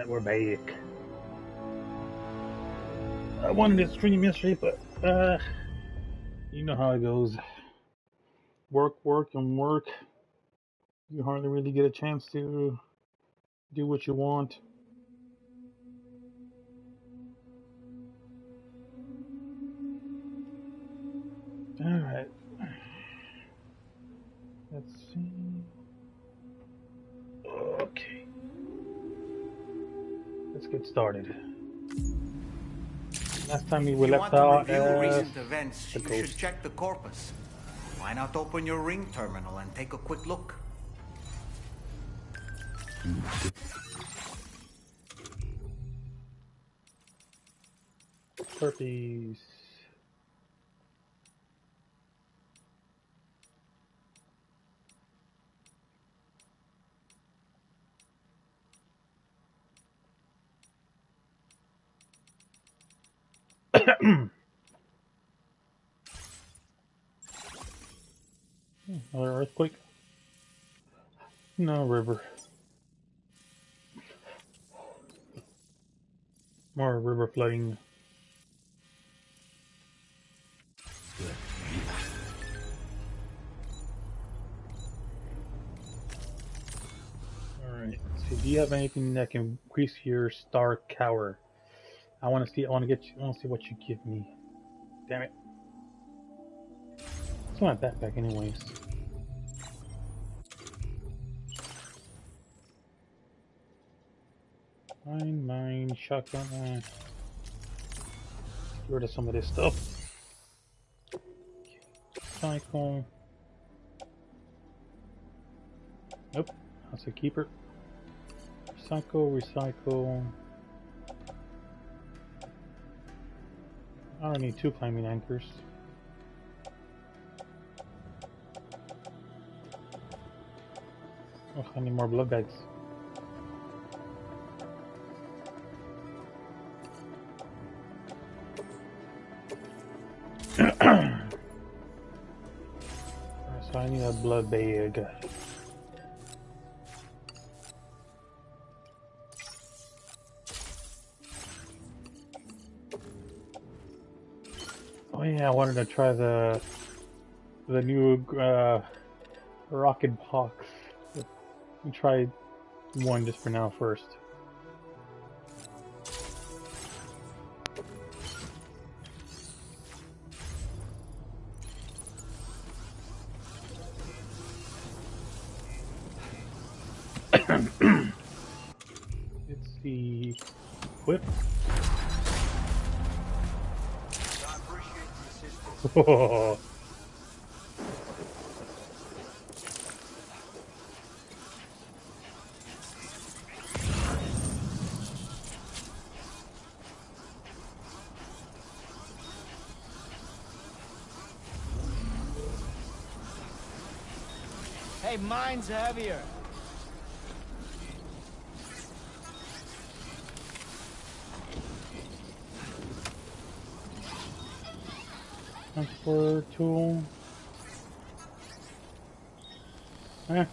we're back. I wanted to stream yesterday, but you know how it goes. Work, work, and work. You hardly really get a chance to do what you want. Alright. Let's see. Okay. Let's get started. Last time we left out recent events, the you ghost. should check the corpus. Why not open your ring terminal and take a quick look? Herpes. Another earthquake? No, river. More river flooding. Alright, so do you have anything that can increase your star cower? I want to see what you give me. Damn it. It's not that back anyways. Mine, shotgun. Get rid of some of this stuff. Cycle. Nope, that's a keeper. Recycle. I don't need 2 climbing anchors. Oh, I need more blood bags. So I need a blood bag. Oh yeah, I wanted to try the new rocket box. Let me try one just for now first. It's the whip. Oh. Hey, mine's heavier. Transfer tool. Eh.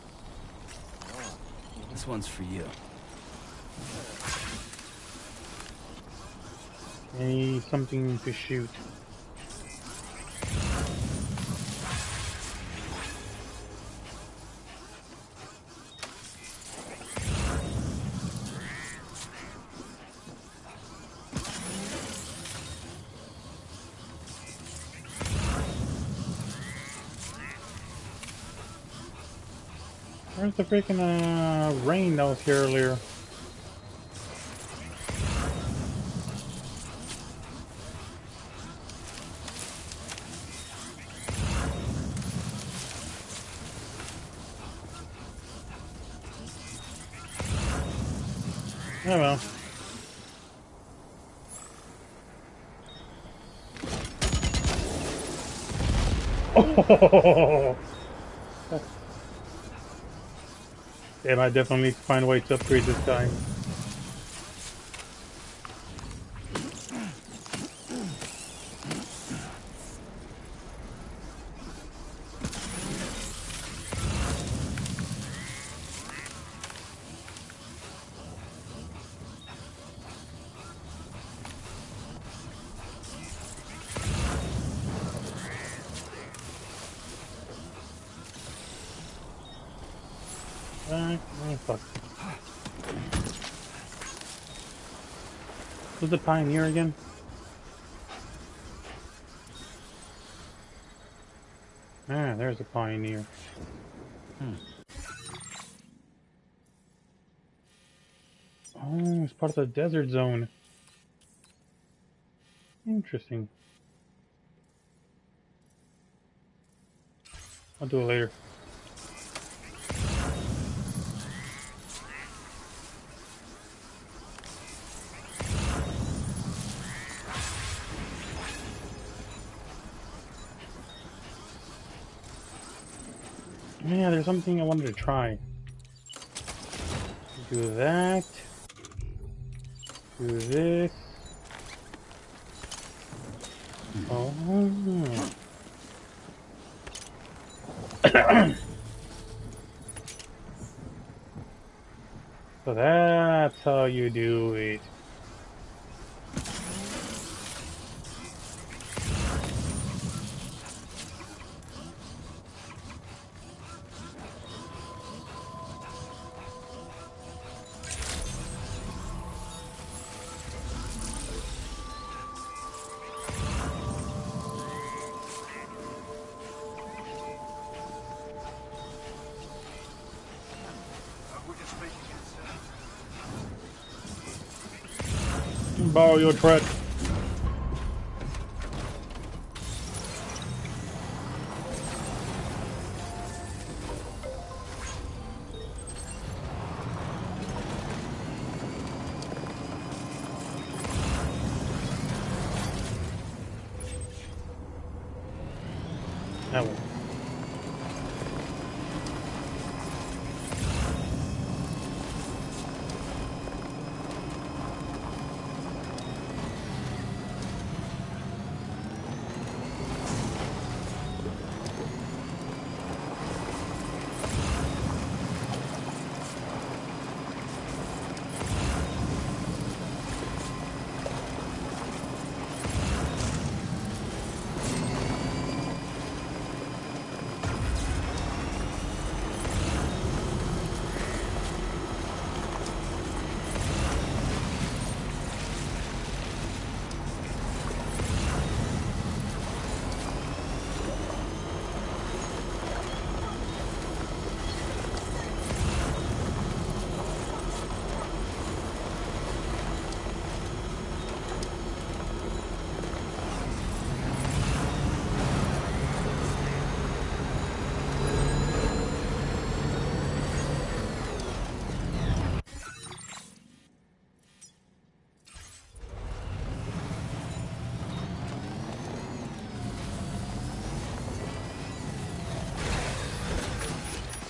This one's for you. I need something to shoot. Where's the freaking rain that was here earlier? Oh well. Oh! Damn, I definitely need to find a way to upgrade this guy. Fuck. Who's the pioneer again? Ah, there's a pioneer. Oh, it's part of the desert zone. Interesting. I'll do it later. Yeah, there's something I wanted to try. Do that. Do this. Oh. So that's how you do it. Borrow your truck. That one.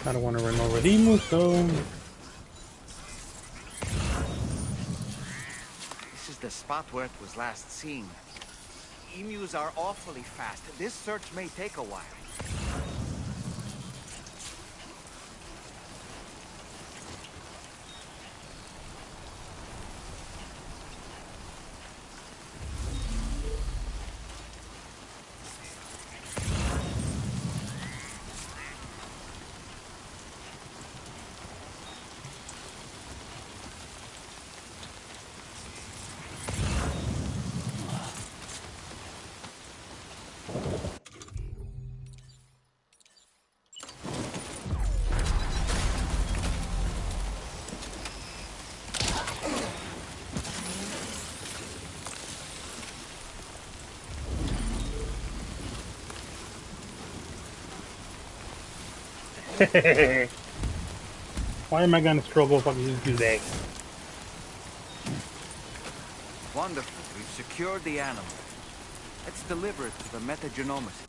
I don't want to run over the emu, so This is the spot where it was last seen. Emus are awfully fast. This search may take a while. why am I gonna struggle if I can just do that? Wonderful. We've secured the animal. Let's deliver it to the metagenomist.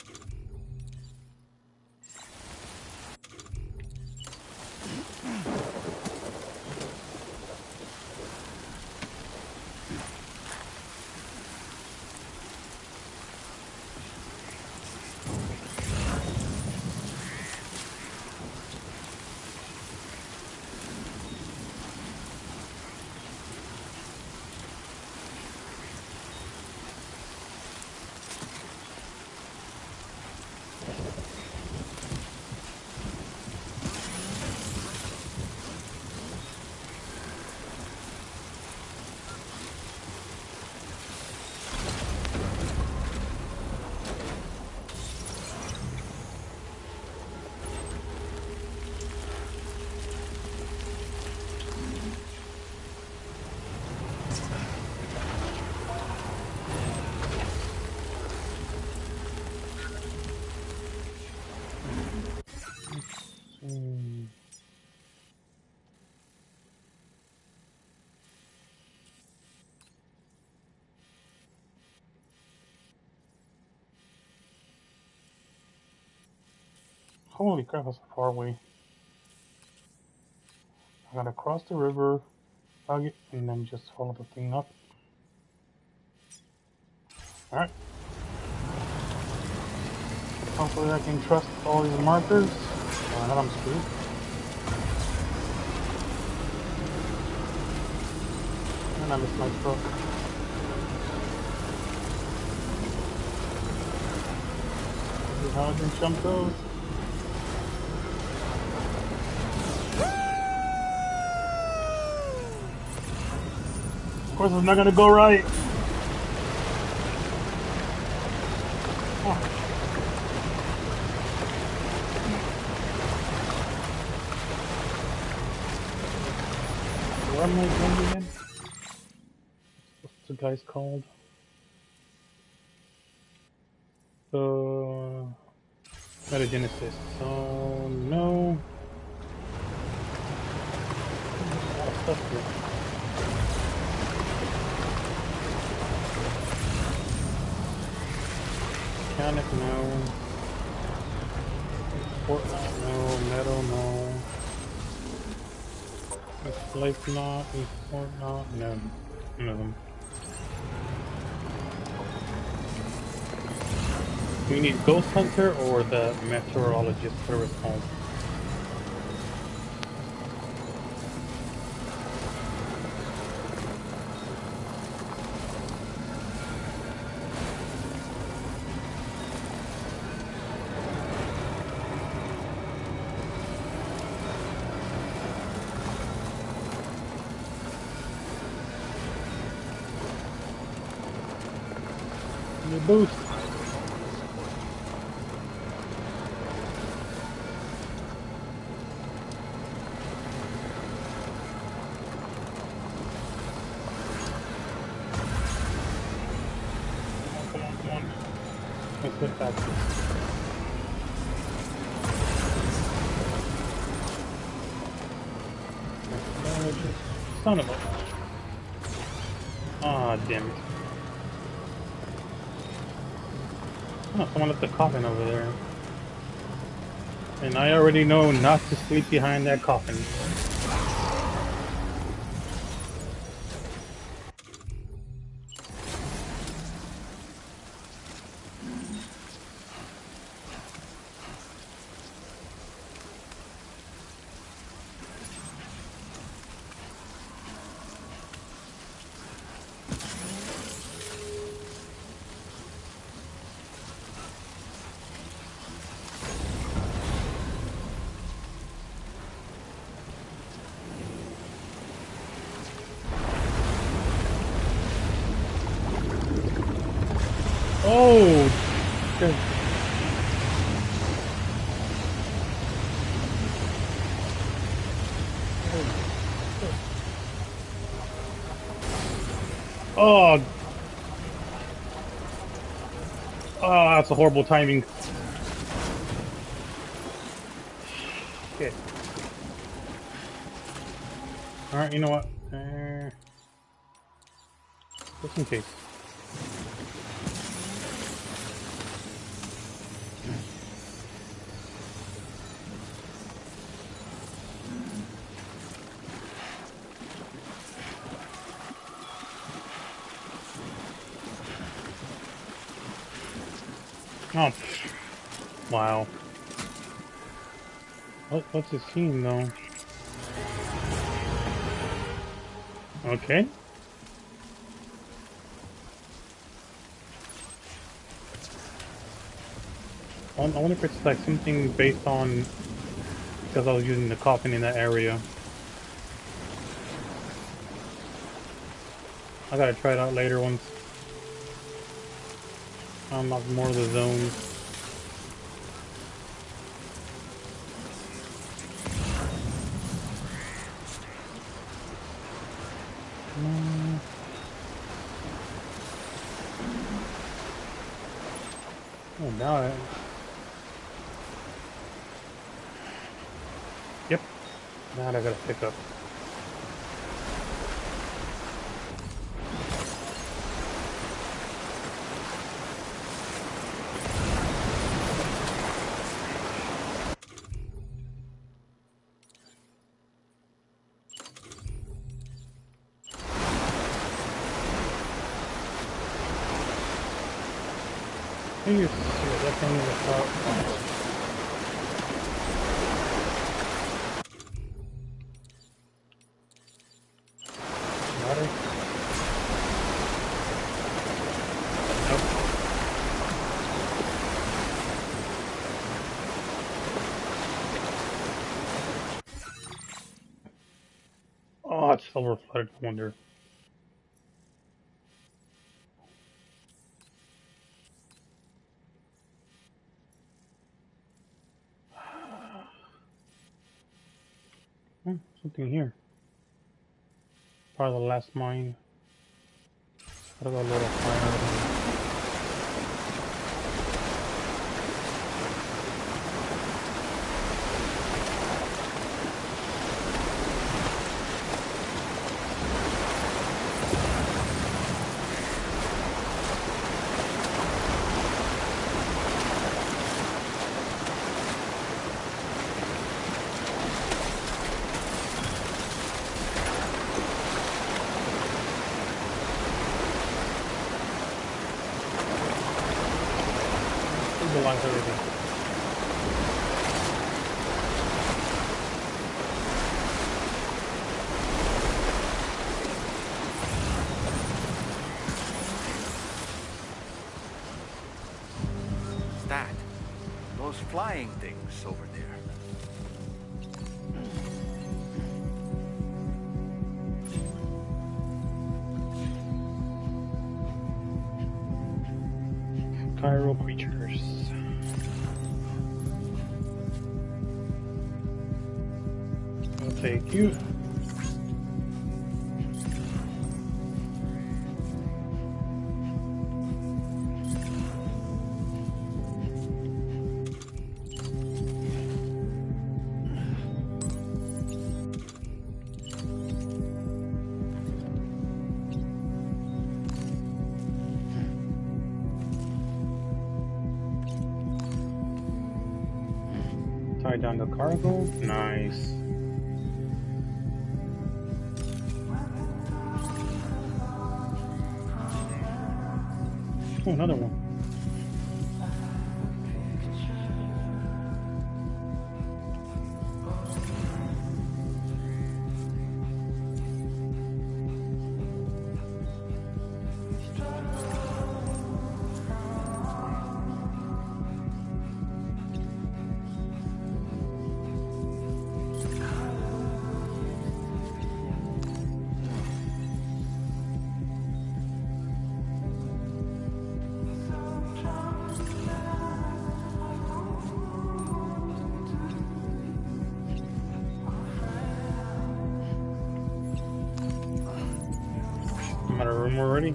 Holy crap, that's far away. I gotta cross the river, hug it, and then just follow the thing up. Alright. Hopefully I can trust all these markers. Oh, now I'm screwed. And I missed my stroke. This is how I can jump those. Of course, it's not gonna go right. Oh. What am I doing again? What's the guy's called? Metagenesis. So, no. There's a lot of stuff here. Mechanic, no. Fortnite, no. Metal, no. Life not. Fortnite, no. None of them. Do we need Ghost Hunter or the Meteorologist, whatever it's called? The boost. Come on, come on. Let's get back. Son of a... Ah, damn it. Oh, someone left the coffin over there. And I already know not to sleep behind that coffin. Oh! Good. Oh! Oh, that's a horrible timing. Okay. Alright, you know what? Just in case. Oh, wow. What's this scene, though? Okay. I wonder if it's like something based on because I was using the coffin in that area. I gotta try it out later once I unlock more of the zones. Oh, now I... Yep. Now I gotta pick up. Maybe it's that thing is a start. Water? Nope. Oh, it's silver flooded. I wonder. Something here. Probably the last mine. Gotta go a little higher. Belongs to everything. What's that? Those flying things over there. Chiral creatures. I'll take you. Tie down the cargo. Nice. Oh, another one. I'm out of room already.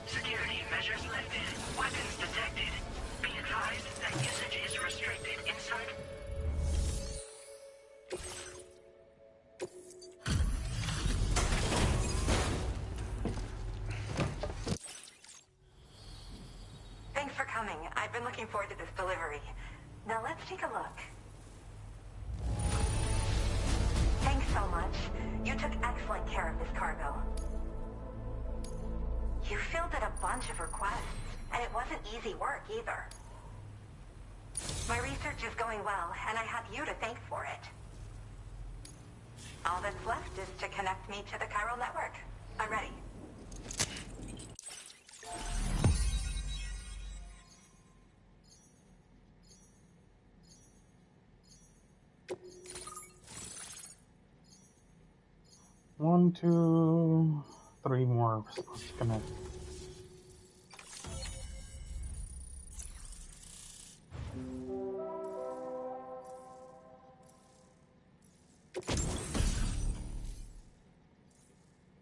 Security measures lifted. Weapons detected. Be advised that usage is restricted inside. Thanks for coming. I've been looking forward to this delivery. Now let's take a look. Thanks so much. You took excellent care of this cargo. You fielded a bunch of requests, and it wasn't easy work either. My research is going well, and I have you to thank for it. All that's left is to connect me to the chiral network. I'm ready. One, two, three more. We're supposed to connect.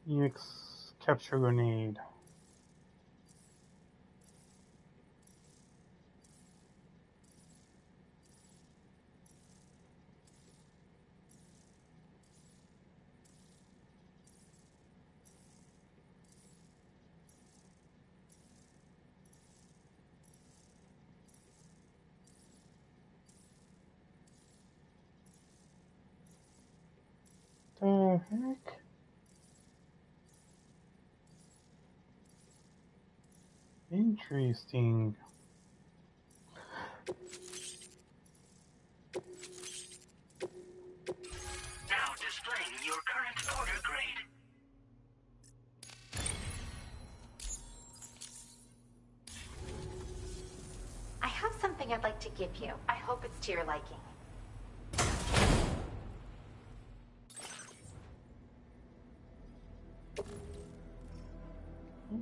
EX capture grenade. The heck? Interesting. Now displaying your current order grade. I have something I'd like to give you. I hope it's to your liking.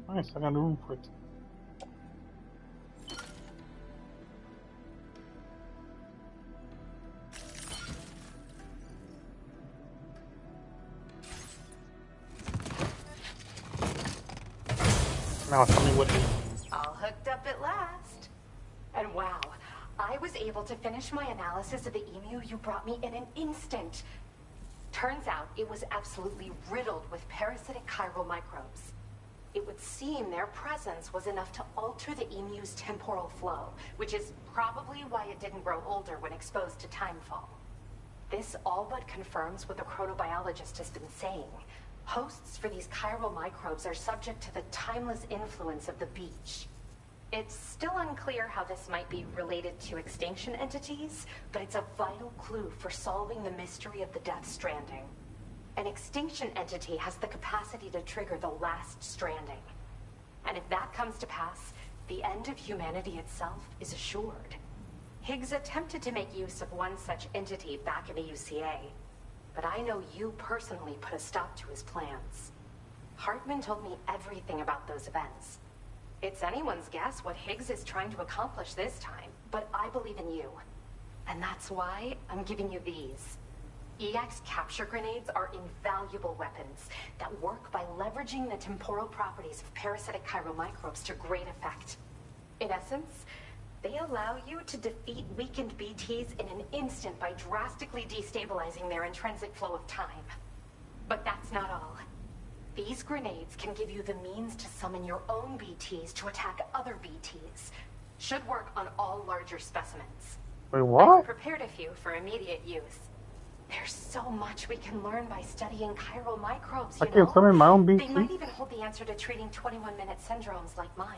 Oh, nice, I got the room for it. Now tell me what it is. All hooked up at last. And wow, I was able to finish my analysis of the emu you brought me in an instant. Turns out it was absolutely riddled with parasitic chiral microbes. It would seem their presence was enough to alter the emu's temporal flow, which is probably why it didn't grow older when exposed to timefall. This all but confirms what the chronobiologist has been saying. Hosts for these chiral microbes are subject to the timeless influence of the beach. It's still unclear how this might be related to extinction entities, but it's a vital clue for solving the mystery of the Death Stranding. An extinction entity has the capacity to trigger the last stranding. And if that comes to pass, the end of humanity itself is assured. Higgs attempted to make use of one such entity back in the UCA, but I know you personally put a stop to his plans. Hartman told me everything about those events. It's anyone's guess what Higgs is trying to accomplish this time, but I believe in you. And that's why I'm giving you these. EX capture grenades are invaluable weapons that work by leveraging the temporal properties of parasitic chiral microbes to great effect. In essence, they allow you to defeat weakened BTs in an instant by drastically destabilizing their intrinsic flow of time. But that's not all. These grenades can give you the means to summon your own BTs to attack other BTs. Should work on all larger specimens. Wait, what? I've prepared a few for immediate use. There's so much we can learn by studying chiral microbes, I you can't know? summon my own They BT? might even hold the answer to treating 21-minute syndromes like mine.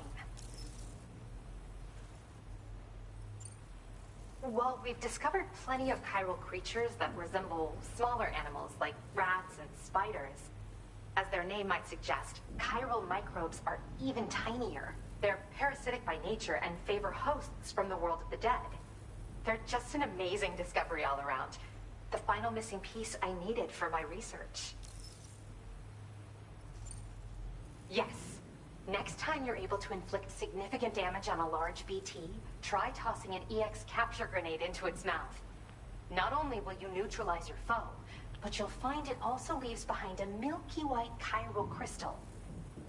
Well, we've discovered plenty of chiral creatures that resemble smaller animals like rats and spiders. As their name might suggest, chiral microbes are even tinier. They're parasitic by nature and favor hosts from the world of the dead. They're just an amazing discovery all around. The final missing piece I needed for my research. Yes. Next time you're able to inflict significant damage on a large BT, try tossing an EX capture grenade into its mouth. Not only will you neutralize your foe, but you'll find it also leaves behind a milky white chiral crystal.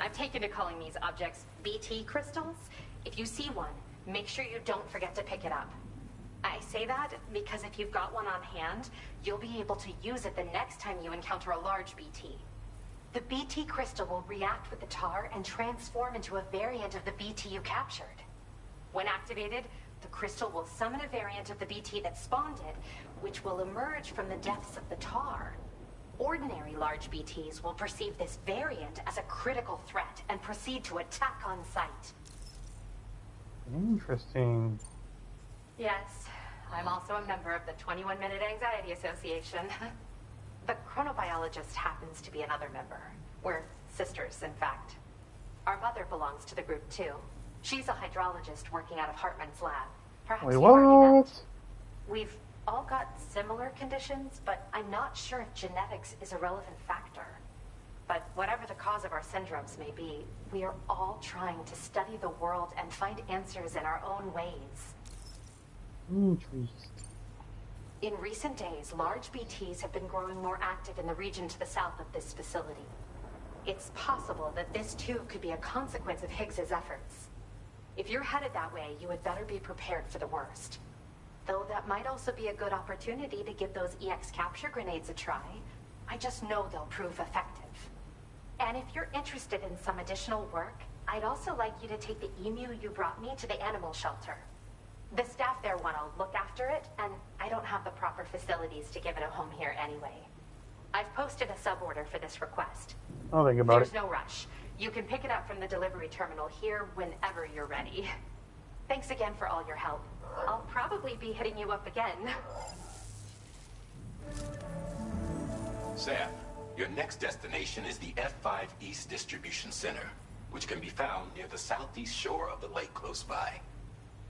I've taken to calling these objects BT crystals. If you see one, make sure you don't forget to pick it up. I say that because if you've got one on hand, you'll be able to use it the next time you encounter a large BT. The BT crystal will react with the tar and transform into a variant of the BT you captured. When activated, the crystal will summon a variant of the BT that spawned it, which will emerge from the depths of the tar. Ordinary large BTs will perceive this variant as a critical threat and proceed to attack on sight. Interesting. Yes, I'm also a member of the 21-Minute Anxiety Association. The chronobiologist happens to be another member. We're sisters, in fact. Our mother belongs to the group, too. She's a hydrologist working out of Hartman's lab. Perhaps Wait, you've already met. what? We've all got similar conditions, but I'm not sure if genetics is a relevant factor. But whatever the cause of our syndromes may be, we are all trying to study the world and find answers in our own ways. Interesting. In recent days, large BTs have been growing more active in the region to the south of this facility. It's possible that this too could be a consequence of Higgs's efforts. If you're headed that way, you had better be prepared for the worst. Though that might also be a good opportunity to give those EX capture grenades a try. I just know they'll prove effective. And if you're interested in some additional work, I'd also like you to take the emu you brought me to the animal shelter. The staff there want to look after it, and I don't have the proper facilities to give it a home here anyway. I've posted a sub-order for this request. I'll think about There's it. no rush. You can pick it up from the delivery terminal here whenever you're ready. Thanks again for all your help. I'll probably be hitting you up again. Sam, your next destination is the F5 East Distribution Center, which can be found near the southeast shore of the lake close by.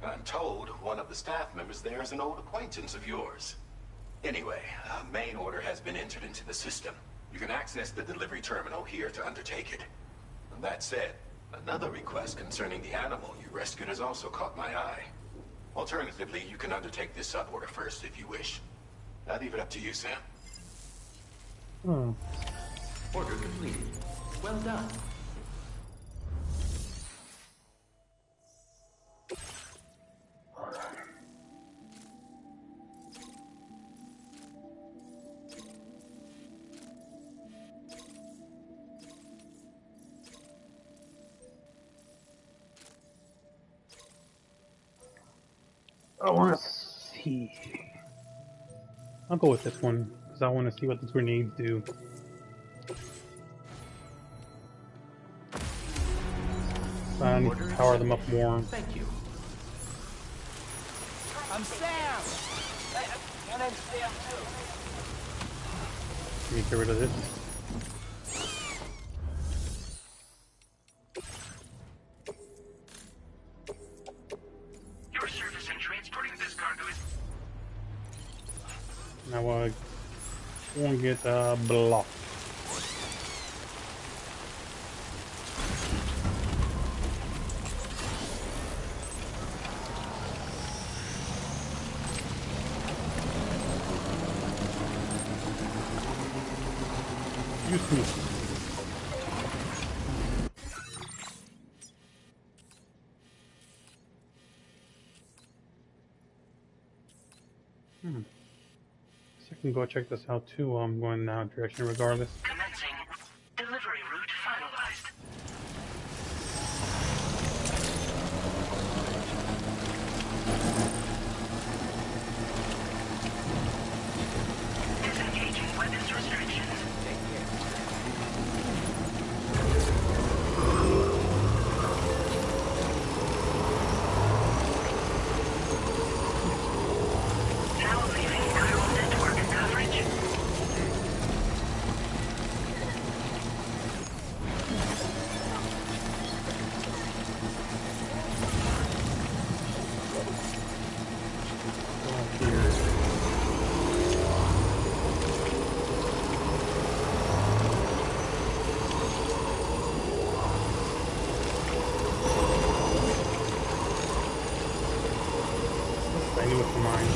I'm told one of the staff members there is an old acquaintance of yours. Anyway, a main order has been entered into the system. You can access the delivery terminal here to undertake it. And that said, another request concerning the animal you rescued has also caught my eye. Alternatively, you can undertake this sub-order first if you wish. I'll leave it up to you, Sam. Order completed. Well done. I want to see. I'll go with this one because I want to see what the grenades do. I need to power them up more. Thank you. I'm Sam! My name's Sam too. Let me get rid of this. Your service in transporting this cargo is... Now I won't get blocked. Use me. So I can go check this out too while I'm going in that direction regardless. Commencing. Delivery route finalized. Disengaging weapons restrictions. Now leaving neural network coverage. Go here. I knew it for mine.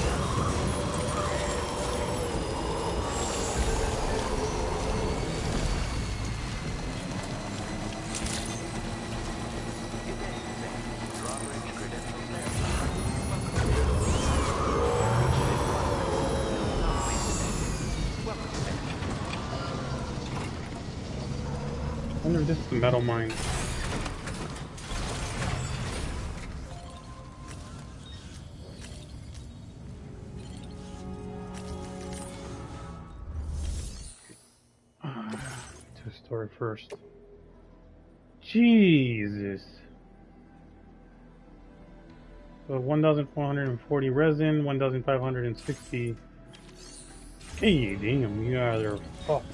I wonder if this is the metal mine. To story first. Jesus. So 1,440 resin, 1,560. Hey, damn, you guys are fucked.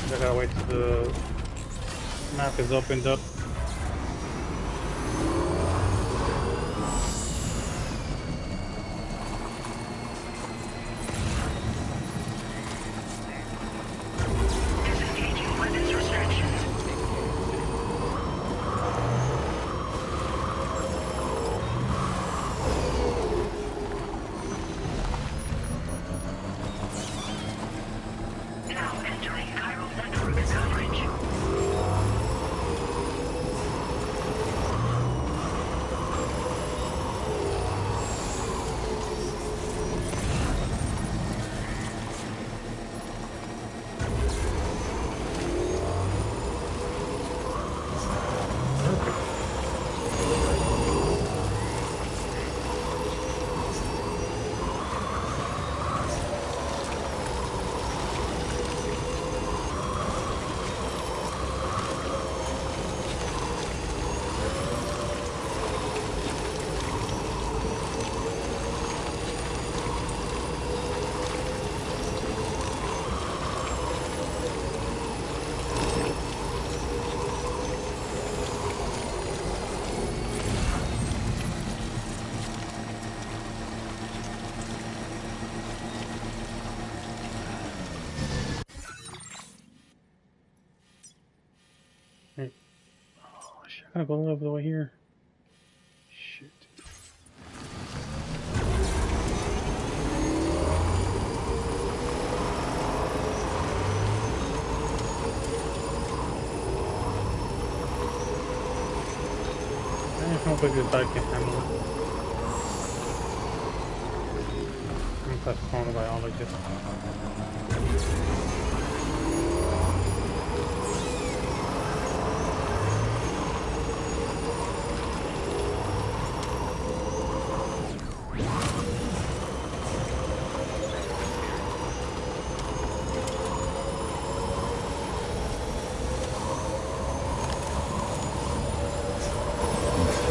I gotta wait till the map is opened up. Disengaging weapons restrictions. Entering chiral network coverage. Hey. Oh shit, I gotta go all the way here. Shit. I hope this bike can handle it. I'm plus chronobiologist.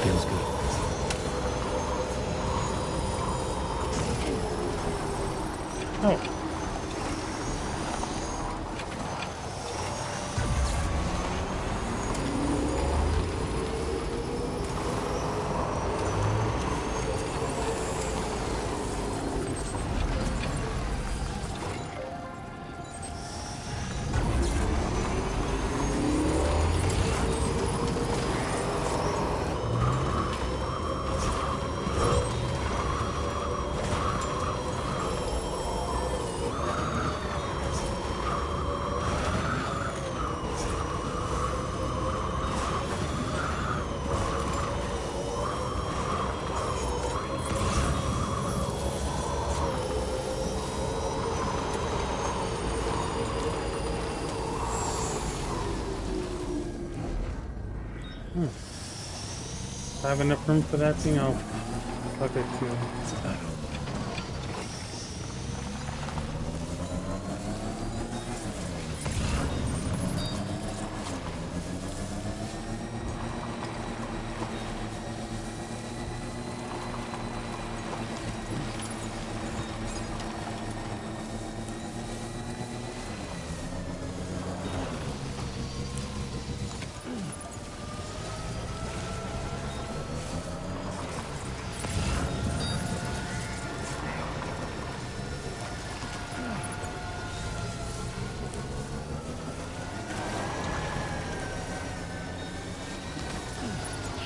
Feels good. Oh. If I have enough room for that thing, I'll plug it to. It's about home.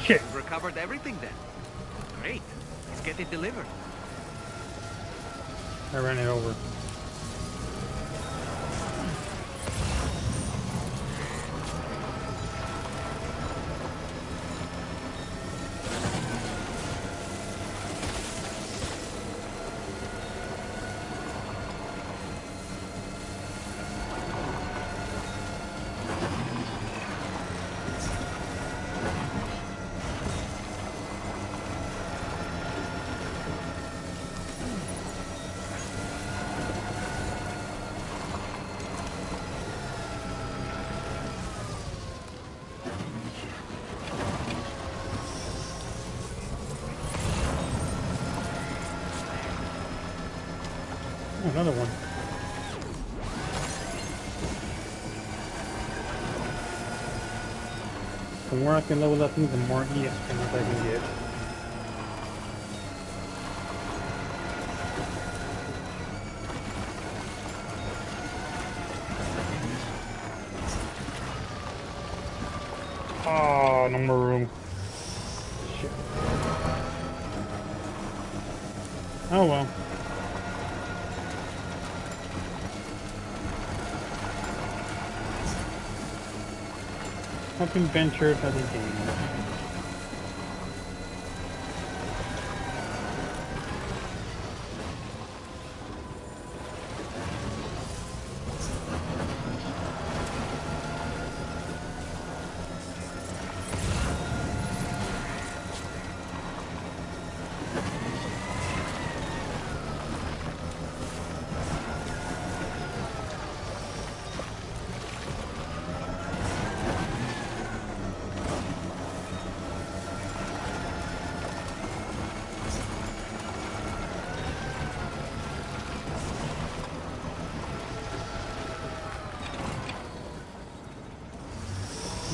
Shit! We've recovered everything then. Great. Let's get it delivered. I ran it over. Oh, another one. The more I can level up things, the more ESPNs I can get. Oh, no more room. Shit. Oh well. Something ventures other games.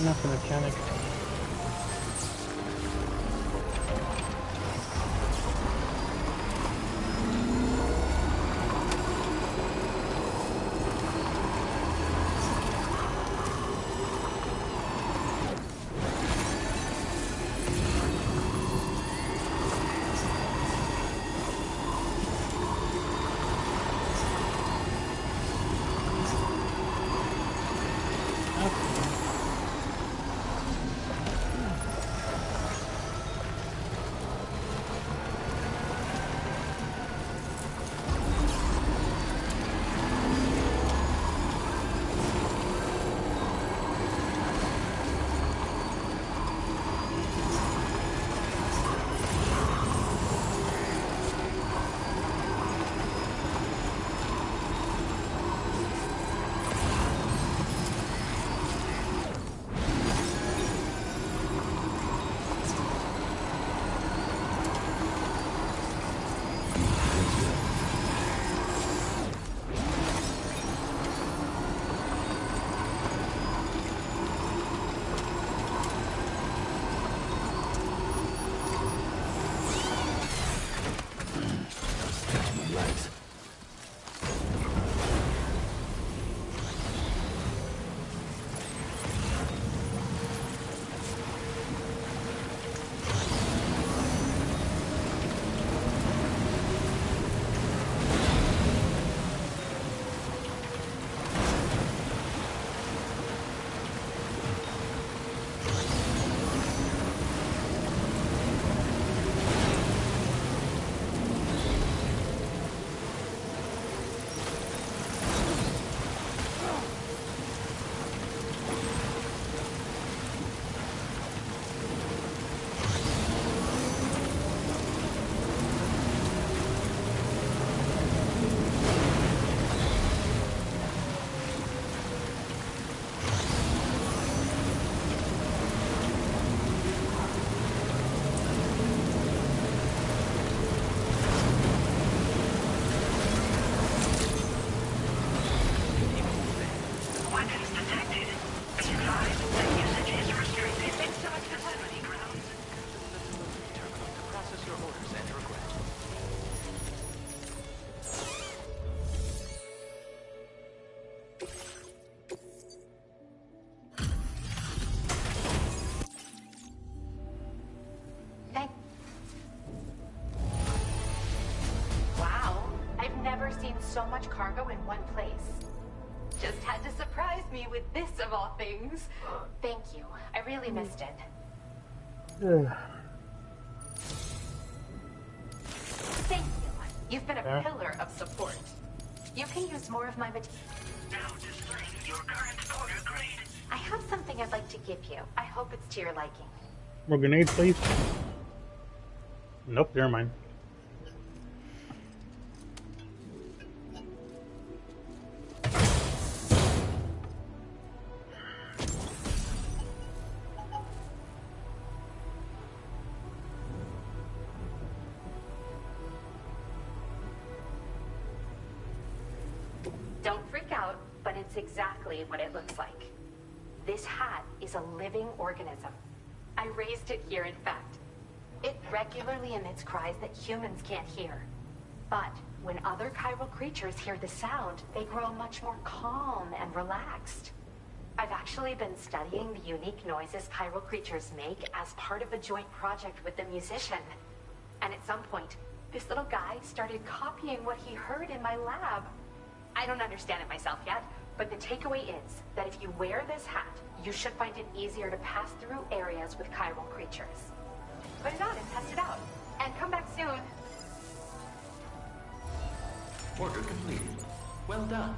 Not the mechanic. So much cargo in one place. Just had to surprise me with this of all things. Thank you. I really missed it. Thank you. You've been a pillar of support. You can use more of my material. Now displaying your current order grade. I have something I'd like to give you. I hope it's to your liking. More grenades, please. Nope, never mind. Don't freak out, but it's exactly what it looks like. This hat is a living organism. I raised it here, in fact. It regularly emits cries that humans can't hear. But when other chiral creatures hear the sound, they grow much more calm and relaxed. I've actually been studying the unique noises chiral creatures make as part of a joint project with the musician. And at some point, this little guy started copying what he heard in my lab. I don't understand it myself yet, but the takeaway is that if you wear this hat, you should find it easier to pass through areas with chiral creatures. Put it on and test it out. And come back soon. Order completed. Well done.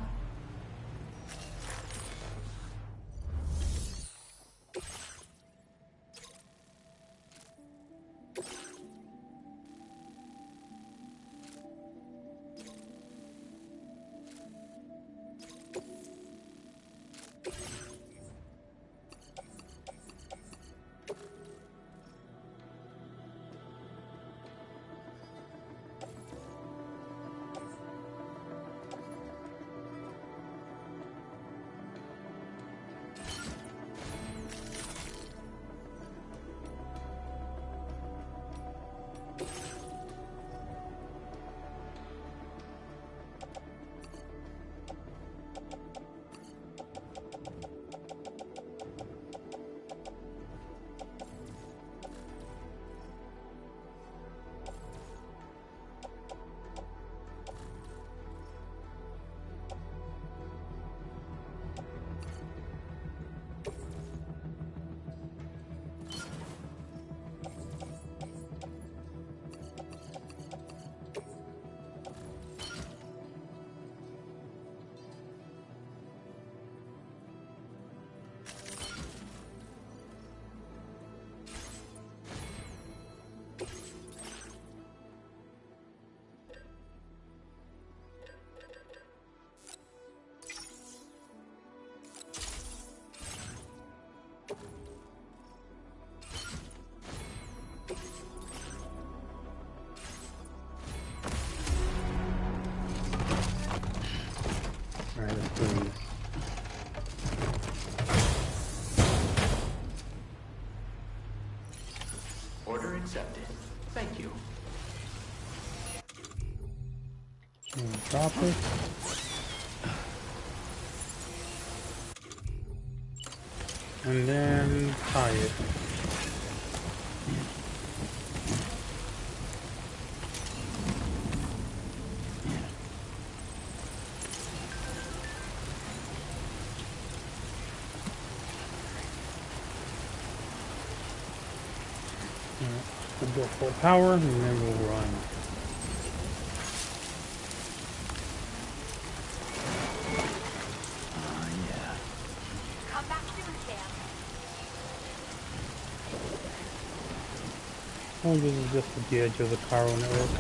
Alright, let's do this. Order accepted. Thank you. Drop it. And then tie it. We'll go full power and then we'll run. Yeah. Come back soon, Sam. Oh, this is just at the edge of the chiral network.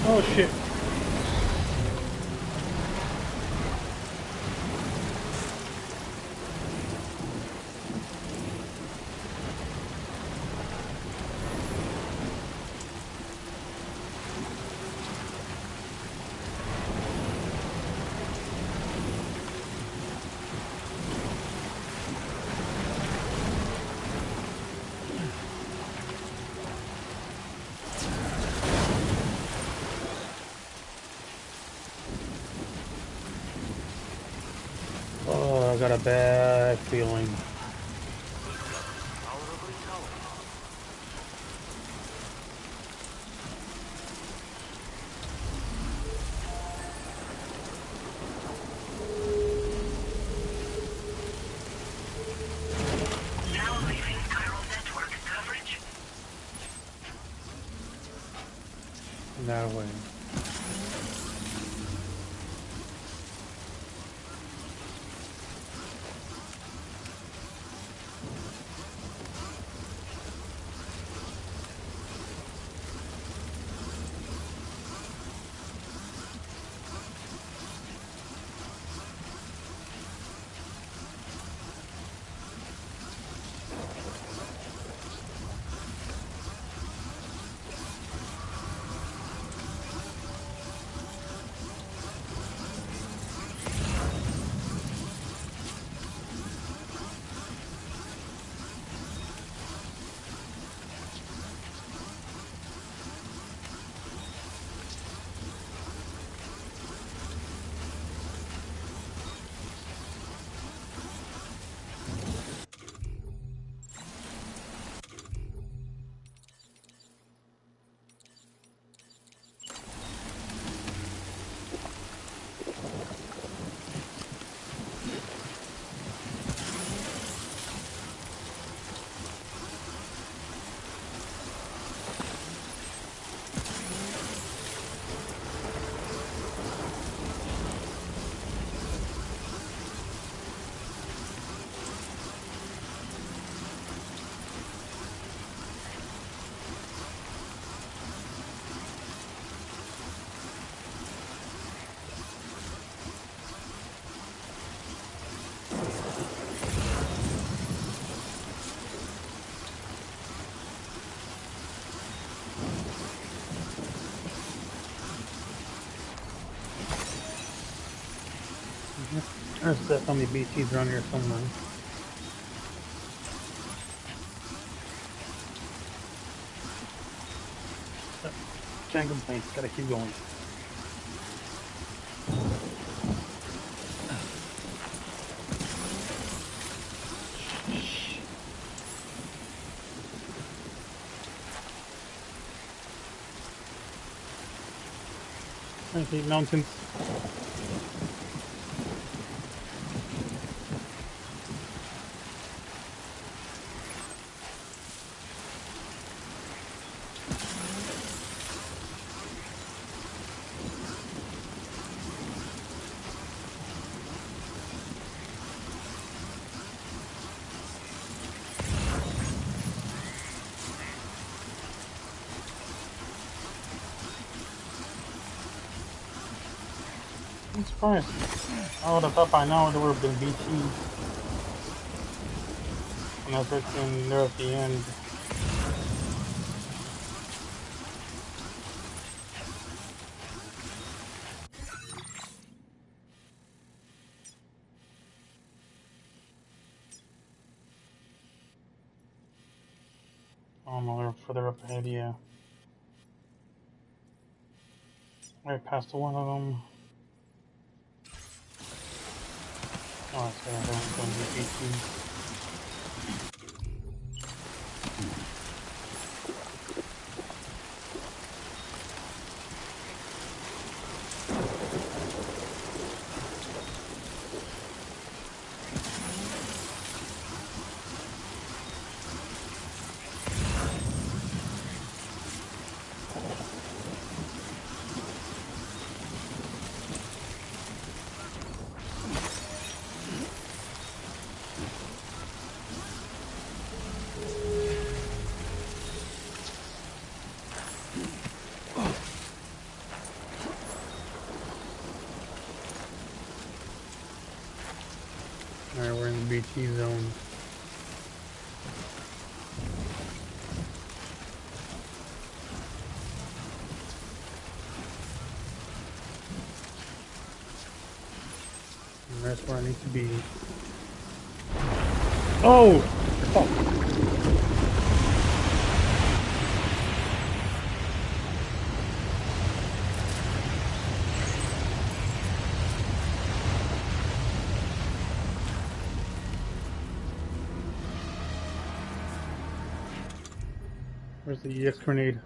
Oh shit. Oh, I got a bad feeling. Tolerably tolerable. Now leaving chiral network coverage. That way. There's definitely BTs around here somewhere. Can't complain. Gotta keep going. Okay, mountains. I'm surprised. I would have thought by now there would have been BTs. When I was looking there at the end. Oh no, they're further up ahead, yeah. Right past one of them. Oh, I said I don't want to be BTs. Alright, we're in the BT zone. And that's where I need to be. Oh! Fuck. Where's the EX grenade?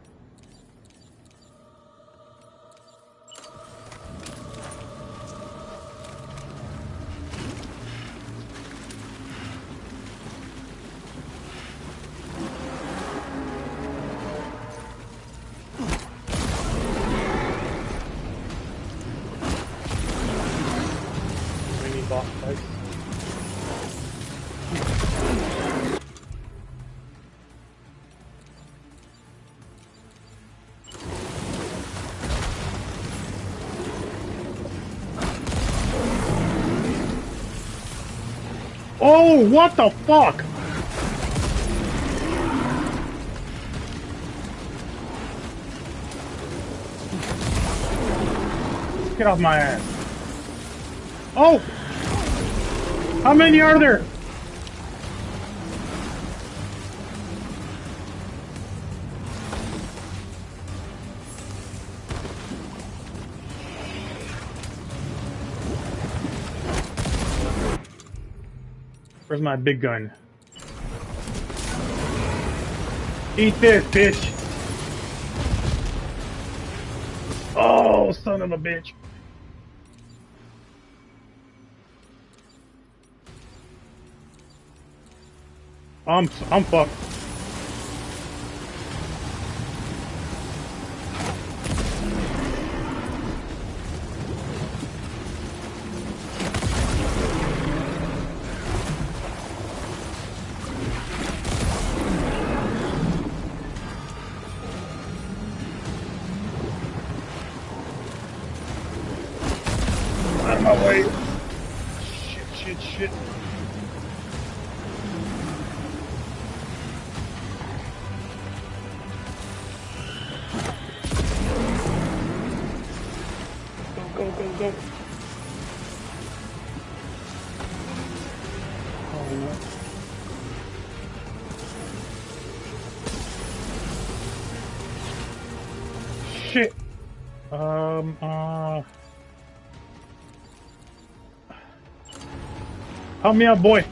Mini boss fights. Oh, what the fuck? Get off my ass. Oh! How many are there? Where's my big gun? Eat this, bitch! Oh, son of a bitch! I'm fucked. Out of my way. Shit. Go. Um, help me out, boy.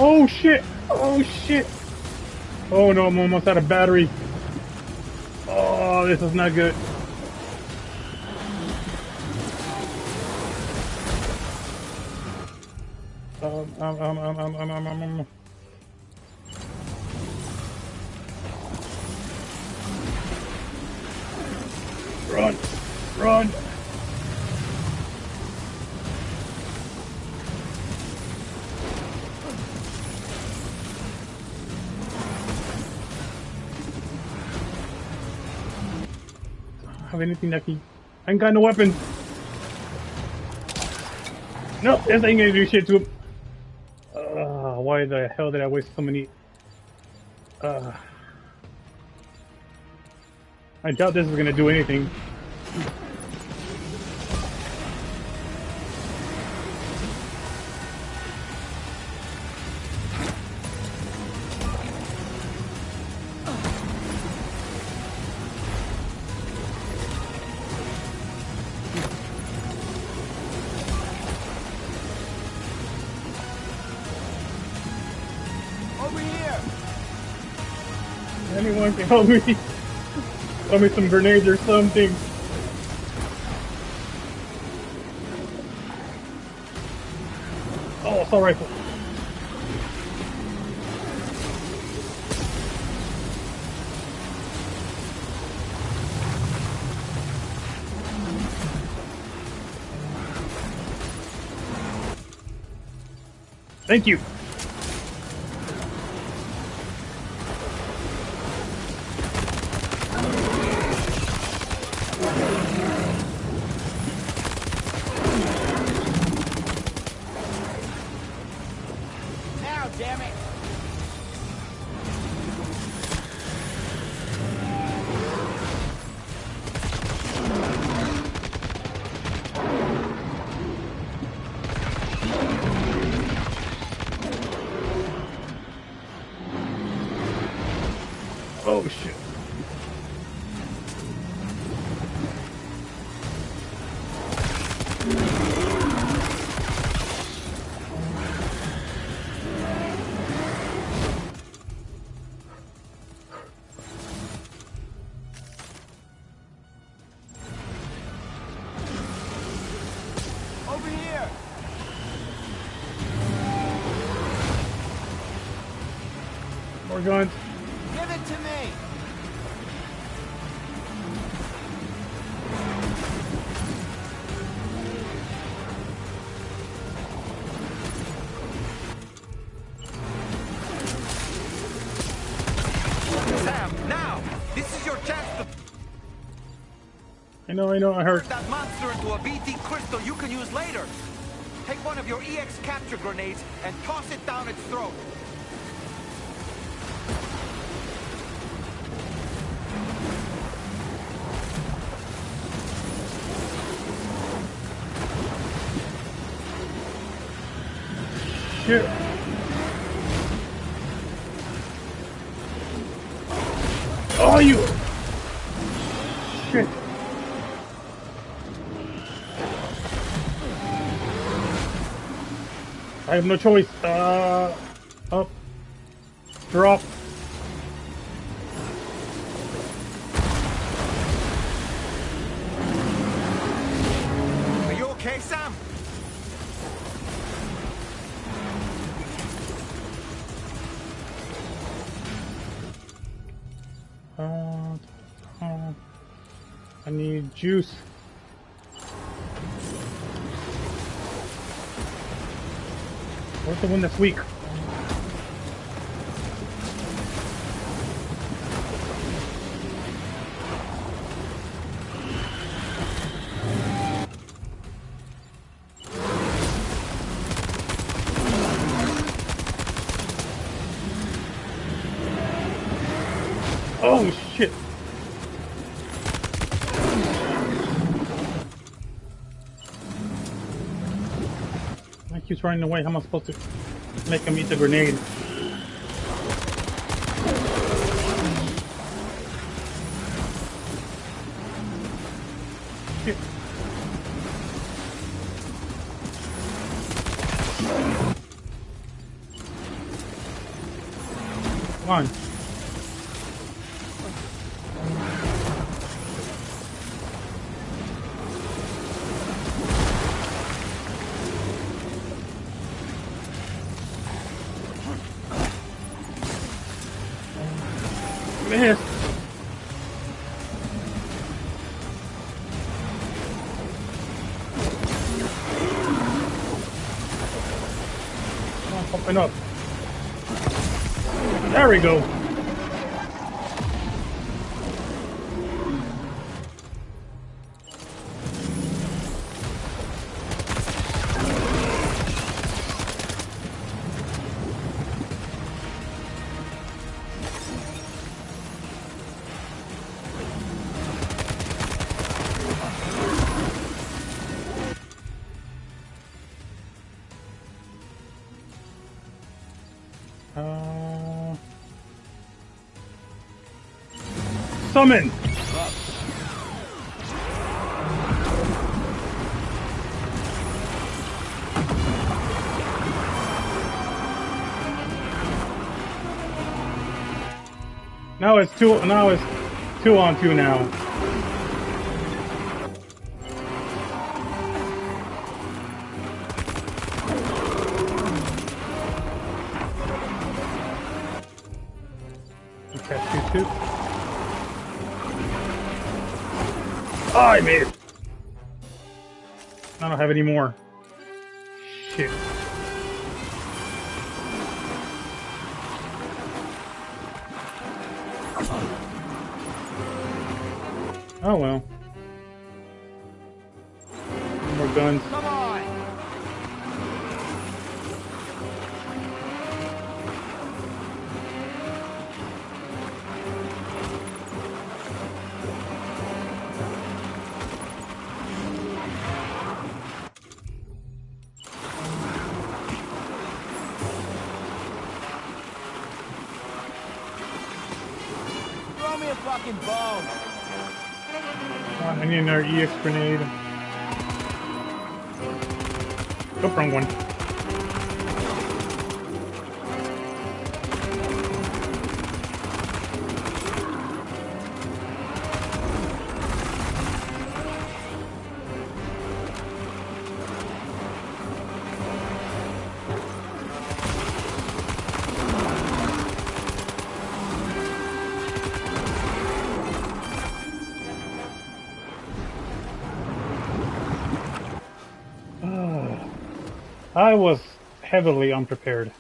Oh shit! Oh shit! Oh no, I'm almost out of battery. Oh, this is not good. Um. Run! Run! Have anything that can... I ain't got no weapons. Nope, this ain't gonna do shit to him. Why the hell did I waste so many... I doubt this is gonna do anything. Over here! Anyone can help me? Throw me some grenades or something. Oh, assault rifle. Thank you. Now, damn it! Oh shit. Over here! More guns. Give it to me! Sam, now! This is your chance to I know, I heard. turn that monster into a BT crystal you can use later. Take one of your EX capture grenades and toss it down its throat. Shit. Oh, you. Shit. I have no choice. Up. Drop. Are you okay, Sam? I need juice. Where's the one that's weak? keeps running away. How am I supposed to make him eat the grenade? Shit. Come on. Missed. Come on, popping up. There we go. Summon! Now it's 2 on 2 now. Okay, 2-2. Oh, I missed! I don't have any more. Shit. Oh well. More guns. Come on! Throw me a fucking bone! I need another EX grenade. Go wrong one. I was heavily unprepared.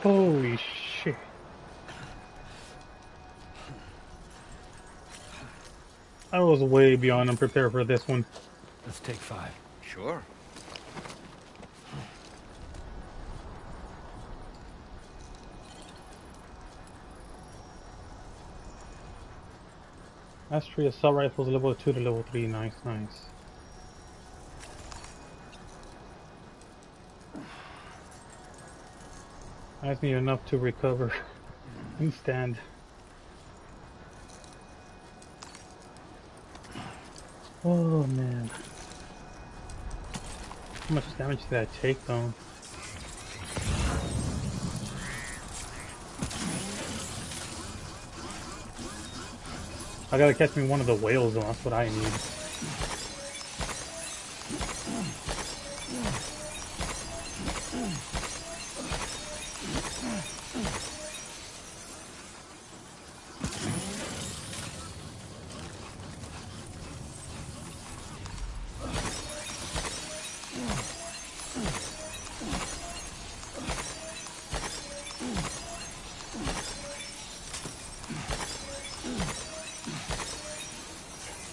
Holy shit. I was way beyond unprepared for this one. Let's take 5. Sure. Mastery assault rifles level 2 to level 3. Nice, nice. I just need enough to recover and stand. Oh man. How much damage did I take though? I gotta catch me one of the whales though, that's what I need.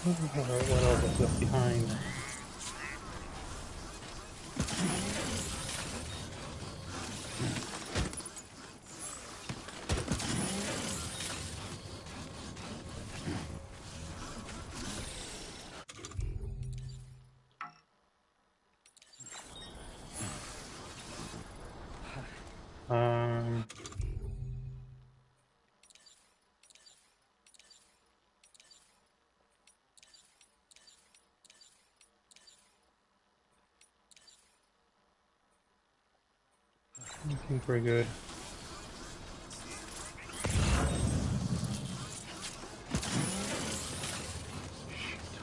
Alright, what else is left behind? I think we're good.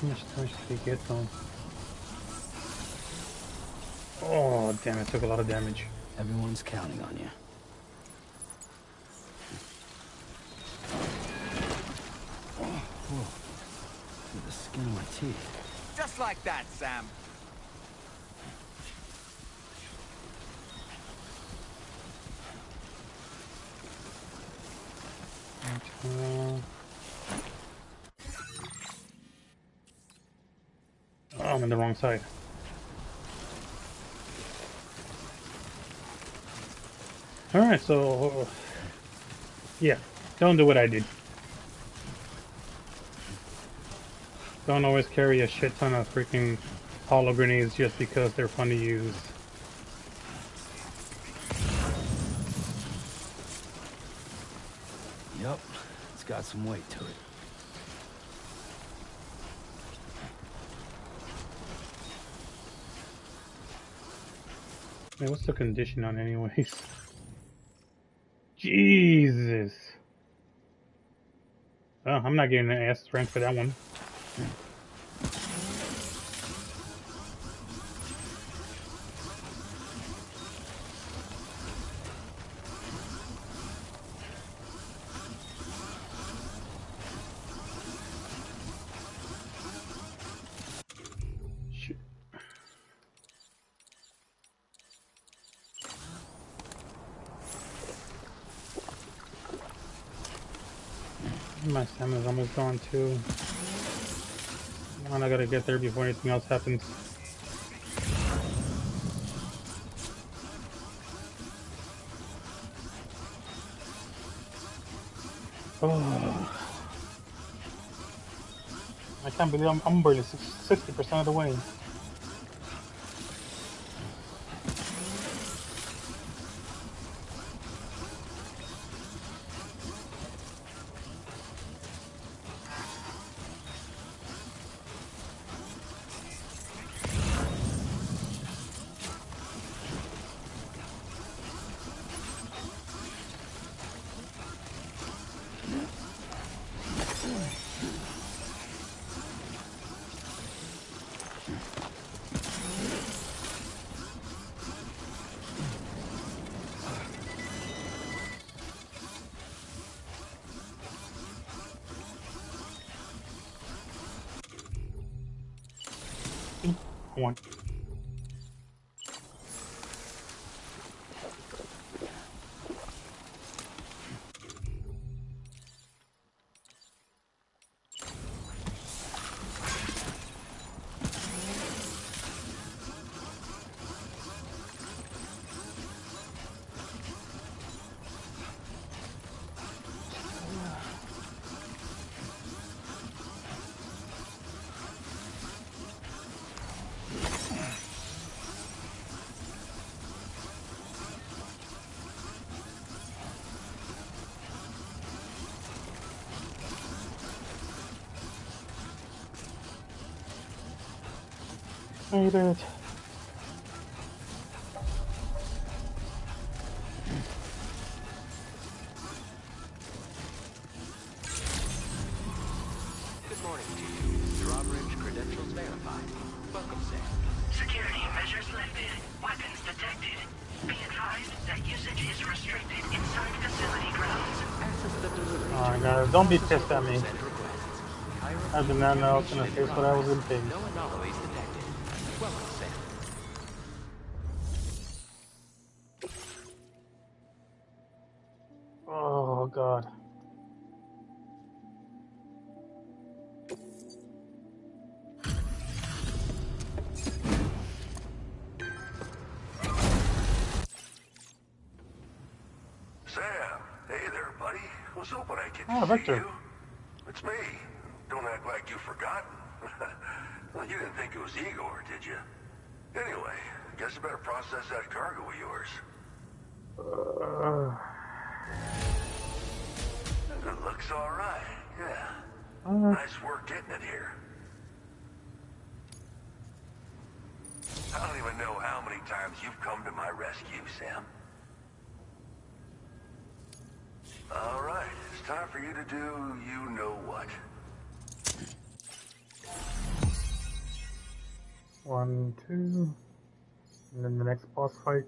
How much damage did he get though? Oh damn, it took a lot of damage. Everyone's counting on you. Whoa. Through the skin of my teeth. Just like that, Sam. Oh, I'm on the wrong side. Alright, so yeah, don't do what I did. Don't always carry a shit ton of freaking hollow grenades just because they're fun to use. Yup, it's got some weight to it. Man, what's the condition on anyways? Jesus! Oh, I'm not getting an ass strength for that one. Shit. My stamina's almost gone too. Come on, I gotta get there before anything else happens. Oh, I can't believe I'm barely 60% of the way. One. Made it. Good morning to you. Drawbridge credentials verified. Welcome, Sam. Security measures lifted. Weapons detected. Be advised that usage is restricted inside facility grounds. Access the delivery. Alright guys, don't be pissed at me. Send requests. Chiron I did not know I was gonna initiated face what I was in progress. face. No anomalies detected. Welcome, Sam. Oh god. Sam, hey there, buddy. Was hoping I could Ah, see Victor. you. It's me. Don't act like you've forgotten. Well, you didn't think it was Igor, did you? Anyway, guess I better process that cargo of yours. It looks all right. Yeah. Nice work getting it here. I don't even know how many times you've come to my rescue, Sam. All right, it's time for you to do you know what. 1, 2, and then the next boss fight.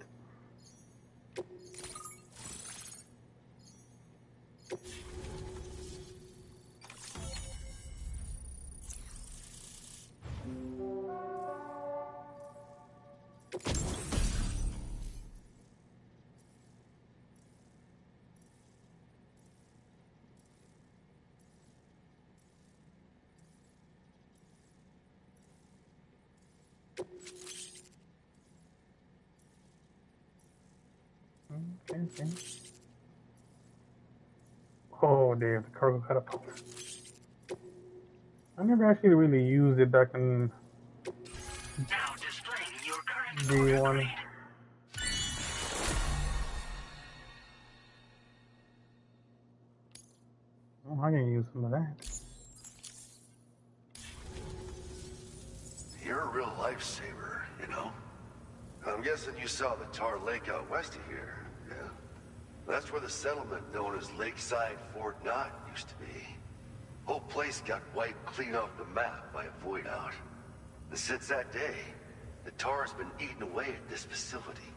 Okay. Oh, damn, the cargo catapult. I never actually really used it back in Now displaying your current day order one. grade. Oh, I can use some of that. You're a real lifesaver, you know? I'm guessing you saw the Tar Lake out west of here, yeah? That's where the settlement known as Lakeside Fort Knott used to be. Whole place got wiped clean off the map by a void out. And since that day, the tar's been eating away at this facility.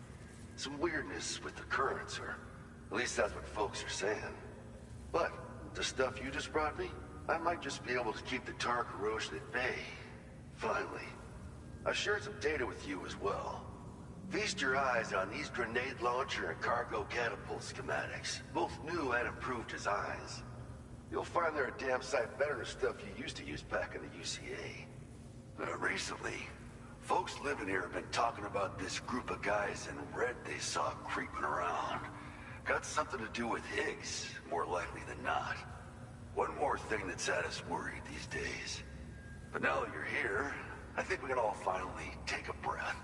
Some weirdness with the currents, or at least that's what folks are saying. But the stuff you just brought me, I might just be able to keep the tar corrosion at bay. Finally. I've shared some data with you as well. Feast your eyes on these grenade launcher and cargo catapult schematics, both new and improved designs. You'll find they're a damn sight better than stuff you used to use back in the UCA. Recently, folks living here have been talking about this group of guys in red they saw creeping around. Got something to do with Higgs, more likely than not. One more thing that's had us worried these days. But now that you're here, I think we can all finally take a breath.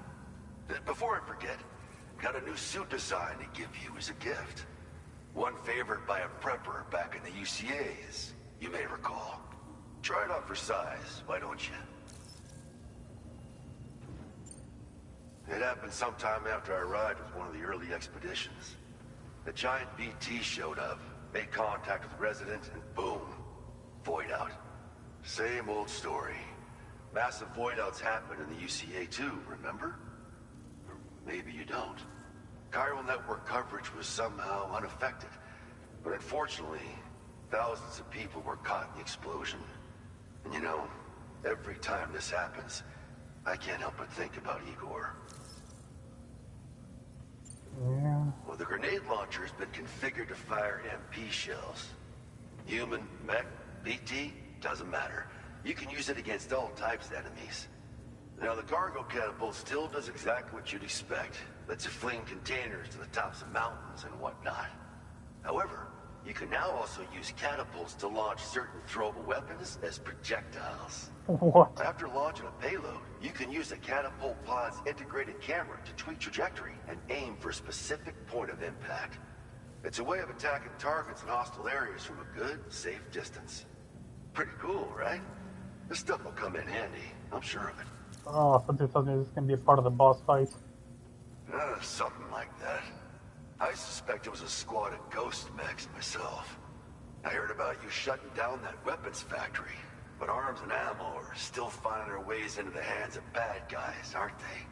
Before I forget, got a new suit design to give you as a gift. One favored by a prepper back in the UCAs, you may recall. Try it out for size, why don't you? It happened sometime after I arrived with one of the early expeditions. The giant BT showed up, made contact with residents, and boom, void out. Same old story. Massive void outs happen in the UCA too, remember? Or maybe you don't. Chiral network coverage was somehow unaffected. But unfortunately, thousands of people were caught in the explosion. And you know, every time this happens, I can't help but think about Igor. Yeah. Well, the grenade launcher has been configured to fire MP shells. Human, mech, BT, doesn't matter. You can use it against all types of enemies. Now, the cargo catapult still does exactly what you'd expect. Lets you fling containers to the tops of mountains and whatnot. However, you can now also use catapults to launch certain throwable weapons as projectiles. What? After launching a payload, you can use a catapult pod's integrated camera to tweak trajectory and aim for a specific point of impact. It's a way of attacking targets in hostile areas from a good, safe distance. Pretty cool, right? This stuff will come in handy, I'm sure of it. Oh, so this is gonna be a part of the boss fight. Something like that. I suspect it was a squad of ghost mechs myself. I heard about you shutting down that weapons factory, but arms and ammo are still finding their ways into the hands of bad guys, aren't they?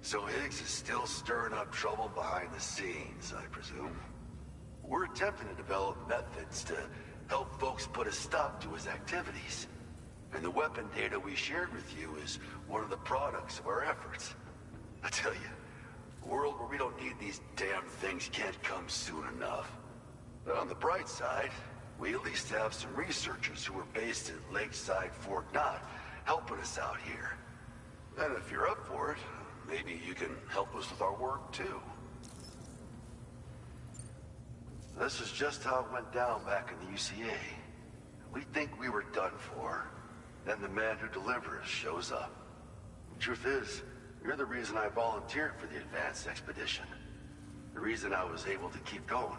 So Higgs is still stirring up trouble behind the scenes, I presume. We're attempting to develop methods to help folks put a stop to his activities. And the weapon data we shared with you is one of the products of our efforts. I tell you, a world where we don't need these damn things can't come soon enough. But on the bright side, we at least have some researchers who are based at Lakeside Fort Knott helping us out here. And if you're up for it, maybe you can help us with our work too. This is just how it went down back in the UCA. We think we were done for. Then the man who delivers shows up. The truth is, you're the reason I volunteered for the advanced expedition. The reason I was able to keep going.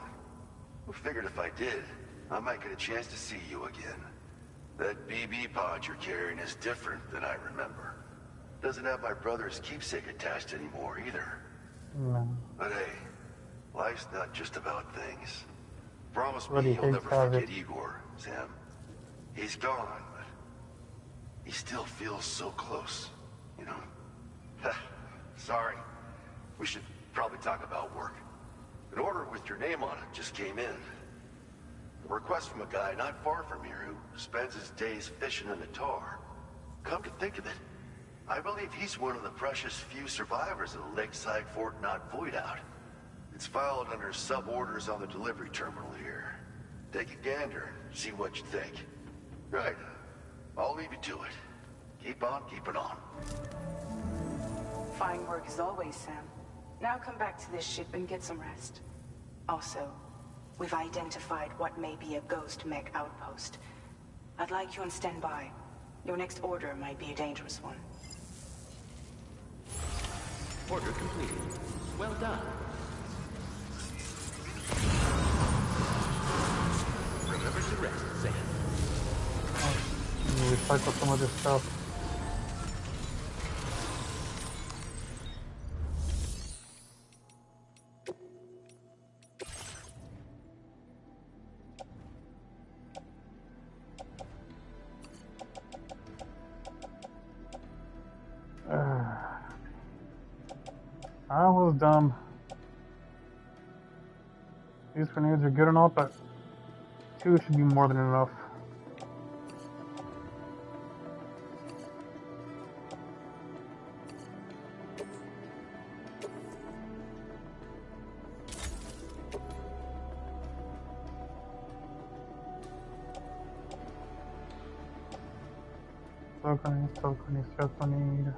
I figured if I did, I might get a chance to see you again. That BB pod you're carrying is different than I remember. Doesn't have my brother's keepsake attached anymore either. No. But hey, life's not just about things. Promise me Bloody you'll hates never Havoc. forget Igor, Sam. He's gone, but he still feels so close, you know? Sorry. We should probably talk about work. An order with your name on it just came in. A request from a guy not far from here who spends his days fishing in the tar. Come to think of it, I believe he's one of the precious few survivors of the Lakeside Fort Knott Void Out. It's filed under sub-orders on the delivery terminal here. Take a gander and see what you think. Right. I'll leave you to it. Keep on keeping on. Fine work as always, Sam. Now come back to this ship and get some rest. Also, we've identified what may be a ghost mech outpost. I'd like you on standby. Your next order might be a dangerous one. Order completed. Well done. Remember to rest, Sam. Recycle some of this stuff. I was dumb. These grenades are good enough, but 2 should be more than enough. Still grenade.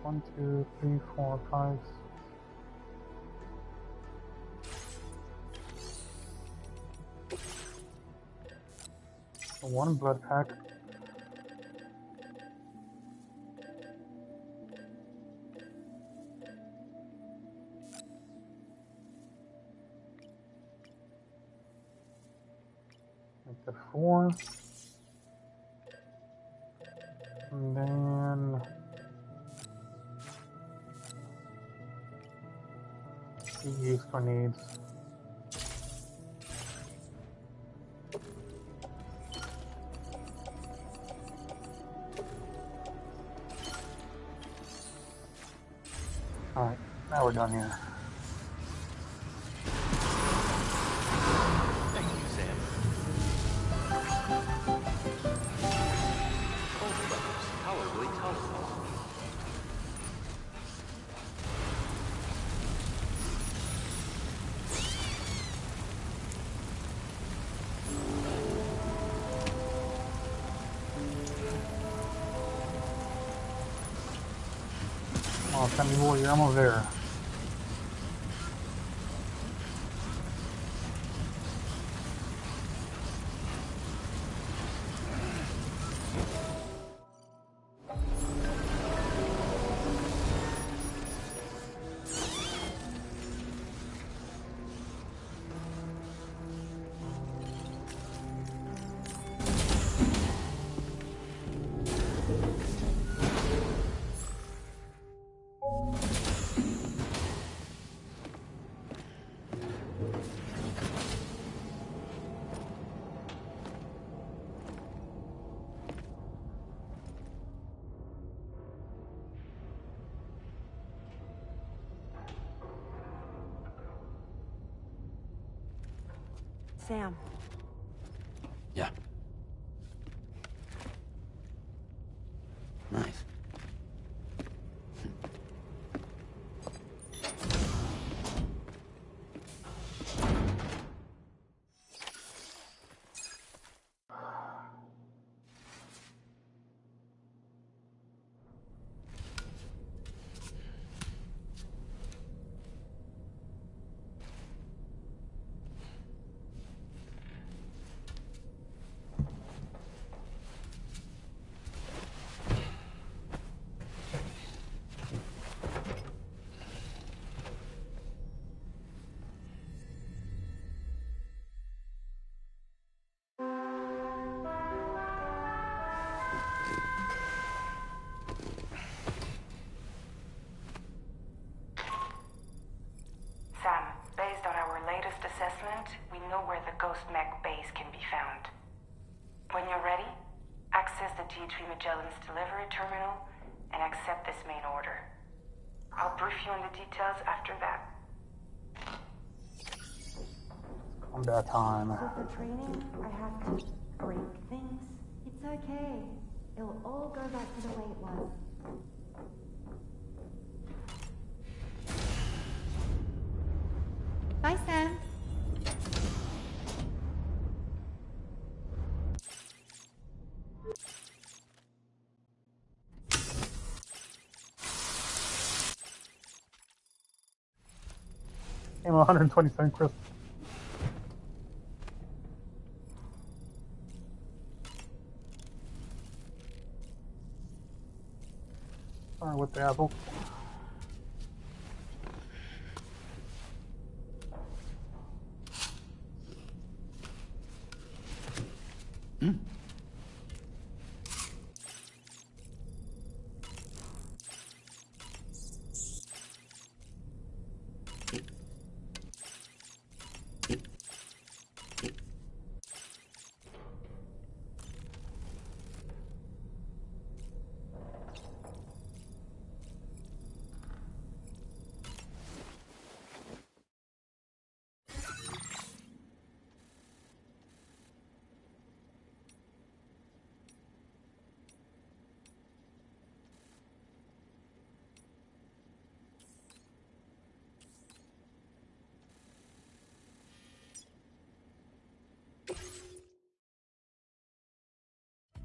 1, 2, 3, 4, 5, 6. 1 blood pack. Make that 4. And then use grenades. Alright, now we're done here. Thank you, Sam. Cold weather's tolerably tolerable. Oh, tell me boy, you're almost there. Sam. Yeah. Nice. When you're ready, access the T3 Magellan's delivery terminal and accept this main order. I'll brief you on the details after that. Combat time. So for training, I have to break things. It's okay. It'll all go back to the way it was. Bye, Sam. Came 127 crystals. Sorry with the apple.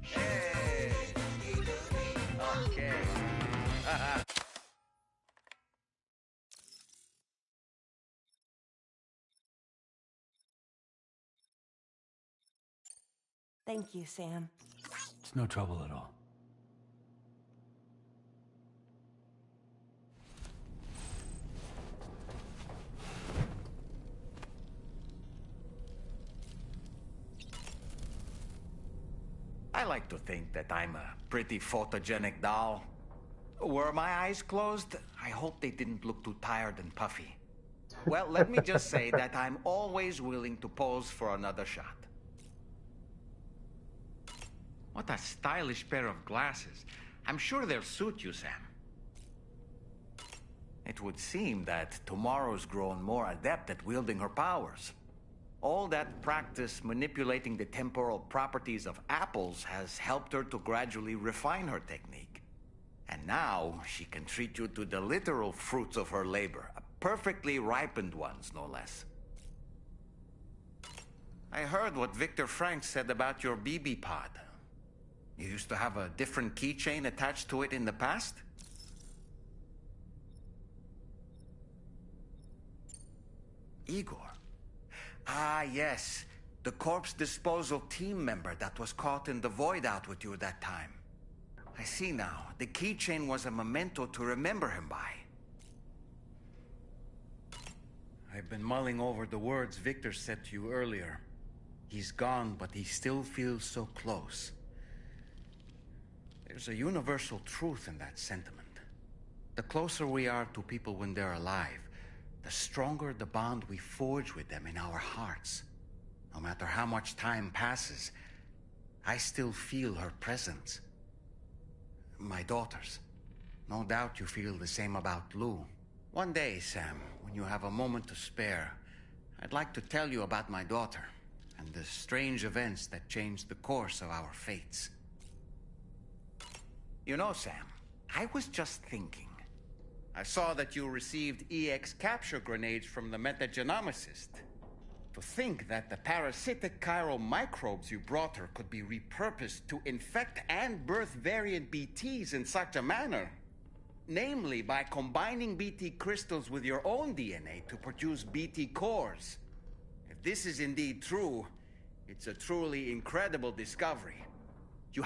Hey! Okay. Thank you, Sam. It's no trouble at all. I like to think that I'm a pretty photogenic doll. Were my eyes closed? I hope they didn't look too tired and puffy. Well, let me just say that I'm always willing to pose for another shot. What a stylish pair of glasses. I'm sure they'll suit you, Sam. It would seem that tomorrow's grown more adept at wielding her powers. All that practice manipulating the temporal properties of apples has helped her to gradually refine her technique. And now she can treat you to the literal fruits of her labor, perfectly ripened ones, no less. I heard what Victor Frank said about your BB pod. You used to have a different keychain attached to it in the past? Igor. Ah, yes. The corpse disposal team member that was caught in the void out with you that time. I see now. The keychain was a memento to remember him by. I've been mulling over the words Victor said to you earlier. He's gone, but he still feels so close. There's a universal truth in that sentiment. The closer we are to people when they're alive, the stronger the bond we forge with them in our hearts. No matter how much time passes, I still feel her presence. My daughters. No doubt you feel the same about Lou. One day, Sam, when you have a moment to spare, I'd like to tell you about my daughter and the strange events that changed the course of our fates. You know, Sam, I was just thinking. I saw that you received EX capture grenades from the metagenomicist. To think that the parasitic chiral microbes you brought her could be repurposed to infect and birth variant BTs in such a manner. Namely, by combining BT crystals with your own DNA to produce BT cores. If this is indeed true, it's a truly incredible discovery. You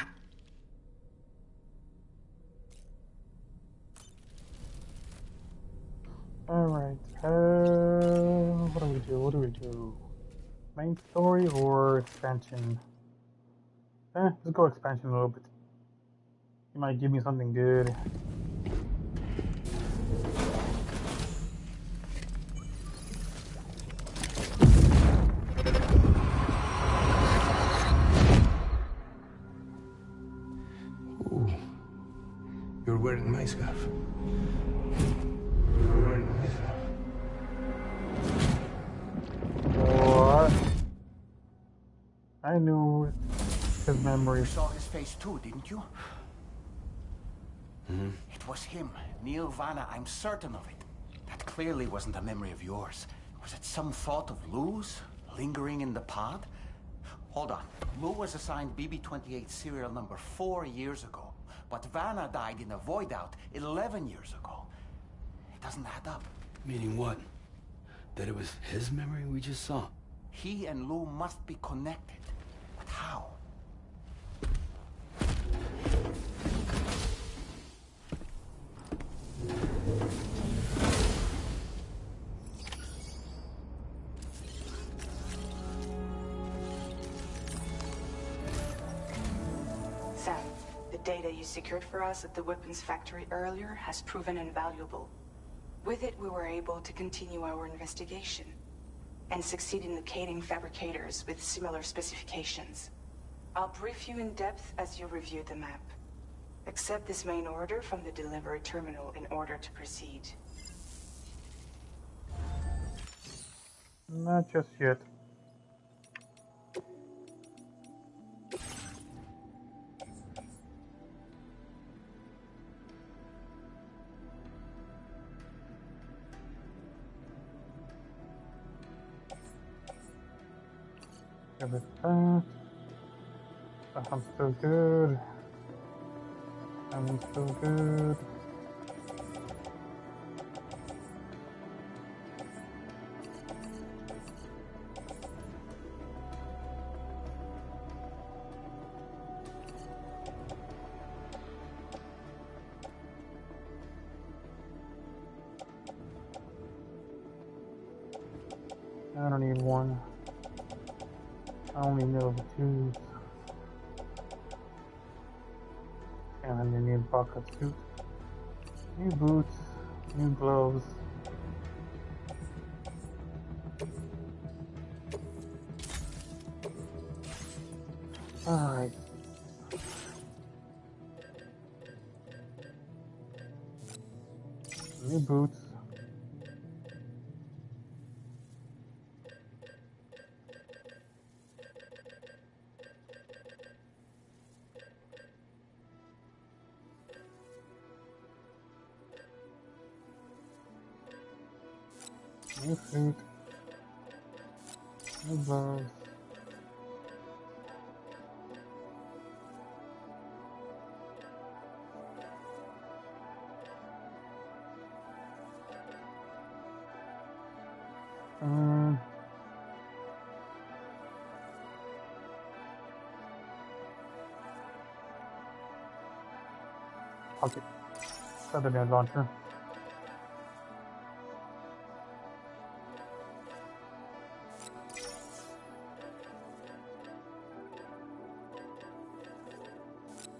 Alright, what do we do? What do we do? Main story or expansion? Let's go expansion a little bit. You might give me something good. You're wearing my scarf. You're wearing my scarf. What? I knew his memory. You saw his face too, didn't you? Mm-hmm. It was him, Neil Vanna. I'm certain of it. That clearly wasn't a memory of yours. Was it some thought of Lou's lingering in the pod? Hold on. Lou was assigned BB-28 serial number 4 years ago, but Vanna died in a void out 11 years ago. It doesn't add up. Meaning what? That it was his memory we just saw? He and Lou must be connected. But how? Sam, the data you secured for us at the weapons factory earlier has proven invaluable. With it, we were able to continue our investigation and succeed in locating fabricators with similar specifications. I'll brief you in depth as you review the map. Accept this main order from the delivery terminal in order to proceed. Not just yet. Give it that. I'm still good. I'm still good. I don't need one. I only know the twos. And then you need bucket suit. New boots, new gloves. Alright. New boots. New suit. New gloves. Okay. Set it in launcher.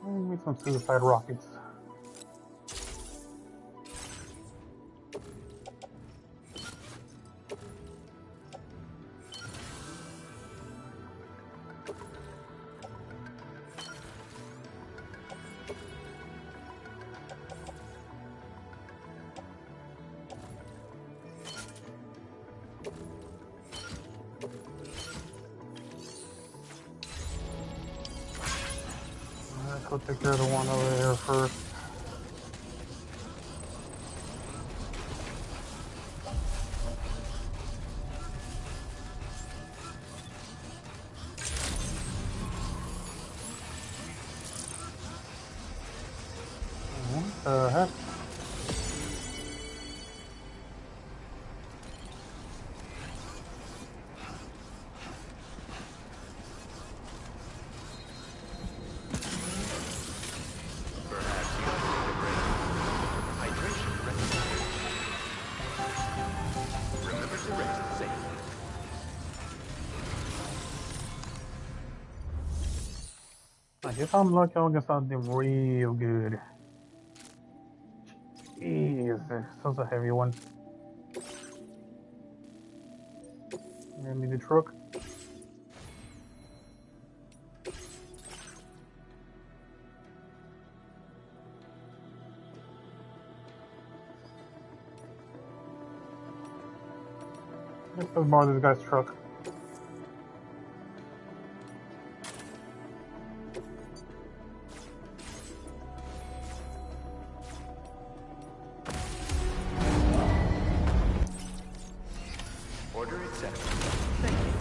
Maybe some suicide rockets. Let's go take care of the one over there first. What the heck? I guess I'm lucky I'll get something real good. Jeez, this is a heavy one. Maybe the truck. Let's borrow this guy's truck. Order accepted. Thank you.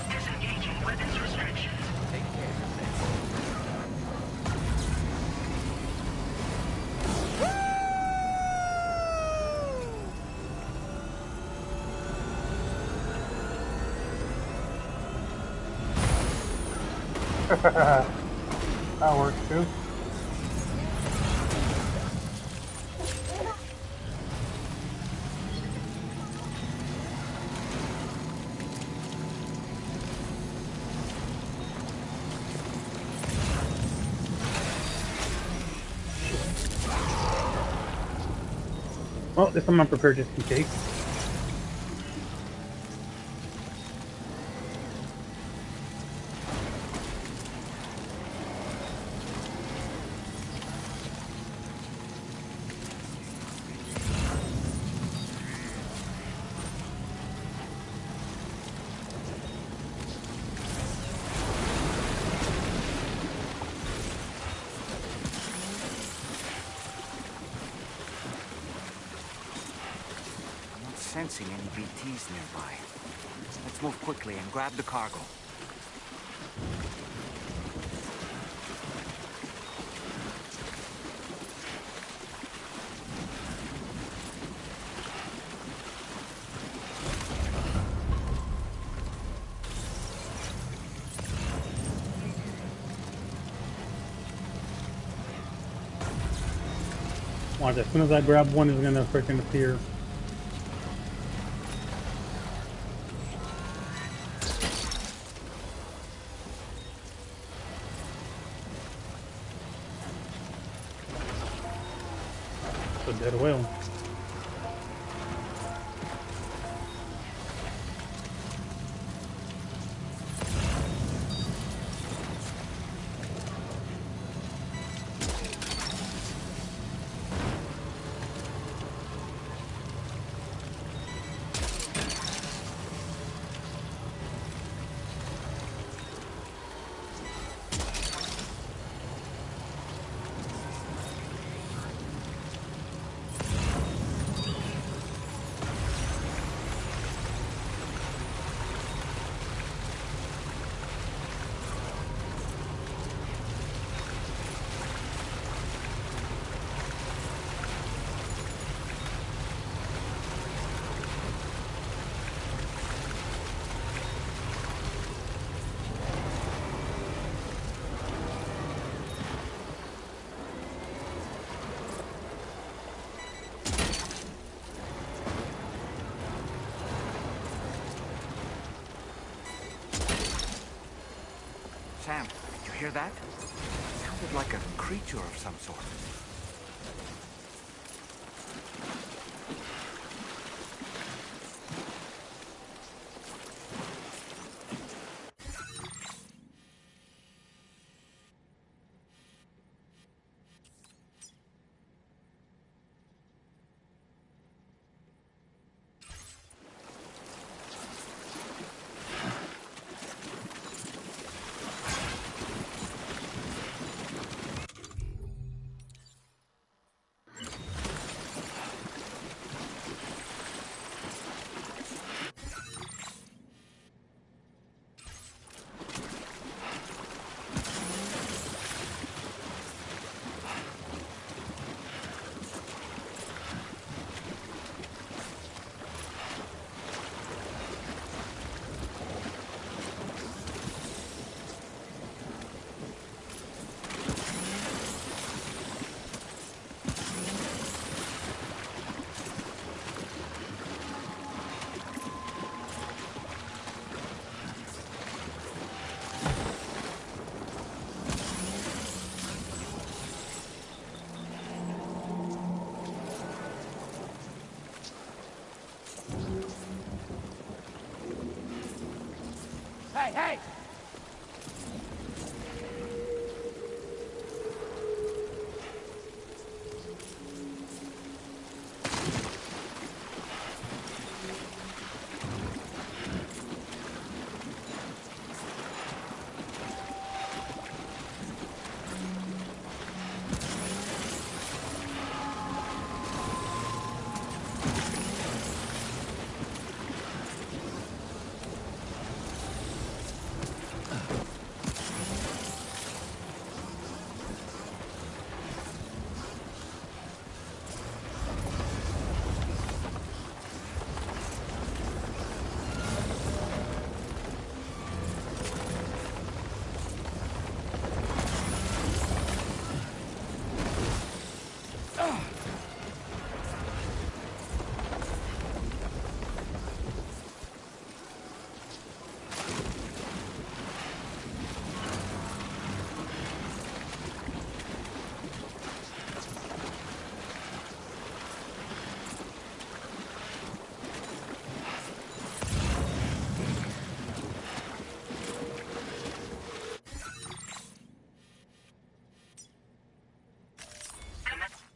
Disengaging weapons restrictions. Take care. That works too. Well, this time I'm prepared just in case. I'm not sensing any BTs nearby. Let's move quickly and grab the cargo. Watch, as soon as I grab one, it's gonna freaking appear. It's a dead whale. Sam, did you hear that? It sounded like a creature of some sort. Hey!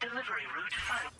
Delivery route 5.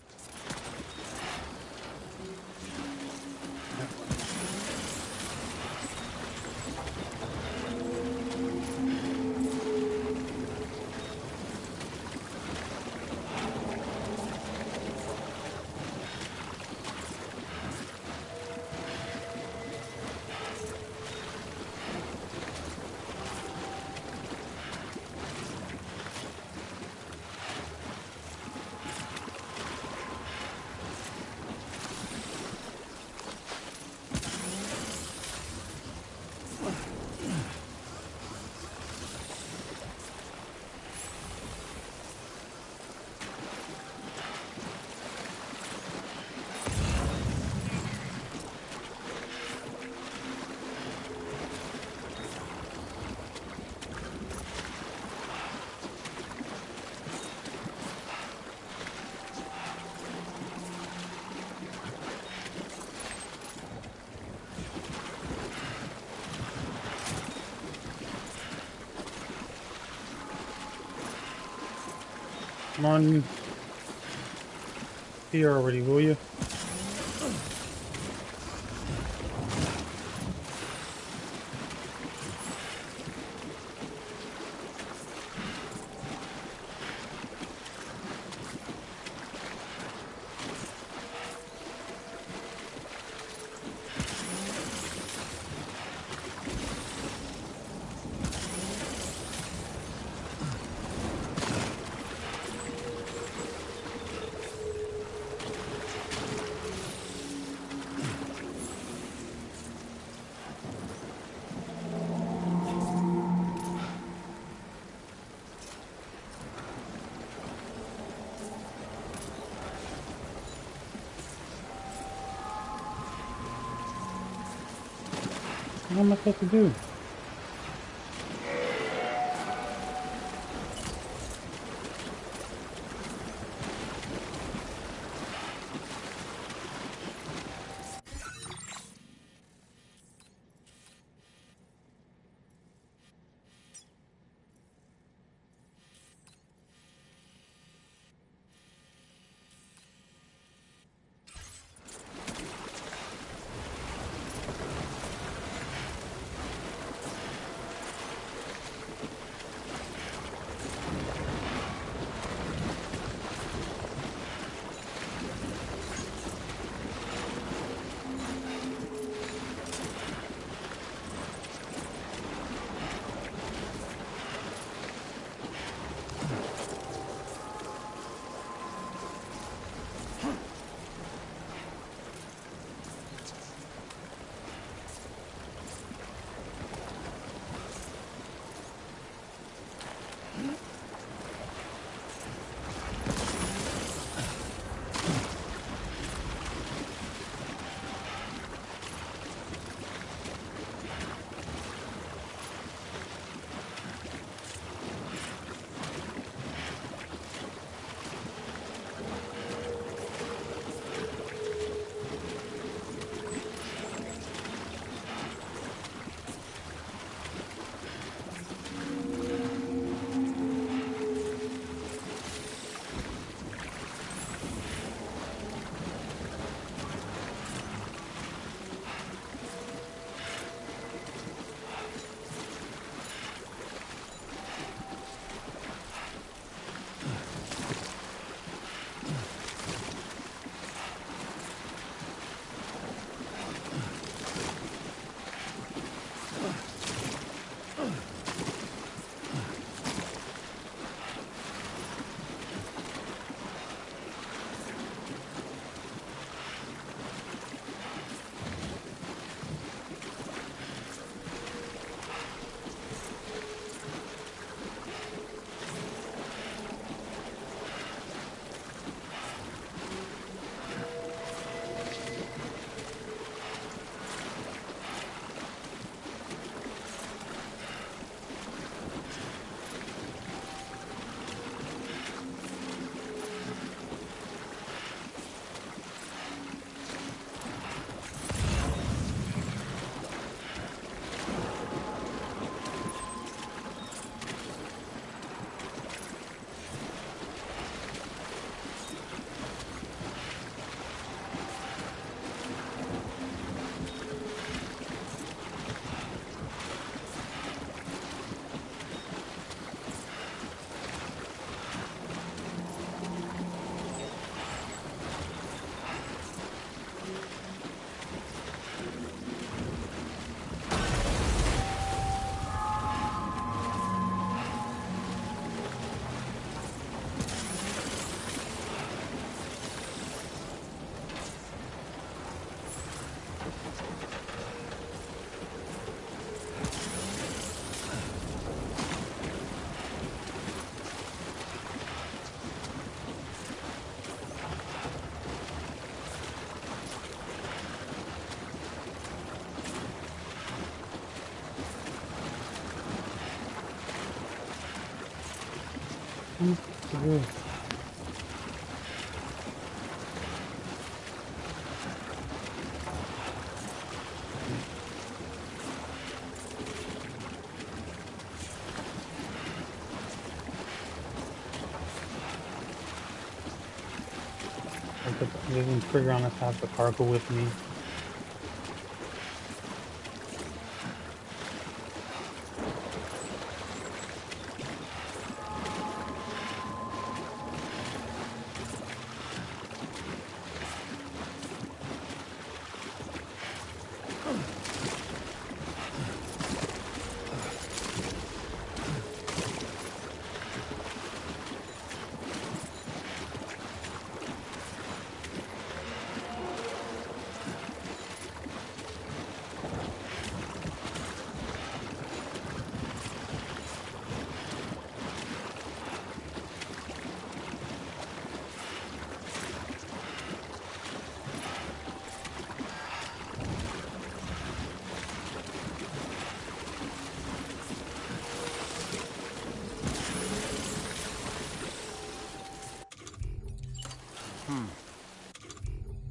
Come on. Here already, will you? What am I supposed to do? Good. It doesn't trigger on us to have the cargo with me.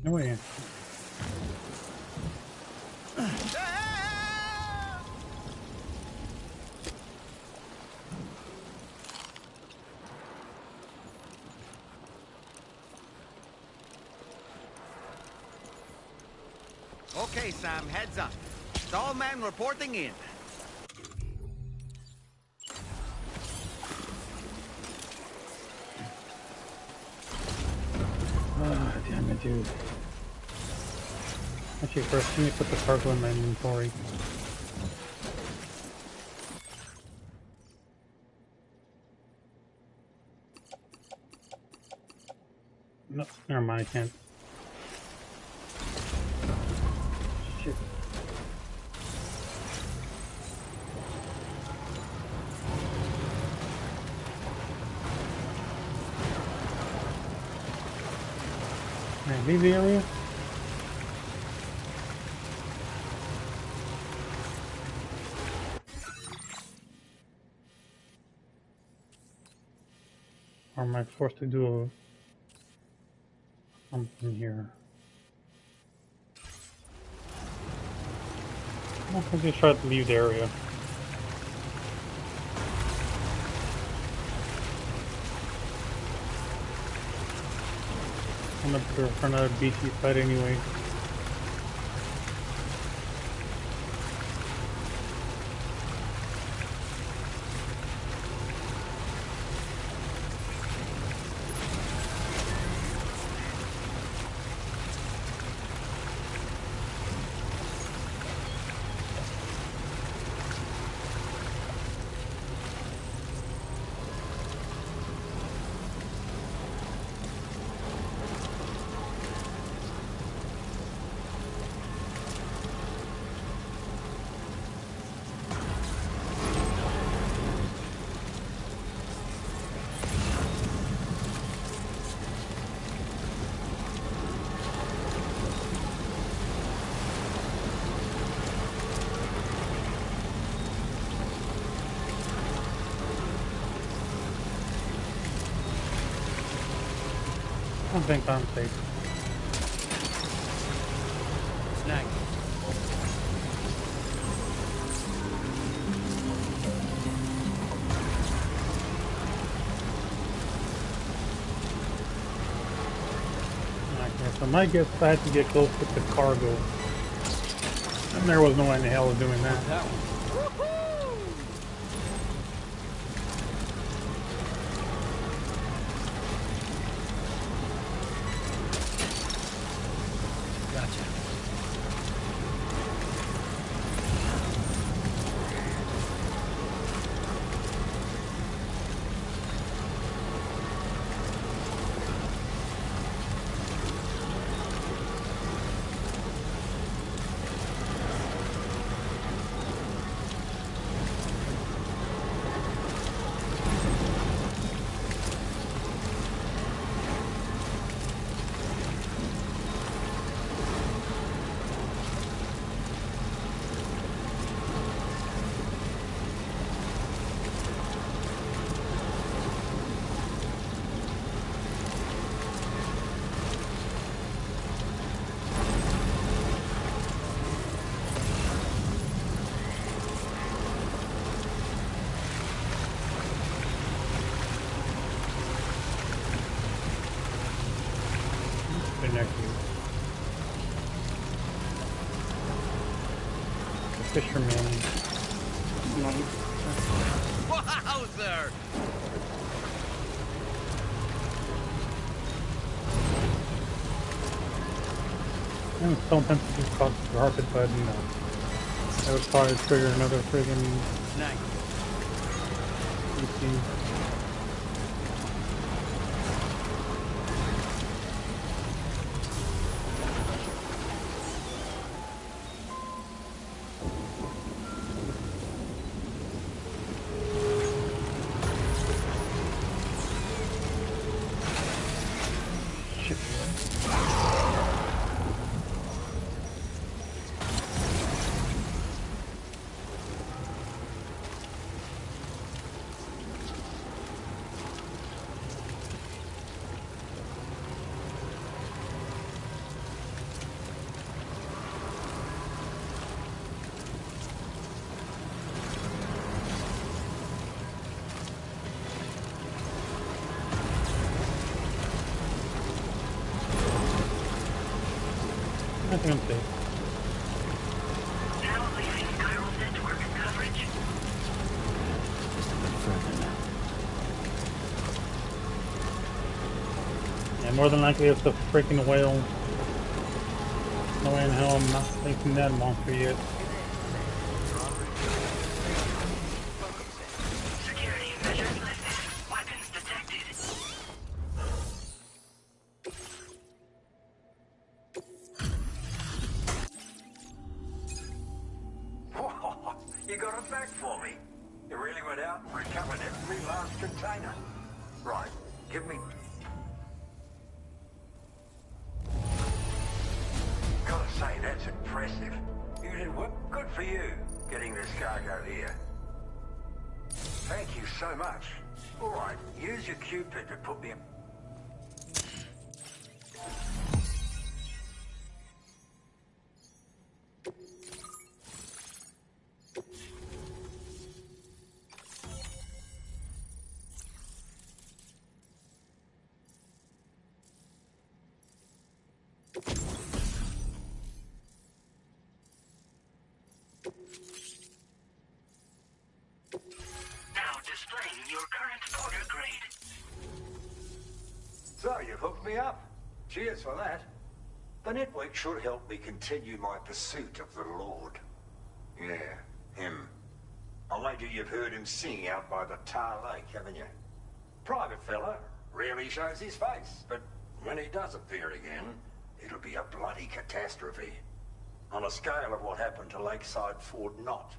No way. Okay, Sam, heads up. Stallman reporting in. Ah, damn it, dude. Actually, first, let me put the cargo in my inventory. No, never mind, I can't. Shit. Can I leave the area? Or am I forced to do something here? I'll just try to leave the area. I'm up here for another BT fight anyway. I don't think I'm safe. Snag. Okay, so my guess I had to get close with the cargo. And there was no way in the hell of doing that. Gotcha. nephew. The fisherman. Wowzer! I'm so tempted to cross the carpet, but no. That would probably trigger another friggin' Snack. PC. I think I'm safe. Now leaving chiral network coverage. Just a bit further now. Yeah, more than likely it's a freaking whale. No way in hell I'm not facing that monster yet. Security measures lifted. Weapons detected. You got it back for me. You really went out and recovered every last container. Right, give me... Gotta say, that's impressive. You did work. Good for you, getting this cargo here. Thank you so much. All right, use your Cupid to put me... Now displaying your current order grade. So, you've hooked me up. Cheers for that. The network should help me continue my pursuit of the Lord. Yeah, him. I wager you've heard him sing out by the Tar Lake, haven't you? Private fella, rarely shows his face, but when he does appear again, it'll be a bloody catastrophe. On a scale of what happened to Lakeside Fort Knott.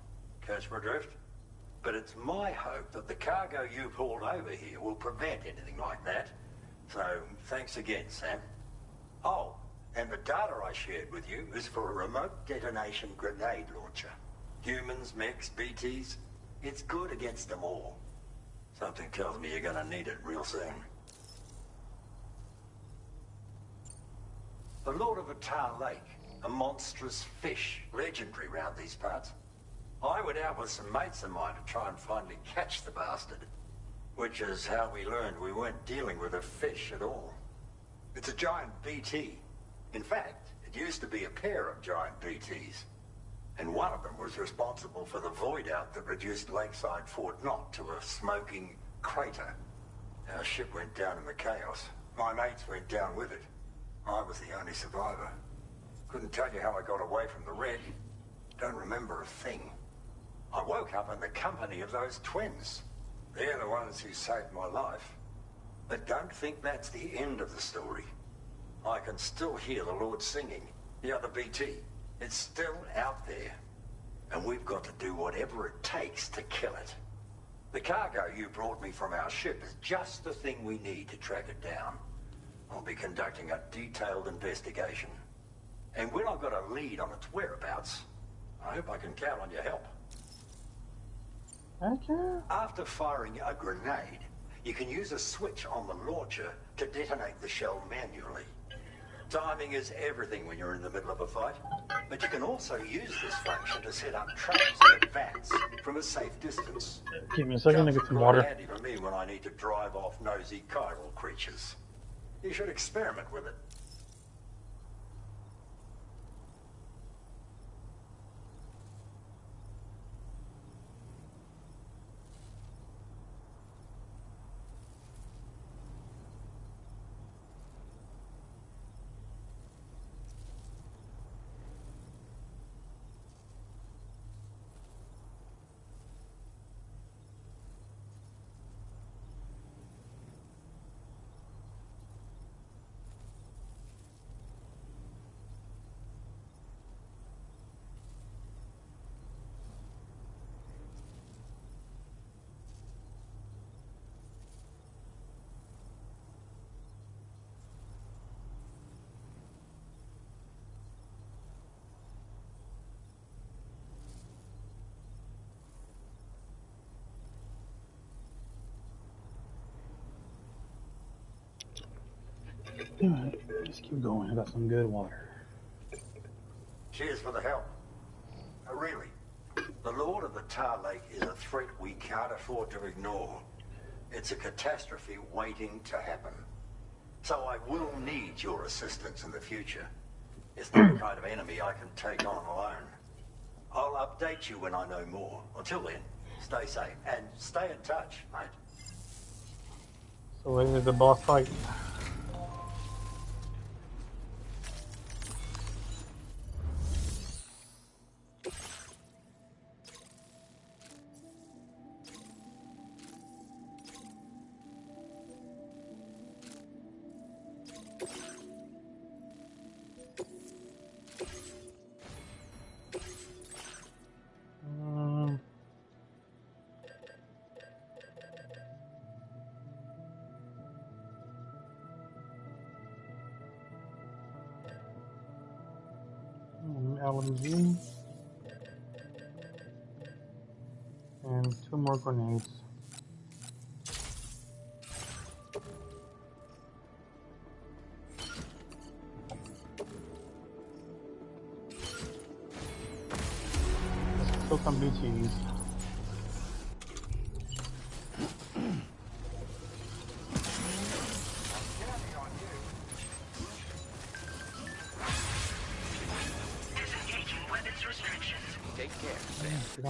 Catch my drift? But it's my hope that the cargo you pulled over here will prevent anything like that. So, thanks again, Sam. Oh, and the data I shared with you is for a remote detonation grenade launcher. Humans, mechs, BTs, it's good against them all. Something tells me you're gonna need it real soon. The Lord of the Tar Lake, a monstrous fish, legendary round these parts. I went out with some mates of mine to try and finally catch the bastard. Which is how we learned we weren't dealing with a fish at all. It's a giant BT. In fact, it used to be a pair of giant BTs. And one of them was responsible for the void out that reduced Lakeside Fort Knott to a smoking crater. Our ship went down in the chaos. My mates went down with it. I was the only survivor. Couldn't tell you how I got away from the wreck. Don't remember a thing. I woke up in the company of those twins. They're the ones who saved my life. But don't think that's the end of the story. I can still hear the Lord singing. The other BT. It's still out there. And we've got to do whatever it takes to kill it. The cargo you brought me from our ship is just the thing we need to track it down. I'll be conducting a detailed investigation. And when I've got a lead on its whereabouts, I hope I can count on your help. Okay. After firing a grenade, you can use a switch on the launcher to detonate the shell manually. Timing is everything when you're in the middle of a fight, but you can also use this function to set up traps in advance from a safe distance. Give me a second to get some Quite water. handy for me when I need to drive off nosy chiral creatures. You should experiment with it. Alright, let's keep going. I got some good water. Cheers for the help. Really, the Lord of the Tar Lake is a threat we can't afford to ignore. It's a catastrophe waiting to happen. So I will need your assistance in the future. It's not the kind of enemy I can take on alone. I'll update you when I know more. Until then, stay safe and stay in touch, mate. So where is the boss fight? LMG and 2 more grenades. Let's kill some BTs. Take care, Sam. Get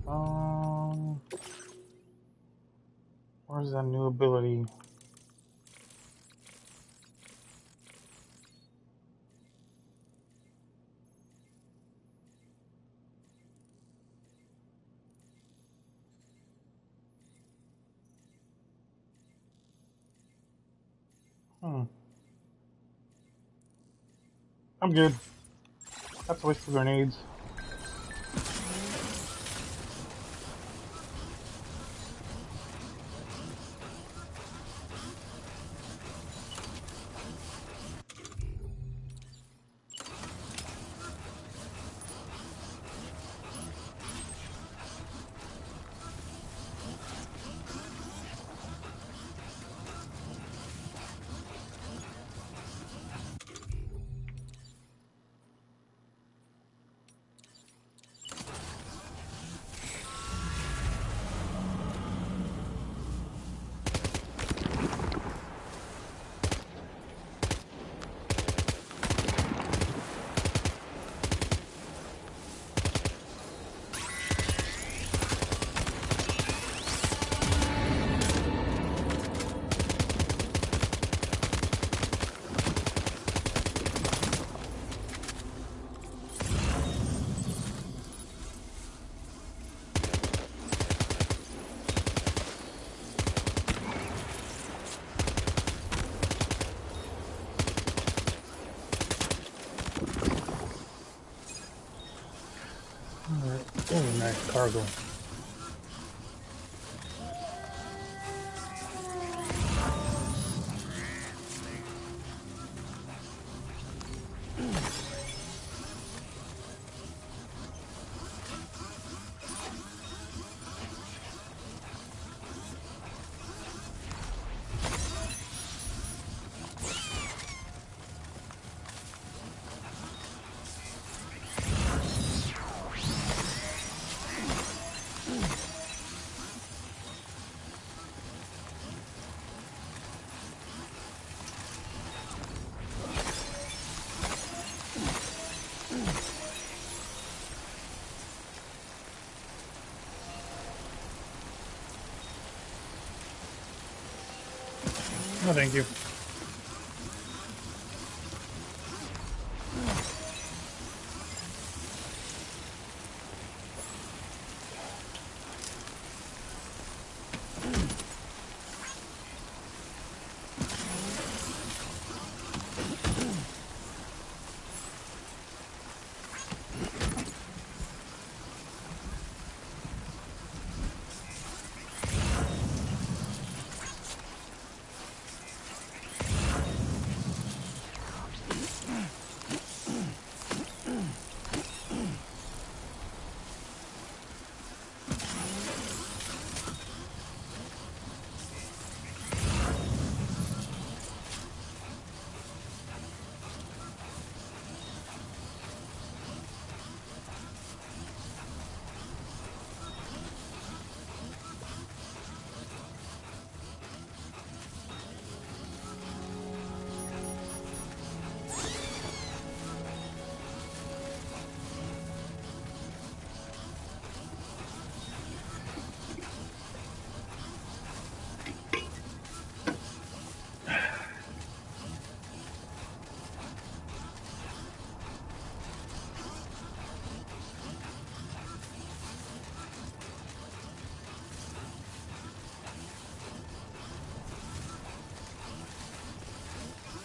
on. Where's that new ability? I'm good. That's a waste of grenades. Oh, nice cargo. No, thank you.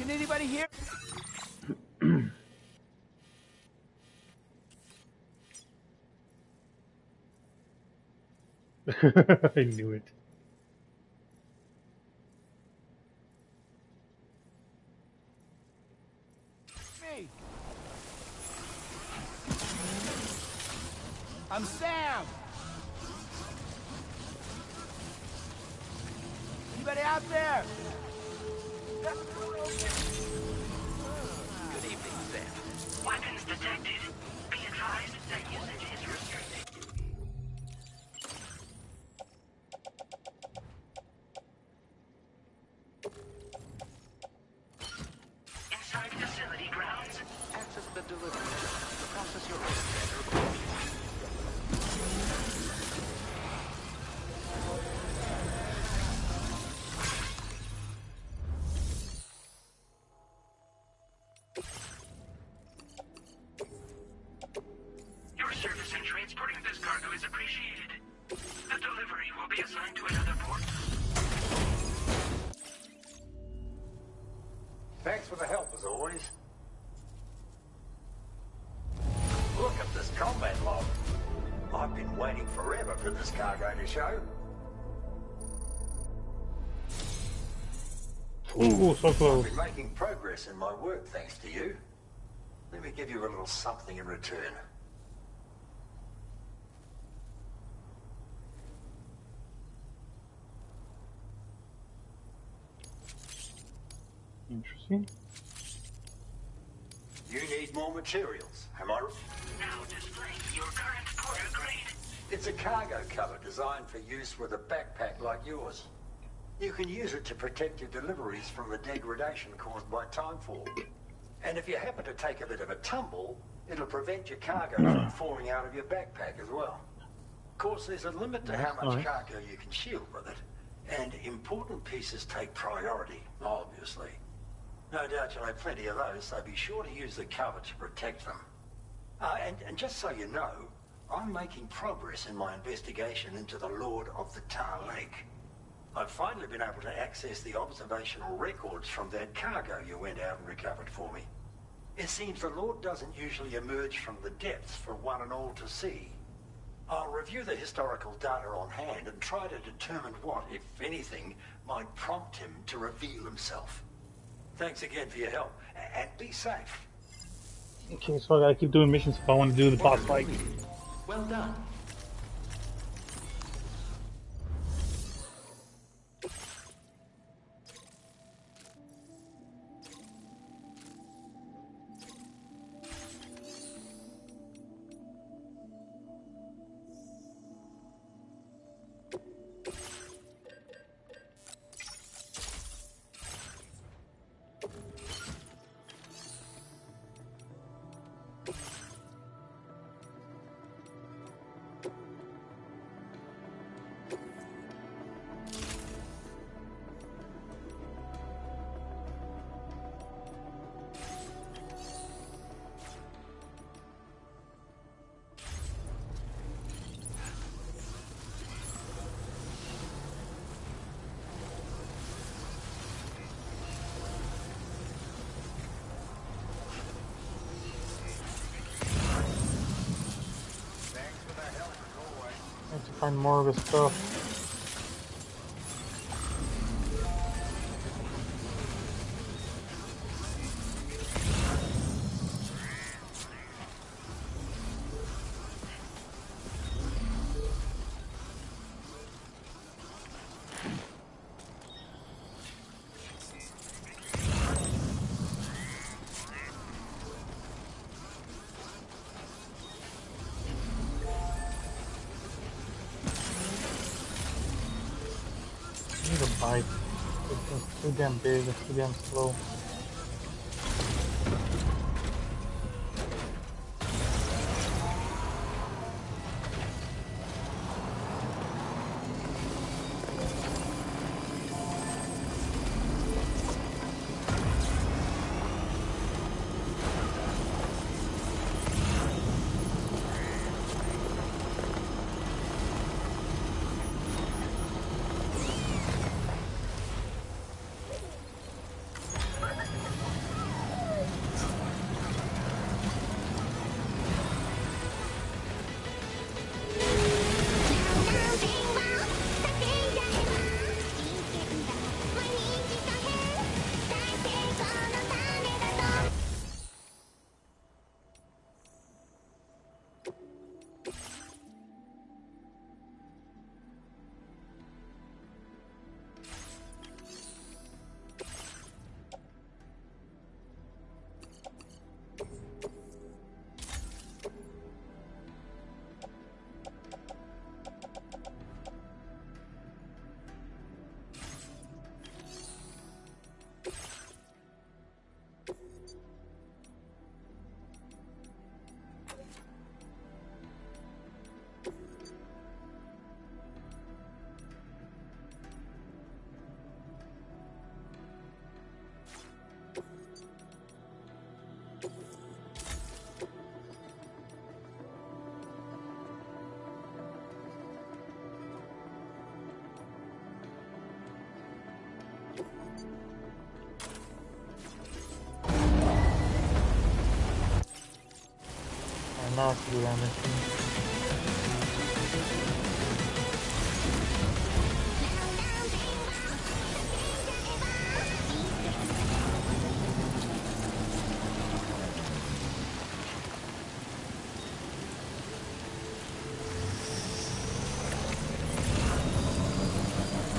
Can anybody hear? I knew it. Me. I'm Sam. Anybody out there? Good evening, Sam. Weapons detected. Be advised that usage is restricted. Inside facility grounds. Access the delivery to process your order and report. Your service in transporting this cargo is appreciated. The delivery will be assigned to another port. Thanks for the help, as always. Look at this combat log. I've been waiting forever for this cargo to show. Ooh, so close. I've been making progress in my work thanks to you. Let me give you a little something in return. Interesting. You need more materials, am I right? Now displaying your current porter grade. It's a cargo cover designed for use with a backpack like yours. You can use it to protect your deliveries from the degradation caused by timefall. And if you happen to take a bit of a tumble, it'll prevent your cargo from falling out of your backpack as well. Of course, there's a limit to how much cargo you can shield with it. And important pieces take priority, obviously. No doubt you'll have plenty of those, so be sure to use the cover to protect them. And just so you know, I'm making progress in my investigation into the Lord of the Tar Lake. I've finally been able to access the observational records from that cargo you went out and recovered for me. It seems the Lord doesn't usually emerge from the depths for one and all to see. I'll review the historical data on hand and try to determine what, if anything, might prompt him to reveal himself. Thanks again for your help, and be safe. Okay, so I gotta keep doing missions if I want to do the boss fight. Well done. I have to find more of his stuff. I need a bike. It's too damn big, it's too damn slow. I'm not to do that mission.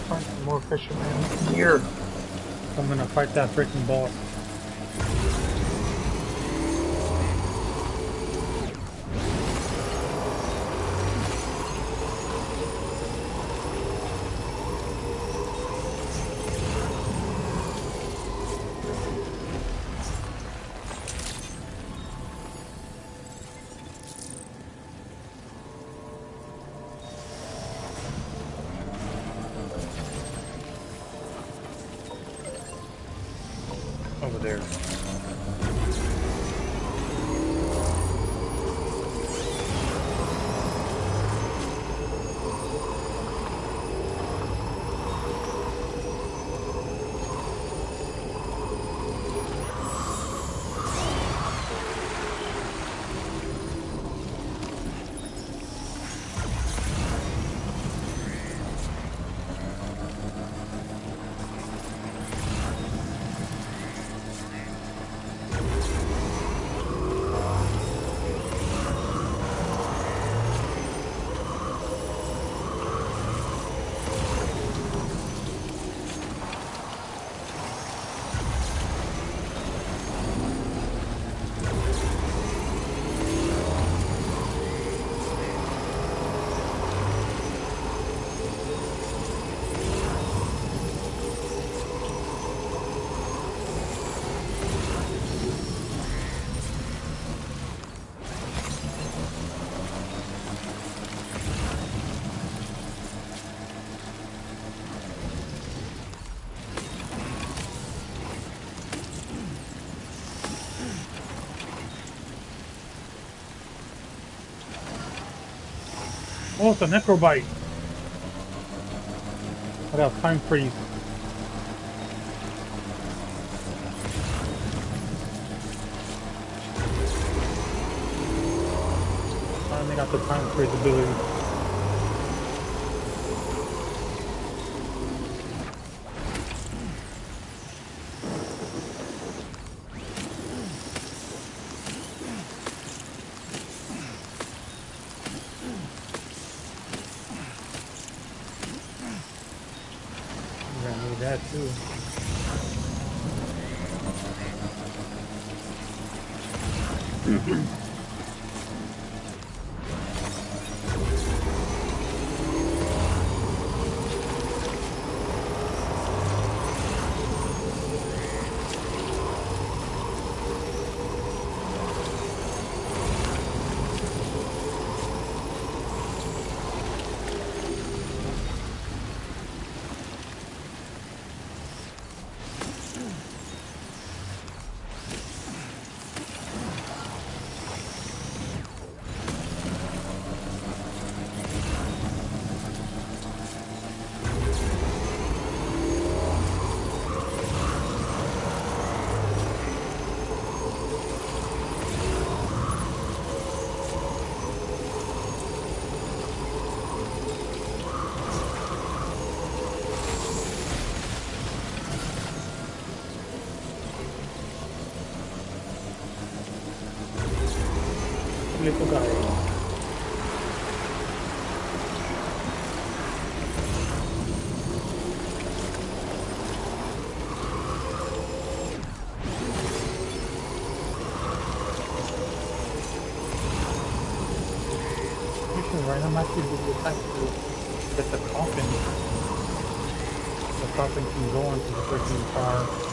Find some more fishermen here. I'm gonna fight that freaking boss. Over there. Oh, it's a necrobite. I got a time freeze. Finally got the time freeze ability. I'm gonna need that too. Little guy. Right, I'm actually going to attack to get the coffin. The coffin can go into the freaking car.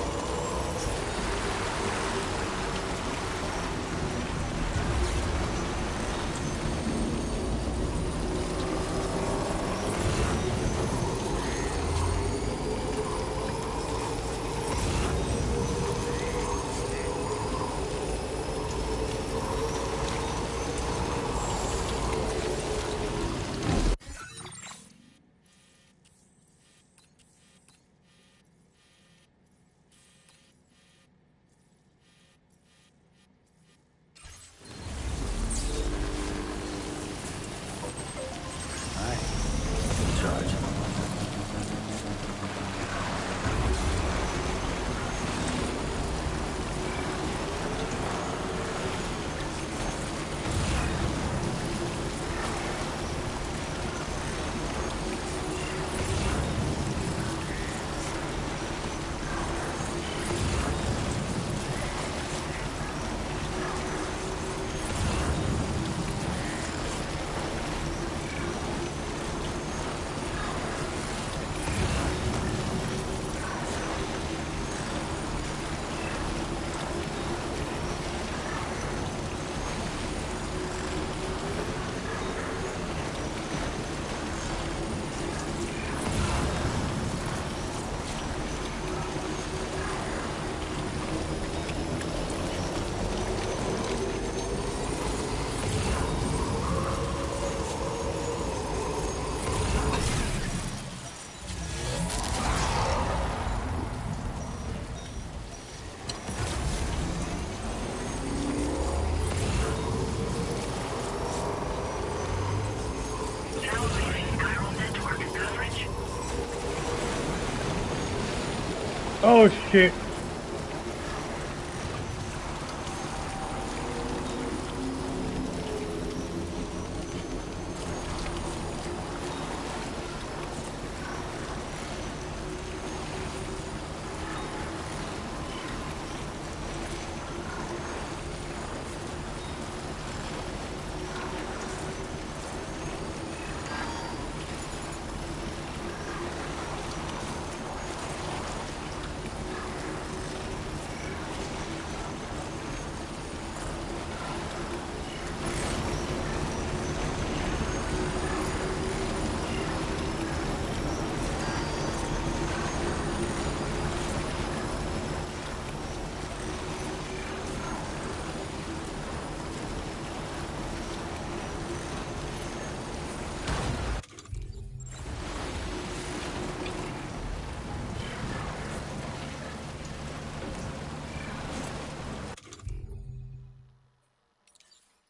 Oh shit.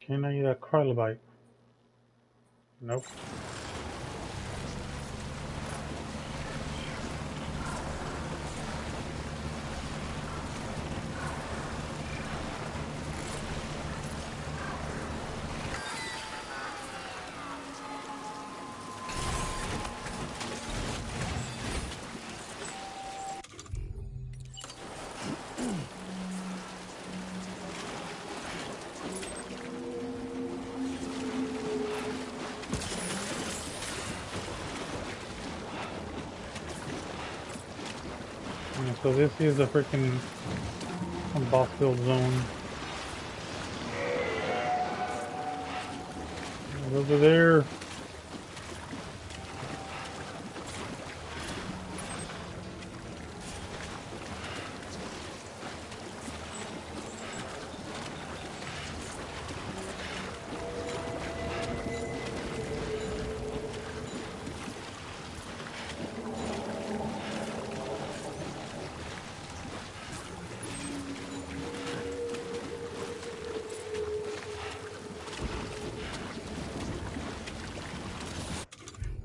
Can I eat a Cryolite? Nope. Yeah, so this is a freaking boss build zone. It's over there.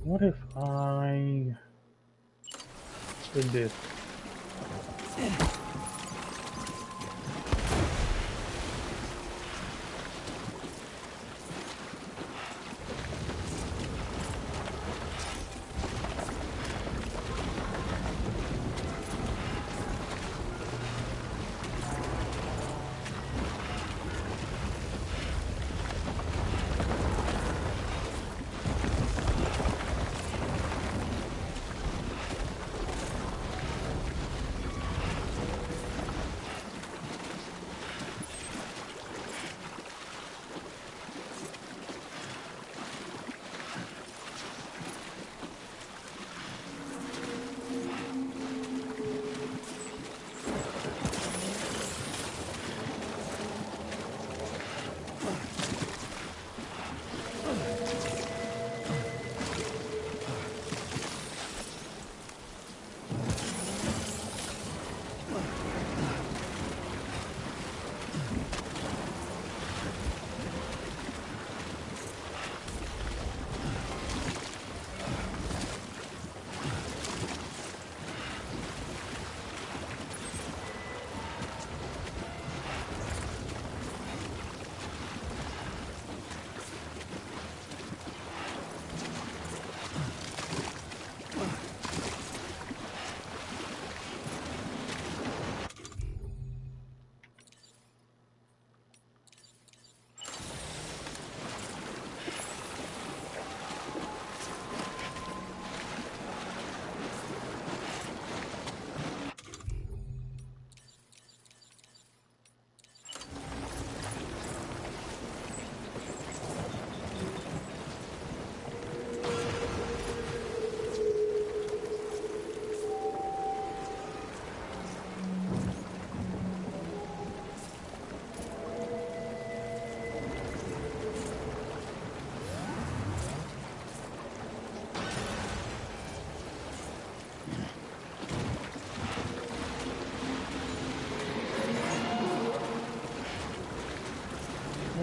What if I did this?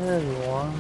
There you are.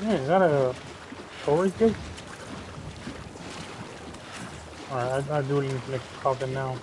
Hey, is that a story kid? Alright, I do need to make a call in now.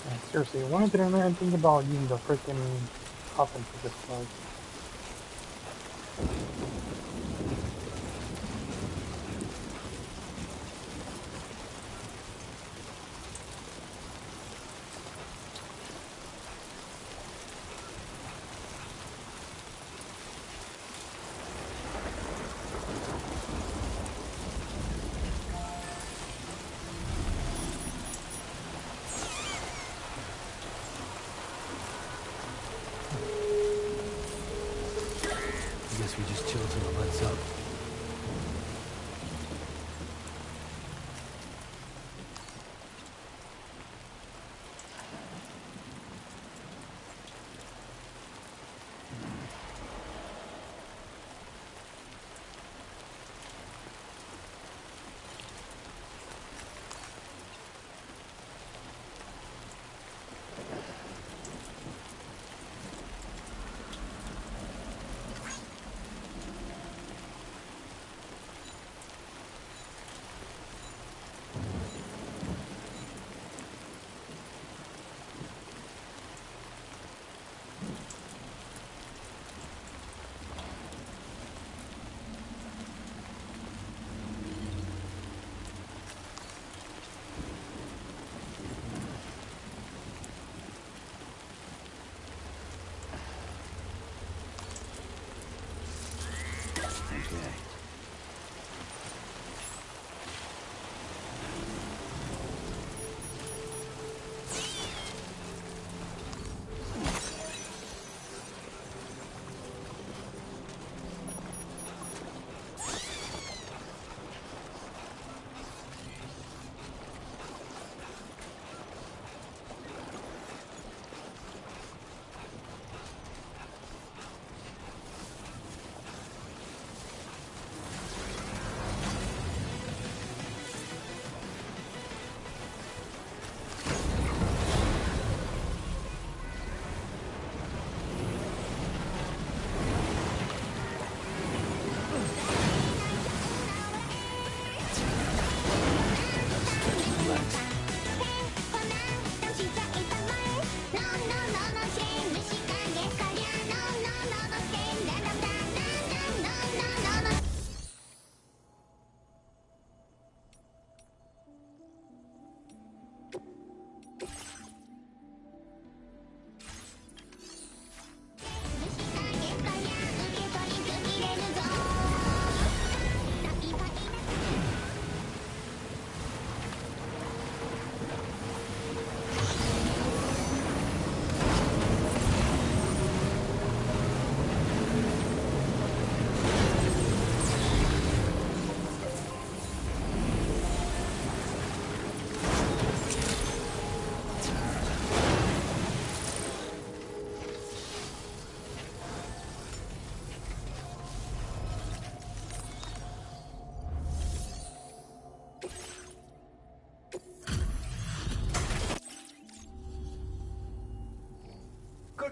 Man, seriously, why did I not think about using the freaking coffin for this place? I guess we just chill till it lets up.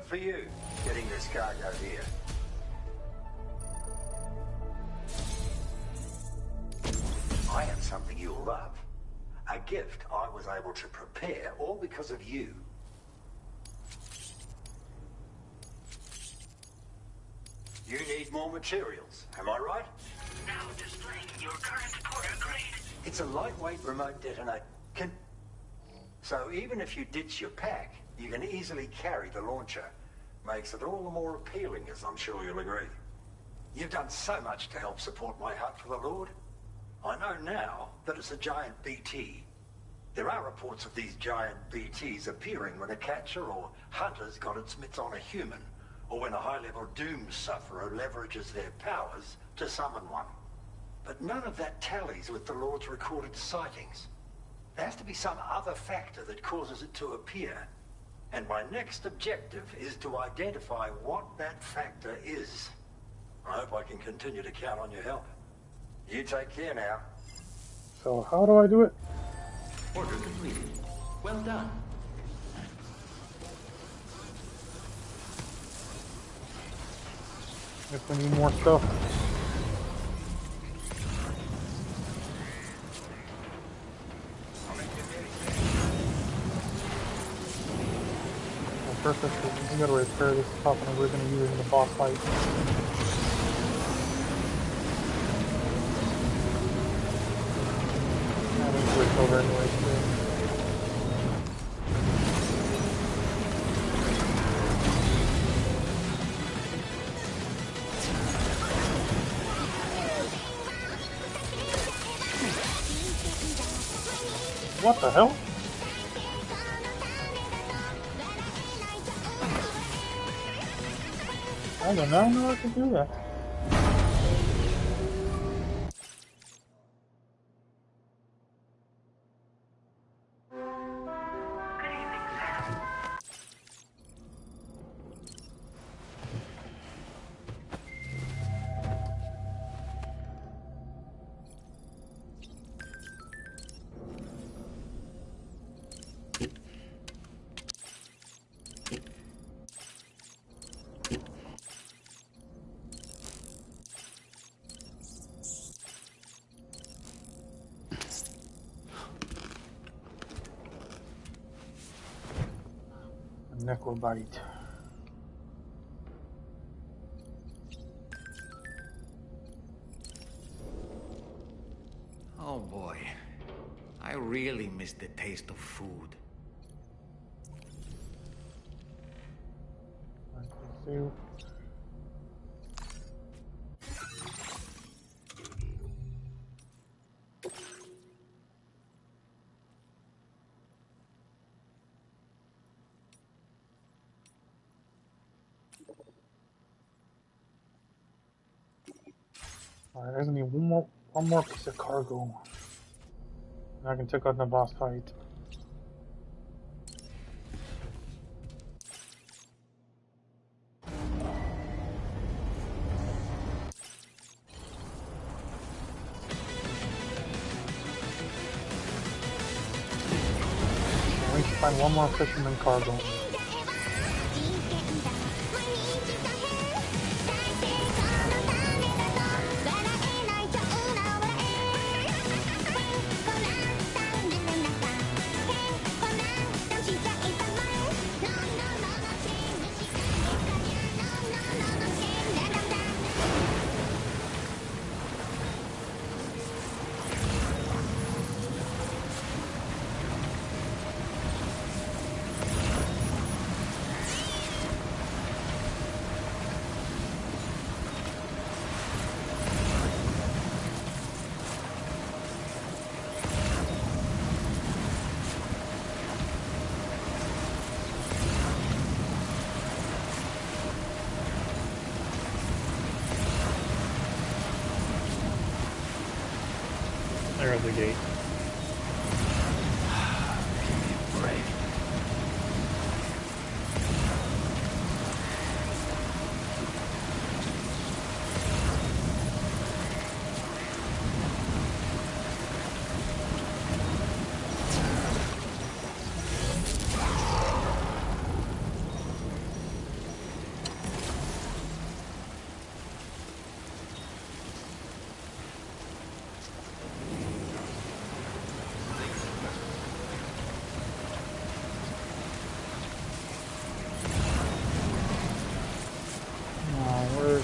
for you, getting this cargo here. I have something you'll love. A gift I was able to prepare, all because of you. You need more materials, am I right? Now displaying your current porter grade. It's a lightweight remote detonator. So even if you ditch your pack, you can easily carry the launcher. Makes it all the more appealing, as I'm sure you'll agree. You've done so much to help support my hunt for the Lord. I know now that it's a giant BT. There are reports of these giant BTs appearing when a catcher or hunter's got its mitts on a human, or when a high-level doom sufferer leverages their powers to summon one. But none of that tallies with the Lord's recorded sightings. There has to be some other factor that causes it to appear. And my next objective is to identify what that factor is. I hope I can continue to count on your help. You take care now. So how do I do it? Order completed. Well done. Guess we need more stuff. Well, first, we gotta repair this stuff, and we're gonna use it in the boss fight. Switch over anyway too. What the hell? I do not know how to do that. Necrobite. Oh boy, I really miss the taste of food. Soup. Alright, there's gonna be one more piece of cargo. And I can take out the boss fight. I need to find one more fisherman cargo. There's the gate. Break.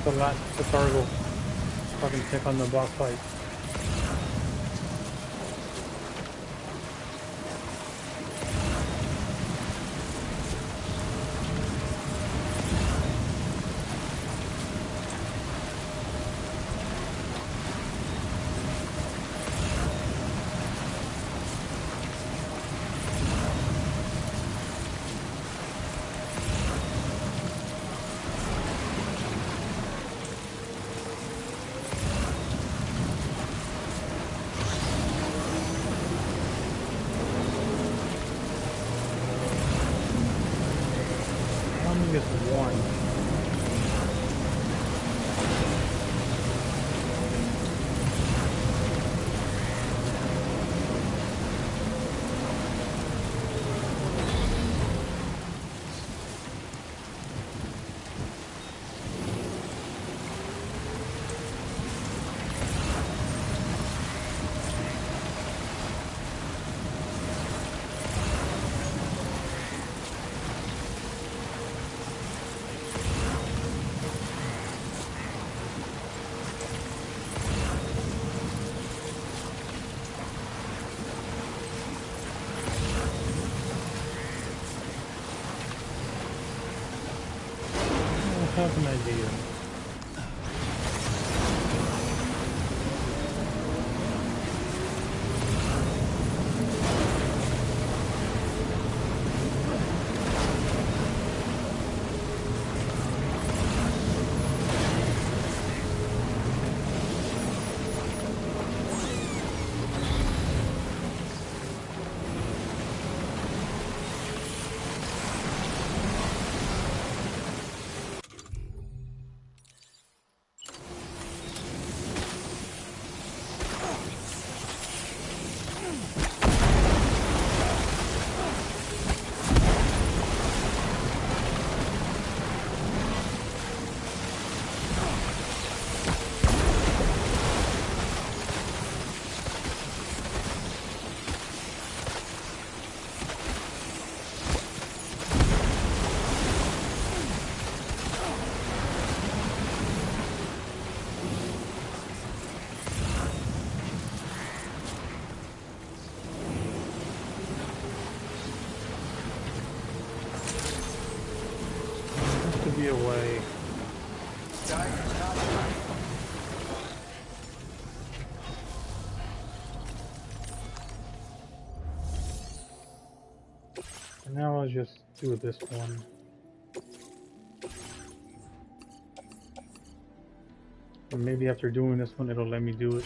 That's the last Catargo. So I can take on the boss fight. Just one. I have an idea. Be a way. And now I'll just do this one. And maybe after doing this one, it'll let me do it.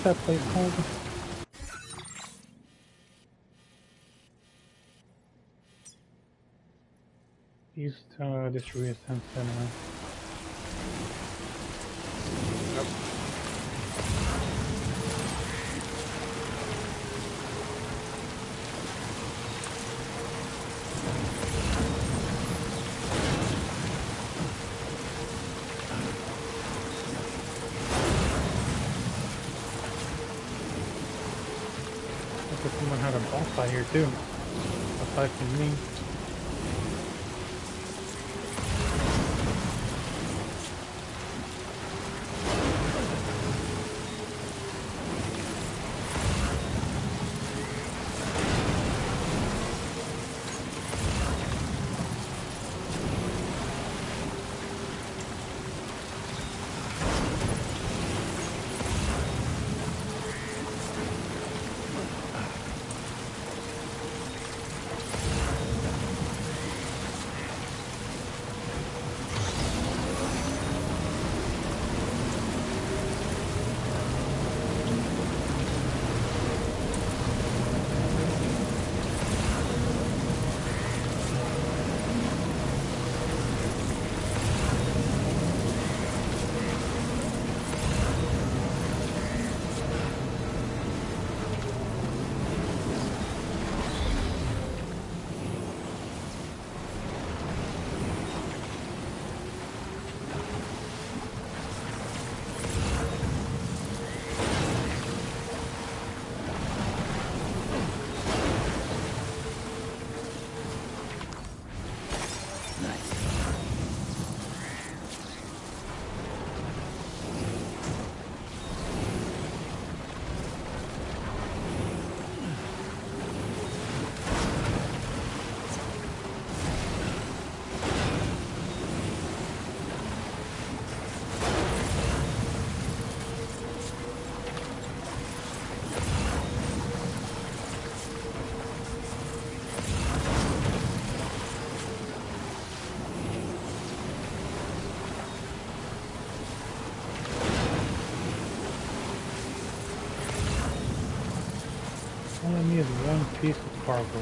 that place called? East Distribution Center. Someone had a boss fight here too, aside from me. All I need is one piece of cargo.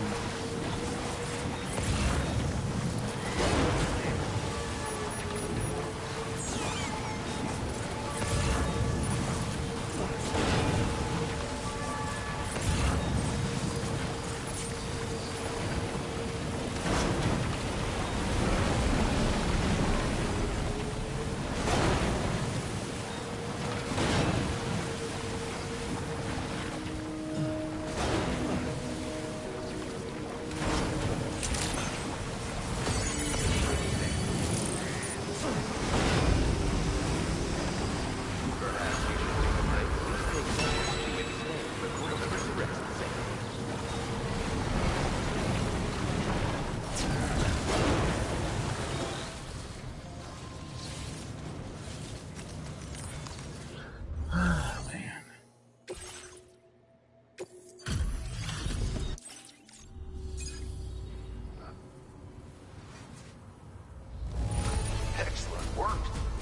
Excellent work.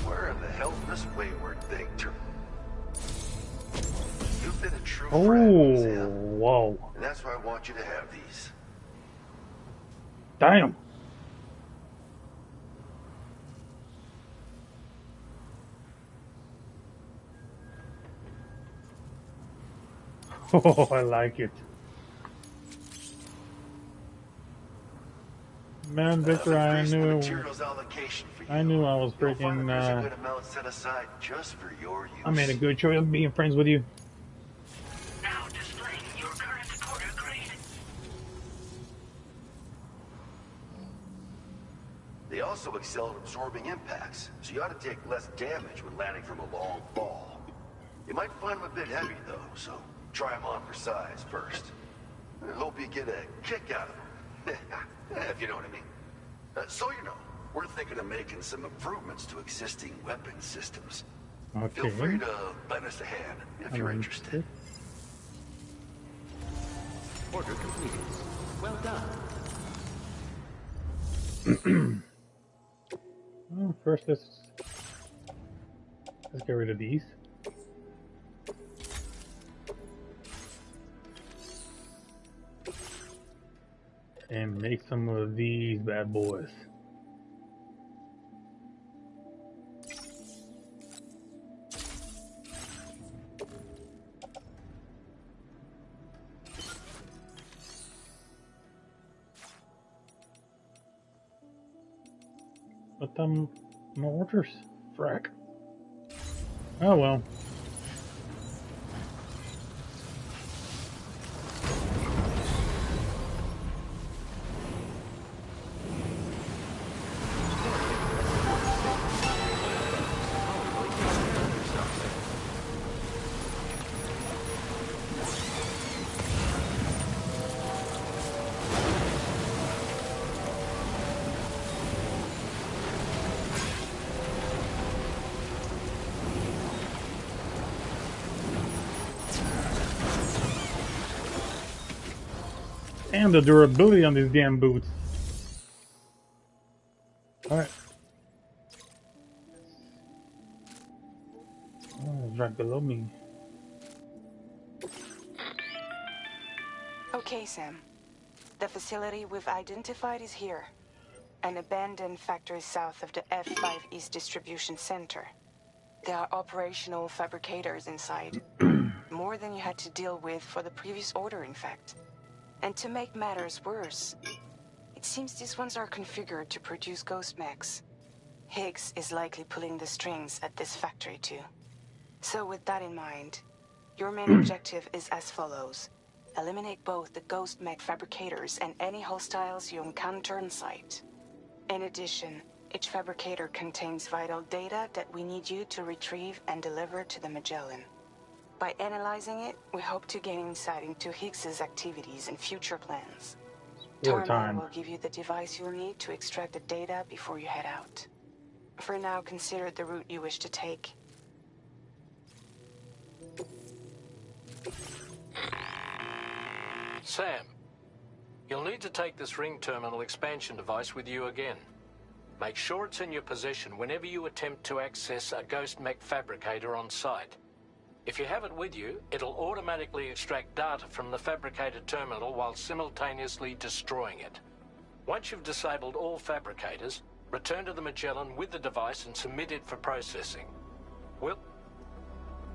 Where in the hell did this wayward thing turn? You've been a true friend, Sam. Whoa. And that's why I want you to have these. Damn. Oh, I like it. Man, Victor, I knew I was freaking, I made a good choice of being friends with you. Now displaying your current quarter grade. They also excel at absorbing impacts, so you ought to take less damage when landing from a long fall. You might find them a bit heavy, though, so try them on for size first. I hope you get a kick out of them, if you know what I mean. So you know, we're thinking of making some improvements to existing weapon systems. Okay. Feel free to lend us a hand if you're interested. Order completed. Well done. Well, first, let's get rid of these. and make some of these bad boys. But no orders, frack. Oh well. And the durability on these damn boots. Alright. Oh, it's right below me. Okay, Sam. The facility we've identified is here. An abandoned factory south of the F5 East Distribution Center. There are operational fabricators inside. More than you had to deal with for the previous order, in fact. And to make matters worse, it seems these ones are configured to produce ghost mechs. Higgs is likely pulling the strings at this factory too. So with that in mind, your main objective is as follows. Eliminate both the ghost mech fabricators and any hostiles you encounter on site. In addition, each fabricator contains vital data that we need you to retrieve and deliver to the Magellan. By analyzing it, we hope to gain insight into Higgs's activities and future plans. Tarman will give you the device you'll need to extract the data before you head out. For now, consider the route you wish to take. Sam, you'll need to take this ring terminal expansion device with you again. Make sure it's in your possession whenever you attempt to access a ghost mech fabricator on site. If you have it with you, it'll automatically extract data from the fabricated terminal while simultaneously destroying it. Once you've disabled all fabricators, return to the Magellan with the device and submit it for processing.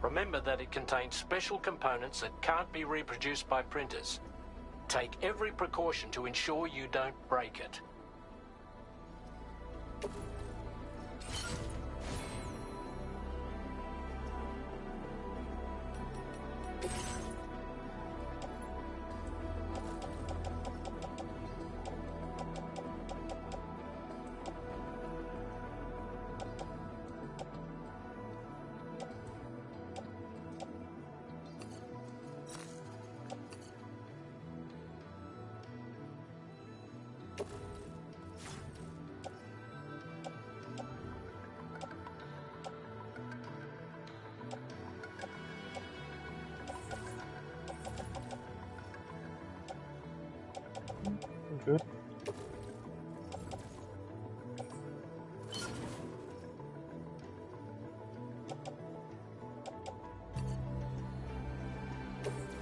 Remember that it contains special components that can't be reproduced by printers. Take every precaution to ensure you don't break it. Good.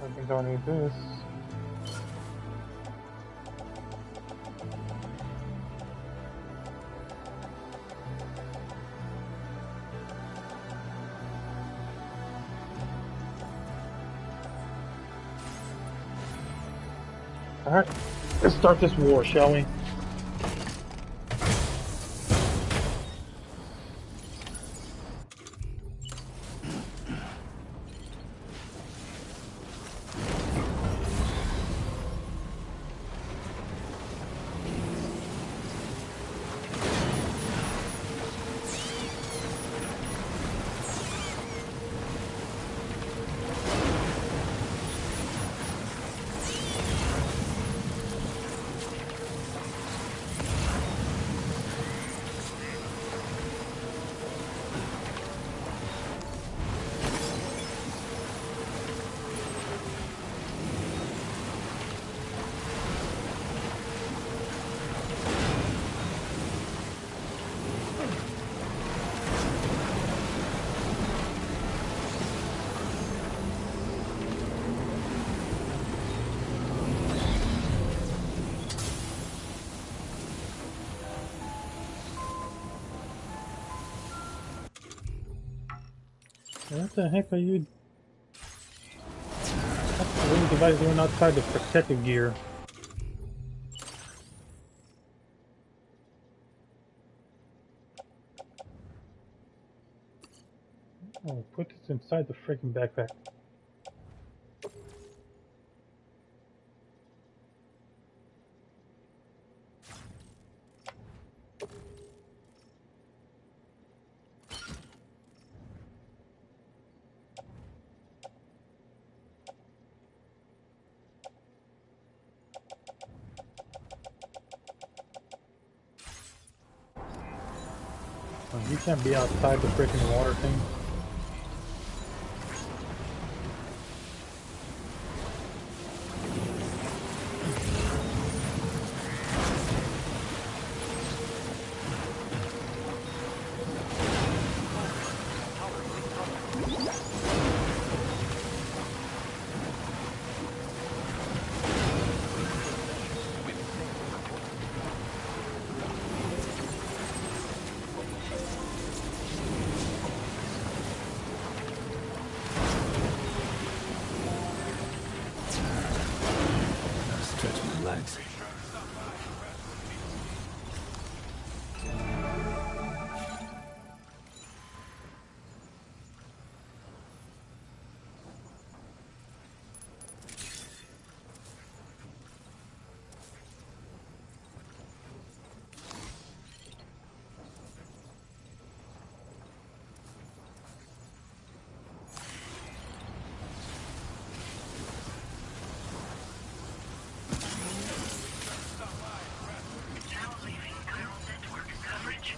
I think I'll need this. Alright, let's start this war, shall we? What the heck are you? What's the little device doing outside the protective gear? Oh, put this inside the freaking backpack. Oh, you can't be outside the freaking water thing. Stretch my legs. Now leaving neural network coverage.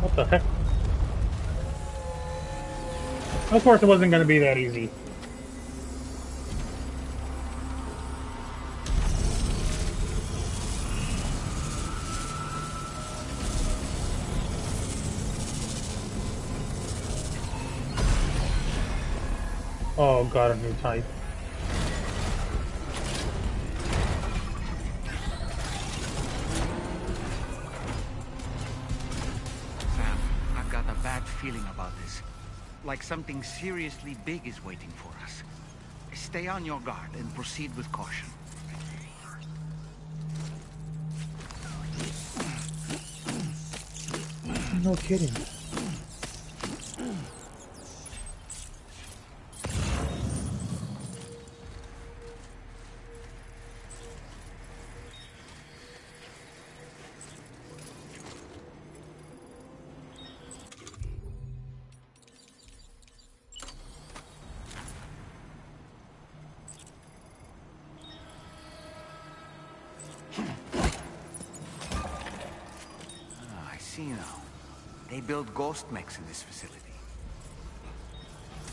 What the heck? Of course it wasn't going to be that easy. Oh, got a new type. Sam, I've got a bad feeling about this. Like something seriously big is waiting for us. Stay on your guard and proceed with caution. No kidding. I see now. They build ghost mechs in this facility.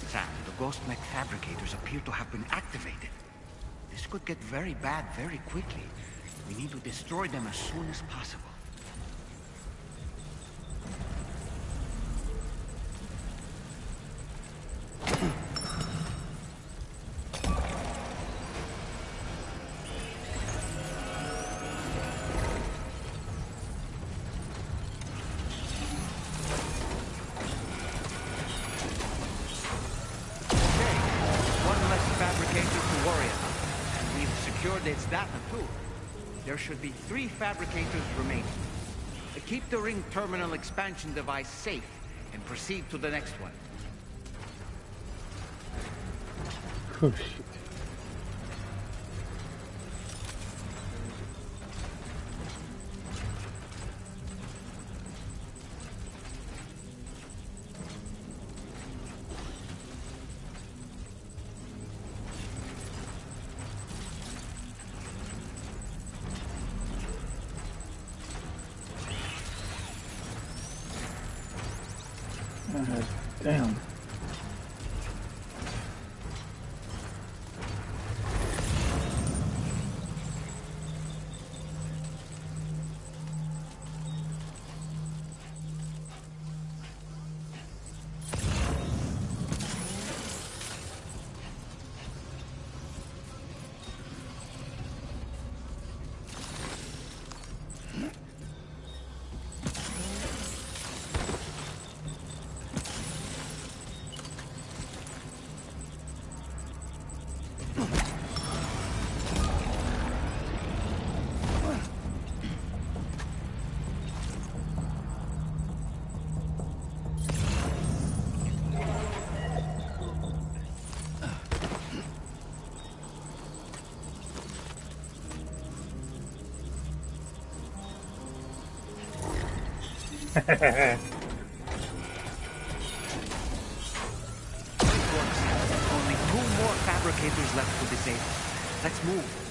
Sam, the ghost mech fabricators appear to have been activated. This could get very bad very quickly. We need to destroy them as soon as possible. It's data too. There should be 3 fabricators remaining. Keep the ring terminal expansion device safe and proceed to the next one. Oh, shit. Damn. Only 2 more fabricators left to disable. Let's move.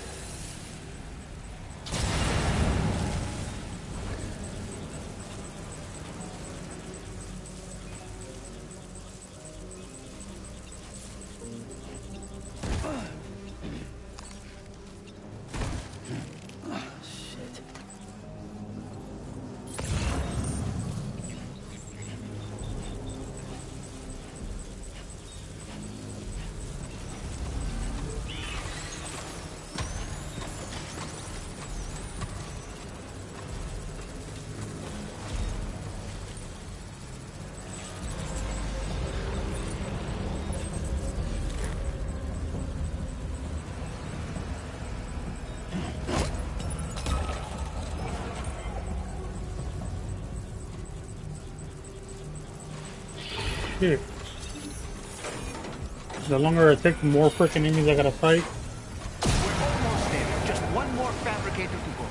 Shit. The longer it takes, the more freaking enemies I gotta fight. We're almost there. Just 1 more fabricator to go.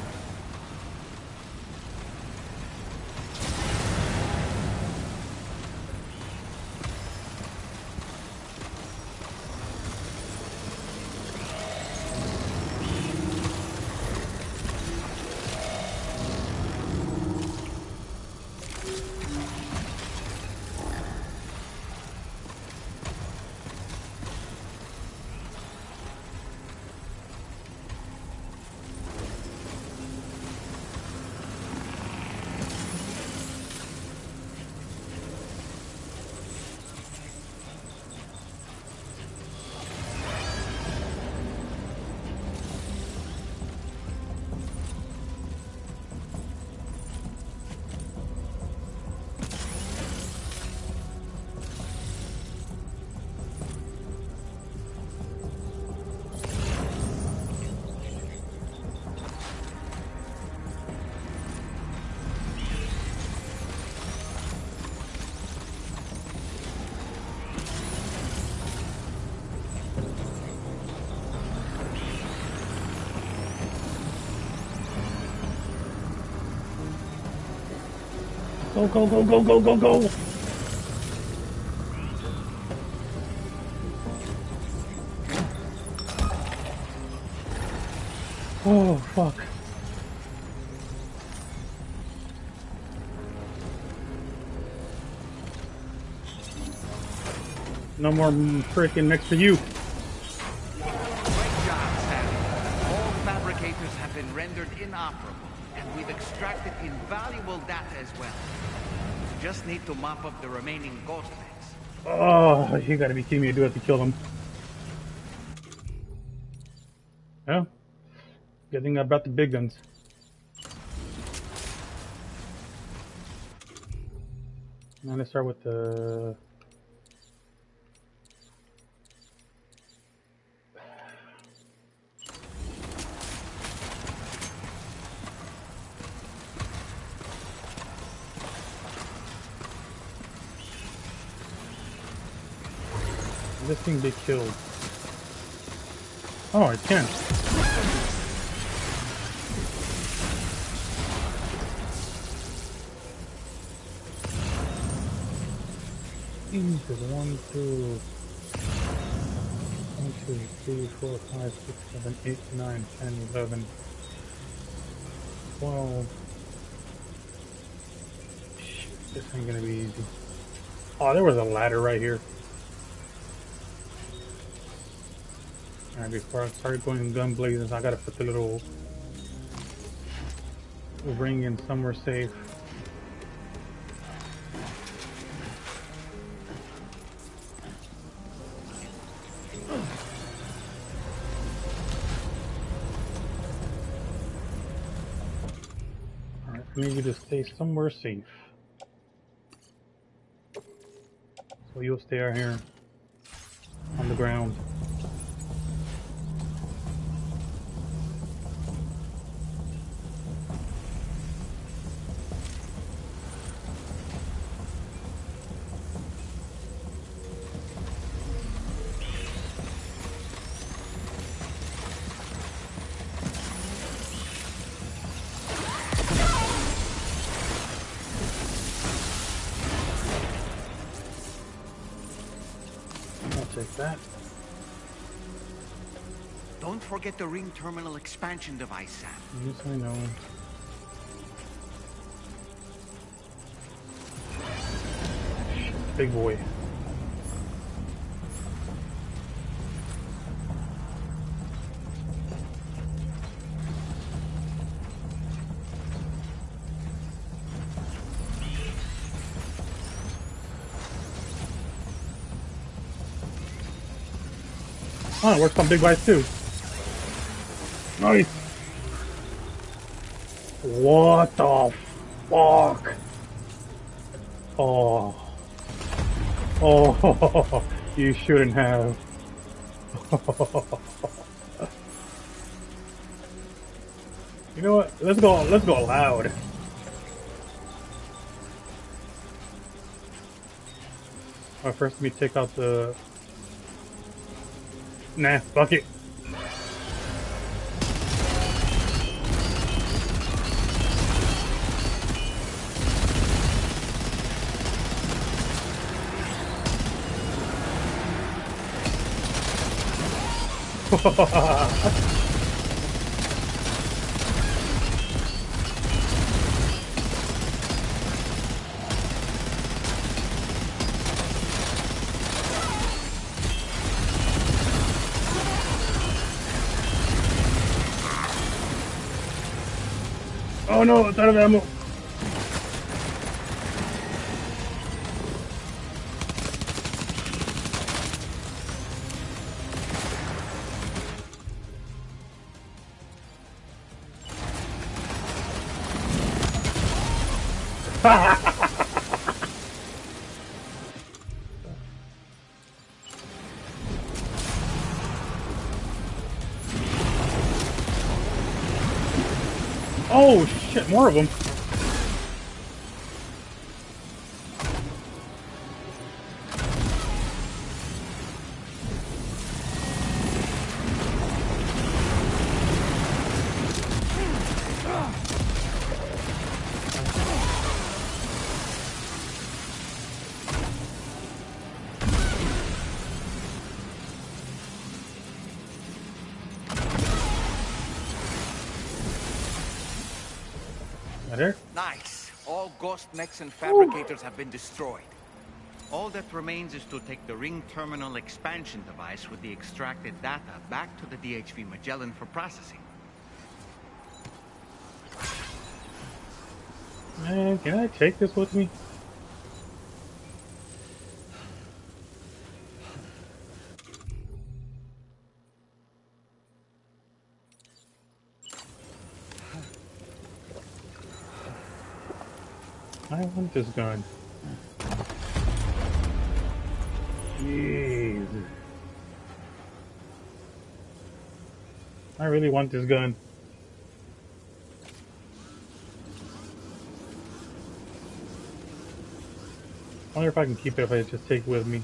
Go, go, go, go, go, go, go! Oh, fuck. No more freaking next to you. Great job, Stanley. All fabricators have been rendered inoperable, and we've extracted invaluable data as well. We just need to mop up the remaining ghost mechs. Oh, you gotta be kidding me. I do have to kill them. Yeah. Good thing I brought the big guns. Now let's start with the... This thing be killed. Oh, it can. Jesus, 1, 2, 3, 4, 5, 6, 7, 8, 9, 10, 11, 12. Shit, this ain't gonna be easy. Oh, there was a ladder right here. Alright, before I start going gun blazing, I gotta put the little ring in somewhere safe. Alright, I need you to stay somewhere safe. So you'll stay out here on the ground. I'll take that. Don't forget the ring terminal expansion device, Sam. Yes, I know. Big boy. Oh, it works on big guys too. Nice. What the fuck? Oh. Oh, you shouldn't have. You know what? Let's go loud. Alright, first let me take out the... Nah, fuck it. Oh no, it's out of ammo. Oh shit, more of them. There? Nice. All ghost mechs and fabricators have been destroyed. All that remains is to take the ring terminal expansion device with the extracted data back to the DHV Magellan for processing. Man, can I take this with me? I want this gun. Jeez. I really want this gun. I wonder if I can keep it if I just take it with me.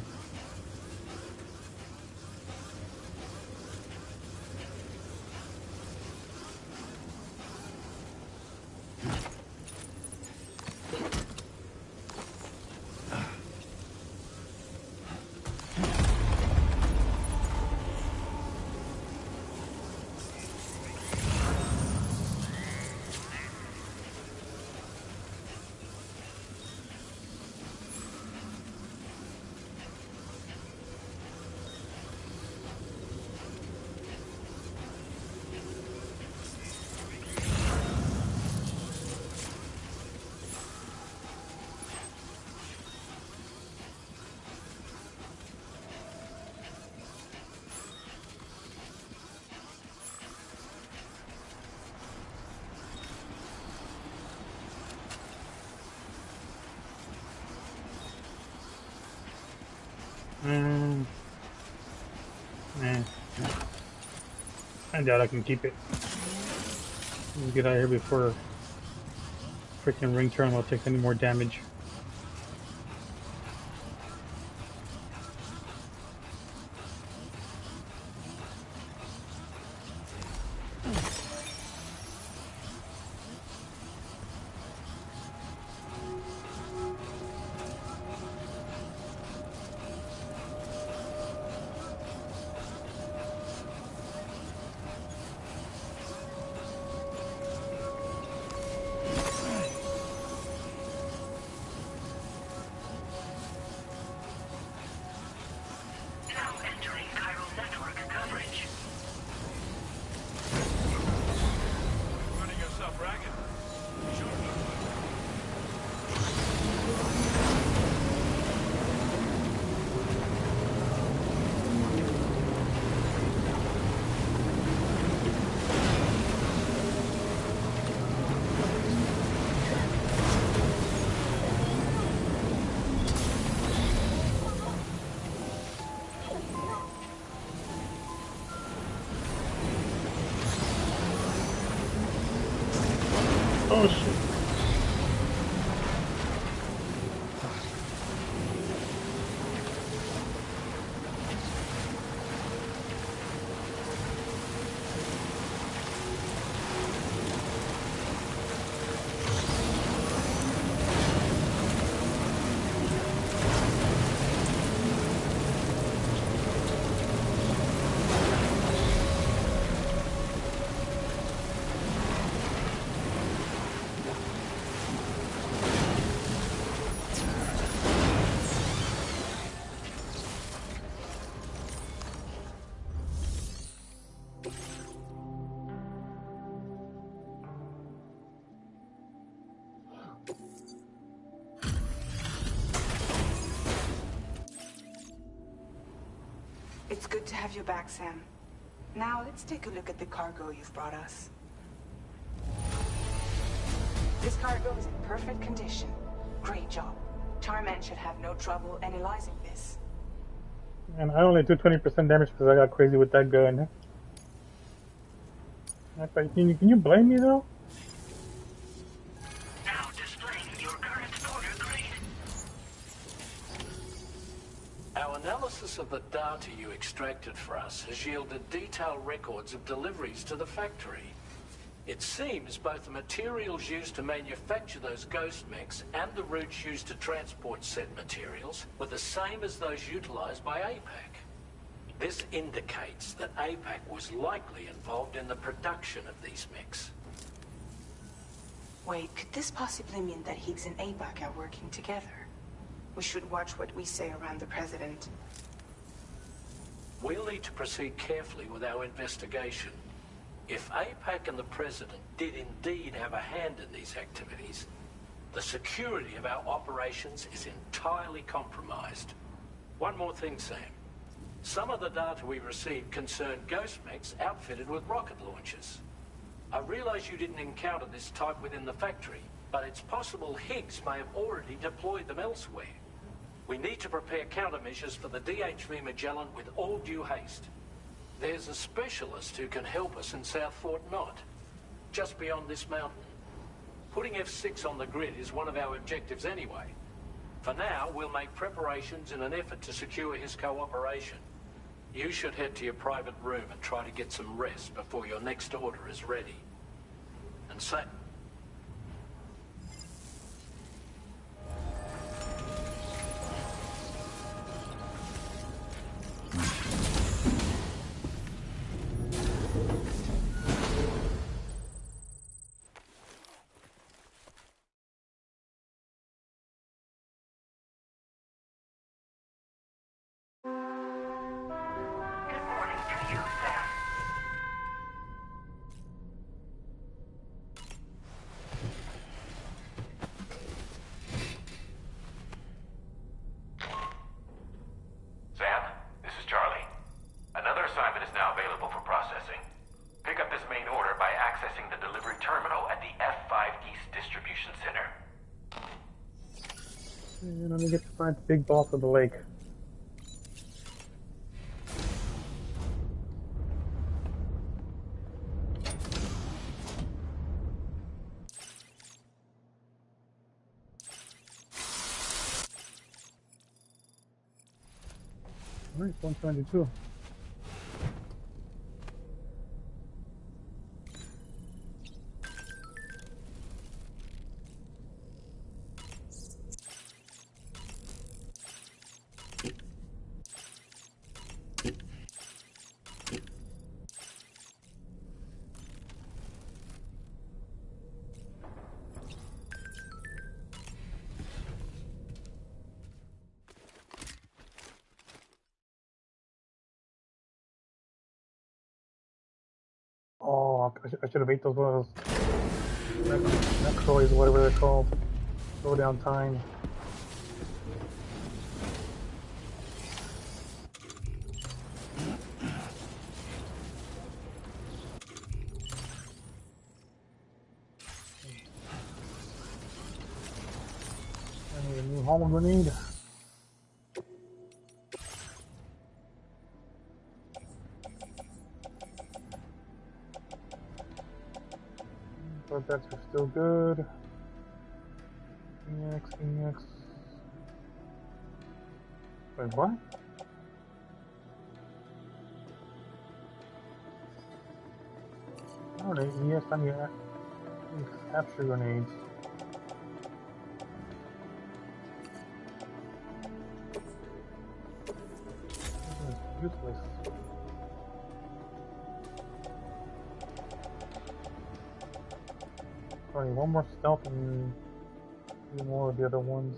Nah. I doubt I can keep it. Let's get out of here before freaking ring terminal takes any more damage. Now entering chiral network coverage. Running yourself ragged. Sure. Oh shit. It's good to have you back, Sam. Now, let's take a look at the cargo you've brought us. This cargo is in perfect condition. Great job. Tarman should have no trouble analyzing this. And I only do 20% damage because I got crazy with that gun. Can you blame me though? Now displaying your current order grade. Our analysis of the data you extracted for us has yielded detailed records of deliveries to the factory. It seems both the materials used to manufacture those ghost mechs and the routes used to transport said materials were the same as those utilized by APAC. This indicates that APAC was likely involved in the production of these mechs. Wait, could this possibly mean that Higgs and APAC are working together? We should watch what we say around the President. We'll need to proceed carefully with our investigation. If APAC and the President did indeed have a hand in these activities, the security of our operations is entirely compromised. One more thing, Sam. Some of the data we received concerned ghost mechs outfitted with rocket launchers. I realize you didn't encounter this type within the factory, but it's possible Higgs may have already deployed them elsewhere. We need to prepare countermeasures for the DHV Magellan with all due haste. There's a specialist who can help us in South Fort Knott, just beyond this mountain. Putting F6 on the grid is one of our objectives anyway. For now, we'll make preparations in an effort to secure his cooperation. You should head to your private room and try to get some rest before your next order is ready. And say... Sam, this is Charlie. Another assignment is now available for processing. Pick up this main order by accessing the delivery terminal at the F5 East Distribution Center. And let me get to find the big boss of the lake. Nice, 172. Oh, I should have ate those necroids, whatever they're called. Slow down time. I need a new home grenade. But that's still good. EX. Wait, what? Oh, they EX on your capture grenades. This is useless. Probably one more stealth and a few more of the other ones.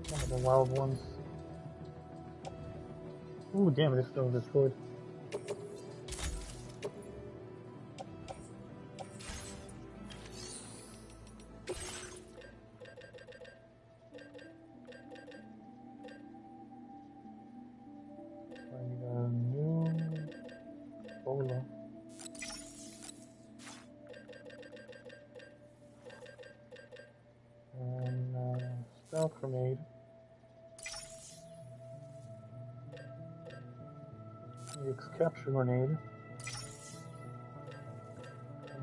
Some of the wild ones. Ooh, damn, it's still destroyed. I need a new Bola. And stealth grenade. EX capture grenade.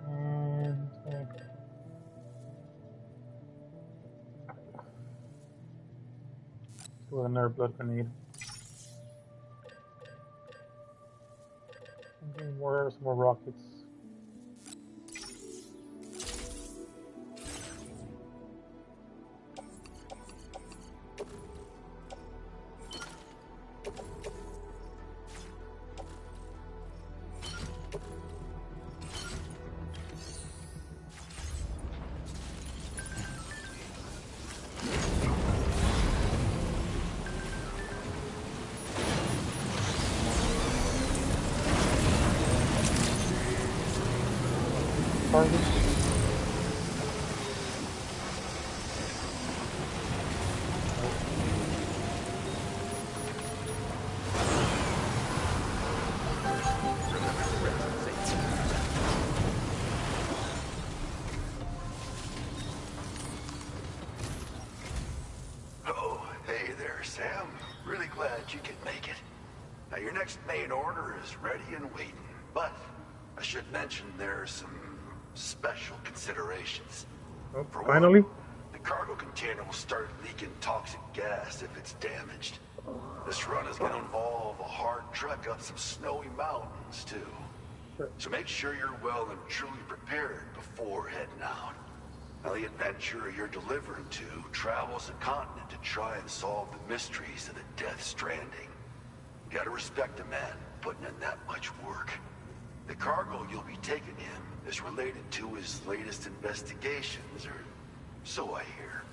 And do another blood grenade. Some more rockets. Target. Oh, hey there, Sam. Really glad you could make it. Now, your next main order is ready and waiting, but I should mention there are some special considerations. Oh, For finally? one, the cargo container will start leaking toxic gas if it's damaged. This run is going to involve a hard trek up some snowy mountains, too. So make sure you're well and truly prepared before heading out. Now, the adventurer you're delivering to travels the continent to try and solve the mysteries of the Death Stranding. You gotta respect a man putting in that much work. The cargo you'll be taking him is related to his latest investigations, or so I hear.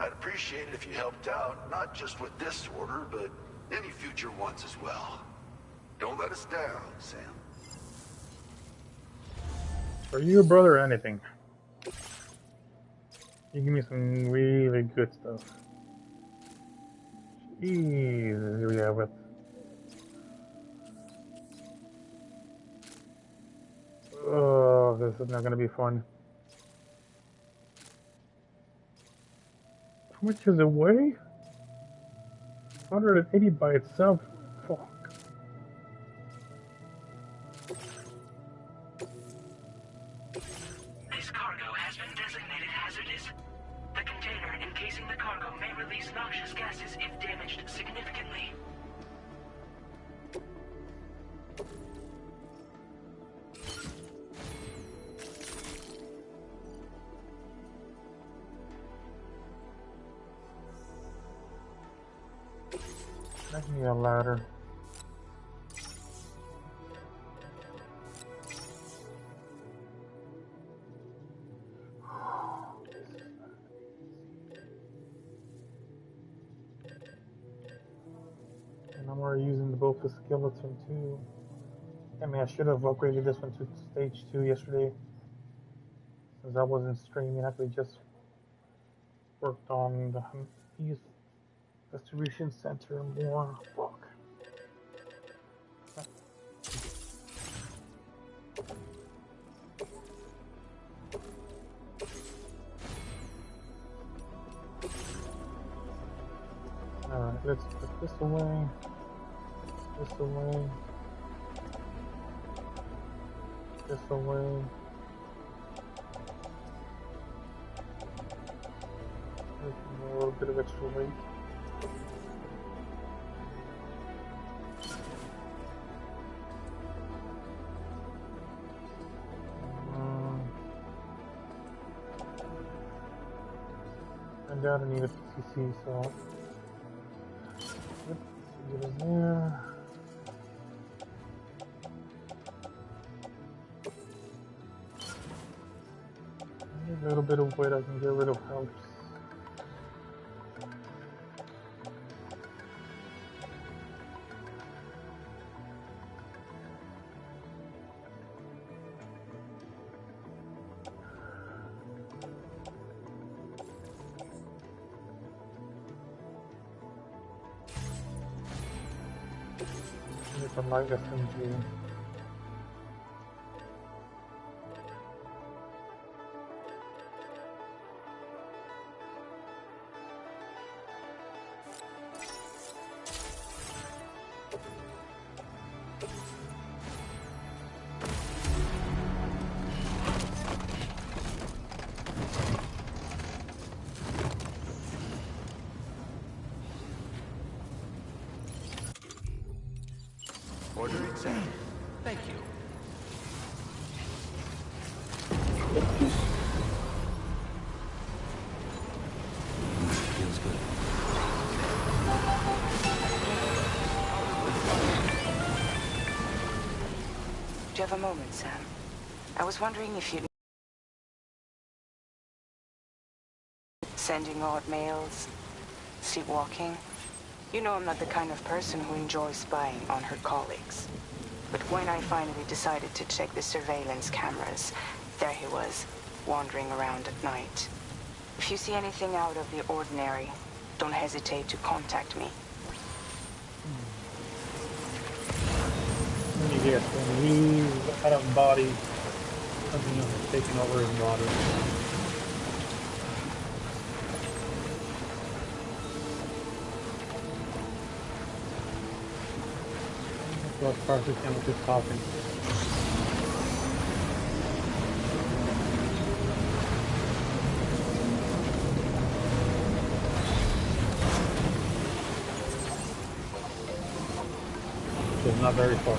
I'd appreciate it if you helped out, not just with this order, but any future ones as well. Don't let us down, Sam. Are you a brother or anything? You give me some really good stuff. Jeez, here we have it. Oh, this is not gonna be fun. much does it weigh? 180 by itself. Fuck. This cargo has been designated hazardous. The container encasing the cargo may release noxious gases if damaged significantly. I need a ladder. And I'm already using both the skeleton too. I mean, I should have upgraded this one to stage 2 yesterday. Since I wasn't streaming, I could just worked on the East distribution center more. Fuck. Alright, let's put this away. This away. This away. A little bit of extra weight. I doubt I need a PCC, so yep, get in there. A little bit of weight I can get rid of helps. It's a light SMG. Order accepted. Thank you. Feels good. Do you have a moment, Sam? I was wondering if you'd... Sending odd mails, sleepwalking. You know I'm not the kind of person who enjoys spying on her colleagues. But when I finally decided to check the surveillance cameras, there he was, wandering around at night. If you see anything out of the ordinary, don't hesitate to contact me. Let me guess, when he's out of body, something else is taking over his body. What parts of him just talking? So it's not very far.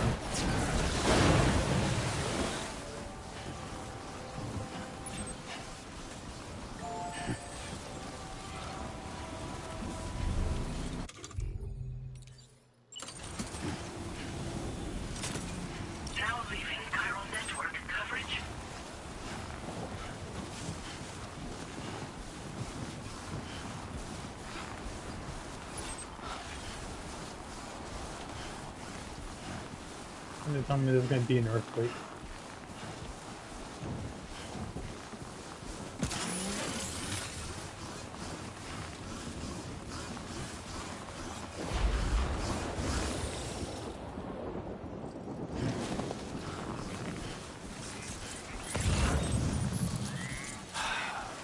Somebody tell me there's going to be an earthquake.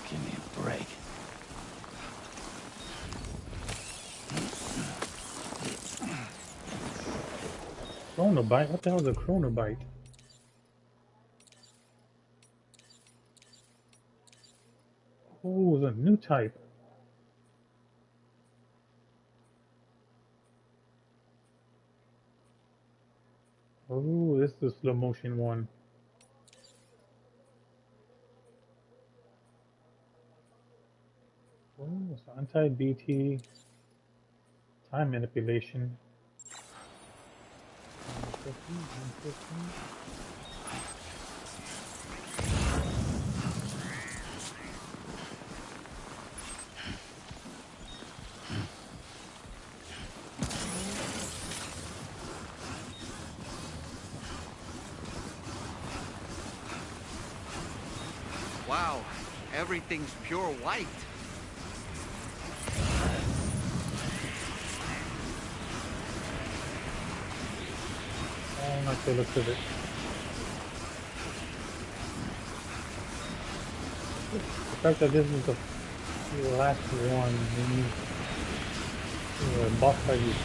Give me a break. Chronobite? What the hell is a chronobite? Oh, it's a new type. Oh, this is the slow motion one. Oh, it's anti-BT, time manipulation. 150, 150. Wow, everything's pure white. I don't like the look of it. The fact that this is the last one, boss fight is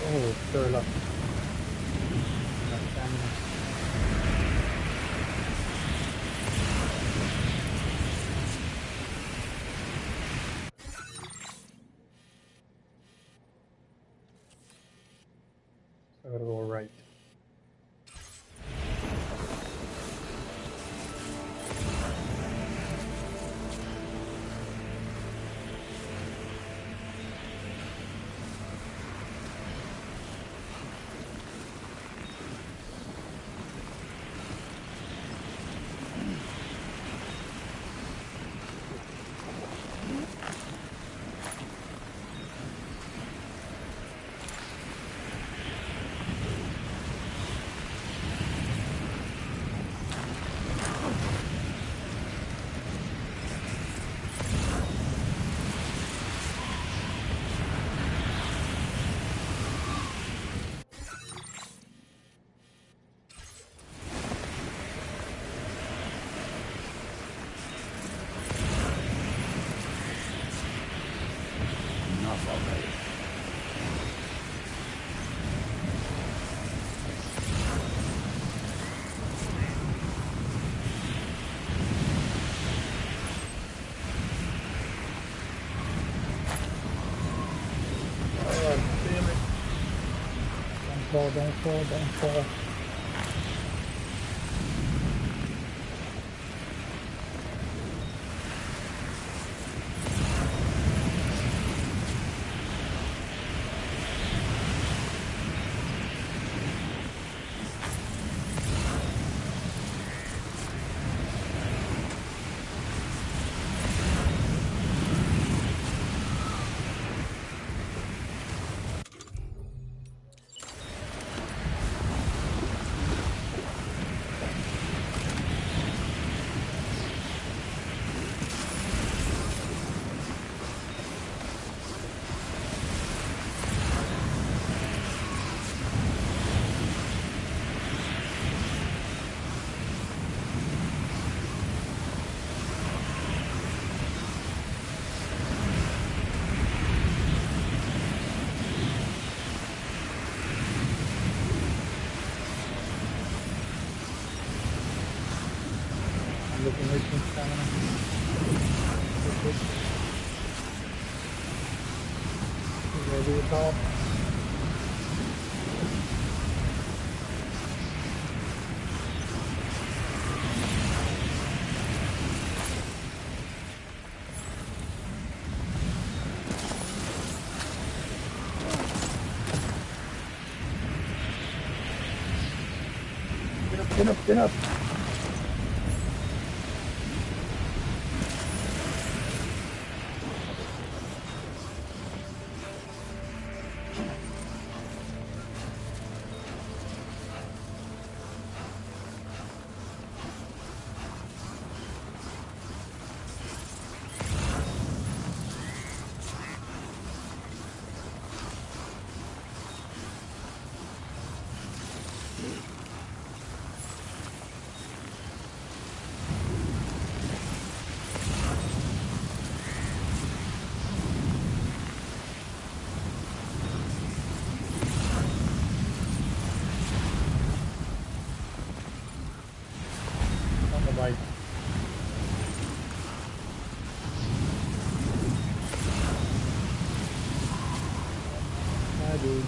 oh, sure enough. I gotta go right. Enough already. Oh, damn it. Don't fall, don't fall, don't fall. I'm looking at some stamina. Ready to top. Get up, get up, get up. dude.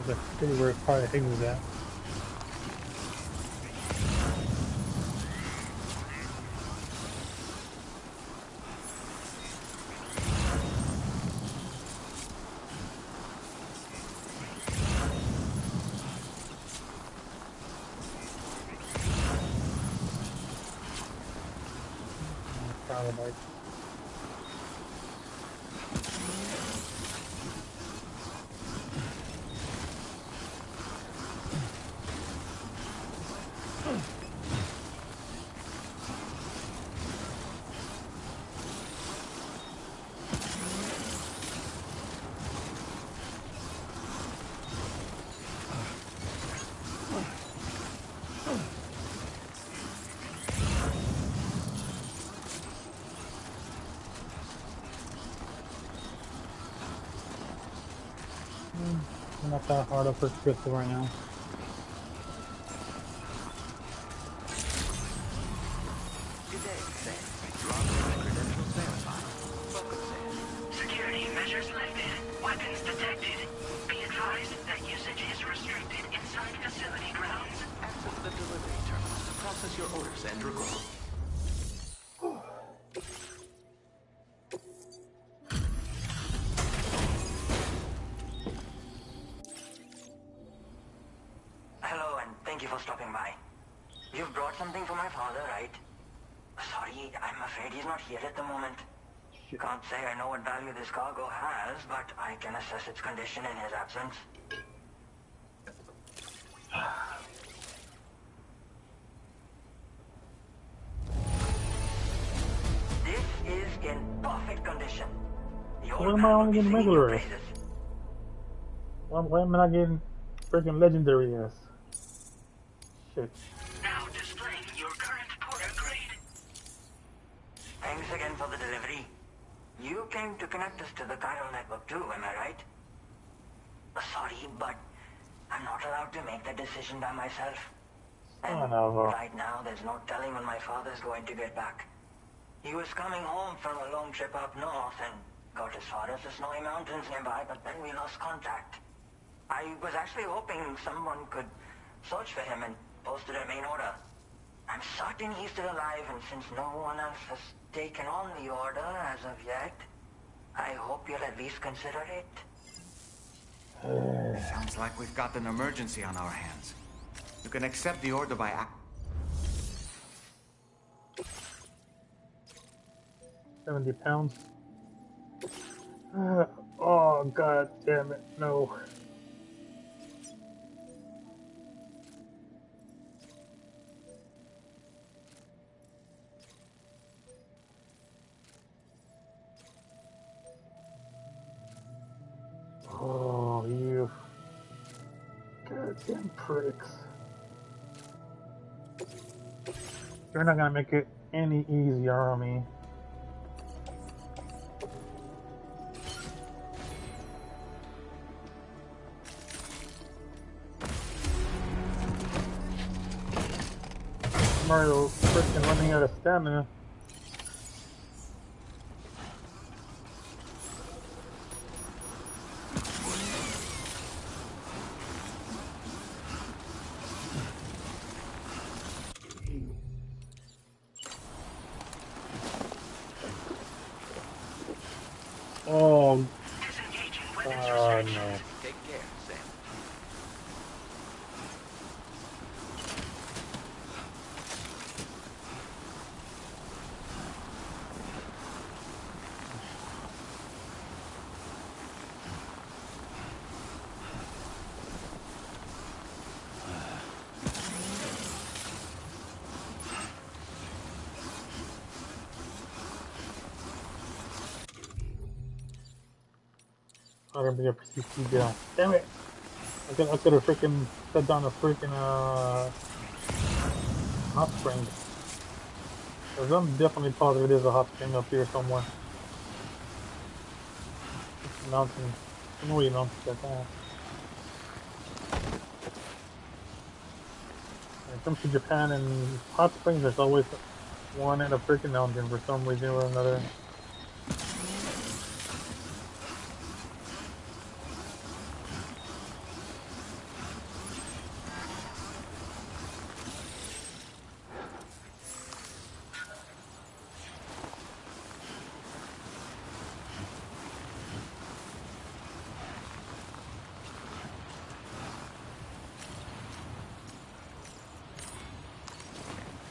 That's pretty where part of thing was at. Probably. I'm not that hard up for crystal right now. Good day, Sam. Drawbridge credentials verified. Welcome, Sam. Security measures lifted. Weapons detected. Be advised that usage is restricted inside facility grounds. Access the delivery terminal to process your orders and requests. Hello, and thank you for stopping by. You've brought something for my father, right? Sorry, I'm afraid he's not here at the moment. Can't say I know what value this cargo has, but I can assess its condition in his absence. This is in perfect condition. The Why old am I man will only be getting singing your regular? praises. Why am I not getting freaking legendary S? Shit. Now displaying your current porter grade. Thanks again for the delivery. You came to connect us to the chiral network too, am I right? Sorry, but I'm not allowed to make that decision by myself. And right now, there's no telling when my father's going to get back. He was coming home from a long trip up north and got as far as the snowy mountains nearby, but then we lost contact. I was actually hoping someone could search for him and post it in main order. I'm certain he's still alive, and since no one else has taken on the order as of yet, I hope you'll at least consider it. Sounds like we've got an emergency on our hands. You can accept the order by act. 70 pounds. Oh, god damn it, no. Oh, Damn pricks. They're not gonna make it any easier on me. Mario freaking running out of stamina. Oh, no. Take care, Sam. I'm gonna be a PC down. Damn it! I could have freaking set down a freaking hot spring. Cause I'm definitely positive there's a hot spring up here somewhere. Mountain. I know where you mountains like that. When it comes to Japan and hot springs, there's always one at a freaking mountain for some reason or another.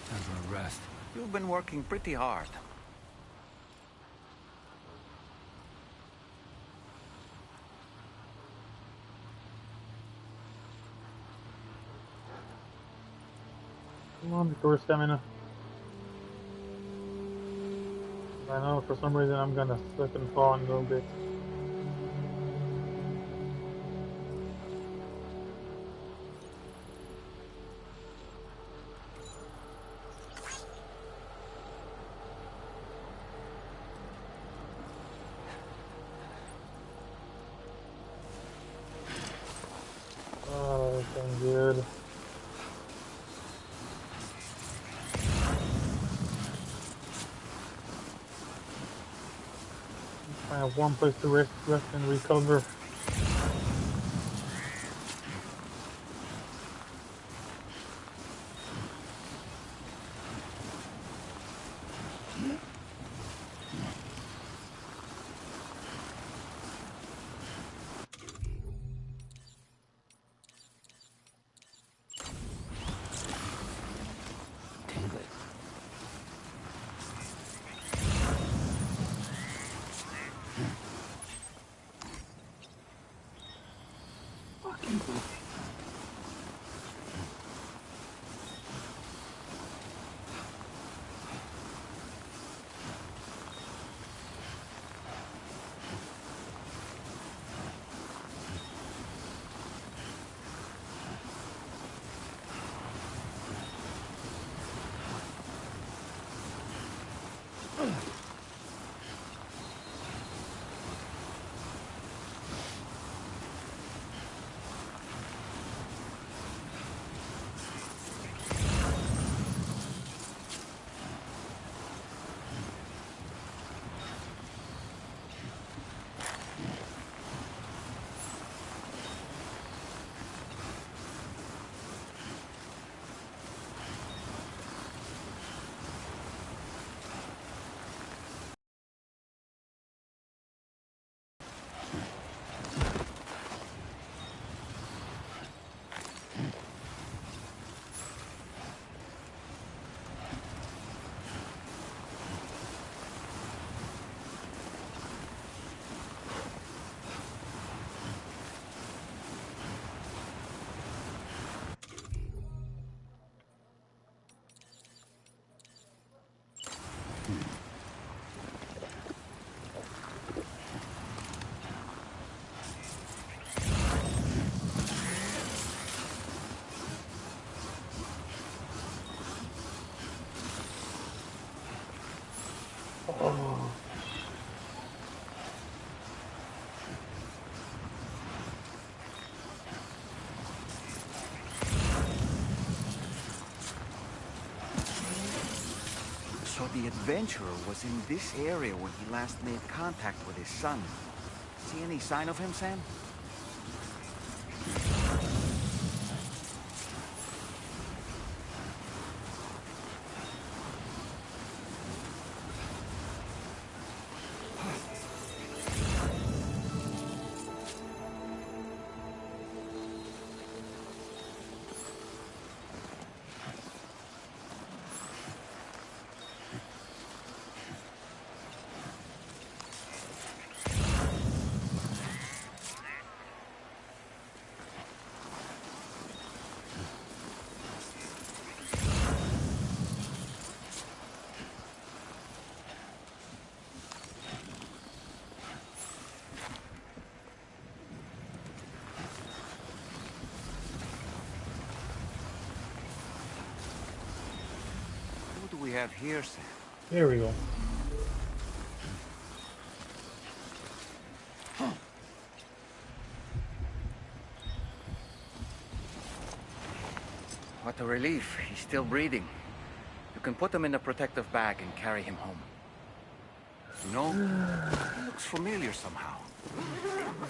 Time for a rest. You've been working pretty hard. Come on, restore stamina. I know for some reason I'm gonna slip and fall in a little bit. Oh, that's been good. I have one place to rest and recover. the adventurer was in this area when he last made contact with his son. See any sign of him, Sam? What do we have here, Sam? There we go. What a relief. He's still breathing. You can put him in a protective bag and carry him home. You know, he looks familiar somehow.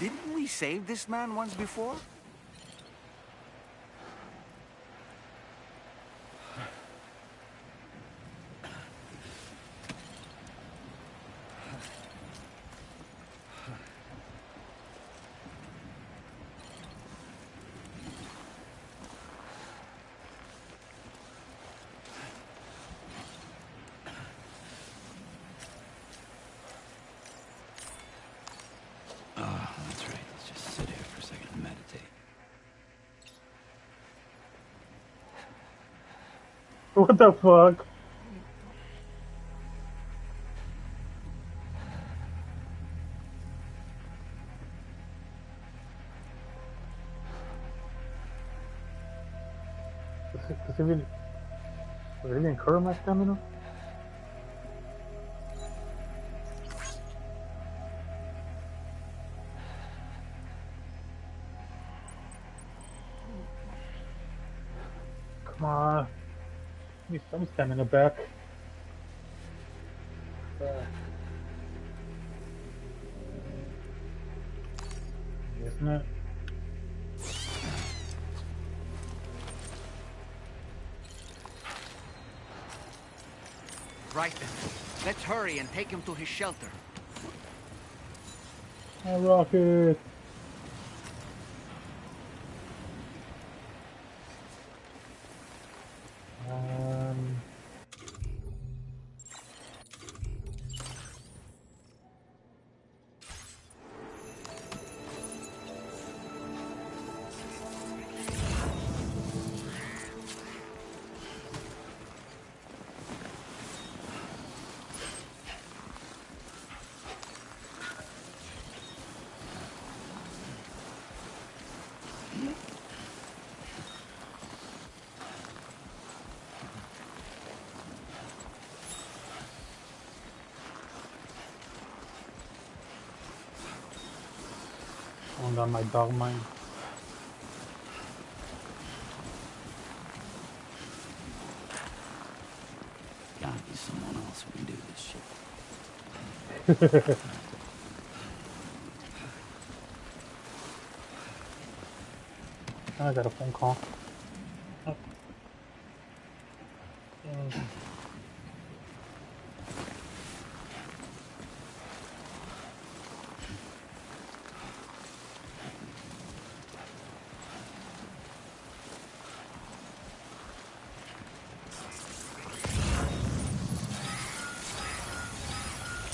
Didn't we save this man once before? That's right. Let's just sit here for a second and meditate. What the fuck? Does it really incur my stamina? Come on. Give me some stamina back. Isn't it? Right then. Let's hurry and take him to his shelter. A rocket. On my dog mine. Gotta be someone else who can do this shit. I got a phone call. Oh.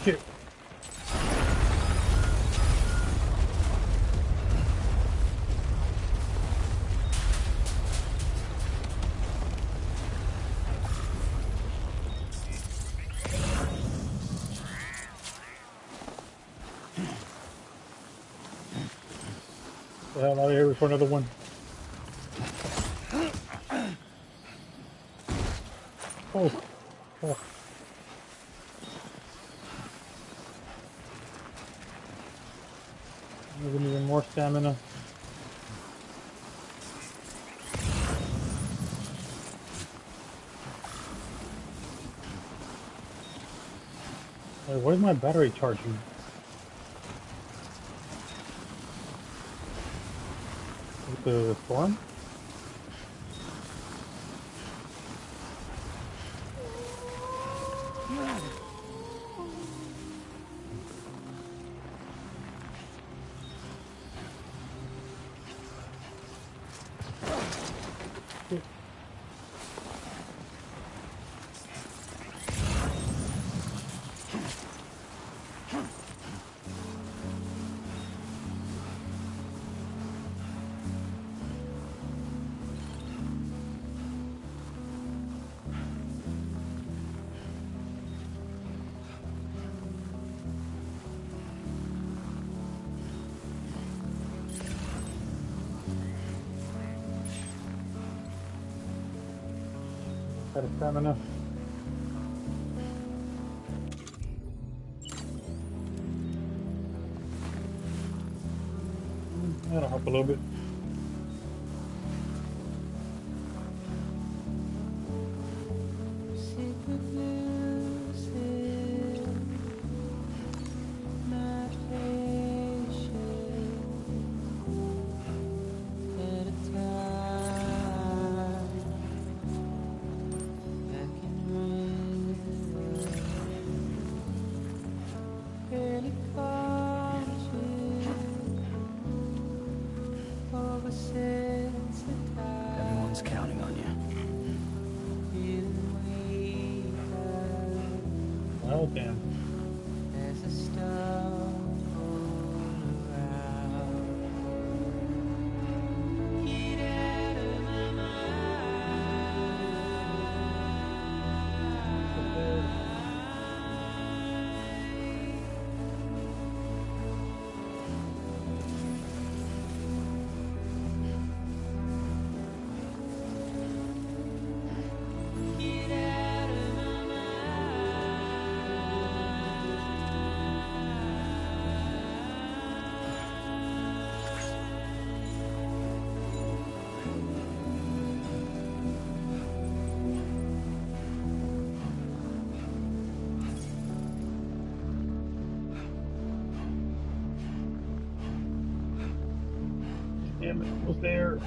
Shit. Well, I'm here for another one. Oh. Oh. Give me even more stamina. Why is my battery charging? With the storm? Out of stamina. That'll help a little bit. Everyone's counting on you. Oh, damn. Damn it, almost there.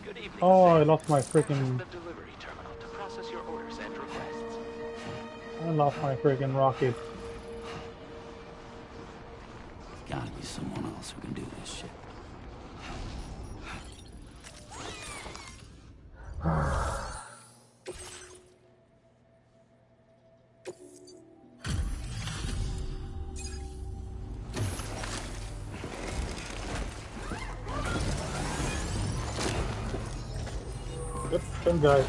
Good evening, Oh, I Sam. lost my Access freaking. the delivery terminal to process your orders and requests. I lost my freaking rocket. There's gotta be someone else who can do this shit. Yep, same guy.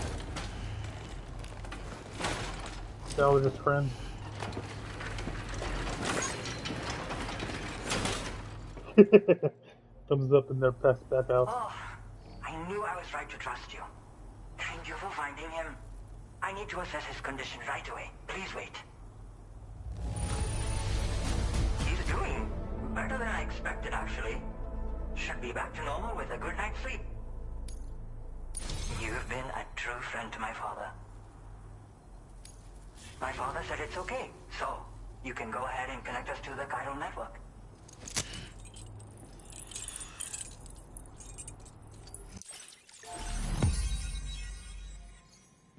That was his friend. Thumbs up and they're passed back out. Oh, I knew I was right to trust you. Thank you for finding him. I need to assess his condition right away. Please wait. He's doing better than I expected, actually. Should be back to normal with a good night's sleep. You've been a true friend to my father. My father said it's okay, so you can go ahead and connect us to the chiral network.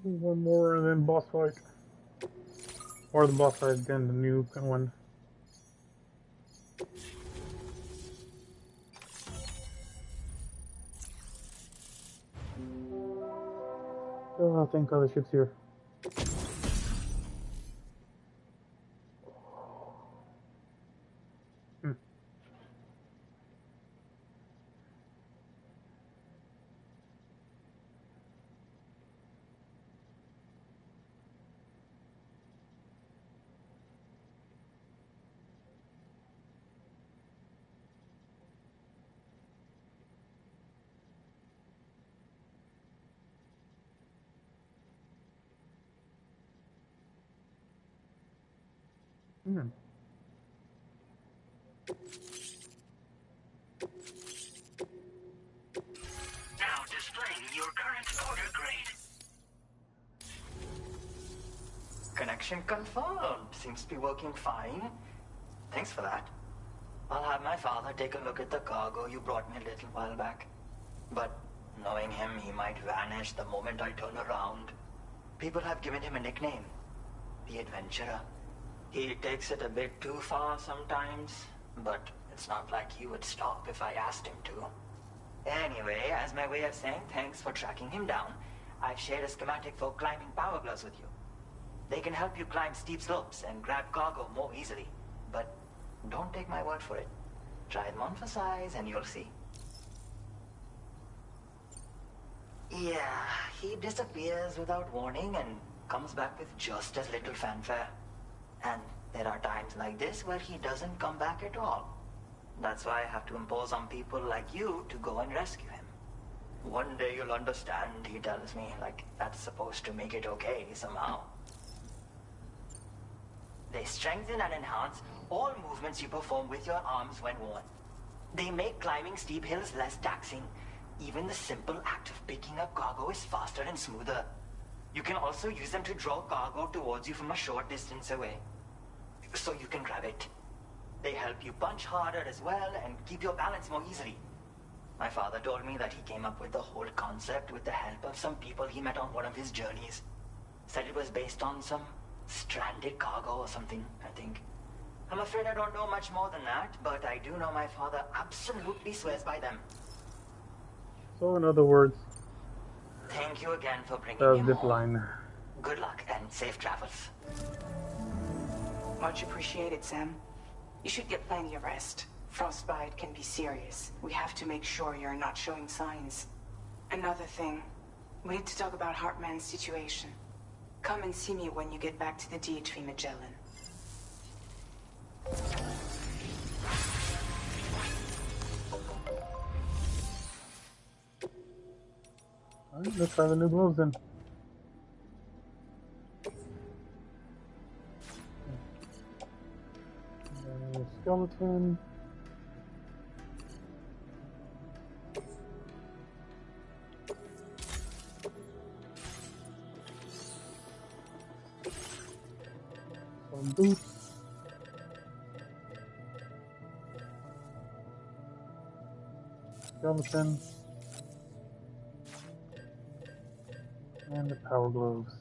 One more and then boss fight. Or the boss fight, then the new one. Oh, thank God the ship's here. Now displaying your current order grade. Connection confirmed. Seems to be working fine. Thanks for that. I'll have my father take a look at the cargo you brought me a little while back. But knowing him, he might vanish the moment I turn around. People have given him a nickname, the Adventurer. He takes it a bit too far sometimes, but it's not like he would stop if I asked him to. Anyway, as my way of saying thanks for tracking him down, I've shared a schematic for climbing power gloves with you. They can help you climb steep slopes and grab cargo more easily. But don't take my word for it. Try them on for size and you'll see. Yeah, he disappears without warning and comes back with just as little fanfare. And there are times like this where he doesn't come back at all. That's why I have to impose on people like you to go and rescue him. One day you'll understand, he tells me, like that's supposed to make it okay somehow. They strengthen and enhance all movements you perform with your arms when worn. They make climbing steep hills less taxing. Even the simple act of picking up cargo is faster and smoother. You can also use them to draw cargo towards you from a short distance away, so you can grab it. They help you punch harder as well and keep your balance more easily. My father told me that he came up with the whole concept with the help of some people he met on one of his journeys. Said it was based on some stranded cargo or something, I think. I'm afraid I don't know much more than that, but I do know my father absolutely swears by them. So in other words, Thank you again for bringing him zip home. line. Good luck and safe travels. Much appreciated, Sam. You should get plenty of rest. Frostbite can be serious. We have to make sure you're not showing signs. Another thing, we need to talk about Hartman's situation. Come and see me when you get back to the DHV Magellan. Alright, let's try the new gloves then. Skeleton. Some boots. Skeleton. And the power gloves.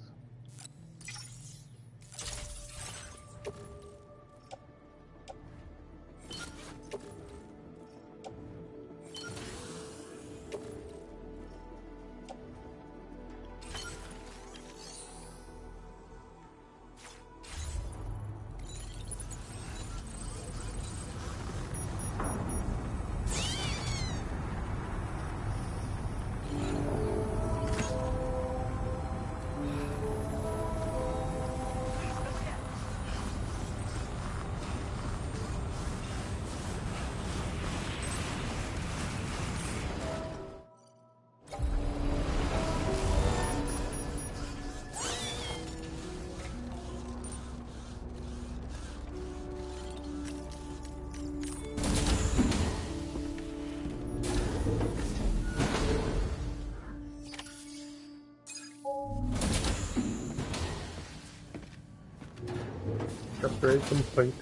Upgrade complete.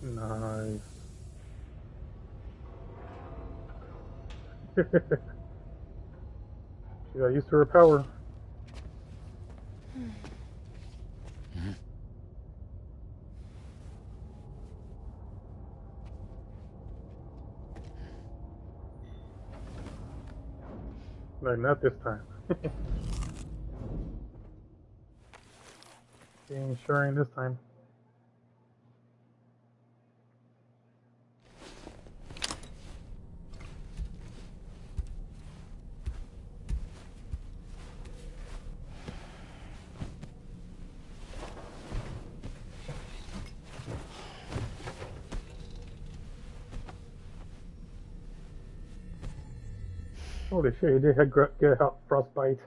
Nice. She got used to her power. Like, not this time. Being assuring this time. Holy shit, he did get frostbite.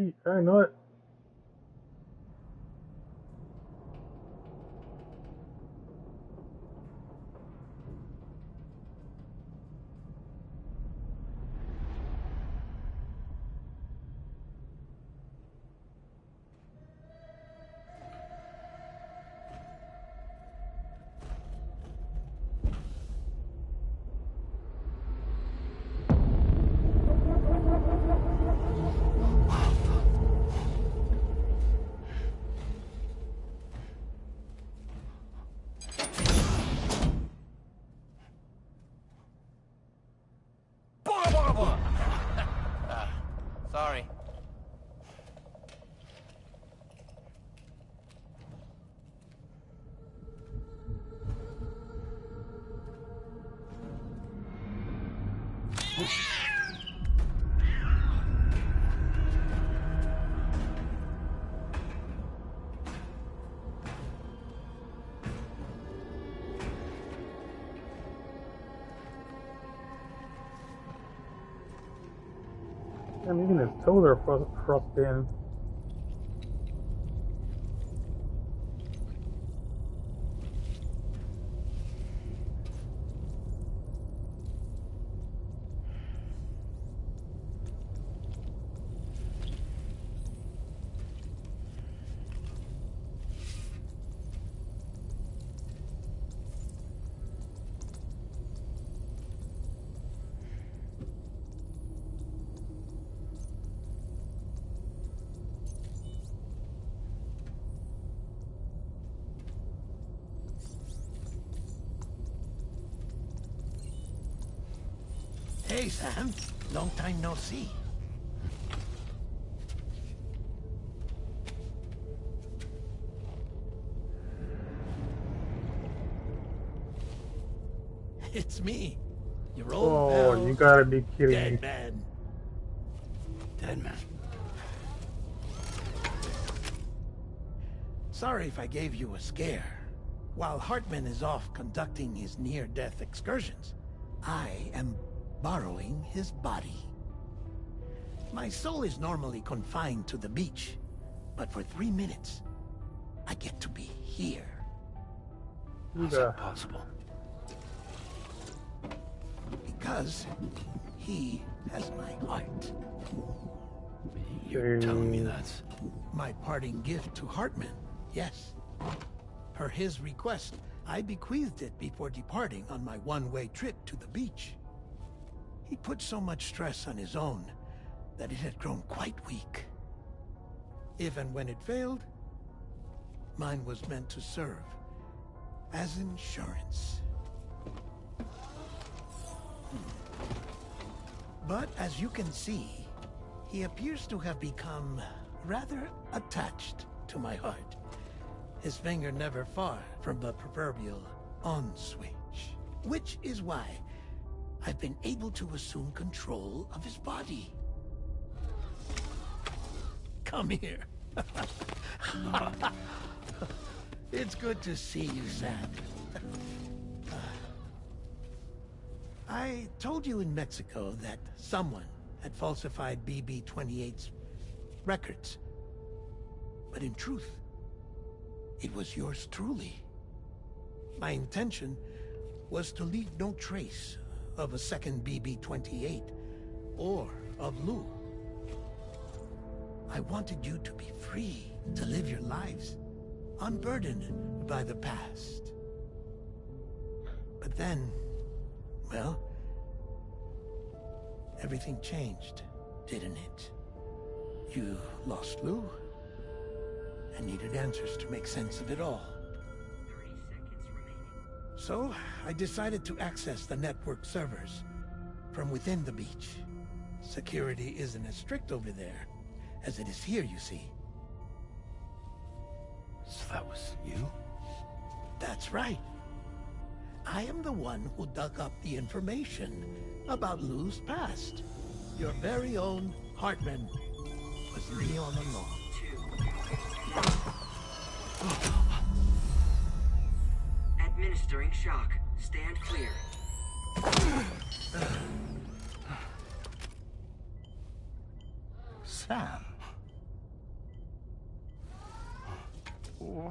cheat. I know it. Sorry. And even his toes are frostbitten. Hey, Sam. Long time no see. It's me. Your old Oh, pal, you gotta be kidding me. Dead Man. Dead Man. Sorry if I gave you a scare. While Hartman is off conducting his near-death excursions, I am borrowing his body. My soul is normally confined to the beach, but for 3 minutes, I get to be here. How's that possible? Because he has my heart. You're telling me that's... My parting gift to Hartman, yes. Per his request, I bequeathed it before departing on my one-way trip to the beach. He put so much stress on his own that it had grown quite weak. If and when it failed, mine was meant to serve as insurance. But as you can see, he appears to have become rather attached to my heart. His finger never far from the proverbial on switch. Which is why I've been able to assume control of his body. Come here. It's good to see you, Sam. I told you in Mexico that someone had falsified BB-28's records. But in truth, it was yours truly. My intention was to leave no trace of a second BB-28 or of Lou. I wanted you to be free to live your lives, unburdened by the past. But then, well, everything changed, didn't it? You lost Lou, and needed answers to make sense of it all. 30 seconds remaining. So, I decided to access the network servers from within the beach. Security isn't as strict over there as it is here, you see. So that was you? That's right. I am the one who dug up the information about Lou's past. Your very own Hartman was me all along. Administering shock. Stand clear. Sam.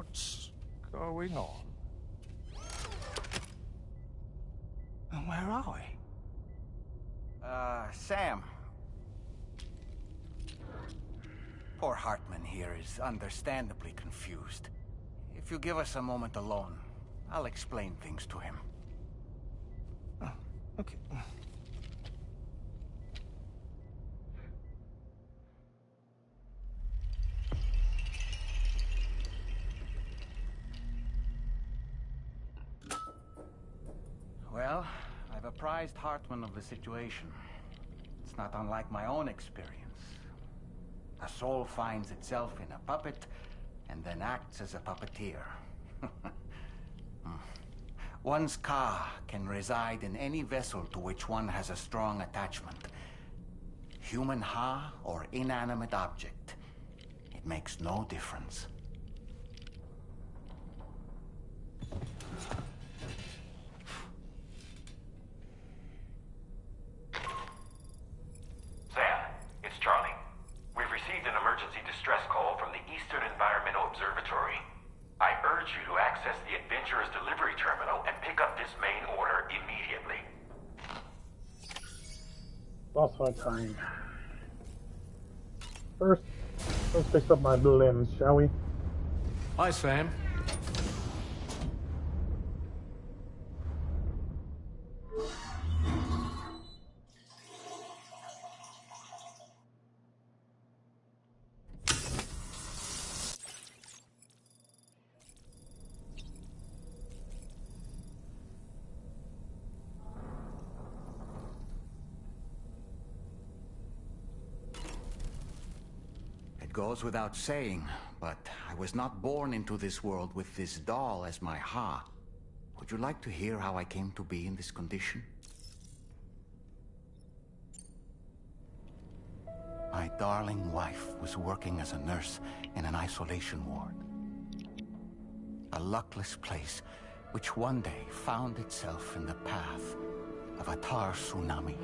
What's going on? Where are we? Sam. Poor Hartman here is understandably confused. If you give us a moment alone, I'll explain things to him. Okay. Well, I've apprised Hartman of the situation. It's not unlike my own experience. A soul finds itself in a puppet, and then acts as a puppeteer. One's ka can reside in any vessel to which one has a strong attachment. Human ha or inanimate object. It makes no difference. Sam, it's Charlie. We've received an emergency distress call from the Eastern Environmental Observatory. I urge you to access the Adventurer's delivery terminal and pick up this main order immediately. Boss fight time. First, let's fix up my limbs, shall we? Hi, Sam. It goes without saying, but I was not born into this world with this doll as my ha. Would you like to hear how I came to be in this condition? My darling wife was working as a nurse in an isolation ward. A luckless place which one day found itself in the path of a tar tsunami,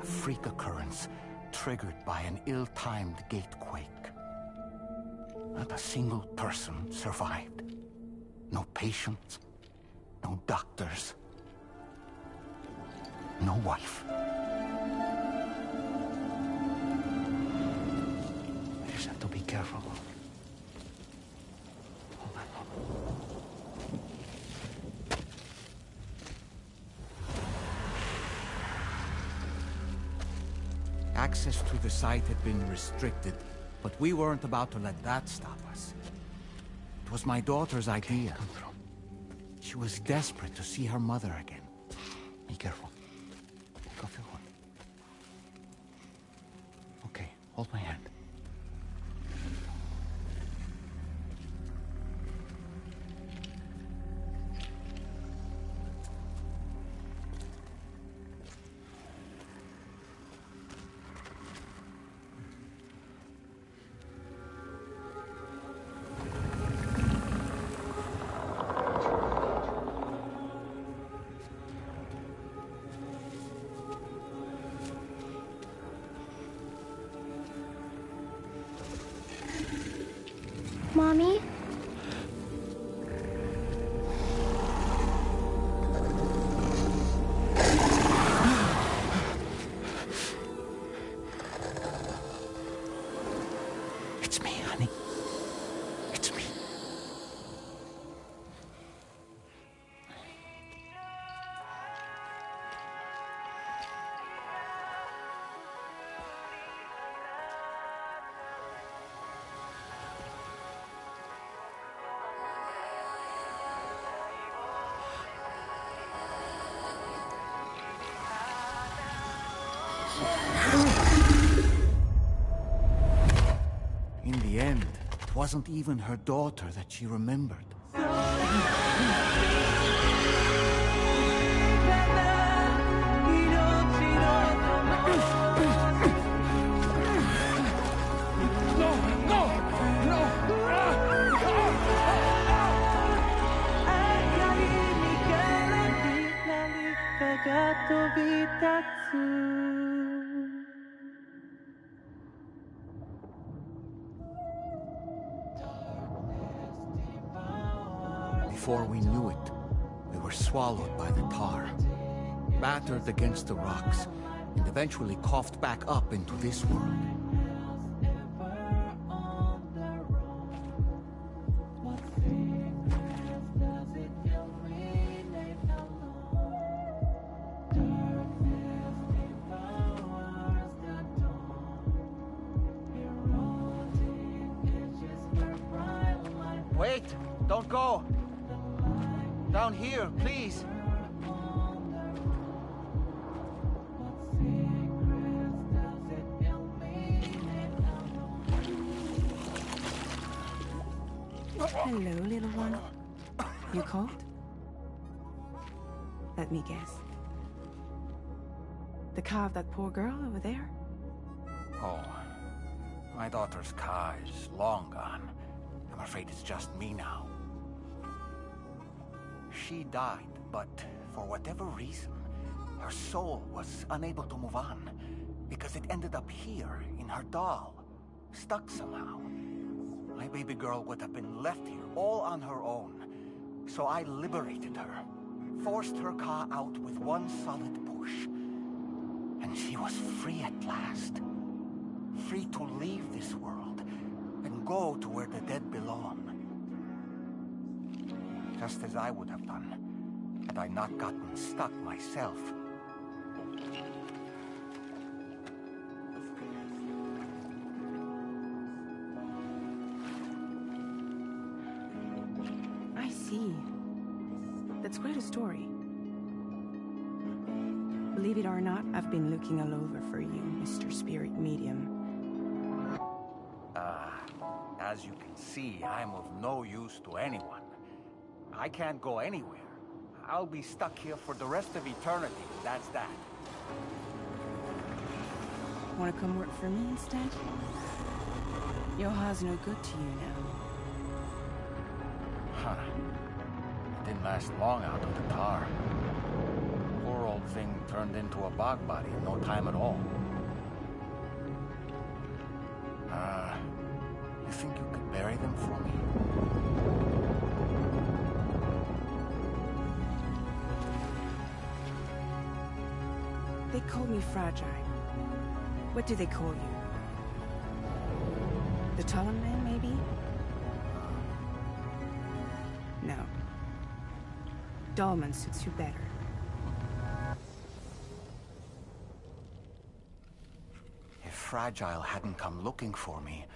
a freak occurrence triggered by an ill-timed gatequake. Not a single person survived. No patients, no doctors, no wife. I just have to be careful. Hold on. Access to the site had been restricted, but we weren't about to let that stop us. It was my daughter's idea. She was desperate to see her mother again. Be careful. Go feel one. Okay, hold my hand. Mommy? It's me, honey. It's me. In the end, it wasn't even her daughter that she remembered. before we knew it, we were swallowed by the tar, battered against the rocks, and eventually coughed back up into this world. Wait! Don't go! Down here, please! Hello, little one. You cold? Let me guess. The car of that poor girl over there? Oh, my daughter's car is long gone. I'm afraid it's just me now. She died, but for whatever reason, her soul was unable to move on, because it ended up here, in her doll, stuck somehow. My baby girl would have been left here all on her own, so I liberated her, forced her car out with one solid push, and she was free at last. Free to leave this world and go to where the dead belong. Just as I would have done, had I not gotten stuck myself. I see. That's quite a story. Believe it or not, I've been looking all over for you, Mr. Spirit Medium. As you can see, I'm of no use to anyone. I can't go anywhere. I'll be stuck here for the rest of eternity, that's that. Want to come work for me instead? Yoha's no good to you now. Huh. It didn't last long out of the tar. Poor old thing turned into a bog body in no time at all. You think you could bury them for me? They call me fragile. What do they call you? The Talon Man, maybe? No. Dolman suits you better. If Fragile hadn't come looking for me,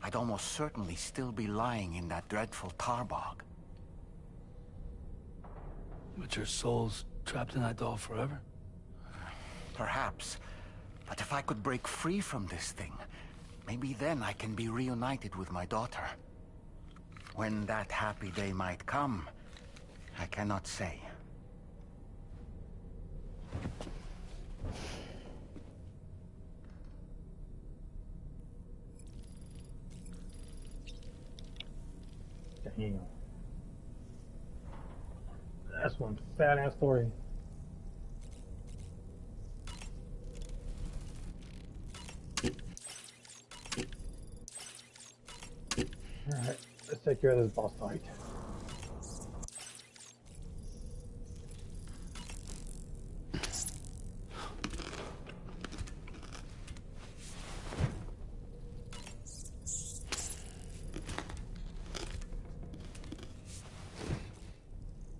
I'd almost certainly still be lying in that dreadful tar bog. But your soul's trapped in that doll forever? Perhaps. But if I could break free from this thing, maybe then I can be reunited with my daughter. When that happy day might come, I cannot say. Damn. That's one sad ass story. Alright, let's take care of this boss fight.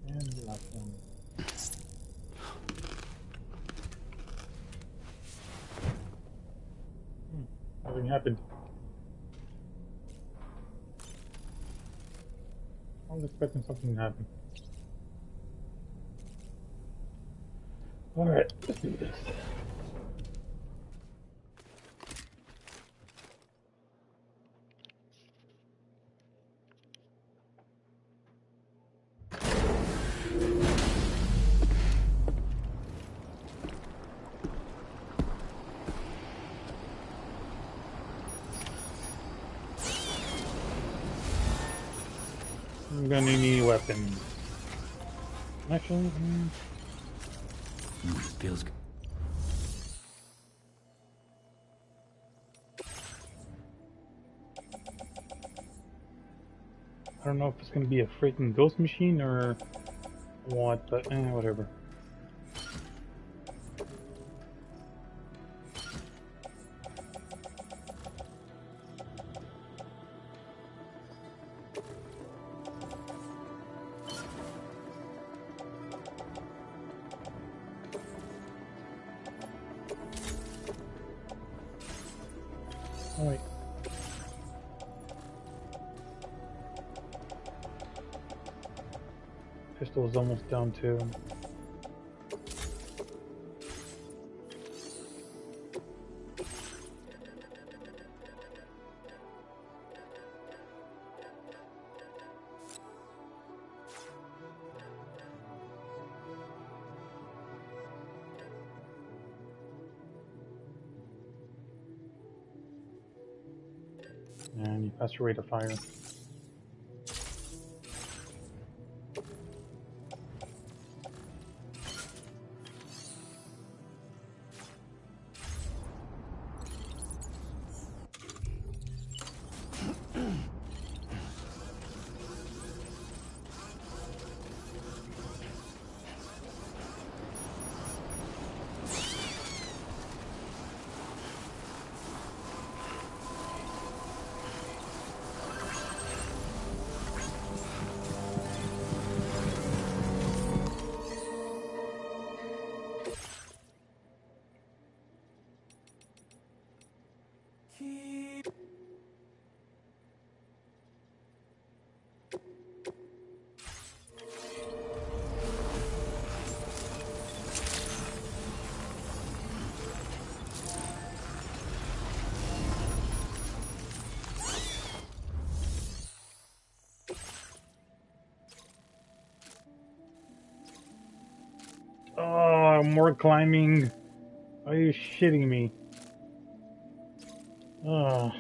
And the last one. Nothing happened. I was expecting something to happen. Alright, let's do this. I'm gonna need weapons. Actually, feels good. I don't know if it's gonna be a freaking ghost machine or what, but whatever. Oh, wait. Pistol is almost down too. And you pass your rate of fire. Oh, more climbing. Are you shitting me? Oh.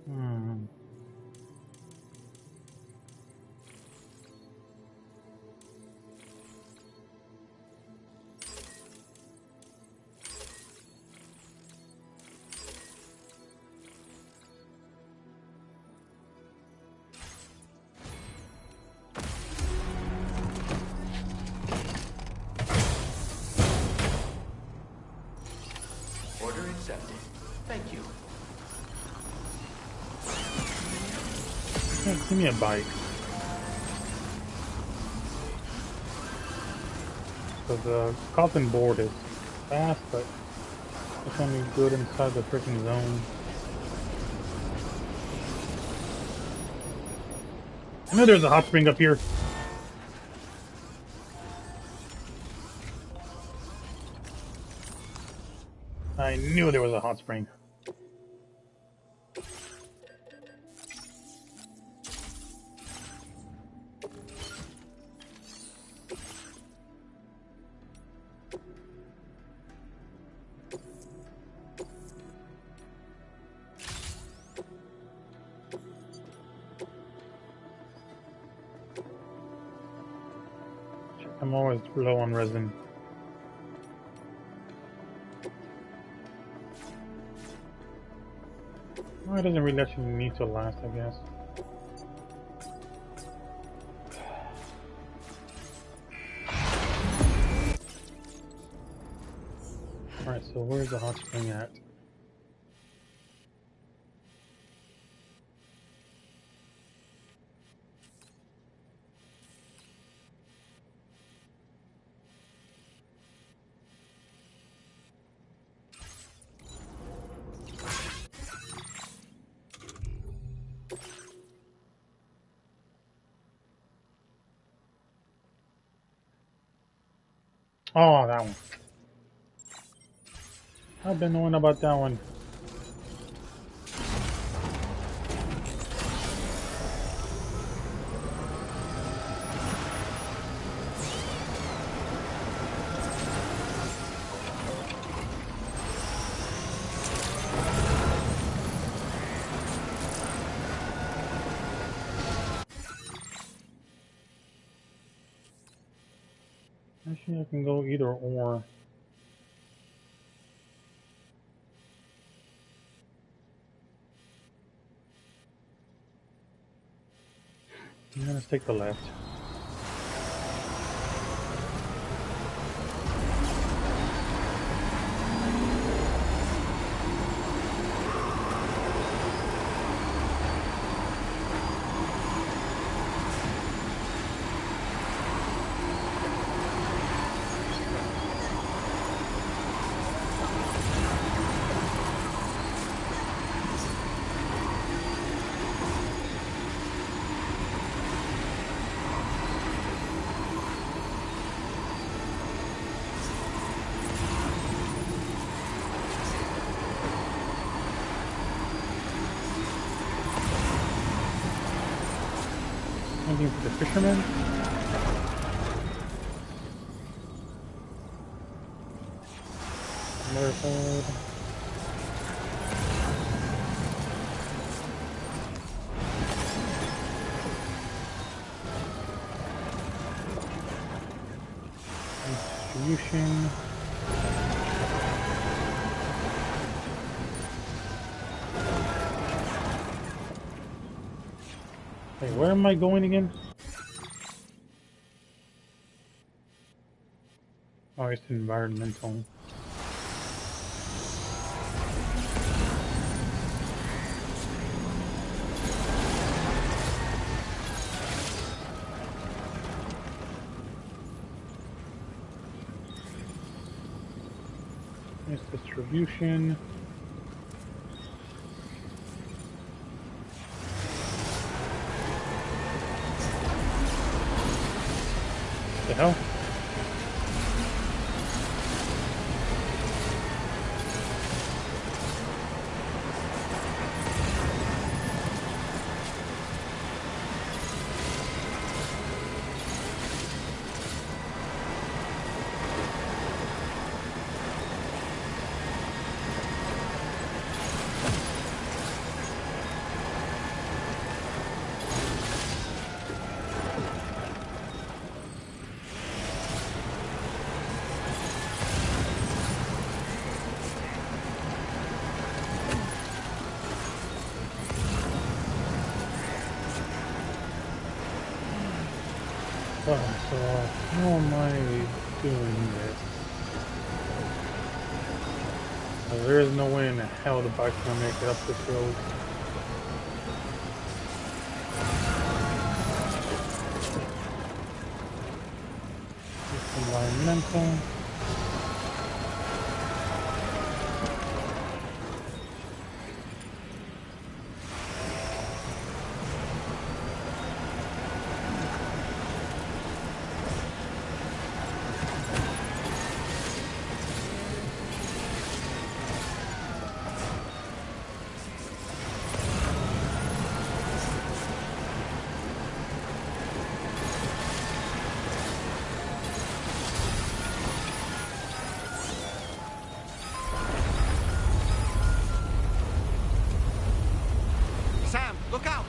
Hmm. Order accepted. Thank you. Yeah, give me a bike. So the coffin board is fast, but it's only good inside the freaking zone. I know there's a hot spring up here. I knew there was a hot spring. I'm always low on resin. Well, it doesn't really actually need to last, I guess. Alright, so where's the hot spring at? Oh, that one. I've been knowing about that one. Actually, I can go either or. I'm gonna take the left. Looking for the fisherman. Another side. Distribution. Wait, where am I going again? Oh, it's environmental. It's distribution. The hell? Oh, so how am I doing this? There is no way in hell the bike's gonna make it up this road. It's environmental. Sam, look out!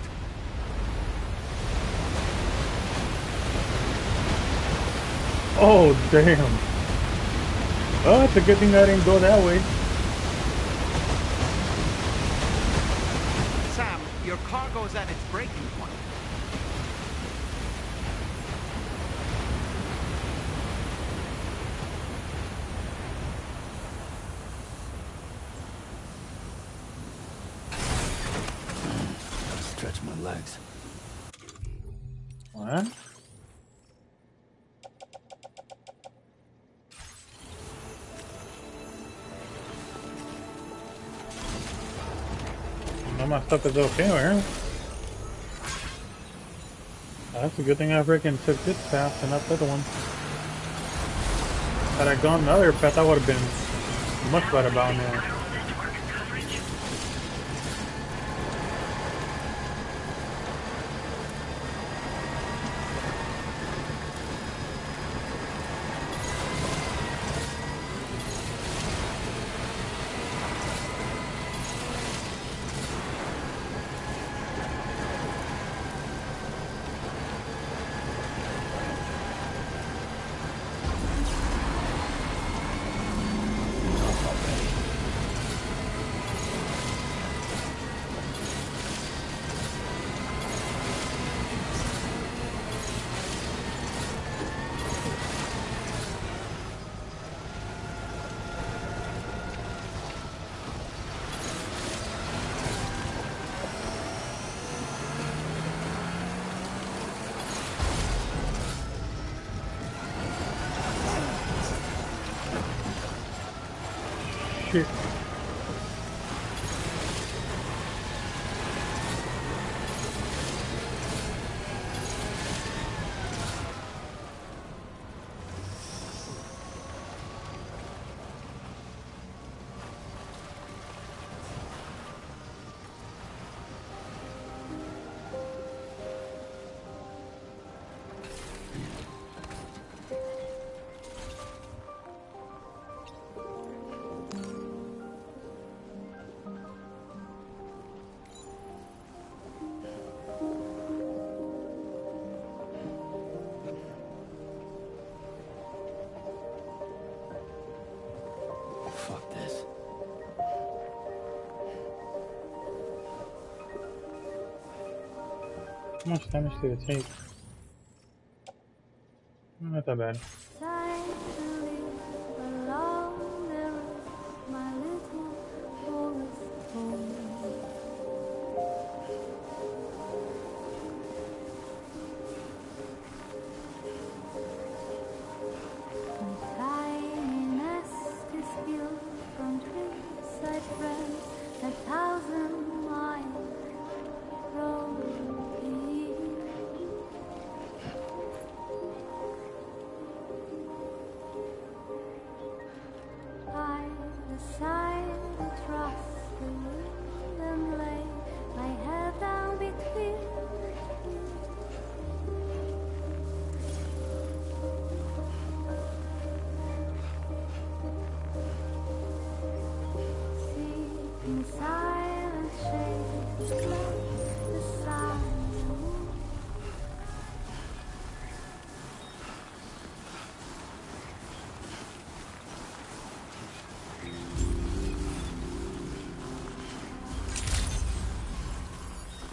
Oh, damn. Oh, it's a good thing I didn't go that way. Sam, your cargo's at its breaking point. Stretch my legs. What? All my stuff is okay here. That's a good thing I freaking took this path and not the other one. Had I gone the other path, I would have been much better about now. Shit. Fuck this. How much damage did it take? Not that bad.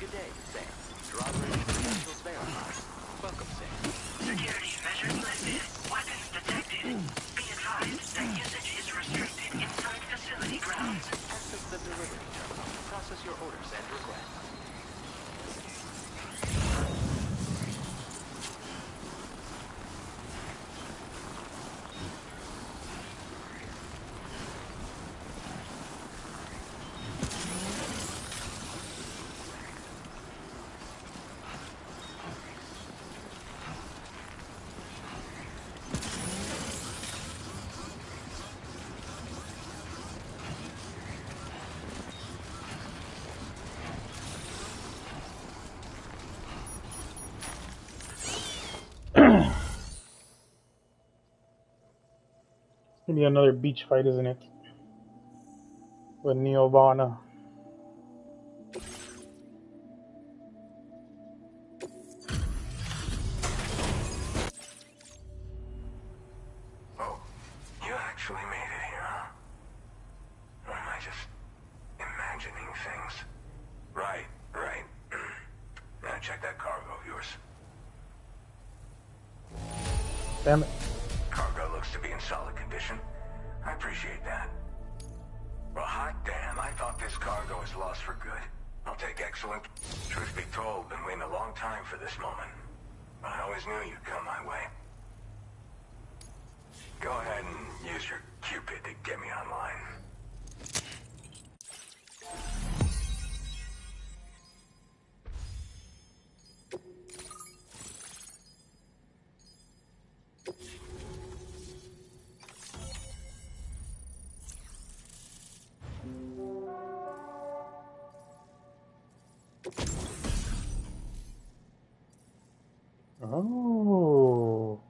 Good day, Sam. Driver potential verified. Welcome, Sam. Security measures lifted. Weapons detected. Be advised that usage is restricted inside facility grounds. Access the delivery terminal. Process your orders and requests. Gonna be another beach fight, isn't it? With Neovana. Oh, you actually made it here, huh? Or am I just imagining things? Right. Now check that cargo of yours. Damn it. Cargo looks to be in solid condition. I appreciate that. Well, hot damn, I thought this cargo was lost for good. I'll take excellent. Truth be told, been waiting a long time for this moment. But I always knew you'd come my way. Go ahead and use your Cupid to get me online. Oh.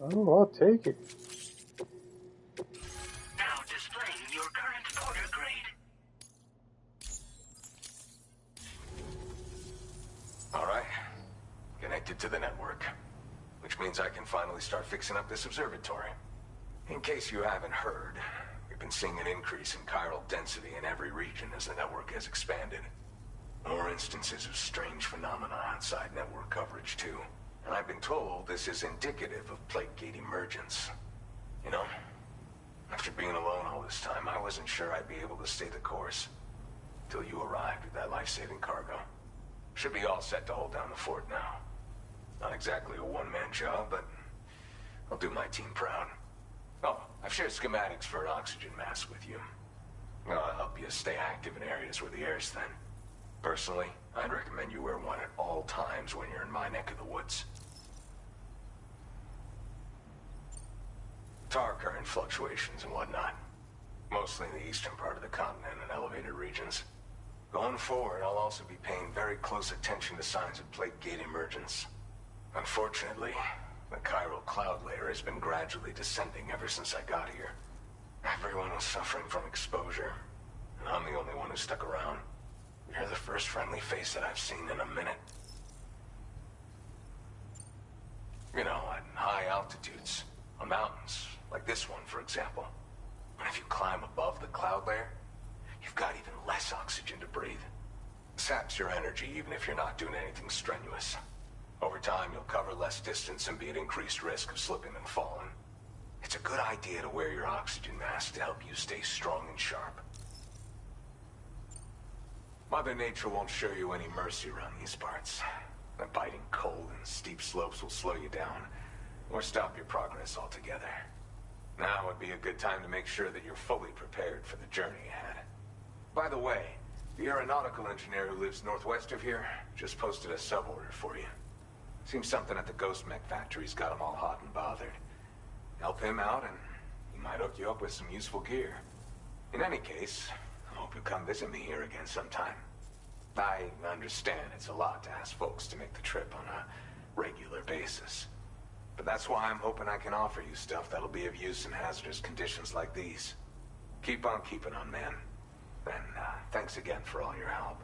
Oh, I'll take it. Now displaying your current order grade. All right. Connected to the network. Which means I can finally start fixing up this observatory. In case you haven't heard, we've been seeing an increase in chiral density in every region as the network has expanded. More instances of strange phenomena outside network coverage, too. And I've been told this is indicative of plate gate emergence. You know, after being alone all this time, I wasn't sure I'd be able to stay the course. Till you arrived with that life-saving cargo. Should be all set to hold down the fort now. Not exactly a one-man job, but I'll do my team proud. Oh, I've shared schematics for an oxygen mask with you. I'll help you stay active in areas where the air's thin. Personally, I'd recommend you wear one at all times when you're in my neck of the woods. Tar current fluctuations and whatnot. Mostly in the eastern part of the continent and elevated regions. Going forward, I'll also be paying very close attention to signs of plate gate emergence. Unfortunately, the chiral cloud layer has been gradually descending ever since I got here. Everyone was suffering from exposure, and I'm the only one who stuck around. You're the first friendly face that I've seen in a minute. You know, at high altitudes, on mountains, like this one, for example. And if you climb above the cloud layer, you've got even less oxygen to breathe. Saps your energy even if you're not doing anything strenuous. Over time, you'll cover less distance and be at increased risk of slipping and falling. It's a good idea to wear your oxygen mask to help you stay strong and sharp. Mother Nature won't show you any mercy around these parts. The biting cold and steep slopes will slow you down, or stop your progress altogether. Now would be a good time to make sure that you're fully prepared for the journey ahead. By the way, the aeronautical engineer who lives northwest of here just posted a sub-order for you. Seems something at the Ghost Mech factory's got him all hot and bothered. Help him out and he might hook you up with some useful gear. In any case, I hope you'll come visit me here again sometime. I understand it's a lot to ask folks to make the trip on a regular basis. But that's why I'm hoping I can offer you stuff that'll be of use in hazardous conditions like these. Keep on keeping on, man. And thanks again for all your help.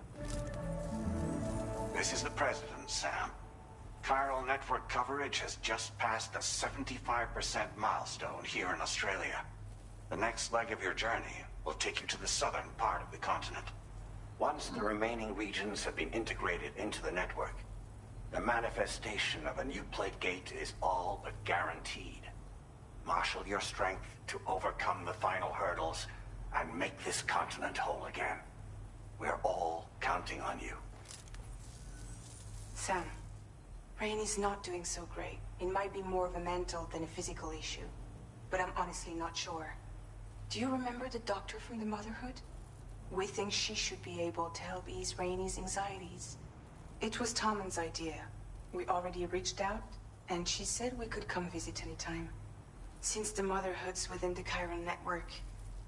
This is the President, Sam. Chiral network coverage has just passed the 75% milestone here in Australia. The next leg of your journey will take you to the southern part of the continent. Once the remaining regions have been integrated into the network, the manifestation of a new plate gate is all but guaranteed. Marshal your strength to overcome the final hurdles and make this continent whole again. We're all counting on you. Sam, Rainey's not doing so great. It might be more of a mental than a physical issue, but I'm honestly not sure. Do you remember the doctor from the Motherhood? We think she should be able to help ease Rainey's anxieties. It was Tommen's idea. We already reached out, and she said we could come visit anytime. Since the Motherhood's within the Chiron network,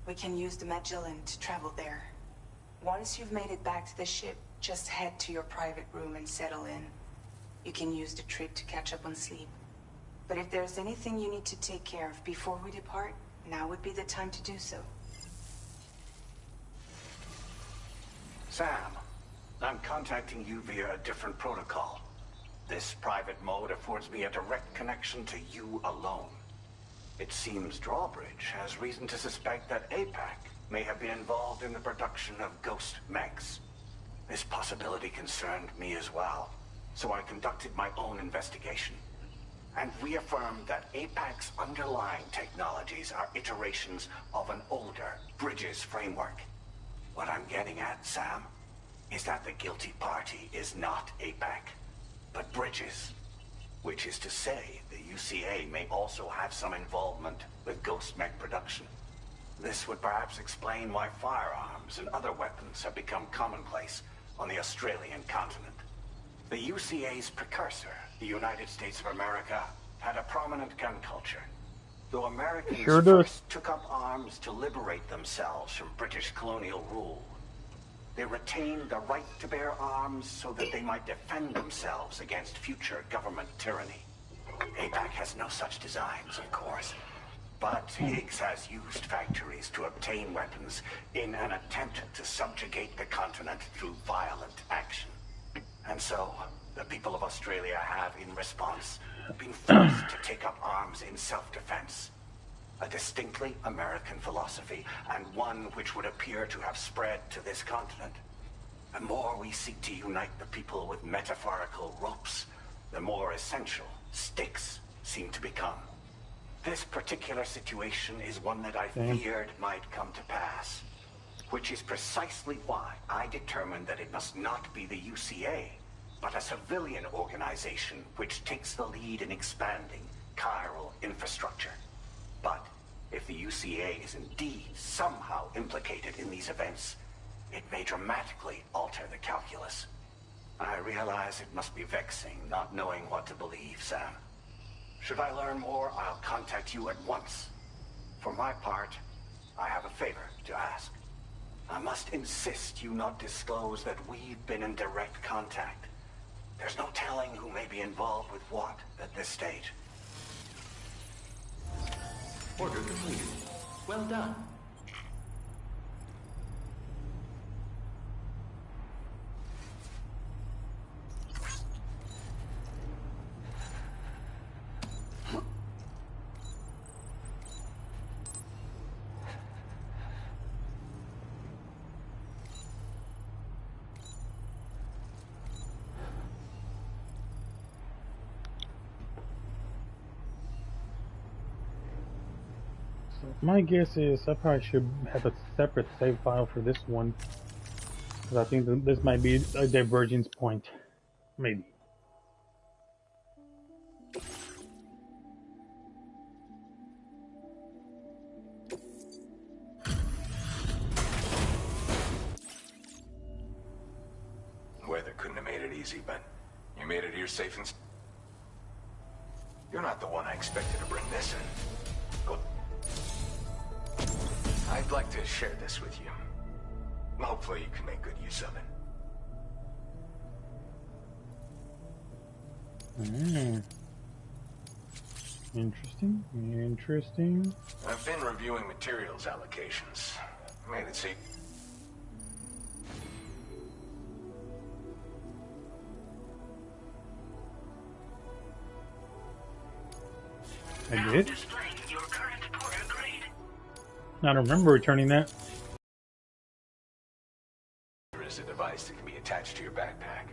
we can use the Magellan to travel there. Once you've made it back to the ship, just head to your private room and settle in. You can use the trip to catch up on sleep. But if there's anything you need to take care of before we depart, now would be the time to do so. Sam, I'm contacting you via a different protocol. This private mode affords me a direct connection to you alone. It seems Drawbridge has reason to suspect that APAC may have been involved in the production of ghost mechs. This possibility concerned me as well, so I conducted my own investigation and reaffirmed that APAC's underlying technologies are iterations of an older Bridges framework. What I'm getting at, Sam, is that the guilty party is not APAC, but Bridges. Which is to say, the UCA may also have some involvement with ghost mech production. This would perhaps explain why firearms and other weapons have become commonplace on the Australian continent. The UCA's precursor, the United States of America, had a prominent gun culture. Though Americans first took up arms to liberate themselves from British colonial rule, they retained the right to bear arms so that they might defend themselves against future government tyranny. APAC has no such designs, of course, but Higgs has used factories to obtain weapons in an attempt to subjugate the continent through violent action. And so, the people of Australia have, in response, been forced to take up arms in self-defense. A distinctly American philosophy, and one which would appear to have spread to this continent. The more we seek to unite the people with metaphorical ropes, the more essential sticks seem to become. This particular situation is one that I feared might come to pass, which is precisely why I determined that it must not be the UCA, but a civilian organization which takes the lead in expanding chiral infrastructure. But if the UCA is indeed somehow implicated in these events, it may dramatically alter the calculus. I realize it must be vexing not knowing what to believe, Sam. Should I learn more, I'll contact you at once. For my part, I have a favor to ask. I must insist you not disclose that we've been in direct contact. There's no telling who may be involved with what at this stage. Order completed. Well done. My guess is I probably should have a separate save file for this one, because I think this might be a divergence point, maybe. Weather couldn't have made it easy, but you made it here safe and... You're not the one I expected to bring this in. Go. I'd like to share this with you. Hopefully you can make good use of it. Interesting. Interesting. I've been reviewing materials allocations. Made it seem... I did? I don't remember returning that. There is a device that can be attached to your backpack.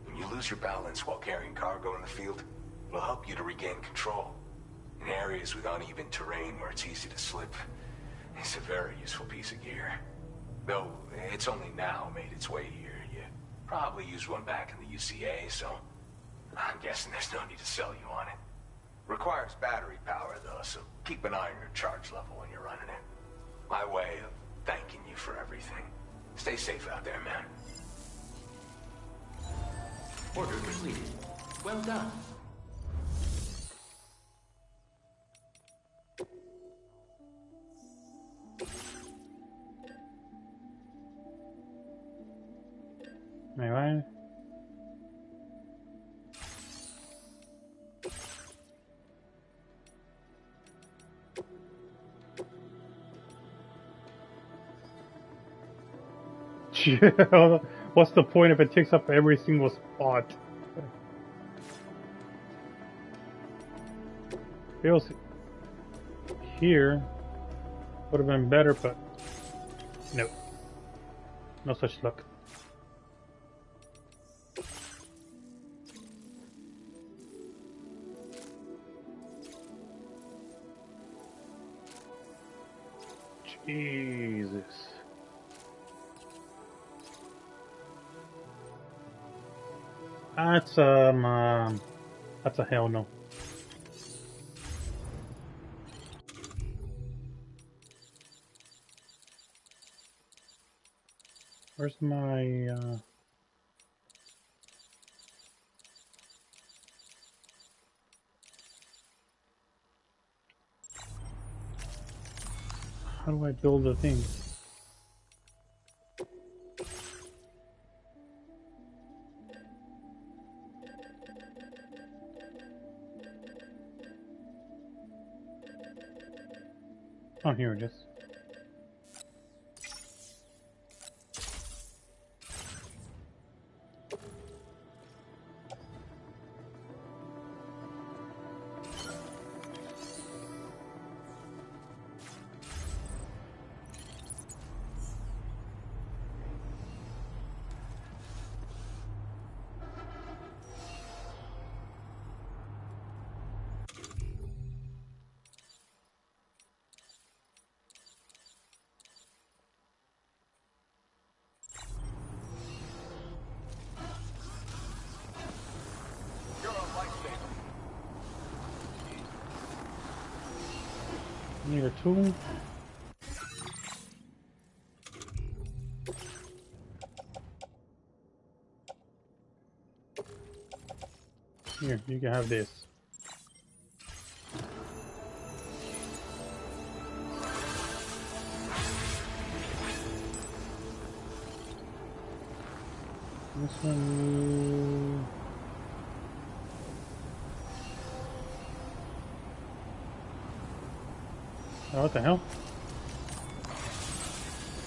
When you lose your balance while carrying cargo in the field, it'll help you to regain control. In areas with uneven terrain where it's easy to slip, it's a very useful piece of gear. Though it's only now made its way here. You probably used one back in the UCA, so I'm guessing there's no need to sell you on it. Requires battery power, though, so keep an eye on your charge level when you're running it. My way of thanking you for everything. Stay safe out there, man. Order completed. Well done. Anyway. What's the point if it takes up every single spot? Feels here would have been better, but no. No such luck. Jesus. That's a hell no. Where's my how do I build the thing? Oh, here it is. Need a tool. Here, you can have this. This one. Oh, what the hell?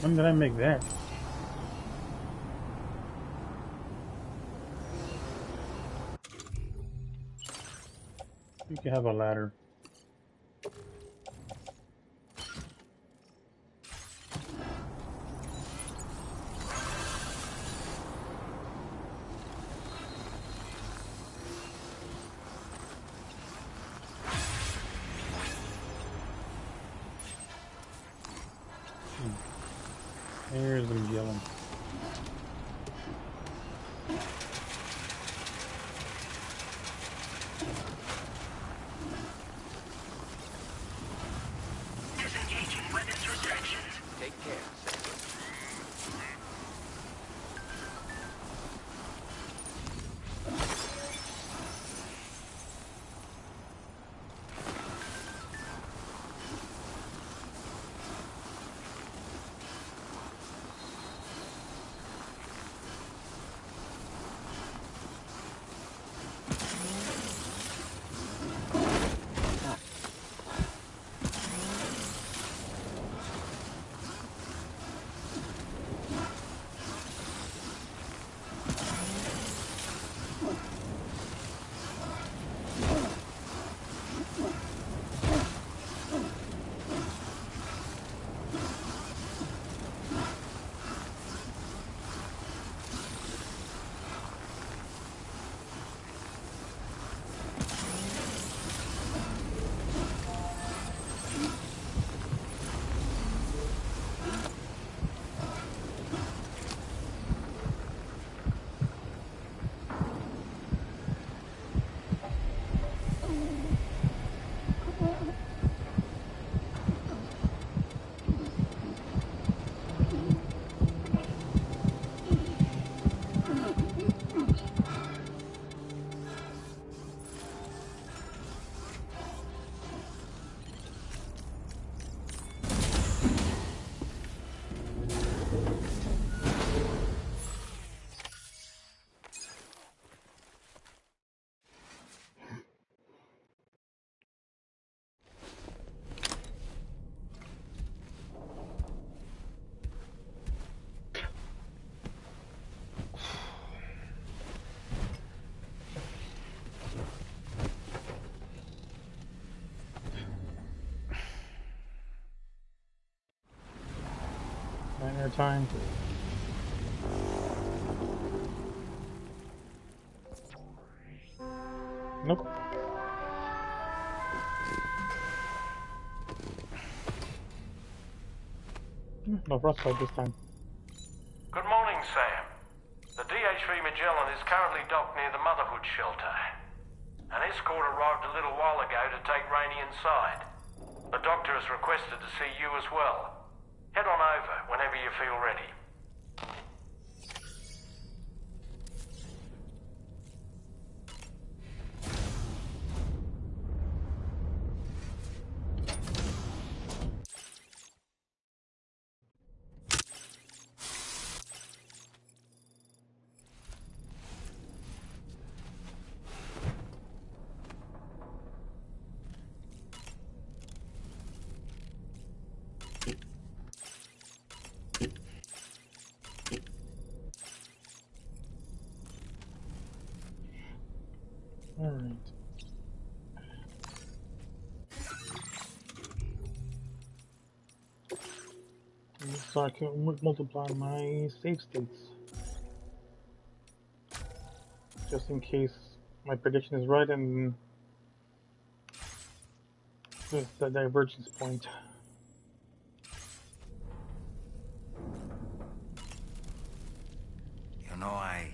When did I make that? You can have a ladder. There's them yelling. Disengaging weapons restrictions. Take care. Diner time. Nope. No frostbite this time. Good morning, Sam. The DH-3 Magellan is currently docked near the Motherhood shelter. An escort arrived a little while ago to take Rainey inside. The doctor has requested to see you as well. Head on over whenever you feel ready. so I can multiply my save states. Just in case my prediction is right and there's the divergence point. You know, I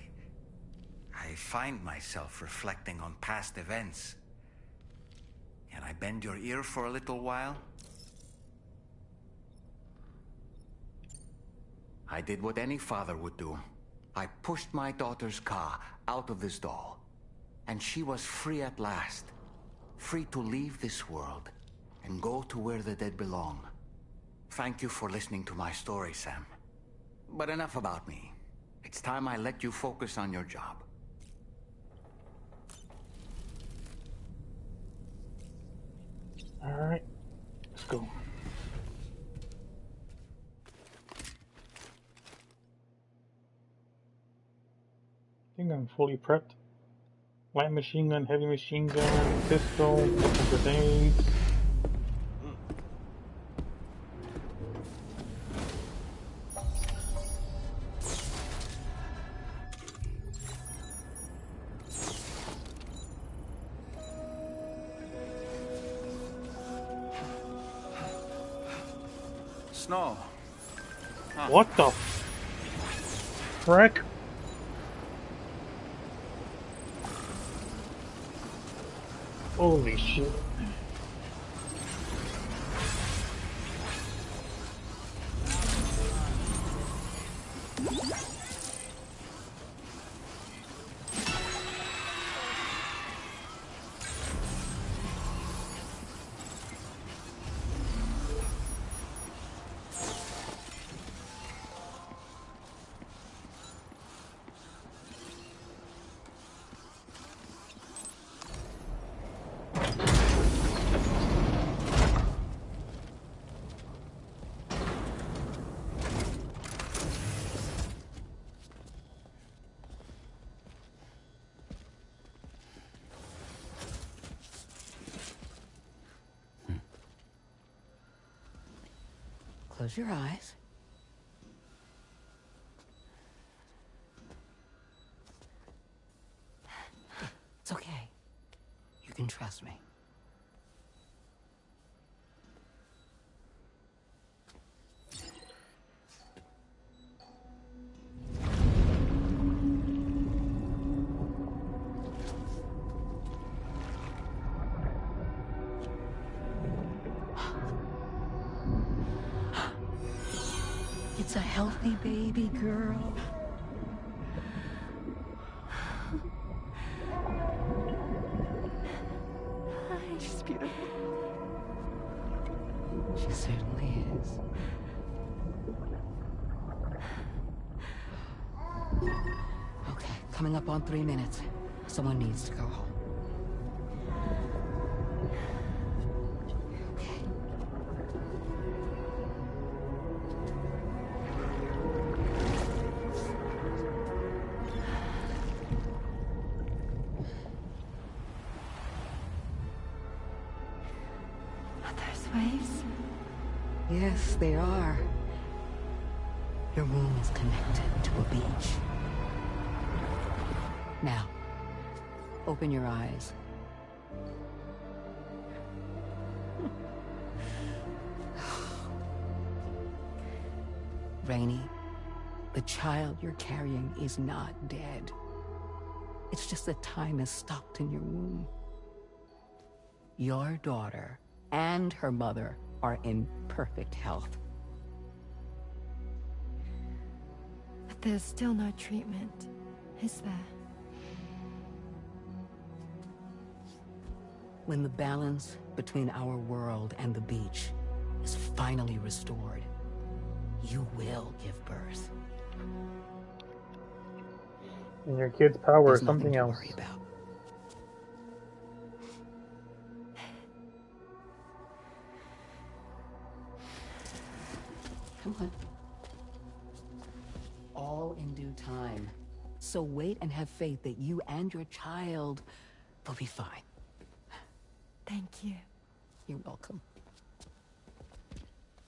find myself reflecting on past events. Can I bend your ear for a little while? I did what any father would do. I pushed my daughter's car out of this doll. And she was free at last. Free to leave this world and go to where the dead belong. Thank you for listening to my story, Sam. But enough about me. It's time I let you focus on your job. Alright, let's go. I think I'm fully prepped. Light machine gun, heavy machine gun, pistol, grenades. Snow. Huh. What the frick? Holy shit. Close your eyes. It's okay. You can trust me. It's a healthy baby girl. She's beautiful. She certainly is. Okay, coming up on 3 minutes. Someone needs to go home. Waves? Yes, they are. Your room is connected to a beach. Now, open your eyes. Rainey, the child you're carrying is not dead. It's just that time has stopped in your womb. Your daughter and her mother are in perfect health. But there's still no treatment, is there? When the balance between our world and the beach is finally restored, you will give birth. And your kid's power There's is something nothing to else. worry about. Come on. All in due time. So wait and have faith that you and your child will be fine. Thank you. You're welcome.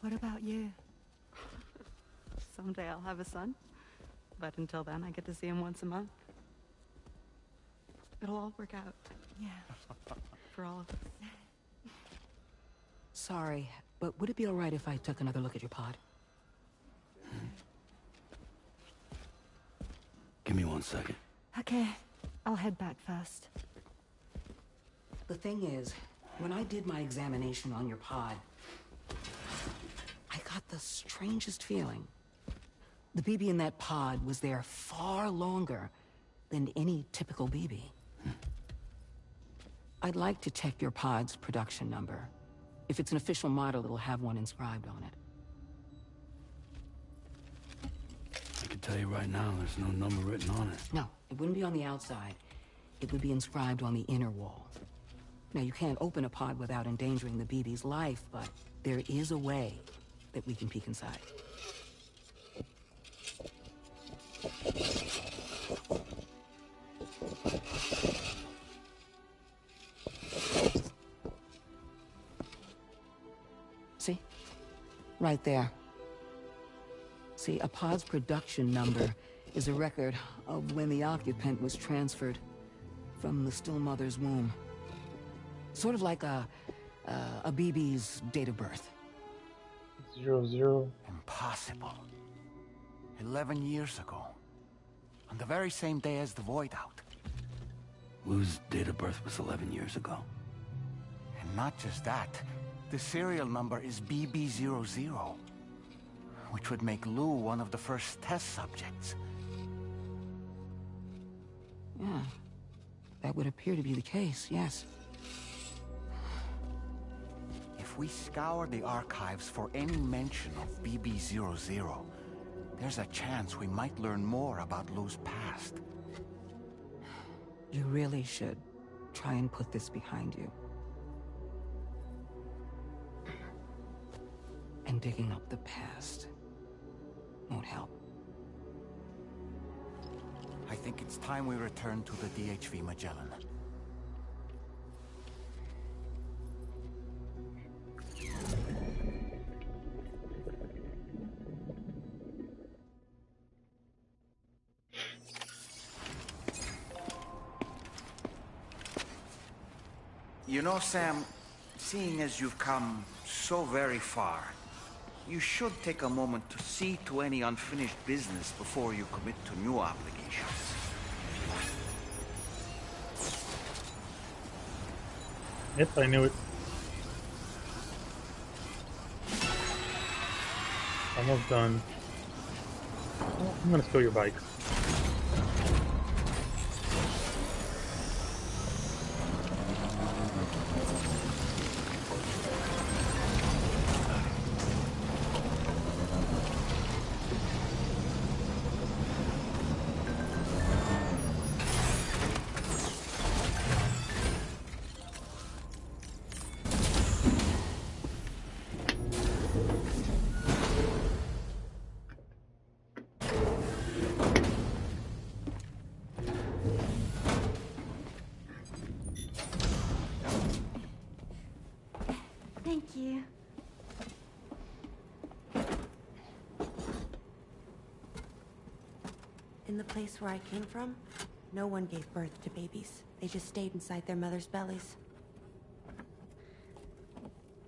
What about you? Someday I'll have a son. But until then, I get to see him once a month. It'll all work out. Yeah. For all of us. Sorry, but would it be all right if I took another look at your pod? Give me 1 second. Okay. I'll head back first. The thing is, when I did my examination on your pod, I got the strangest feeling. The BB in that pod was there far longer than any typical BB. I'd like to check your pod's production number. If it's an official model, it'll have one inscribed on it. I can tell you right now, there's no number written on it. No, it wouldn't be on the outside. It would be inscribed on the inner wall. Now, you can't open a pod without endangering the BB's life, but there is a way that we can peek inside. See? Right there. See, a pod's production number is a record of when the occupant was transferred from the still mother's womb. Sort of like a BB's date of birth. 00. Impossible. 11 years ago. On the very same day as the Void Out. Lou's date of birth was 11 years ago. And not just that, the serial number is BB00, which would make Lou one of the first test subjects. Yeah, that would appear to be the case, yes. If we scour the archives for any mention of BB00, there's a chance we might learn more about Lou's past. You really should try and put this behind you. And digging up the past won't help. I think it's time we return to the DHV Magellan. You know, Sam, seeing as you've come so very far, you should take a moment to see to any unfinished business before you commit to new obligations. Yep, I knew it. Almost done. Oh, I'm gonna steal your bike. Thank you. In the place where I came from, no one gave birth to babies. They just stayed inside their mother's bellies.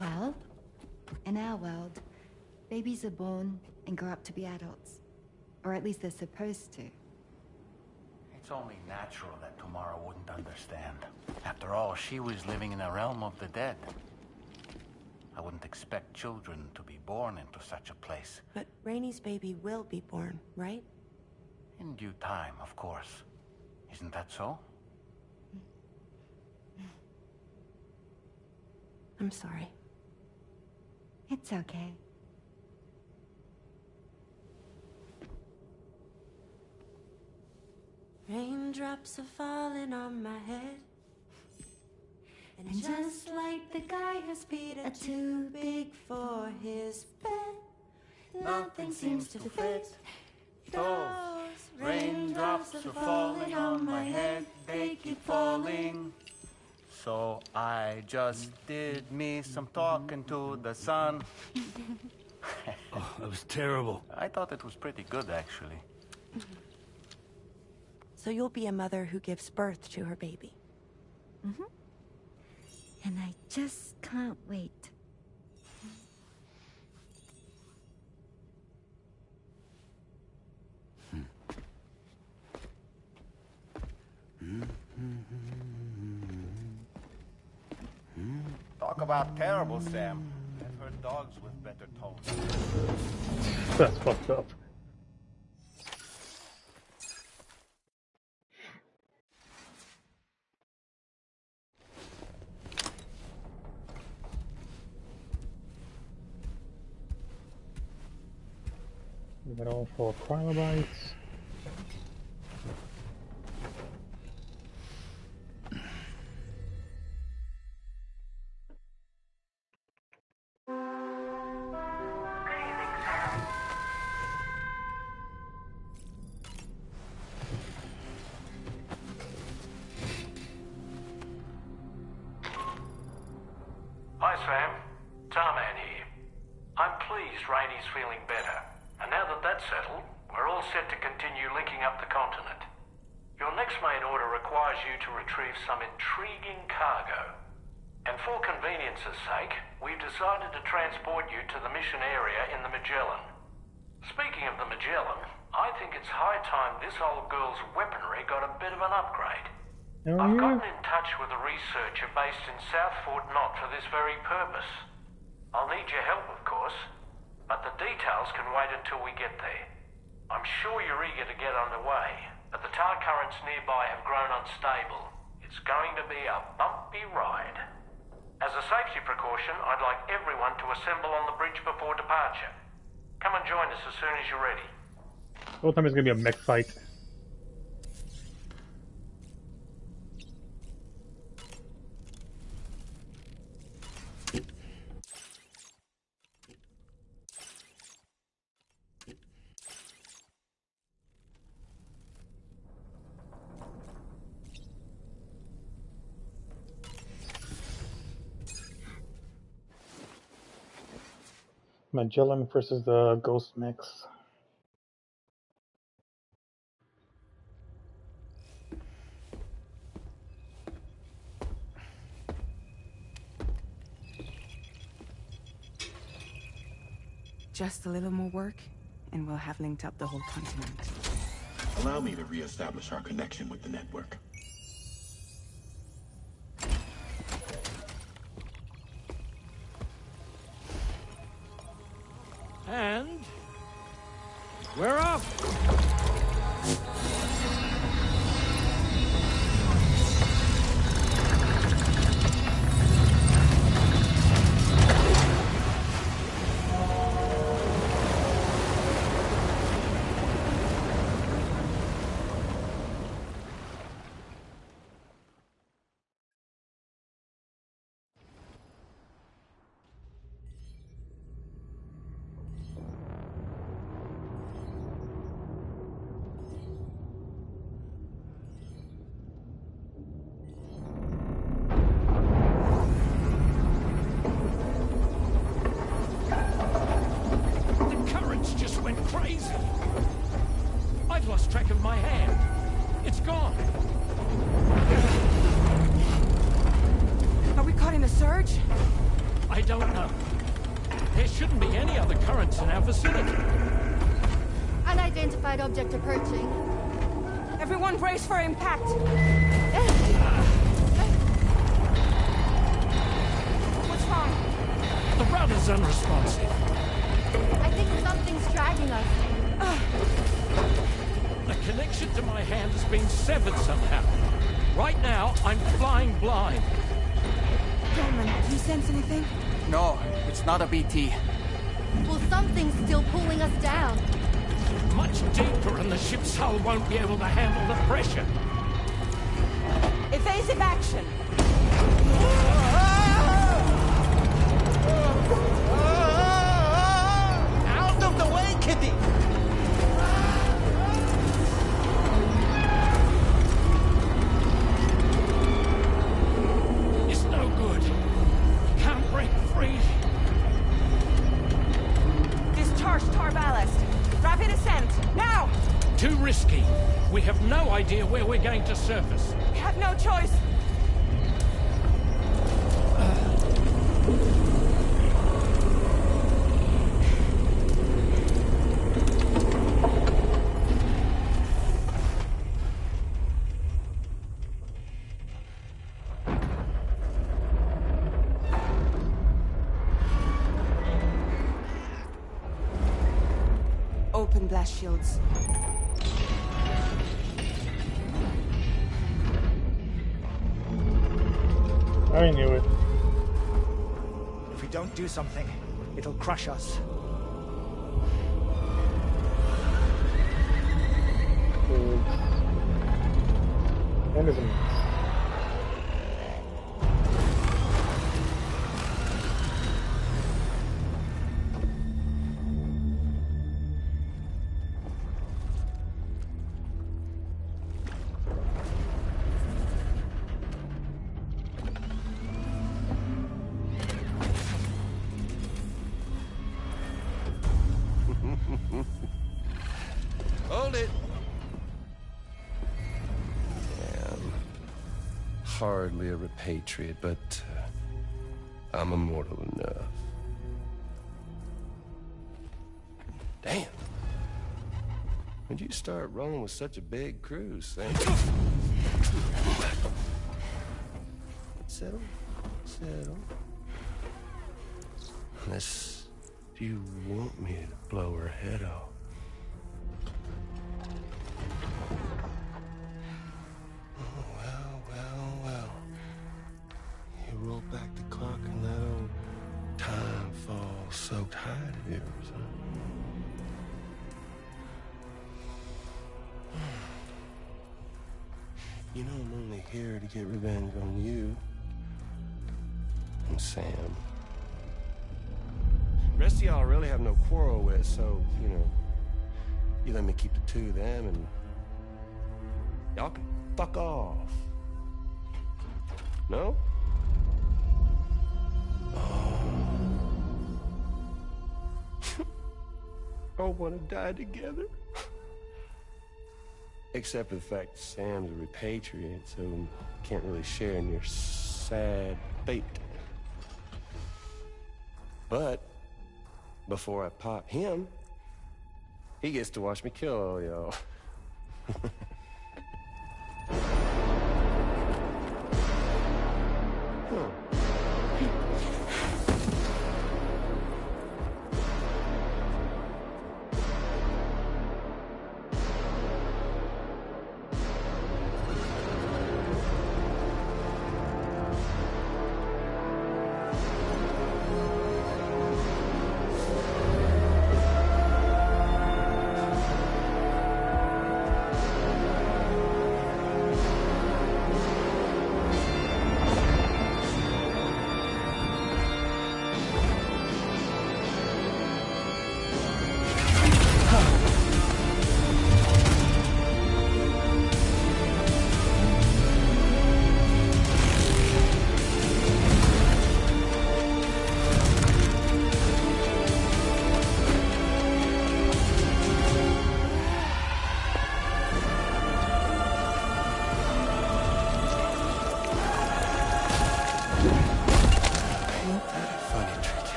Well, in our world, babies are born and grow up to be adults. Or at least they're supposed to. It's only natural that Tamara wouldn't understand. After all, she was living in a realm of the dead. I wouldn't expect children to be born into such a place. But Rainey's baby will be born, right? In due time, of course. Isn't that so? I'm sorry. It's okay. Raindrops are falling on my head. And just like the guy whose feet are too big for his bed, nothing seems to fit. Those raindrops are falling on my head, they keep falling. So I just did me some talking to the sun. Oh, that was terrible. I thought it was pretty good, actually. So you'll be a mother who gives birth to her baby. Mm-hmm. And I just can't wait. Talk about terrible, Sam. I've heard dogs with better tones. That's fucked up. We got all 4 cryobites. Hi, Sam. Tarman here. I'm pleased Rainey's feeling better. And now that that's settled, we're all set to continue linking up the continent. Your next main order requires you to retrieve some intriguing cargo. And for convenience's sake, we've decided to transport you to the mission area in the Magellan. Speaking of the Magellan, I think it's high time this old girl's weaponry got a bit of an upgrade. I've gotten in touch with a researcher based in South Fort Knott for this very purpose. I'll need your help, of course, but the details can wait until we get there. I'm sure you're eager to get underway, but the tar currents nearby have grown unstable. It's going to be a bumpy ride. As a safety precaution, I'd like everyone to assemble on the bridge before departure. Come and join us as soon as you're ready. The whole time it's gonna be a mech fight. Magellan versus the Ghost Mechs. Just a little more work, and we'll have linked up the whole continent. Allow me to reestablish our connection with the network. And we're off! Crazy! I've lost track of my hand. It's gone. Are we caught in a surge? I don't know. There shouldn't be any other currents in our vicinity. Unidentified object approaching. Everyone brace for impact. What's wrong? The rudder's unresponsive. I think something's dragging us. The connection to my hand has been severed somehow. Right now, I'm flying blind. Gilman, do you sense anything? No, it's not a BT. Well, something's still pulling us down. Much deeper and the ship's hull won't be able to handle the pressure. Evasive action! Out of the way, Kitty! It's no good. Can't break free. Too risky. We have no idea where we're going to surface. We have no choice. Open blast shields. I knew it. If we don't do something, it'll crush us. Enemies. Hold it. Yeah, I'm hardly a repatriate, but I'm immortal enough. Damn. When'd you start rolling with such a big crew, Sam? Settle. Settle. Unless you want me to blow her head off. Well. You roll back the clock and that old time fall soaked hide of yours, huh? You know I'm only here to get revenge on you. And Sam. The rest of y'all really have no quarrel with, so, you know, you let me keep the two of them and y'all can fuck off. No? All want to die together. Except for the fact that Sam's a repatriate, so can't really share in your sad fate. But before I pop him, he gets to watch me kill all y'all.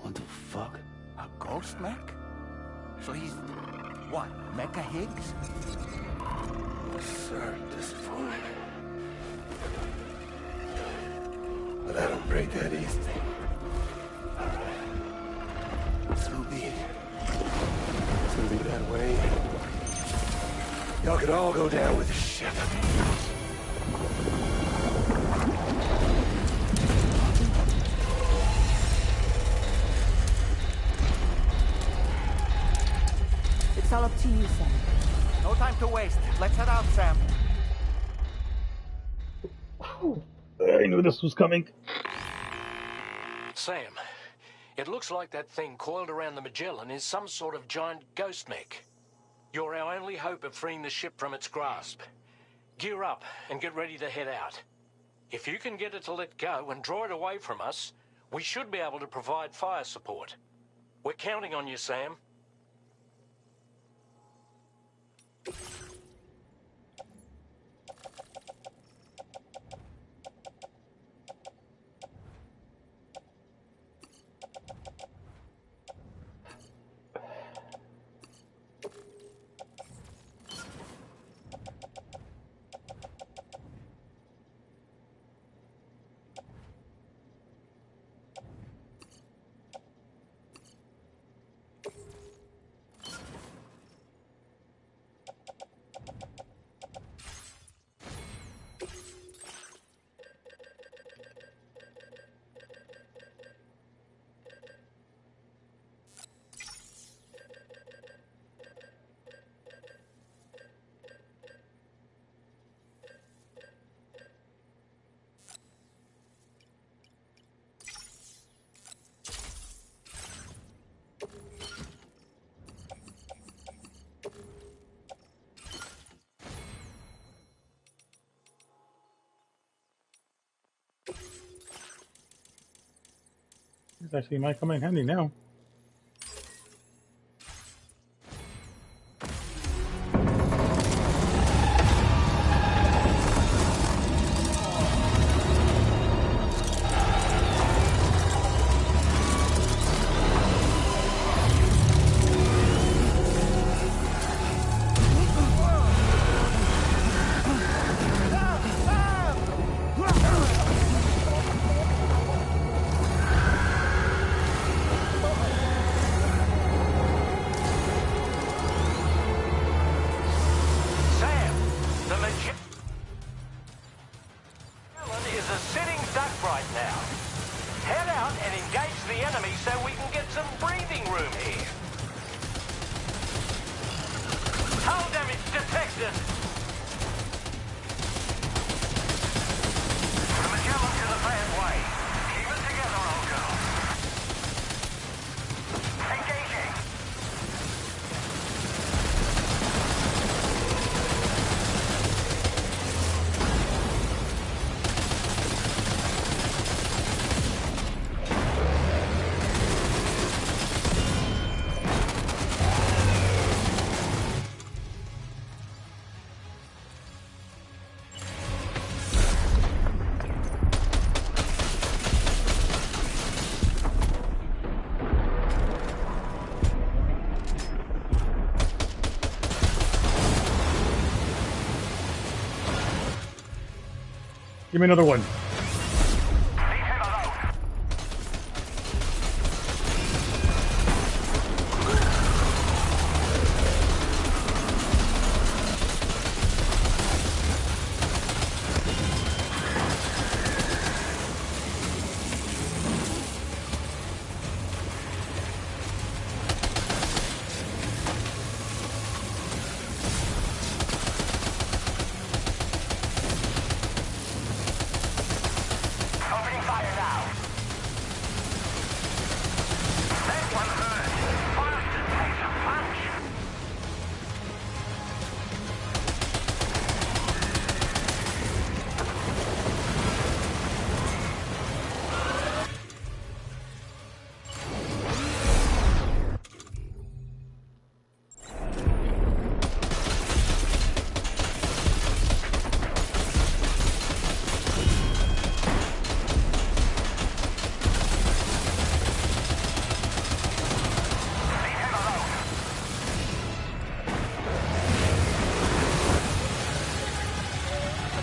What the fuck? A ghost mech? So he's, what, Mecha Higgs? Sorry to disappoint. But I don't break that easy. So be it. It's gonna be that way. Y'all could all go down with the ship. It's all up to you, Sam. No time to waste. Let's head out, Sam. I knew this was coming. Sam, it looks like that thing coiled around the Magellan is some sort of giant ghost mech. You're our only hope of freeing the ship from its grasp. Gear up and get ready to head out. If you can get it to let go and draw it away from us, we should be able to provide fire support. We're counting on you, Sam. This actually might come in handy now. Is a sitting duck right now. Head out and engage the enemy so we can get some breathing room here. Hull damage detected. The Magellan's in a bad way. Keep it together, old girl. Engaging. Give me another one.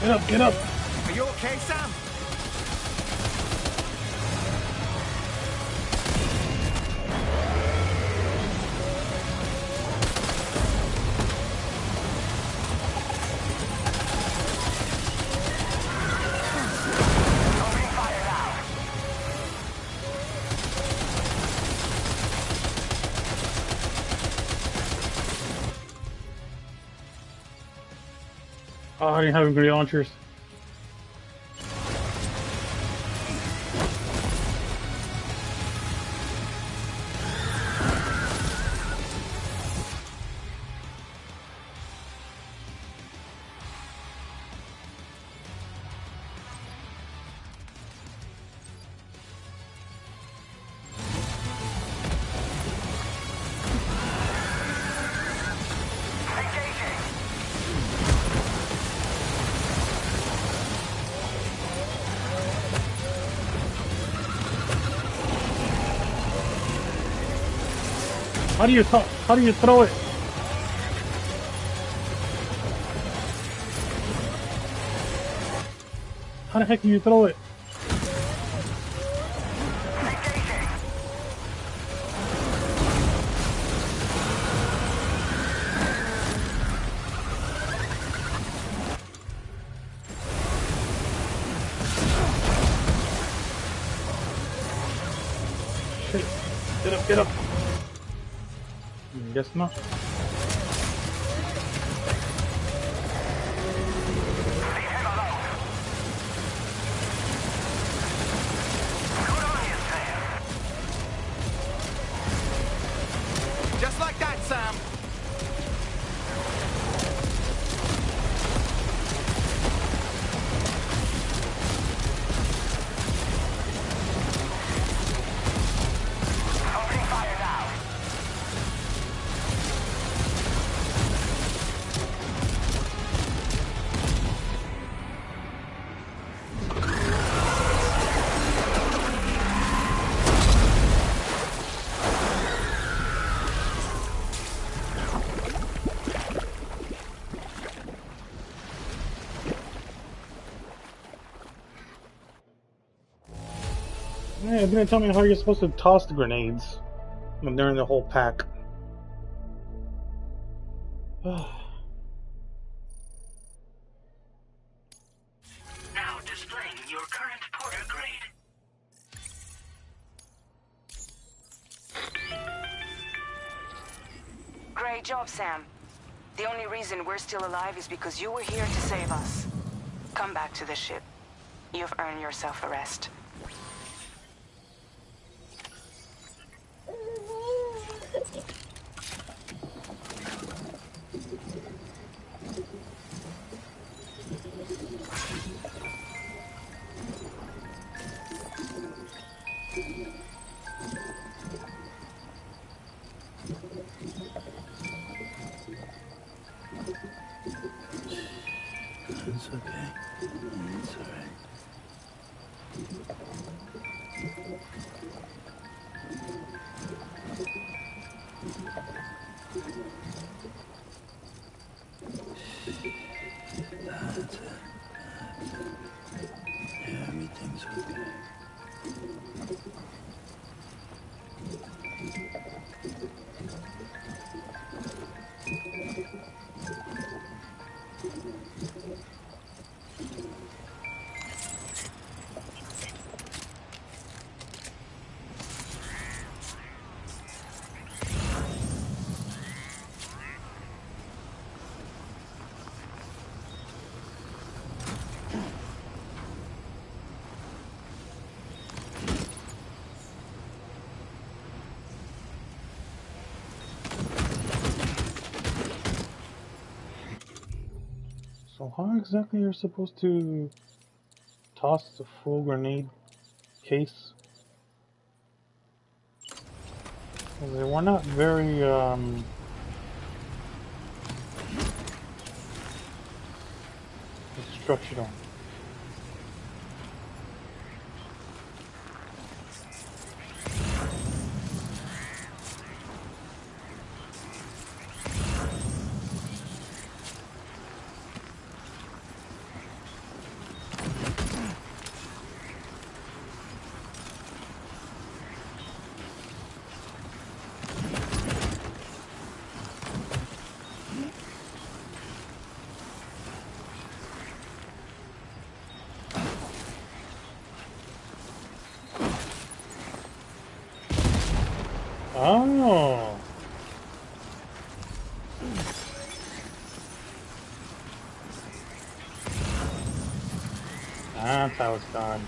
Get up, get up! Are you okay, Sam? Oh, I didn't have grenade launchers. How do you throw it? How the heck do you throw it? Shit. Get up. Guess not. Just like that, Sam. Opening fire now. Yeah, it didn't tell me how you're supposed to toss the grenades when they're in the whole pack. Now displaying your current Porter grade. Great job, Sam. The only reason we're still alive is because you were here to save us. Come back to the ship. You've earned yourself a rest. It's okay. It's alright. That's it. Everything's okay. So how exactly you're supposed to toss the full grenade case? They were not very instructional. Oh. That's how it's done.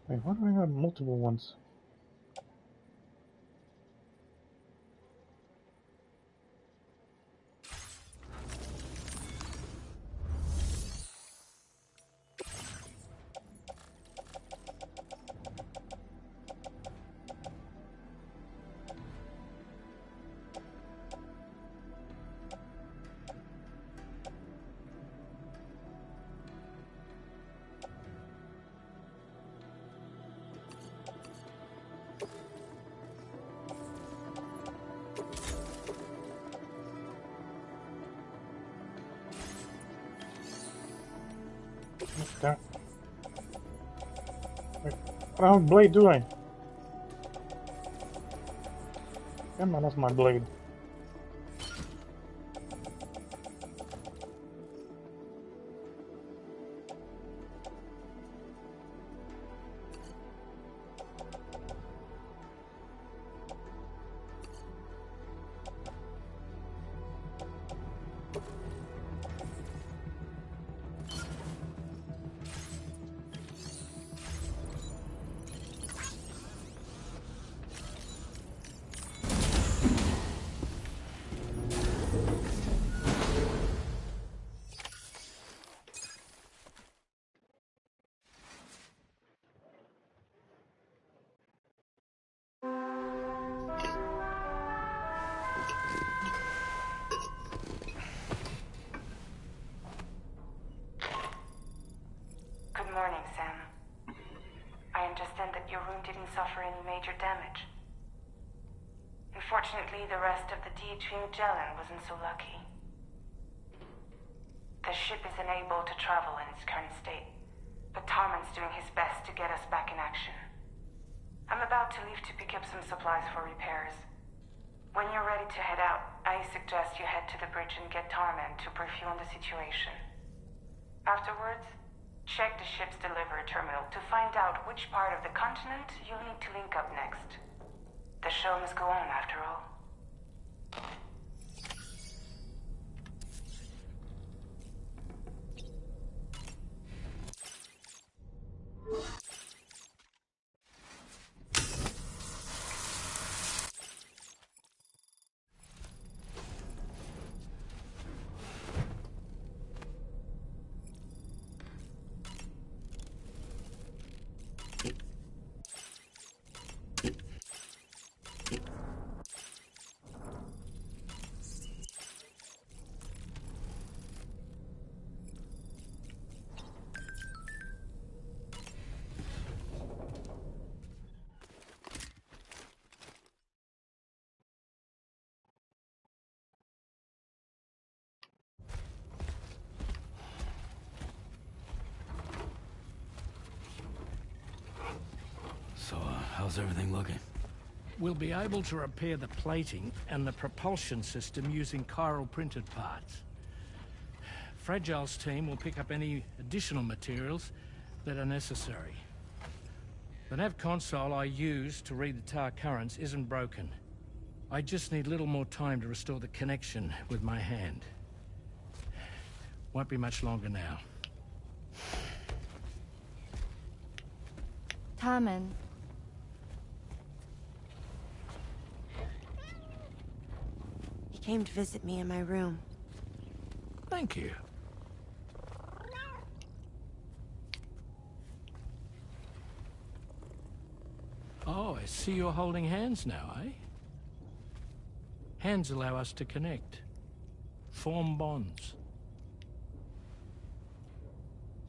Wait, why do I have multiple ones? Okay. Wait, what the blade doing? Damn, I lost my blade. Good morning, Sam. I understand that your room didn't suffer any major damage. Unfortunately, the rest of the DHV Magellan wasn't so lucky. The ship is unable to travel in its current state, but Tarman's doing his best to get us back in action. I'm about to leave to pick up some supplies for repairs. When you're ready to head out, I suggest you head to the bridge and get Tarman to brief you on the situation. Afterwards, check the ship's delivery terminal to find out which part of the continent you'll need to link up next. The show must go on, after all. So, how's everything looking? We'll be able to repair the plating and the propulsion system using chiral printed parts. Fragile's team will pick up any additional materials that are necessary. The nav console I use to read the tar currents isn't broken. I just need a little more time to restore the connection with my hand. Won't be much longer now. Tarman. He came to visit me in my room. Thank you. Oh, I see you're holding hands now, eh? Hands allow us to connect. Form bonds.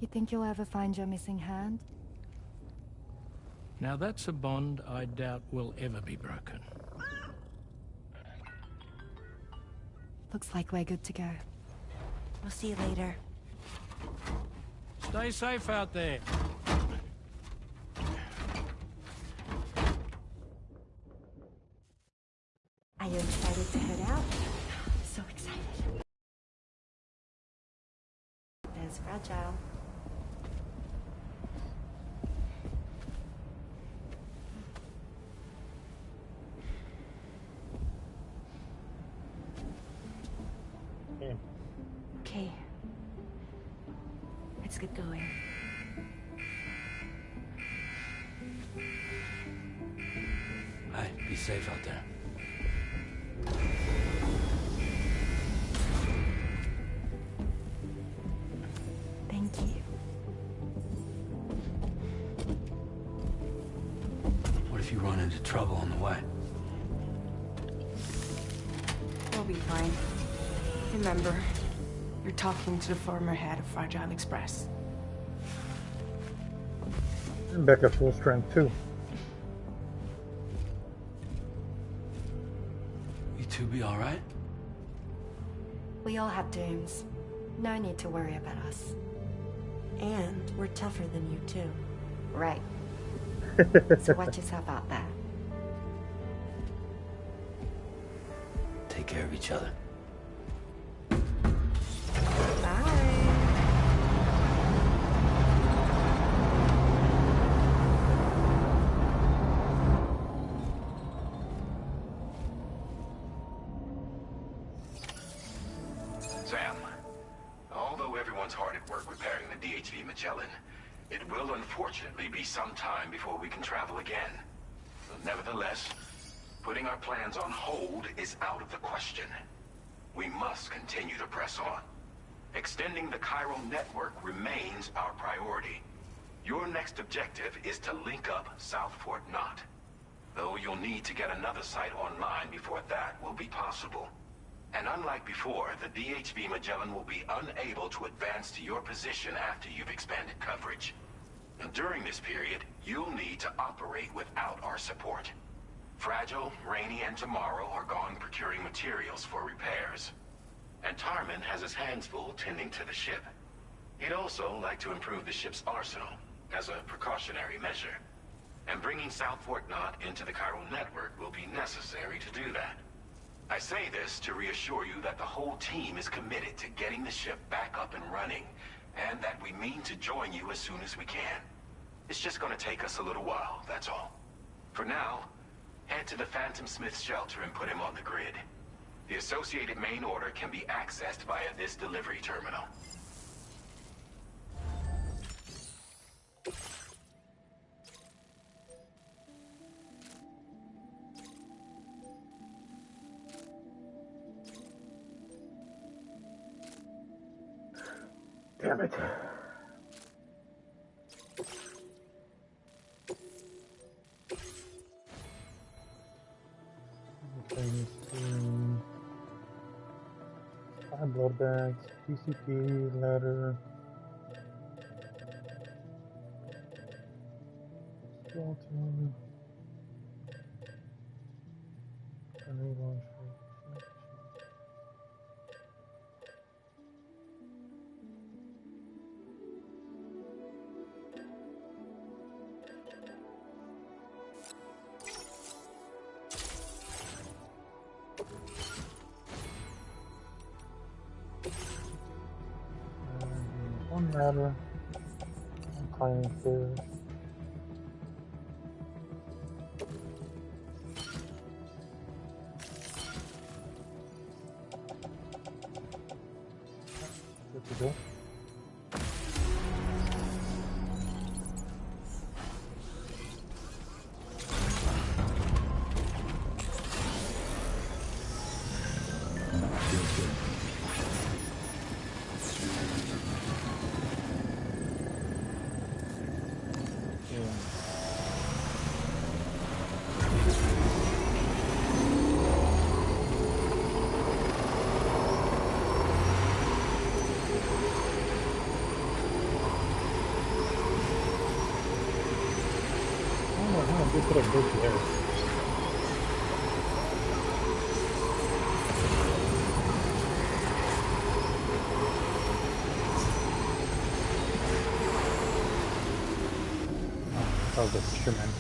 You think you'll ever find your missing hand? Now that's a bond I doubt will ever be broken. Looks like we're good to go. We'll see you later. Stay safe out there. Are you excited to head out? So excited. There's Fragile. Okay. Let's get going. safe out there. Thank you. What if you run into trouble on the way? We'll be fine. Remember, you're talking to the former head of Fragile Express. I'm back at full strength too. You two be all right? We all have dreams. No need to worry about us. And we're tougher than you, too. Right. So watch yourself out there. Take care of each other. Sam, although everyone's hard at work repairing the DHV Magellan, it will unfortunately be some time before we can travel again. Nevertheless, putting our plans on hold is out of the question. We must continue to press on. Extending the chiral network remains our priority. Your next objective is to link up South Fort Knot. Though you'll need to get another site online before that will be possible. And unlike before, the DHV Magellan will be unable to advance to your position after you've expanded coverage. Now, during this period, you'll need to operate without our support. Fragile, Rainy, and Tomorrow are gone procuring materials for repairs. And Tarman has his hands full tending to the ship. He'd also like to improve the ship's arsenal, as a precautionary measure. And bringing South Fort Knot into the chiral network will be necessary to do that. I say this to reassure you that the whole team is committed to getting the ship back up and running, and that we mean to join you as soon as we can. It's just gonna take us a little while, that's all. For now, head to the Phantom Smith shelter and put him on the grid. The associated main order can be accessed via this delivery terminal. Damn it. Okay, let's see. 5 blood bags, PCP, ladder, skeleton, grenade launcher. One ladder, one climbing stairs. Good to go. They could have built there. That was a fisherman.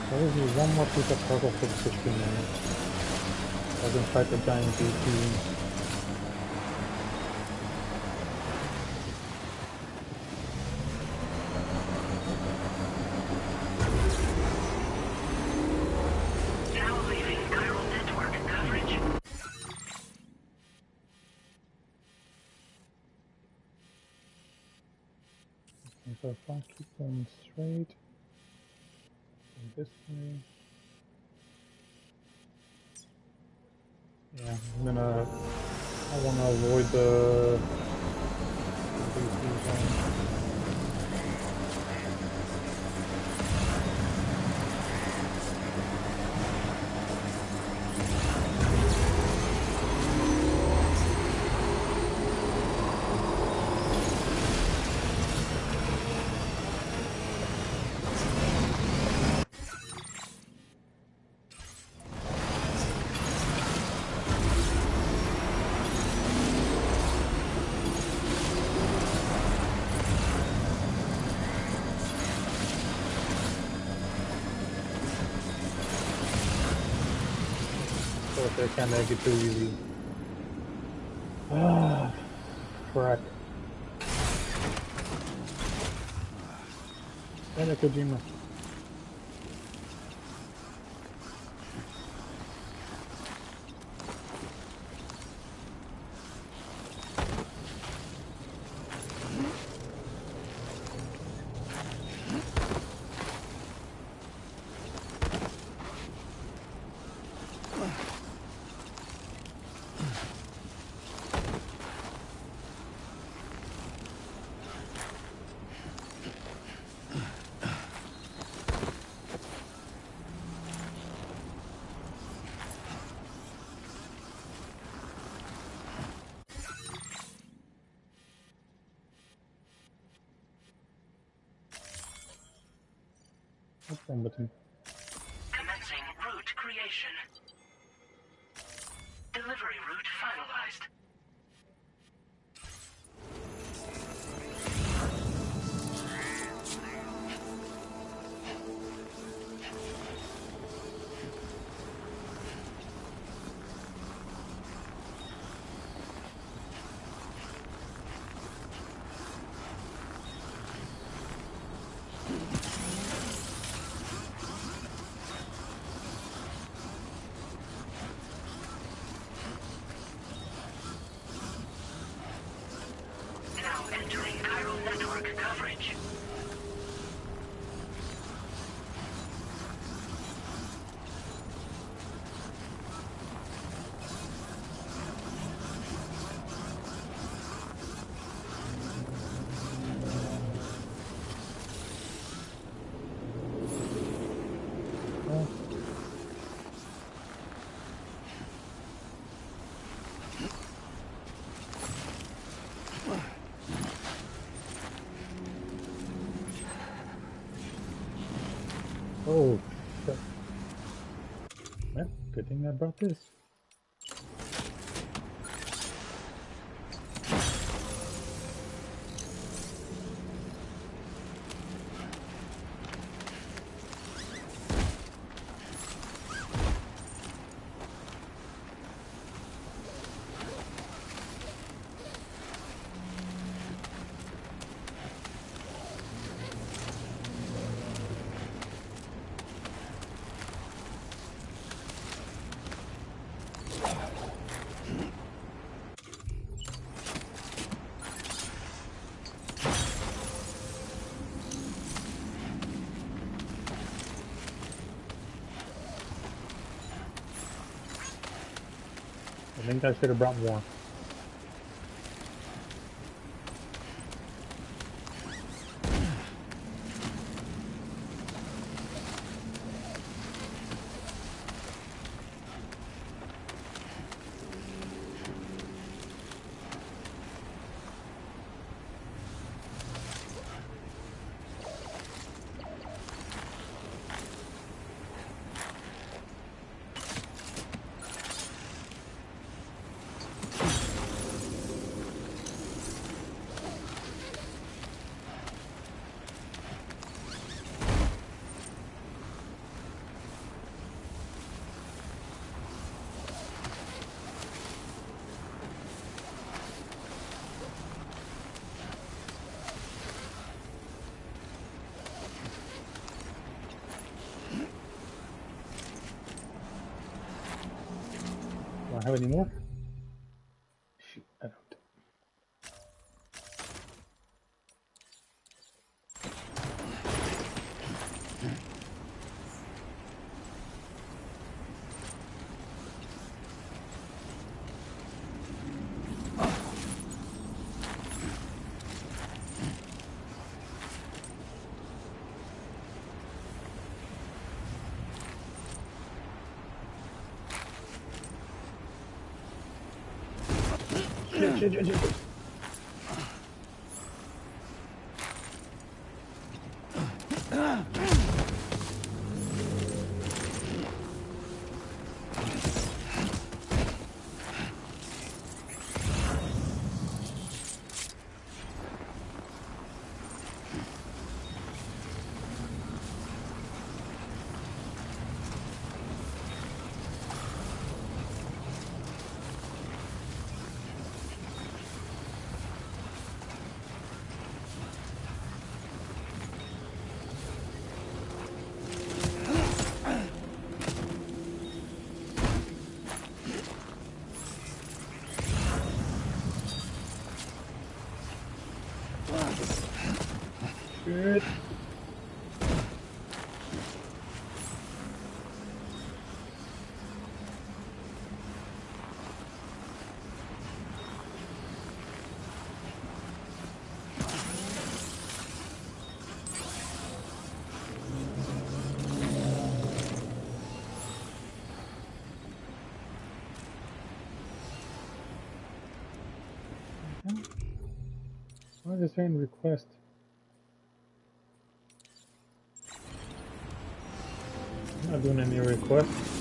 There is one more piece of puzzle for the fisherman. Doesn't fight the giant JP. So if I keep going straight, go this way. Yeah, I want to avoid the DC zone. So if they can't make it too easy. Ah, frack. Later, Kojima. What's wrong button? Commencing route creation. Delivery route finalized. Now entering chiral network coverage. Oh, shit. Well, good thing I brought this. I think I should have brought more. Do I have any more? Shoot, I don't. shit. Good. Why is it saying request? I'm not doing any requests.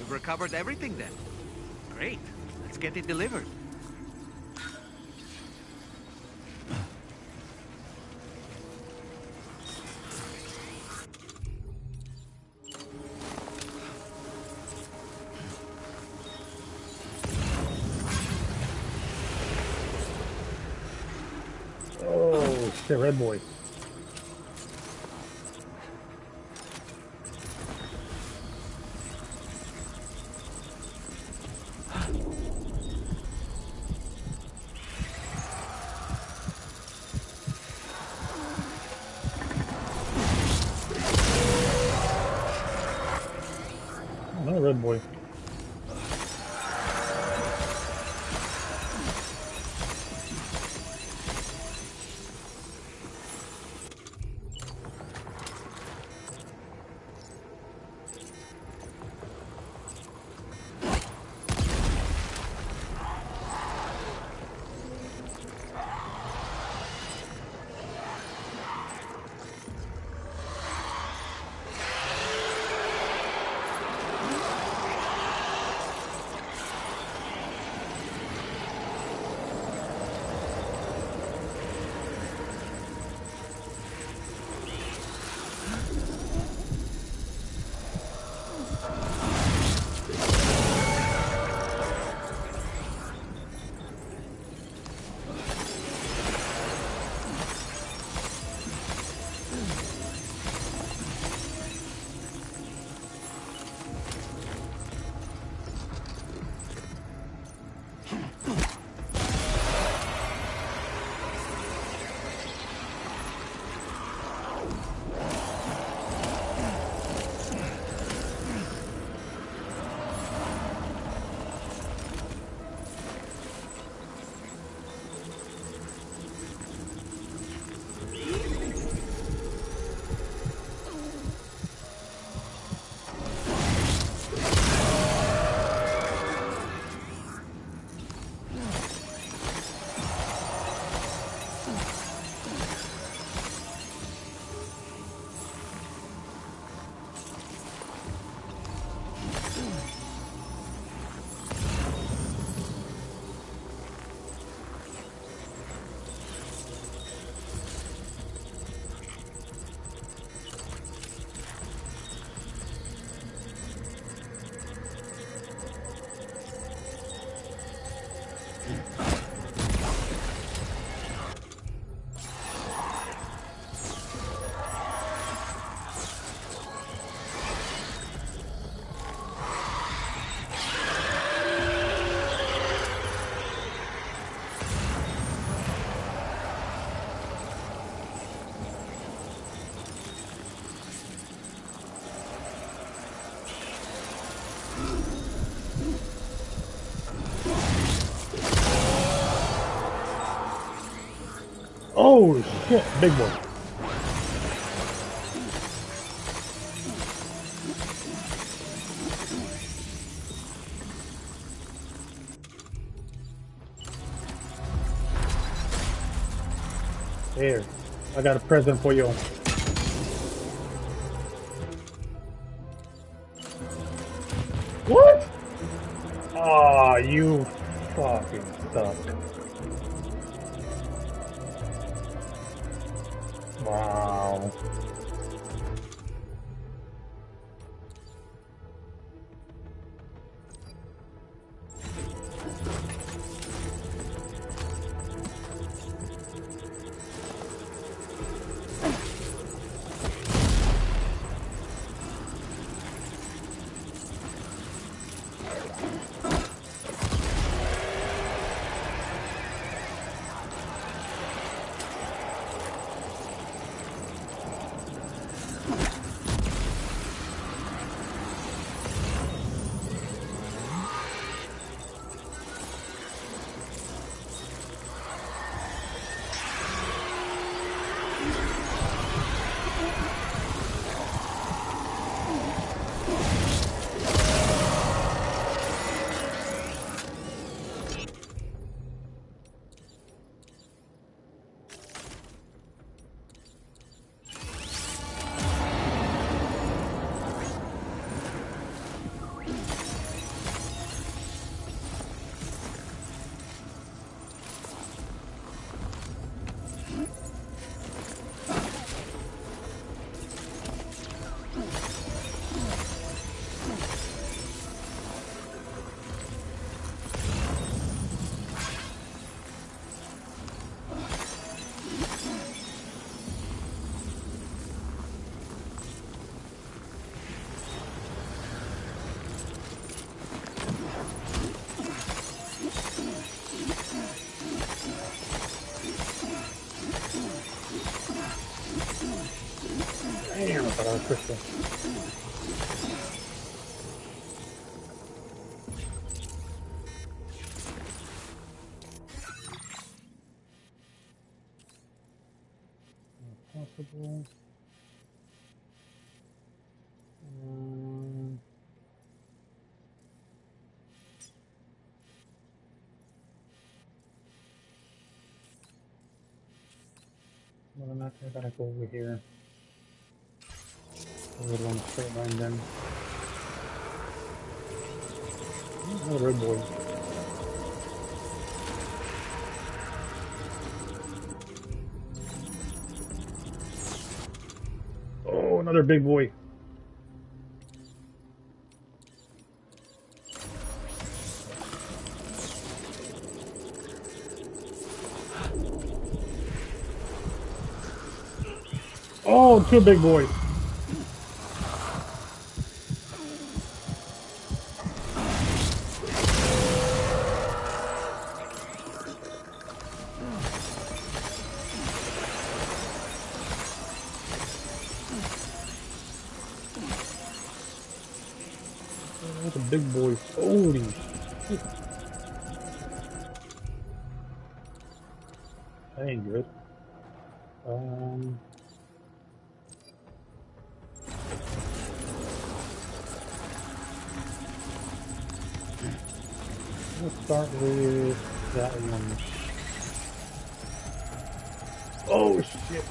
You've recovered everything then. Great. Let's get it delivered. Oh shit, red boy. Another red boy. Oh shit, big boy. Here, I got a present for you. What? Aw, you fucking suck. Wow. Damn, I thought I was crystal. Possible. Well, I'm not I gotta go over here. A little on the straight line then. Another red boy. Oh, another big boy. Oh, two big boys. big boys. Holy shit. That ain't good. Let's start with that one. Oh shit.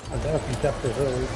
I definitely kept it early.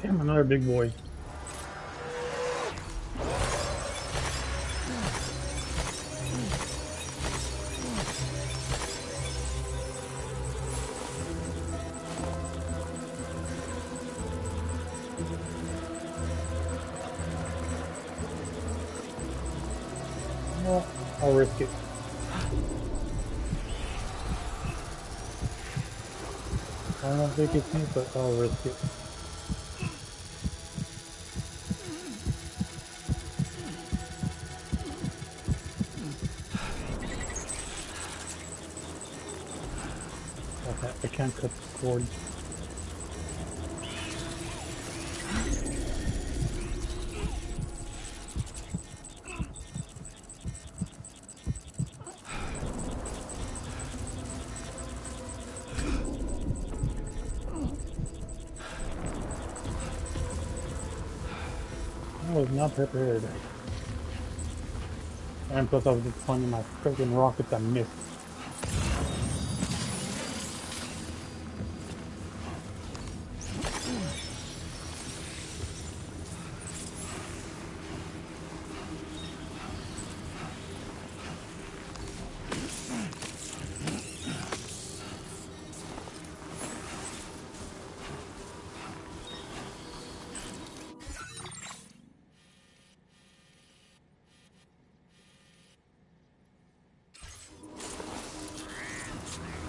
Damn, another big boy. Well, I'll risk it. I don't think it's me, but I'll risk it. Okay, I can't cut the cord. I was not prepared. And plus I was just pointing my freaking rockets and missed.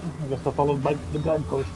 I guess I followed by the guidepost.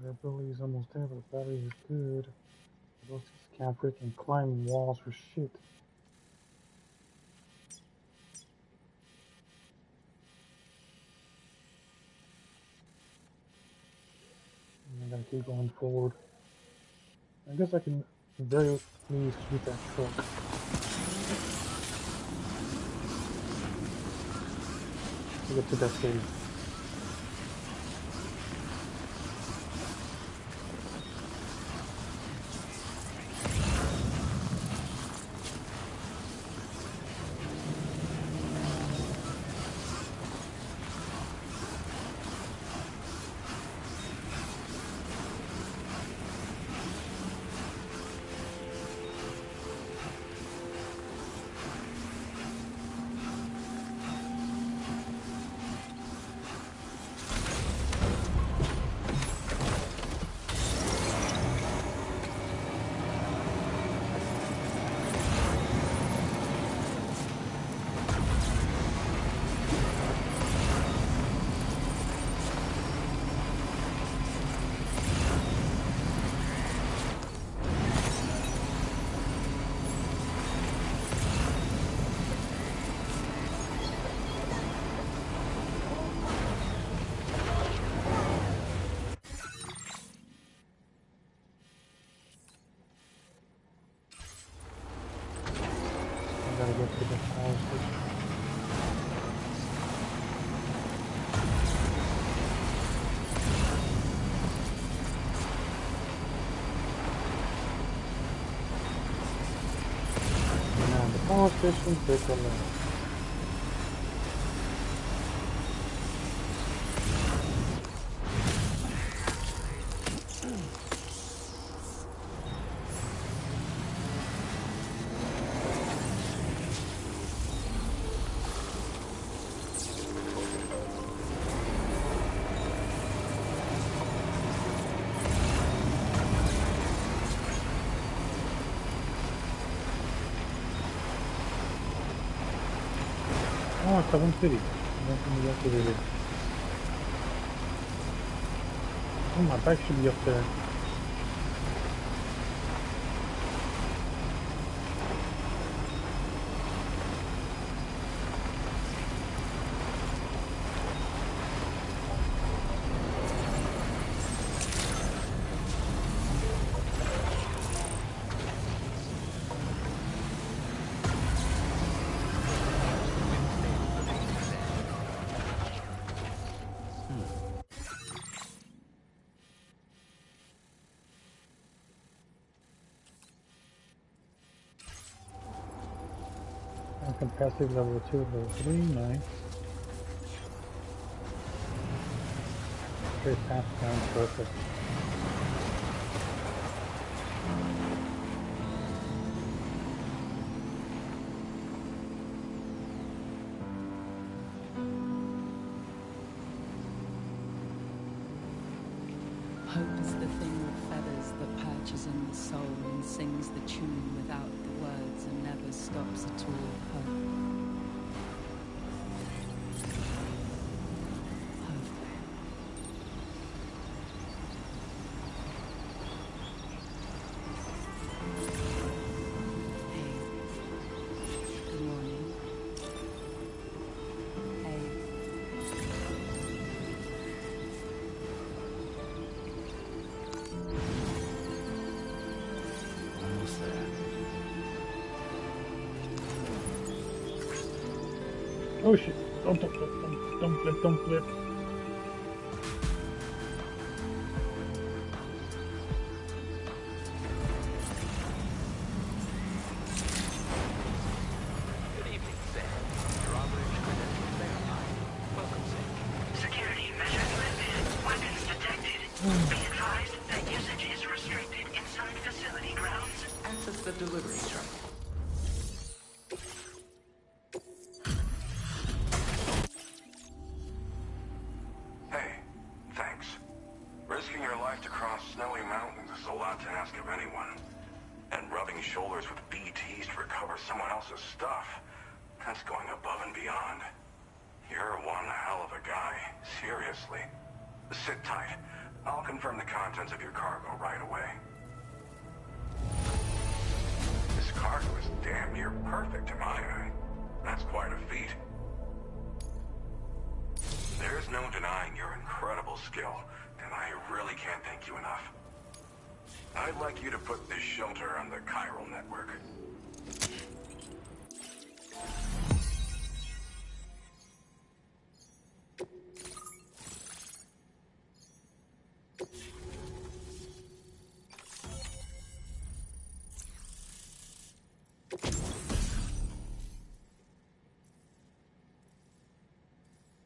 The ability is almost there, but the battery is good. Those things can't freaking climb walls for shit. I gotta keep going forward. I guess I can at the very least shoot that truck. To get to that city. I gotta get to the power station. Now the power station, take a left. Oh, it's Southern City. Nothing deactivated. Oh, my bike should be up there. Capacity level 2, level 3, nice. Straight path down, perfect. Hope is the thing with feathers that perches in the soul and sings the tune without the words and never stops at all. Hope. Oh shit! Don't flip, don't flip. Good evening, Sam. Your operator's credentials verified. Welcome, Sam. Security measures lifted. Weapons detected. Be advised that usage is restricted inside facility grounds. Access the delivery truck. Hey, thanks. Risking your life to cross snowy mountains is a lot to ask of anyone. And rubbing shoulders with BTs to recover someone else's stuff, that's going above and beyond. You're one hell of a guy, seriously. Sit tight. I'll confirm the contents of your cargo right away. This cargo is damn near perfect to my eye. That's quite a feat. There's no denying your incredible skill, and I really can't thank you enough. I'd like you to put this shelter on the chiral network.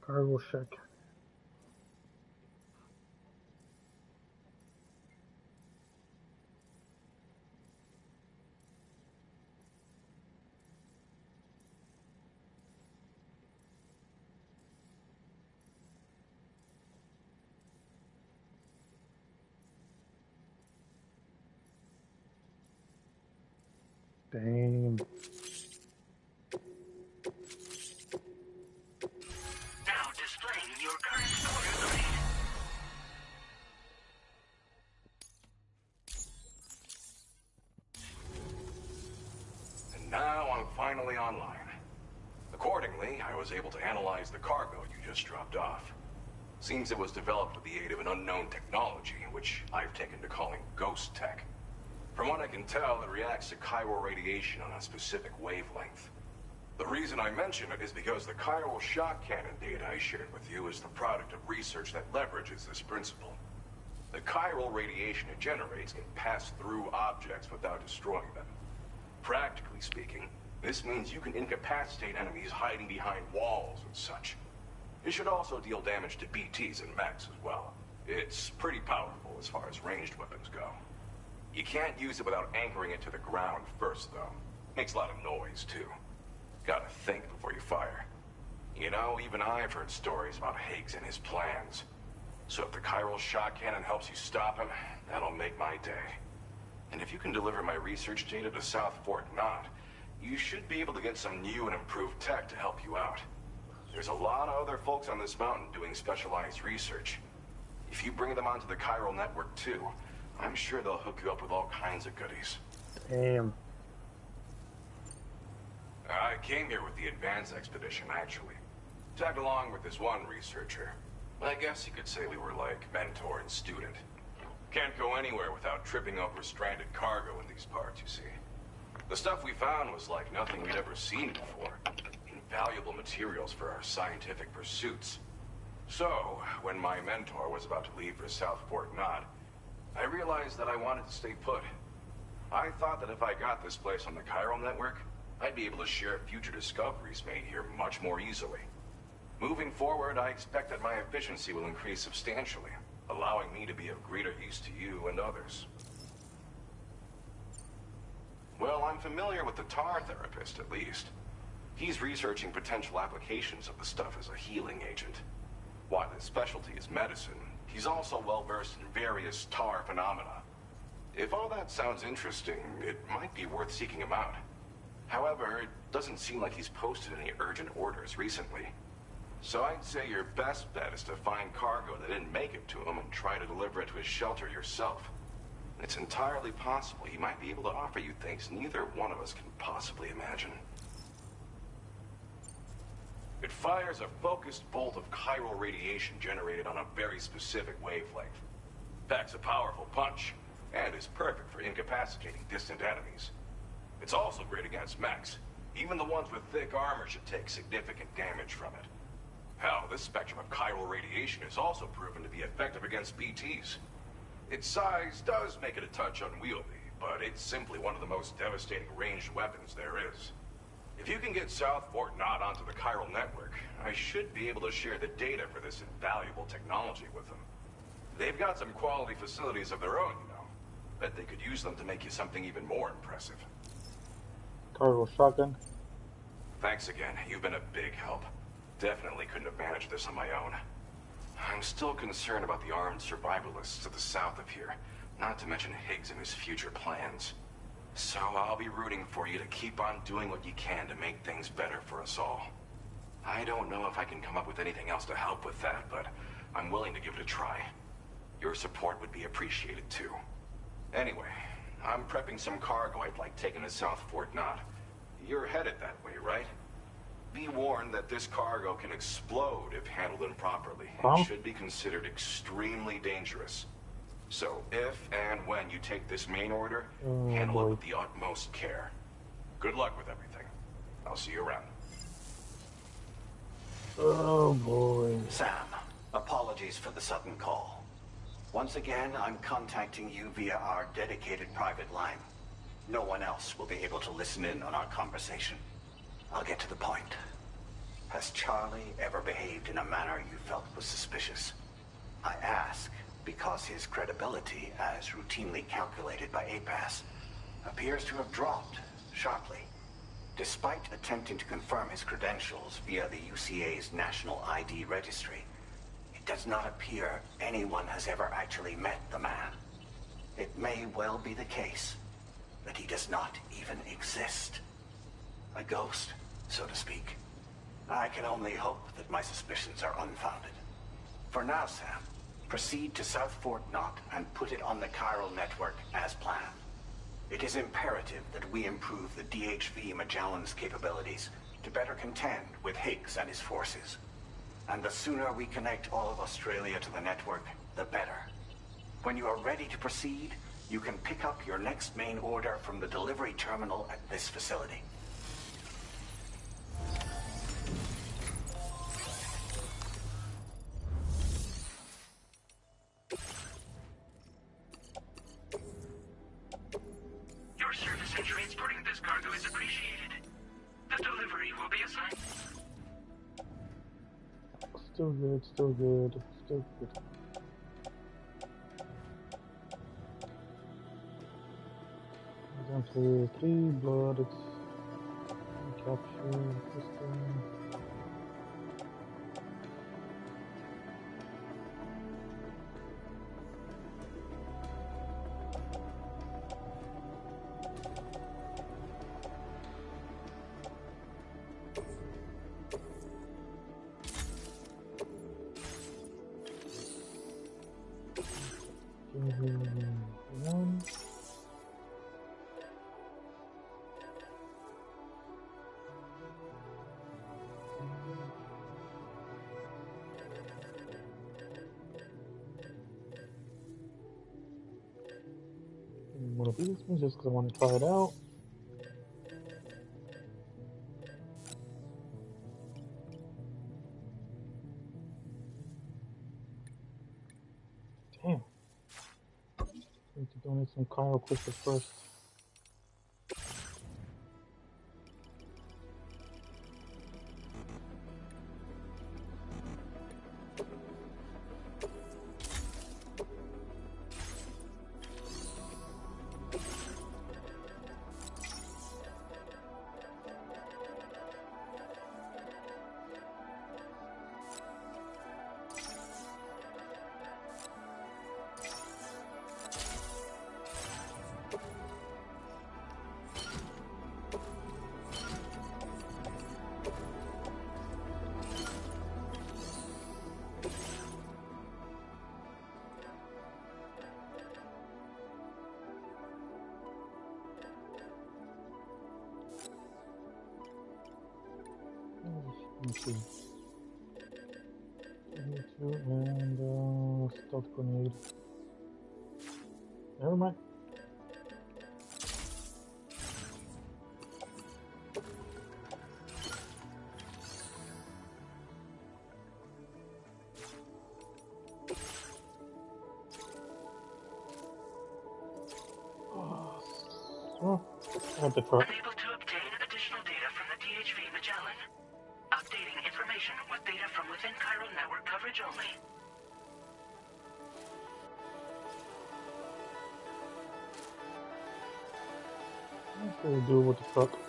Cargo check. Damn. Now displaying your current order grade. And now I'm finally online. Accordingly, I was able to analyze the cargo you just dropped off. Seems it was developed with the aid of an unknown technology, which I've taken to calling ghost tech. From what I can tell, it reacts to chiral radiation on a specific wavelength. The reason I mention it is because the chiral shock cannon data I shared with you is the product of research that leverages this principle. The chiral radiation it generates can pass through objects without destroying them. Practically speaking, this means you can incapacitate enemies hiding behind walls and such. It should also deal damage to BTs and mechs as well. It's pretty powerful as far as ranged weapons go. You can't use it without anchoring it to the ground first, though. Makes a lot of noise, too. Gotta think before you fire. You know, even I've heard stories about Higgs and his plans. So if the chiral shock cannon helps you stop him, that'll make my day. And if you can deliver my research data to South Fort Knott, you should be able to get some new and improved tech to help you out. There's a lot of other folks on this mountain doing specialized research. If you bring them onto the chiral network too, I'm sure they'll hook you up with all kinds of goodies. Damn. I came here with the advance expedition, actually. Tagged along with this one researcher. I guess you could say we were like mentor and student. Can't go anywhere without tripping over stranded cargo in these parts, you see. The stuff we found was like nothing we'd ever seen before. Invaluable materials for our scientific pursuits. So, when my mentor was about to leave for South Fort Knott, I realized that I wanted to stay put. I thought that if I got this place on the chiral network, I'd be able to share future discoveries made here much more easily. Moving forward, I expect that my efficiency will increase substantially, allowing me to be of greater use to you and others. Well, I'm familiar with the tar therapist, at least. He's researching potential applications of the stuff as a healing agent. While his specialty is medicine, he's also well-versed in various tar phenomena. If all that sounds interesting, it might be worth seeking him out. However, it doesn't seem like he's posted any urgent orders recently. So I'd say your best bet is to find cargo that didn't make it to him and try to deliver it to his shelter yourself. It's entirely possible he might be able to offer you things neither one of us can possibly imagine. It fires a focused bolt of chiral radiation generated on a very specific wavelength. Packs a powerful punch, and is perfect for incapacitating distant enemies. It's also great against mechs. Even the ones with thick armor should take significant damage from it. Hell, this spectrum of chiral radiation is also proven to be effective against BTs. Its size does make it a touch unwieldy, but it's simply one of the most devastating ranged weapons there is. If you can get South Fort Knott onto the chiral network, I should be able to share the data for this invaluable technology with them. They've got some quality facilities of their own, you know. Bet they could use them to make you something even more impressive. Cargo shotgun. Thanks again. You've been a big help. Definitely couldn't have managed this on my own. I'm still concerned about the armed survivalists to the south of here, not to mention Higgs and his future plans. So I'll be rooting for you to keep on doing what you can to make things better for us all. I don't know if I can come up with anything else to help with that, but I'm willing to give it a try. Your support would be appreciated too. Anyway, I'm prepping some cargo I'd like taken to South Fort Knott. You're headed that way, right? Be warned that this cargo can explode if handled improperly. It should be considered extremely dangerous. So if and when you take this main order, handle it with the utmost care. Good luck with everything. I'll see you around. Oh boy. Sam, apologies for the sudden call. Once again, I'm contacting you via our dedicated private line. No one else will be able to listen in on our conversation. I'll get to the point. Has Charlie ever behaved in a manner you felt was suspicious? I ask because his credibility, as routinely calculated by APAS, appears to have dropped sharply. Despite attempting to confirm his credentials via the UCA's National ID Registry, it does not appear anyone has ever actually met the man. It may well be the case that he does not even exist. A ghost, so to speak. I can only hope that my suspicions are unfounded. For now, Sam, proceed to South Fort Knott and put it on the chiral network as planned. It is imperative that we improve the DHV Magellan's capabilities to better contend with Higgs and his forces. And the sooner we connect all of Australia to the network, the better. When you are ready to proceed, you can pick up your next main order from the delivery terminal at this facility. Your service in transporting this cargo is appreciated. The delivery will be assigned. Still good, still good, still good. Exemplary 3, blood, capture, system. One. One of these ones just because I want to try it out. Damn. Need to donate some chiral crystals first. Let's see. And stealth grenade. Never mind. Oh, I have the truck. Unable to obtain additional data from the DHV Magellan. Updating information with data from within chiral network coverage only. What do we do with the truck?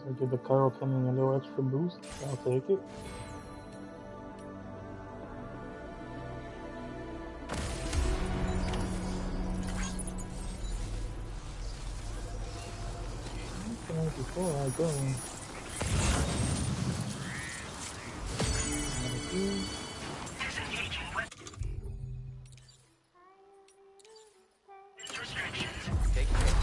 I give the Cairo Canyon a little extra boost. I'll take it. Okay, before I go. Take care.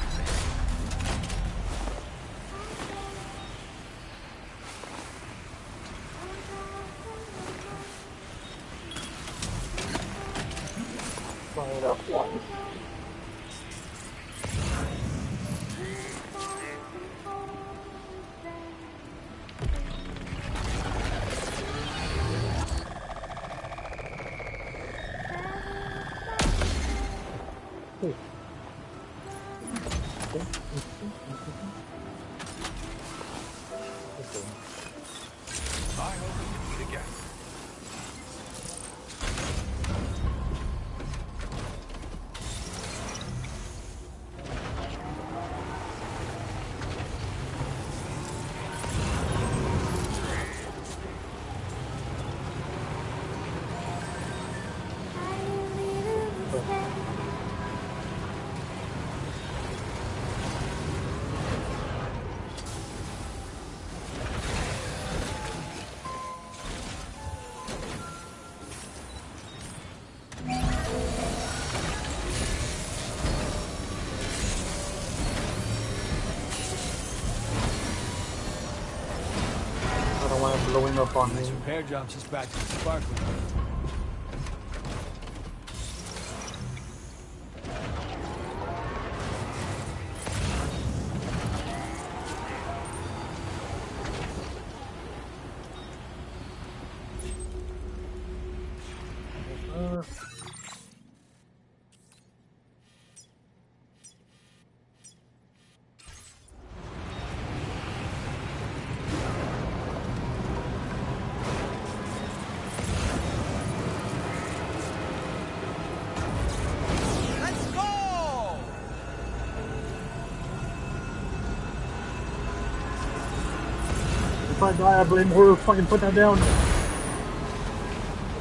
Fire it up once. Hey. I hope we can meet again. I don't want it blowing up on Nice me. repair job, just back to the sparkling. Let's go! If I die, I blame her. Fucking put that down.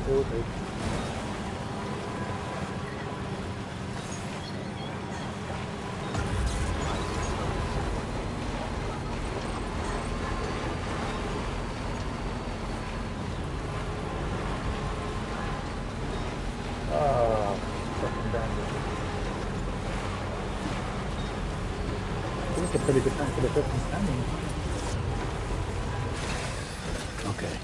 Okay, okay. Ah, fucking bandit. This is a pretty good time for the fifth standing. Okay.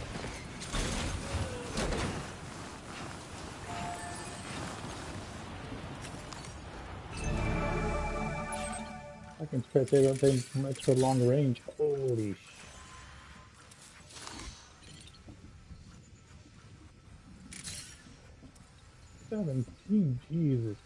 I can spectate that thing from extra long range. Holy sh! 17, Jesus.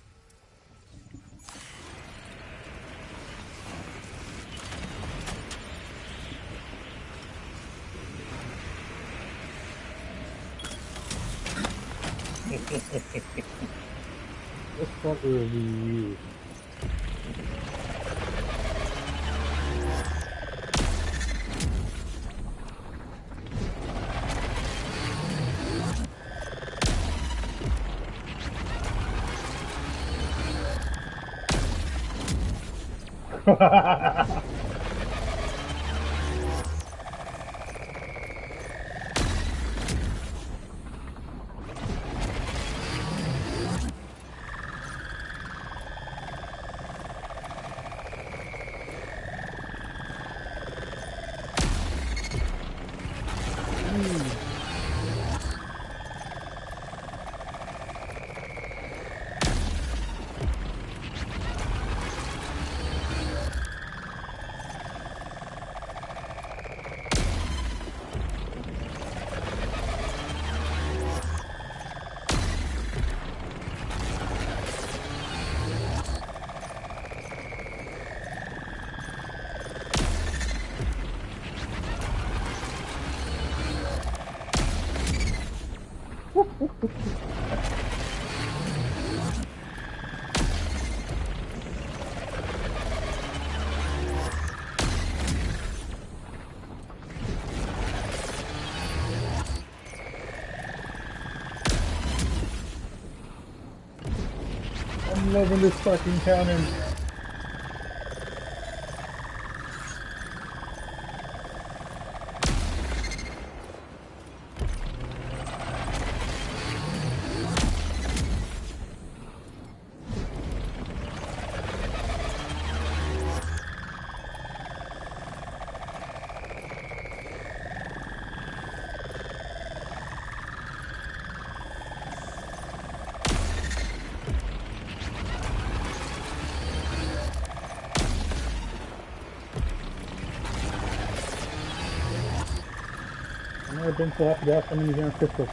Let's start with a review. loving this fucking cannon. I've never been so happy to have so many damn pistols.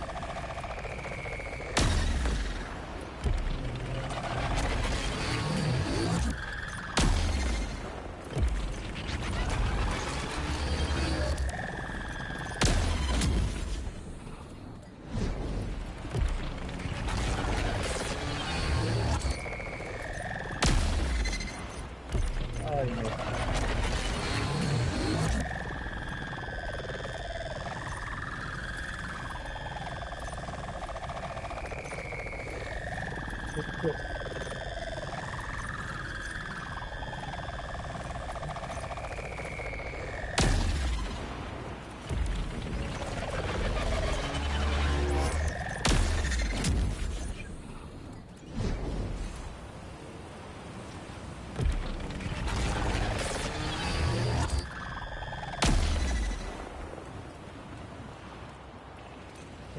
Oh, yeah.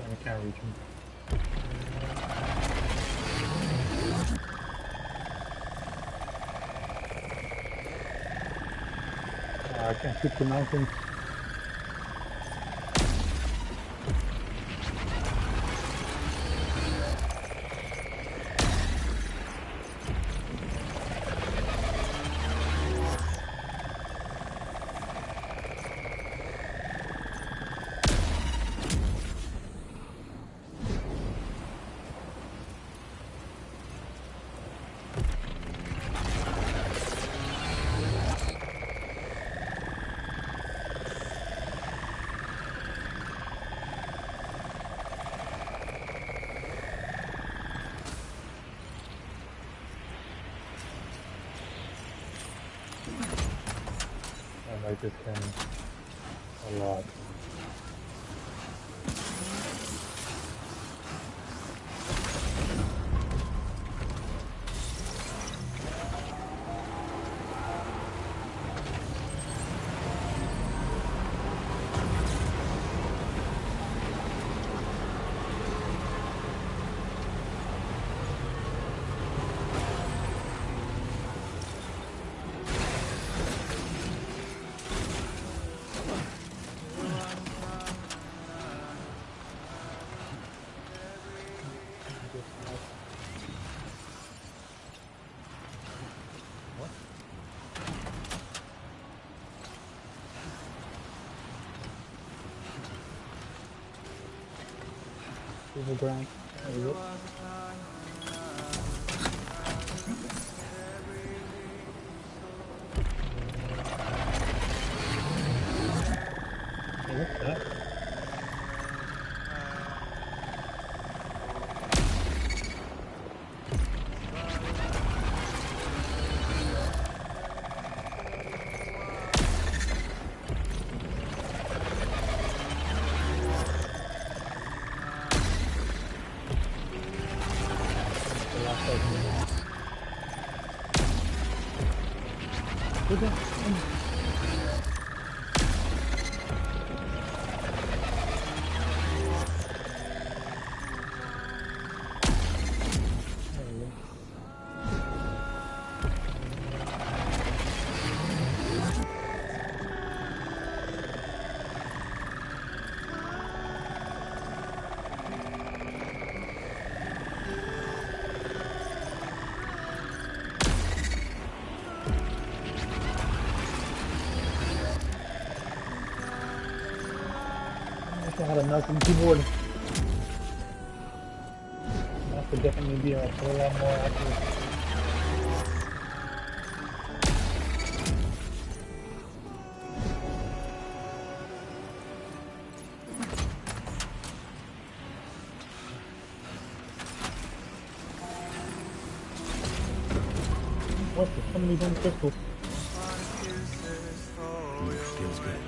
I can't reach him. I can't shoot the mountains. I like this cannon a lot. The ground. There we go. Hey, what's that? I had a mouse and keyboard. That would definitely be a whole lot more accurate. Somebody bomb crystal. Feels good.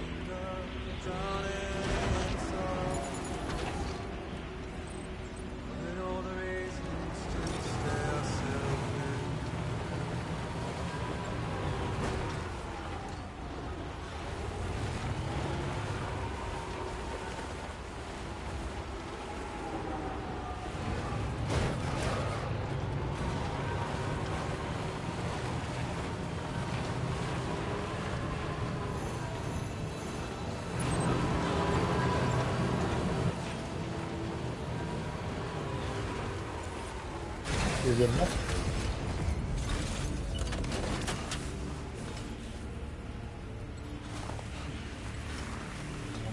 Is it enough?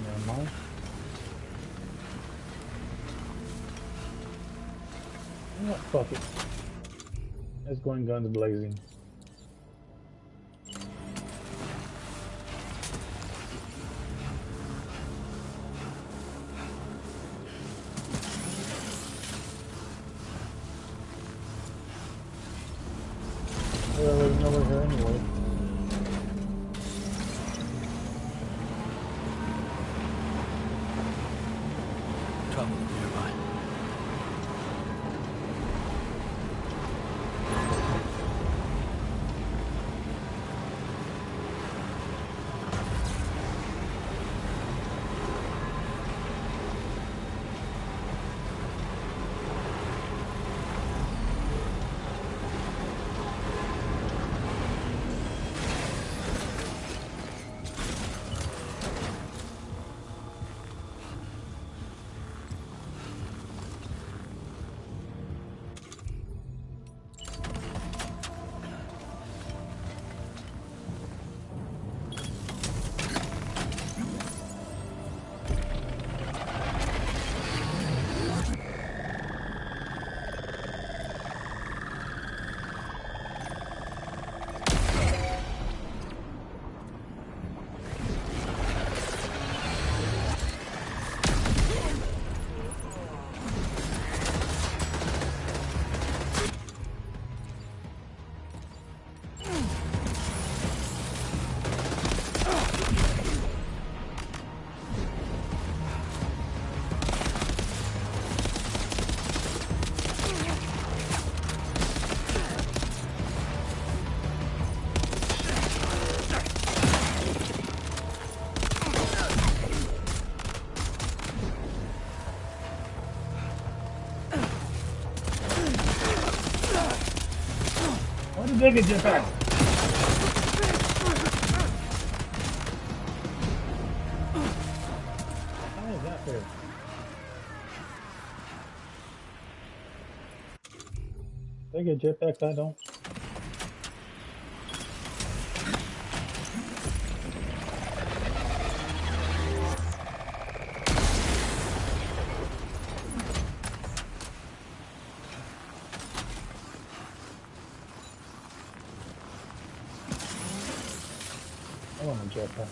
Never mind. You know what? Fuck it. Let's go and guns blazing. I already know we're here anyway. Trouble nearby. Why did they get jetpack? How is that fair? They get jetpacks, I don't. I want a jetpack.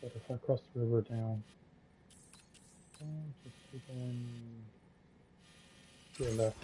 But if I cross the river down, just keep going to your left.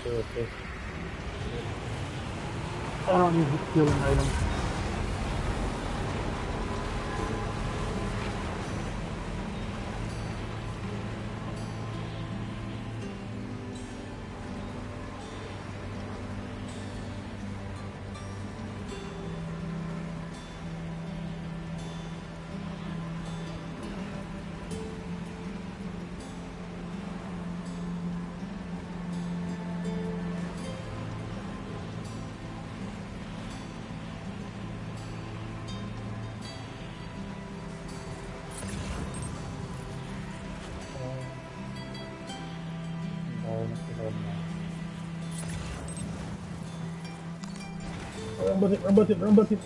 Okay. I don't need healing items. Run button.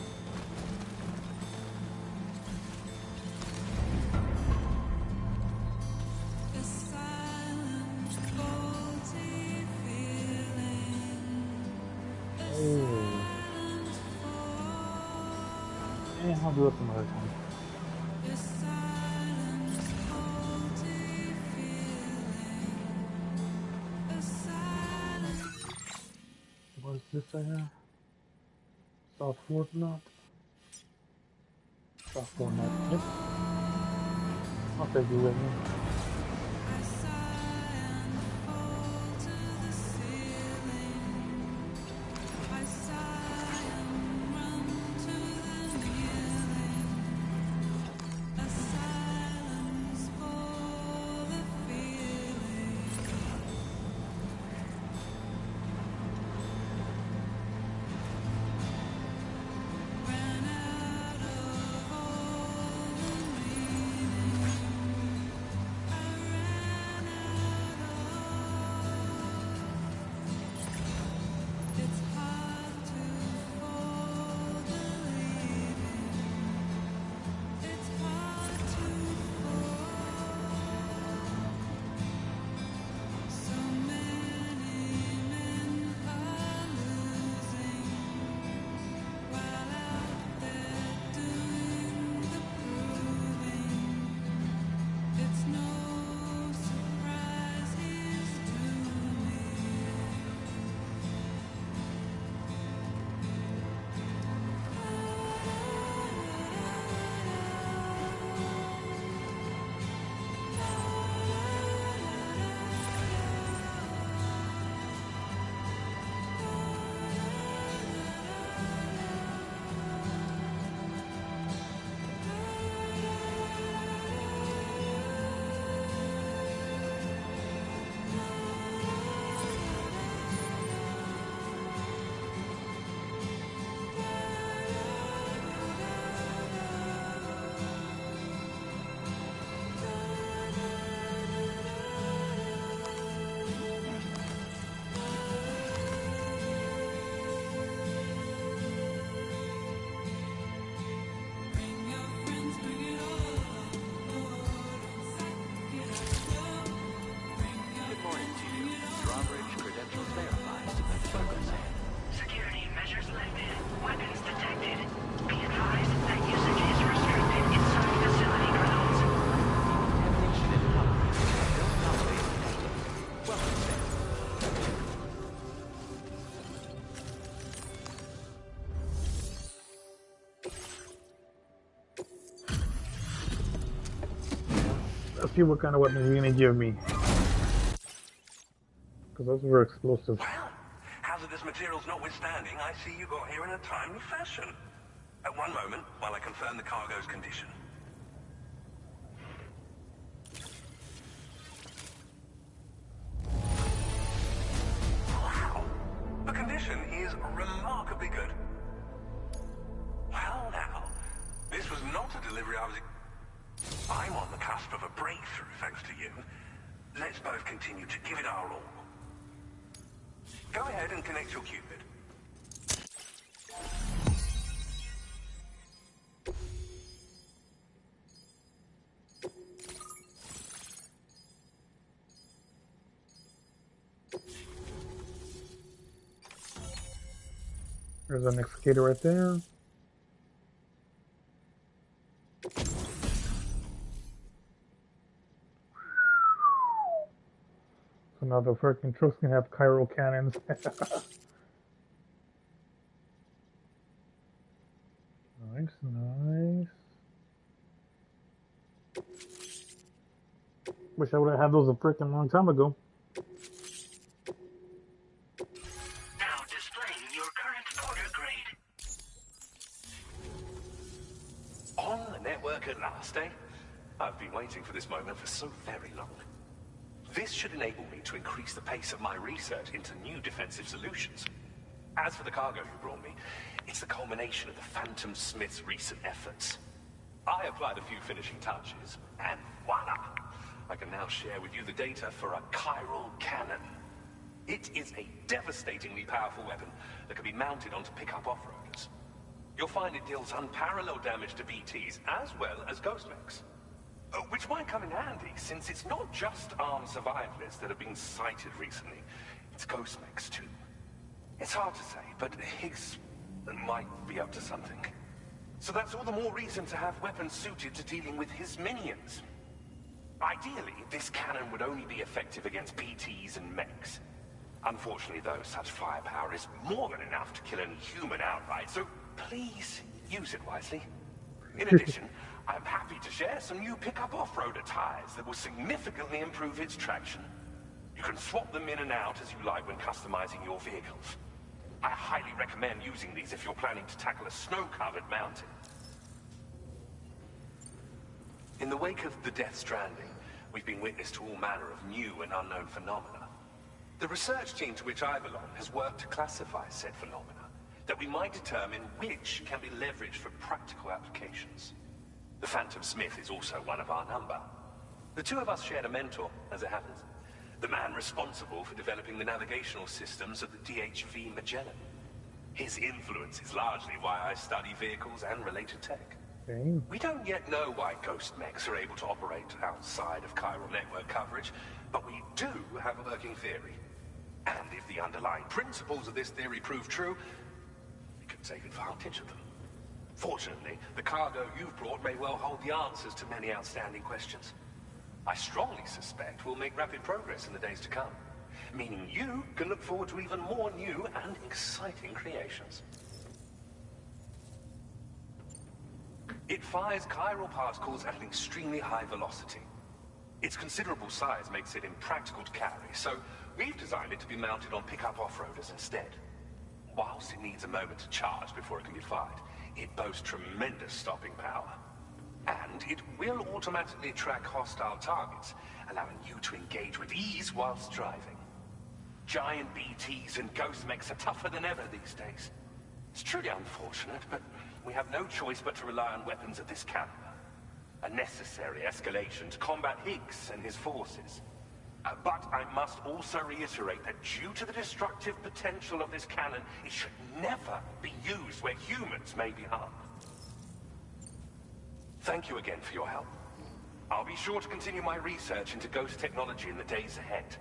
Oh. Yeah, I'll do it some other time. What is this right here? Software not. Software not. Yep. I'll take you with me. Security measures lifted. Weapons detected. Be advised that usage is restricted inside facility grounds. Let's see what kind of weapons you're gonna give me. Because those were explosive. Hazardous materials notwithstanding, I see you got here in a timely fashion. At one moment, while I confirm the cargo's condition. Wow! The condition is remarkably good. Well now, this was not a delivery I was... I'm on the cusp of a breakthrough, thanks to you. Let's both continue to give it our all. Go ahead and connect your Cupid. There's an executor right there. So now the freaking trucks can have chiral cannons. Nice, nice. Wish I would have had those a freaking long time ago. Now displaying your current order grade. On the network at last, eh? I've been waiting for this moment for so very long. This should enable me to increase the pace of my research into new defensive solutions. As for the cargo you brought me, it's the culmination of the Phantom Smith's recent efforts. I applied a few finishing touches, and voila! I can now share with you the data for a chiral cannon. It is a devastatingly powerful weapon that can be mounted onto pickup off-roaders. You'll find it deals unparalleled damage to BTs as well as ghost mechs. Which might come in handy, since it's not just armed survivalists that have been sighted recently. It's ghost mechs too. It's hard to say, but Higgs might be up to something. So that's all the more reason to have weapons suited to dealing with his minions. Ideally, this cannon would only be effective against BTs and mechs. Unfortunately, though, such firepower is more than enough to kill any human outright, so please use it wisely. In addition, I'm happy to share some new pickup off-roader tires that will significantly improve its traction. You can swap them in and out as you like when customizing your vehicles. I highly recommend using these if you're planning to tackle a snow-covered mountain. In the wake of the Death Stranding, we've been witness to all manner of new and unknown phenomena. The research team to which I belong has worked to classify said phenomena, that we might determine which can be leveraged for practical applications. The Phantom Smith is also one of our number. The two of us shared a mentor, as it happens. The man responsible for developing the navigational systems of the DHV Magellan. His influence is largely why I study vehicles and related tech. Okay. We don't yet know why ghost mechs are able to operate outside of chiral network coverage, but we do have a working theory. And if the underlying principles of this theory prove true, we can take advantage of them. Fortunately, the cargo you've brought may well hold the answers to many outstanding questions. I strongly suspect we'll make rapid progress in the days to come, meaning you can look forward to even more new and exciting creations. It fires chiral particles at an extremely high velocity. Its considerable size makes it impractical to carry, so we've designed it to be mounted on pickup off-roaders instead. Whilst it needs a moment to charge before it can be fired, it boasts tremendous stopping power. And it will automatically track hostile targets, allowing you to engage with ease whilst driving. Giant BTs and ghost mechs are tougher than ever these days. It's truly unfortunate, but we have no choice but to rely on weapons of this caliber. A necessary escalation to combat Higgs and his forces. But I must also reiterate that due to the destructive potential of this cannon, it should never be used where humans may be harmed. Thank you again for your help. I'll be sure to continue my research into ghost technology in the days ahead.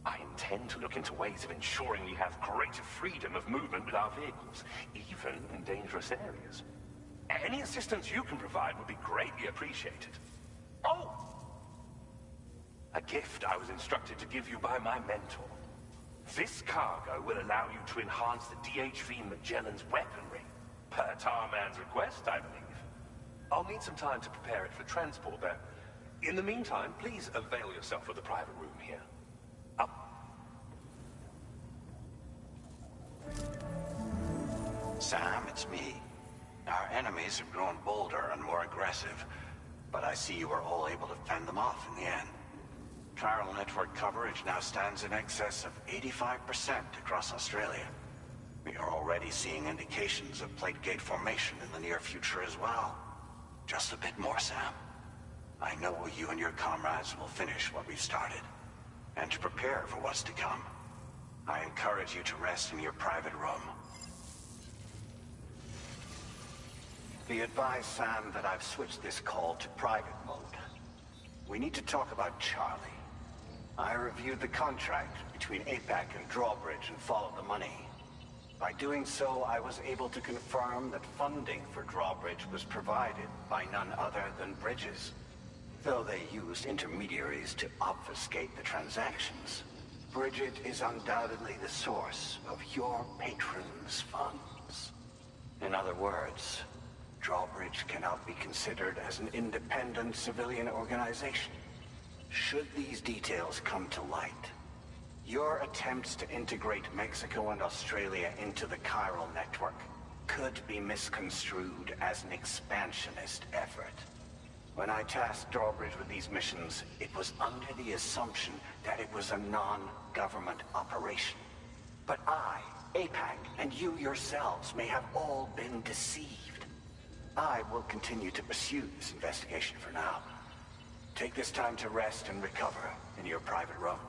I intend to look into ways of ensuring we have greater freedom of movement with our vehicles, even in dangerous areas. Any assistance you can provide would be greatly appreciated. Oh! A gift I was instructed to give you by my mentor. This cargo will allow you to enhance the DHV Magellan's weaponry, per Tarman's request, I believe. I'll need some time to prepare it for transport, though. In the meantime, please avail yourself of the private room here. Sam, it's me. Our enemies have grown bolder and more aggressive, but I see you were all able to fend them off in the end. Chiral network coverage now stands in excess of 85% across Australia. We are already seeing indications of plate gate formation in the near future as well. Just a bit more, Sam. I know you and your comrades will finish what we've started, and to prepare for what's to come. I encourage you to rest in your private room. Be advised, Sam, that I've switched this call to private mode. We need to talk about Charlie. I reviewed the contract between APAC and Drawbridge and followed the money. By doing so, I was able to confirm that funding for Drawbridge was provided by none other than Bridges. though they used intermediaries to obfuscate the transactions. Bridget is undoubtedly the source of your patrons' funds. In other words, Drawbridge cannot be considered as an independent civilian organization. Should these details come to light, your attempts to integrate Mexico and Australia into the chiral network could be misconstrued as an expansionist effort. When I tasked Drawbridge with these missions, it was under the assumption that it was a non-government operation. But I, APAC, and you yourselves may have all been deceived. I will continue to pursue this investigation for now. Take this time to rest and recover in your private room.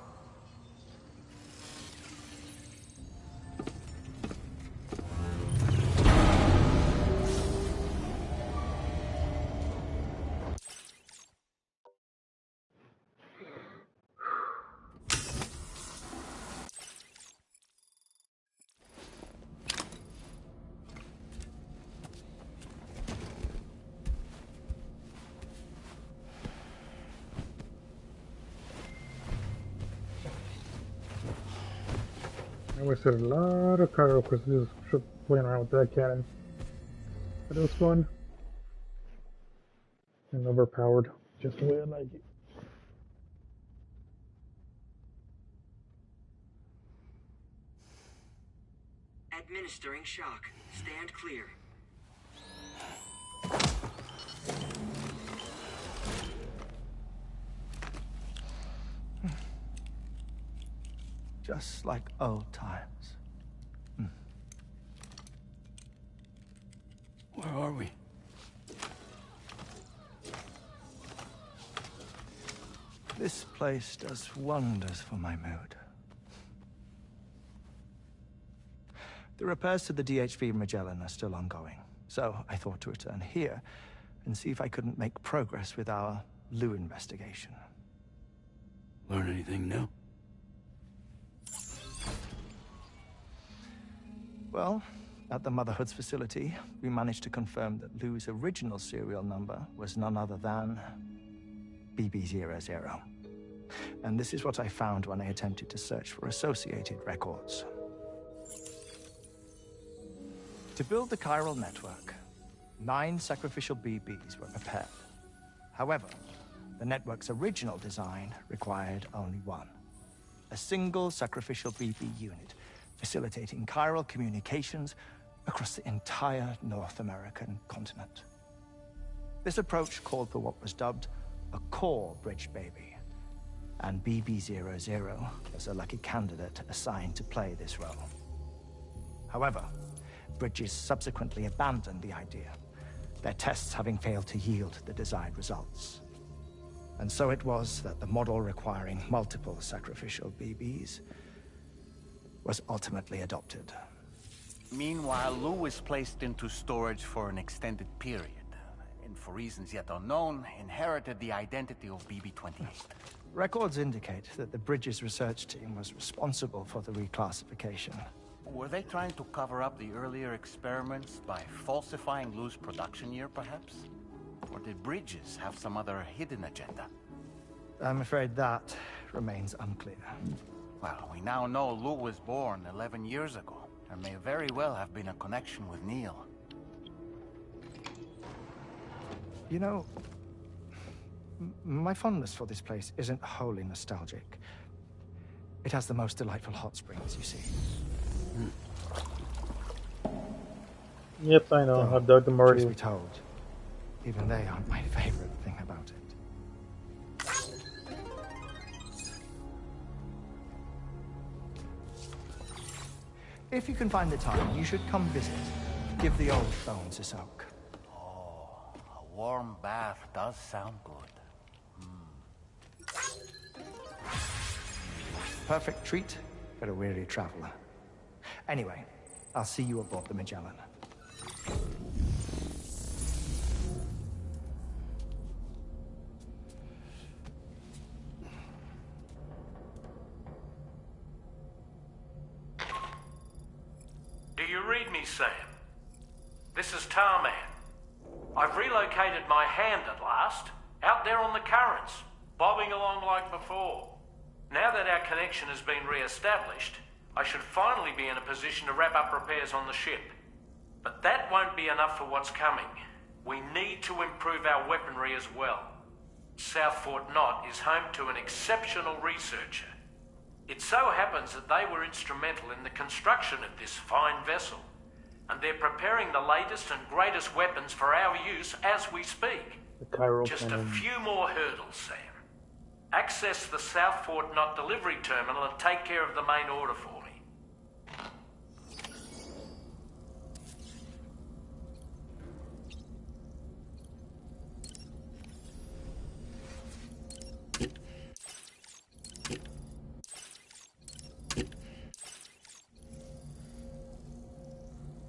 I wasted a lot of cargo because just playing around with that cannon. But it was fun. And overpowered. Just the way I like it. Administering shock. Stand clear. Just like old times. Where are we? This place does wonders for my mood. The repairs to the DHV Magellan are still ongoing, so I thought to return here and see if I couldn't make progress with our Lou investigation. Learn anything new? Well, at the Motherhood's facility, we managed to confirm that Lou's original serial number was none other than BB00. And this is what I found when I attempted to search for associated records. To build the chiral network, 9 sacrificial BBs were prepared. However, the network's original design required only 1. A single sacrificial BB unit, facilitating chiral communications across the entire North American continent. This approach called for what was dubbed a core bridge baby, and BB00 was a lucky candidate assigned to play this role. However, Bridges subsequently abandoned the idea, their tests having failed to yield the desired results. And so it was that the model requiring multiple sacrificial BBs was ultimately adopted. Meanwhile, Lou was placed into storage for an extended period, and for reasons yet unknown, inherited the identity of BB-28. Records indicate that the Bridges research team was responsible for the reclassification. Were they trying to cover up the earlier experiments by falsifying Lou's production year, perhaps? Or did Bridges have some other hidden agenda? I'm afraid that remains unclear. Well, we now know Lou was born 11 years ago. There may very well have been a connection with Neil. You know, my fondness for this place isn't wholly nostalgic. It has the most delightful hot springs, you see. Yep, I know. I've dug them already. Truth be told, even they aren't my favorite thing about it. If you can find the time, you should come visit. Give the old bones a soak. Oh, a warm bath does sound good. Perfect treat for a weary traveler. Anyway, I'll see you aboard the Magellan. Do you read me, Sam? This is Tarman. I've relocated my hand at last, Out there on the currents, bobbing along like before. Now that our connection has been re-established, I should finally be in a position to wrap up repairs on the ship. But that won't be enough for what's coming. We need to improve our weaponry as well. South Fort Knot is home to an exceptional researcher. It so happens that they were instrumental in the construction of this fine vessel, and they're preparing the latest and greatest weapons for our use as we speak. The chiral Just a cannon. few more hurdles, Sam. Access the South Fort Knot delivery terminal and take care of the main order for me.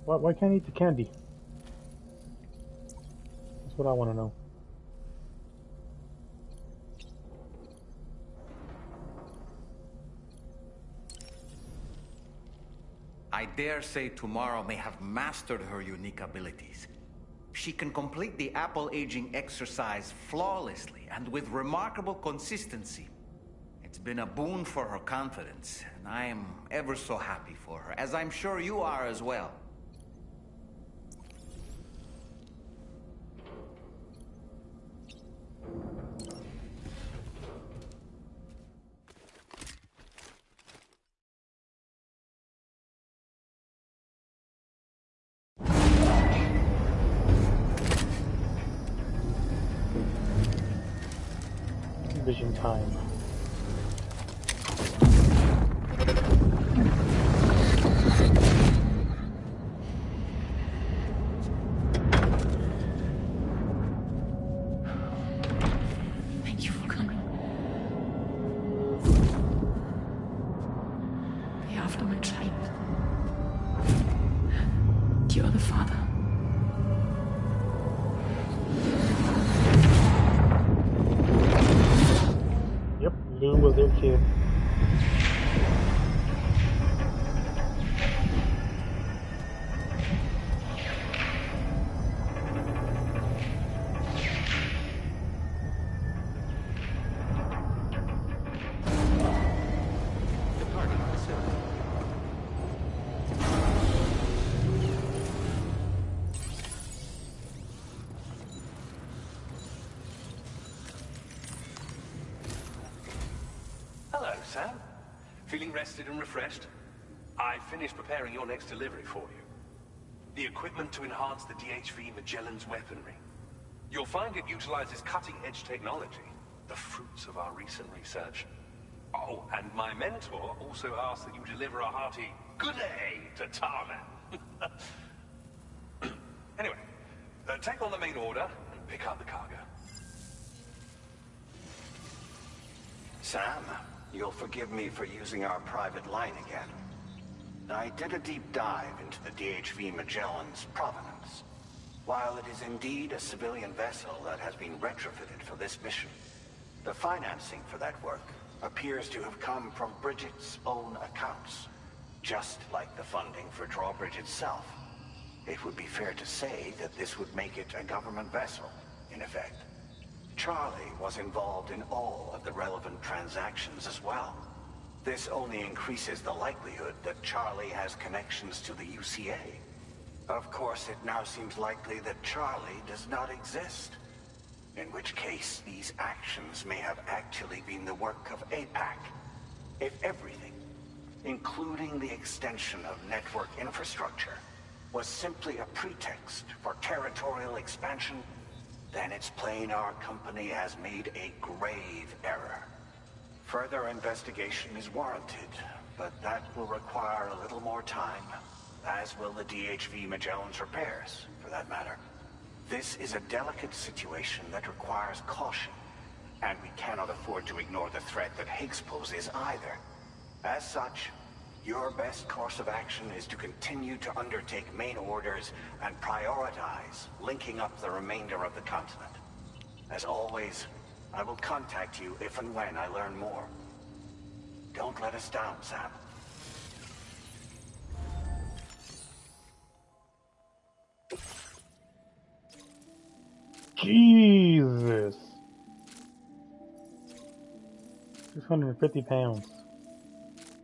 Why can't I eat the candy? That's what I want to know. I dare say tomorrow may have mastered her unique abilities. She can complete the apple aging exercise flawlessly and with remarkable consistency. It's been a boon for her confidence, and I am ever so happy for her, as I'm sure you are as well. Vision time. Thank you for coming. The aftermath child. You're the father. Yep, Lou was their kid. Departing facility. Hello, Sam. Feeling rested and refreshed? I finished preparing your next delivery for you. The equipment to enhance the DHV Magellan's weaponry. You'll find it utilizes cutting-edge technology, the fruits of our recent research. Oh, and my mentor also asked that you deliver a hearty good day to Tarman. Anyway, take on the main order and pick up the cargo. Sam, you'll forgive me for using our private line again. I did a deep dive into the DHV Magellan's provenance. While it is indeed a civilian vessel that has been retrofitted for this mission, the financing for that work appears to have come from Bridget's own accounts, just like the funding for Drawbridge itself. It would be fair to say that this would make it a government vessel, in effect. Charlie was involved in all of the relevant transactions as well. This only increases the likelihood that Charlie has connections to the UCA. Of course, it now seems likely that Charlie does not exist. In which case, these actions may have actually been the work of APAC. If everything, including the extension of network infrastructure, was simply a pretext for territorial expansion, then it's plain our company has made a grave error. Further investigation is warranted, but that will require a little more time, as will the DHV Magellan's repairs, for that matter. This is a delicate situation that requires caution, and we cannot afford to ignore the threat that Higgs poses either. As such, your best course of action is to continue to undertake main orders and prioritize linking up the remainder of the continent. As always, I will contact you if and when I learn more. Don't let us down, Sam. Jesus. 650 pounds.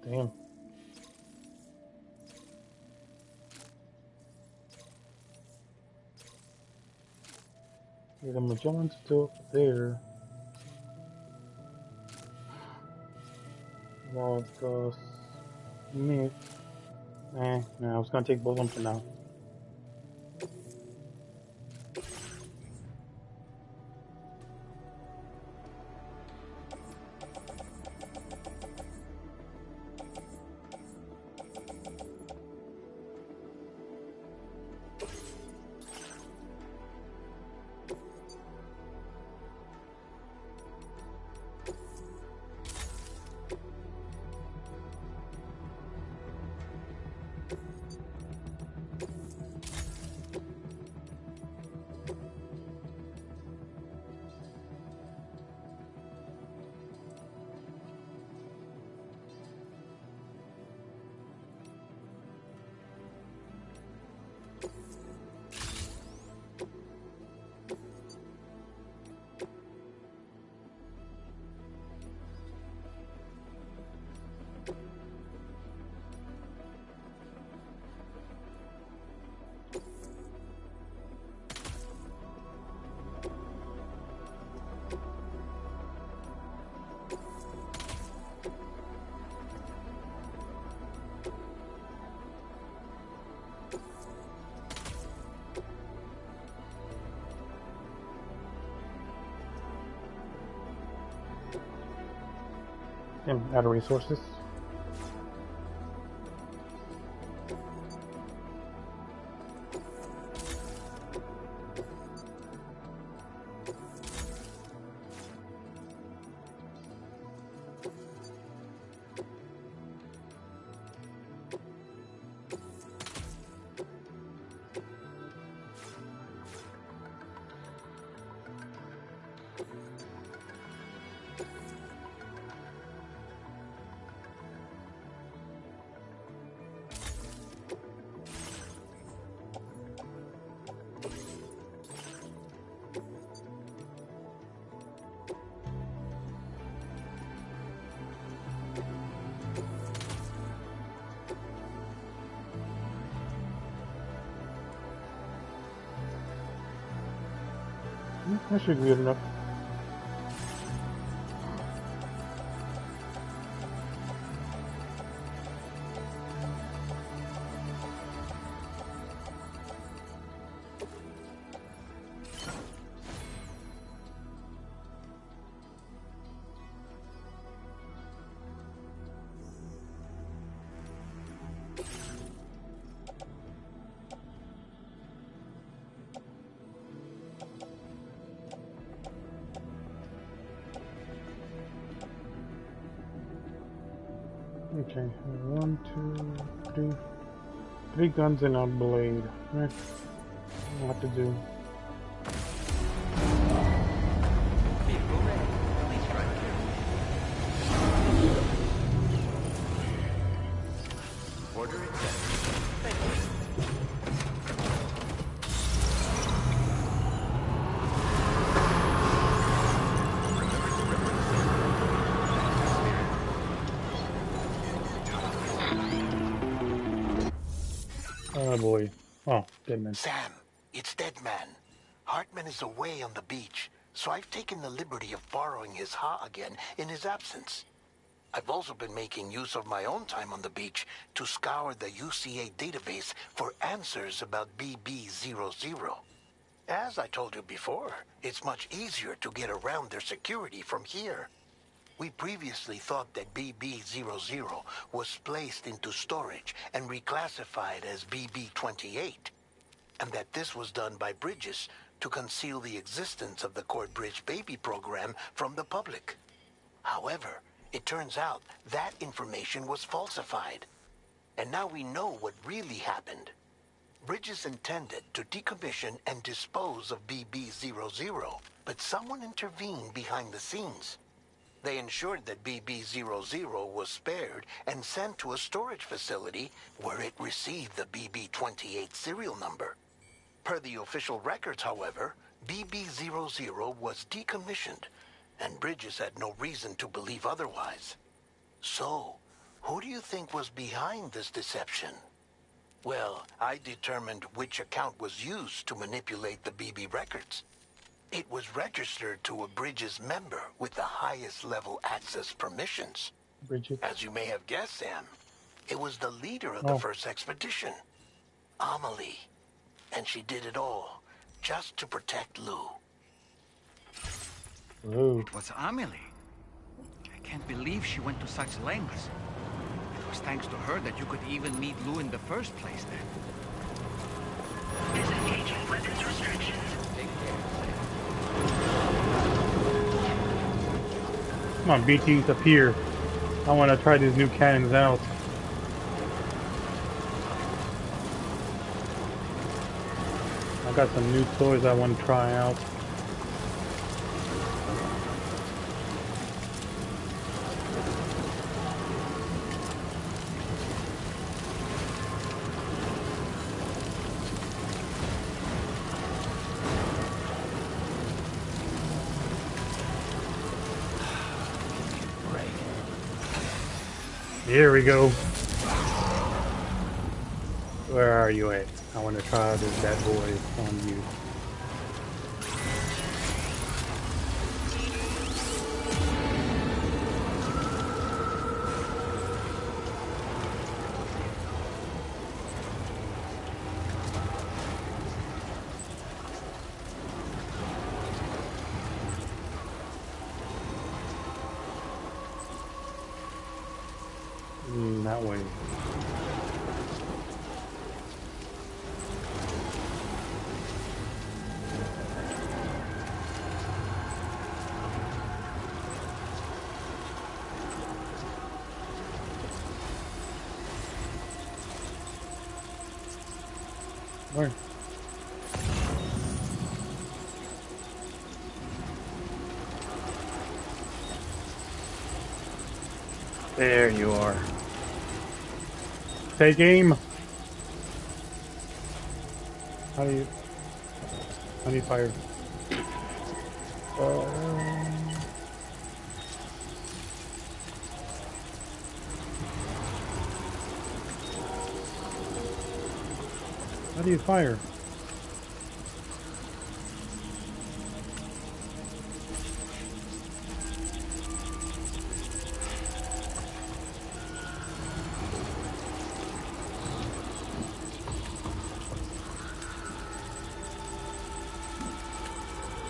Damn. Yeah, the Magellan's still there. While the Smith. Nah, I was gonna take both of them for now. Damn, out of resources. That should be good enough. Okay, 1, 2, 3. 3 guns and a blade. What to do? Vehicle ready. Please drive carefully. Order accepted. Thank you. Oh boy. Oh, dead man. Sam, it's Deadman. Hartman is away on the beach, so I've taken the liberty of borrowing his Ha again in his absence. I've also been making use of my own time on the beach to scour the UCA database for answers about BB00. As I told you before, it's much easier to get around their security from here. We previously thought that BB00 was placed into storage and reclassified as BB28, and that this was done by Bridges to conceal the existence of the Corbridge baby program from the public. However, it turns out that information was falsified, and now we know what really happened. Bridges intended to decommission and dispose of BB00, but someone intervened behind the scenes. They ensured that BB00 was spared and sent to a storage facility where it received the BB28 serial number. Per the official records, however, BB00 was decommissioned and Bridges had no reason to believe otherwise. So, who do you think was behind this deception? Well, I determined which account was used to manipulate the BB records. It was registered to a Bridges member with the highest level access permissions. Bridges. As you may have guessed, Sam, it was the leader of the first expedition, Amelie. And she did it all just to protect Lou. Ooh. It was Amelie. I can't believe she went to such lengths. It was thanks to her that you could even meet Lou in the first place then. Disengaging weapons restrictions. Take care. Come on, BTs up here. I want to try these new cannons out. I got some new toys I want to try out. Here we go. Where are you at? I want to try this bad boy on you. That way. Where? There you are. Take aim. How do you fire? How do you fire?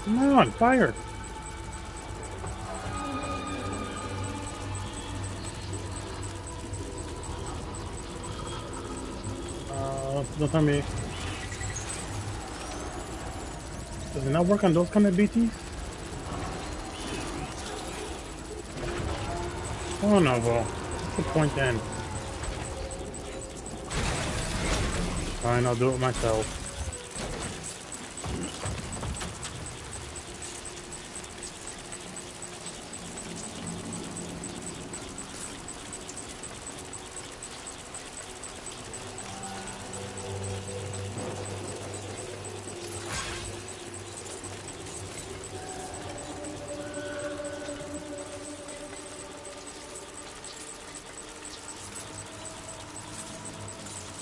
Come on, fire! Don't tell me. Does it not work on those kind of BTs? Oh no, well, what's the point then? Fine, I'll do it myself.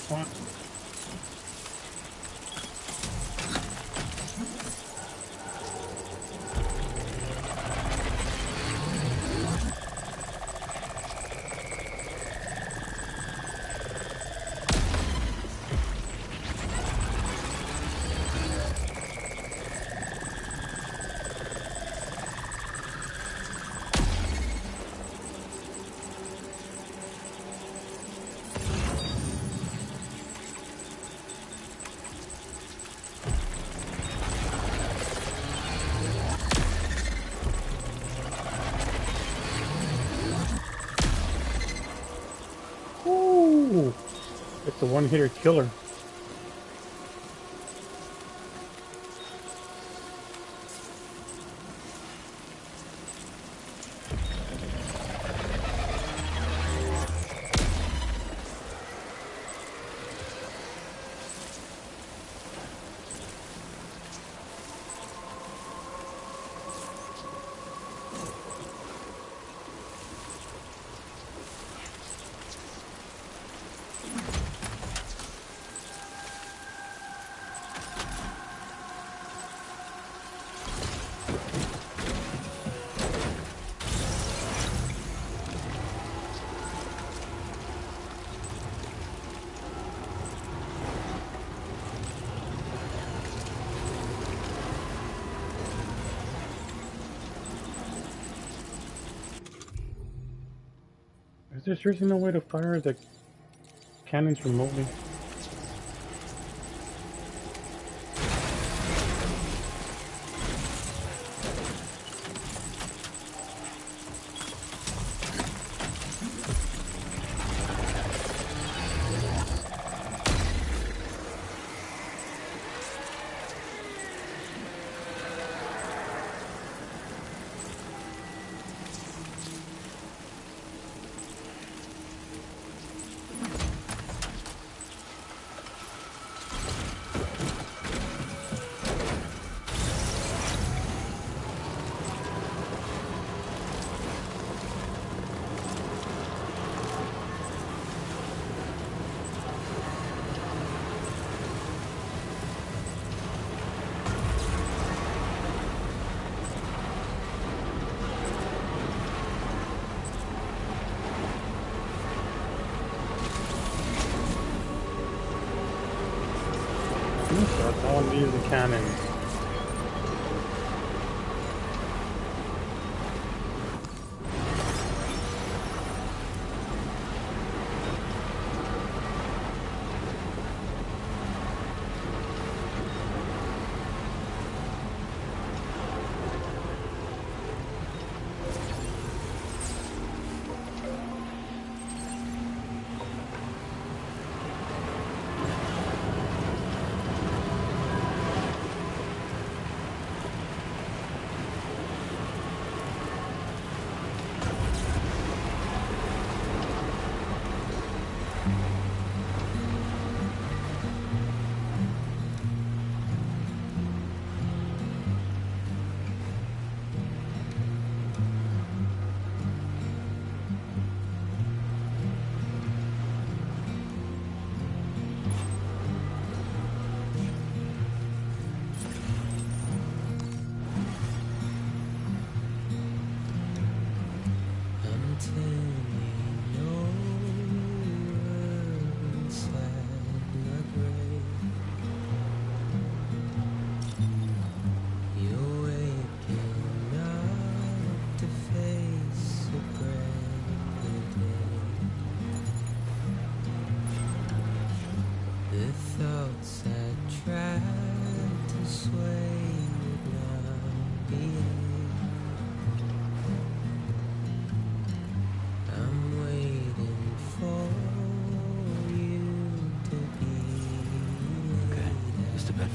What? Ooh, it's a one-hitter killer. There's seriously no way to fire the cannons remotely. That's all I need is the cannons.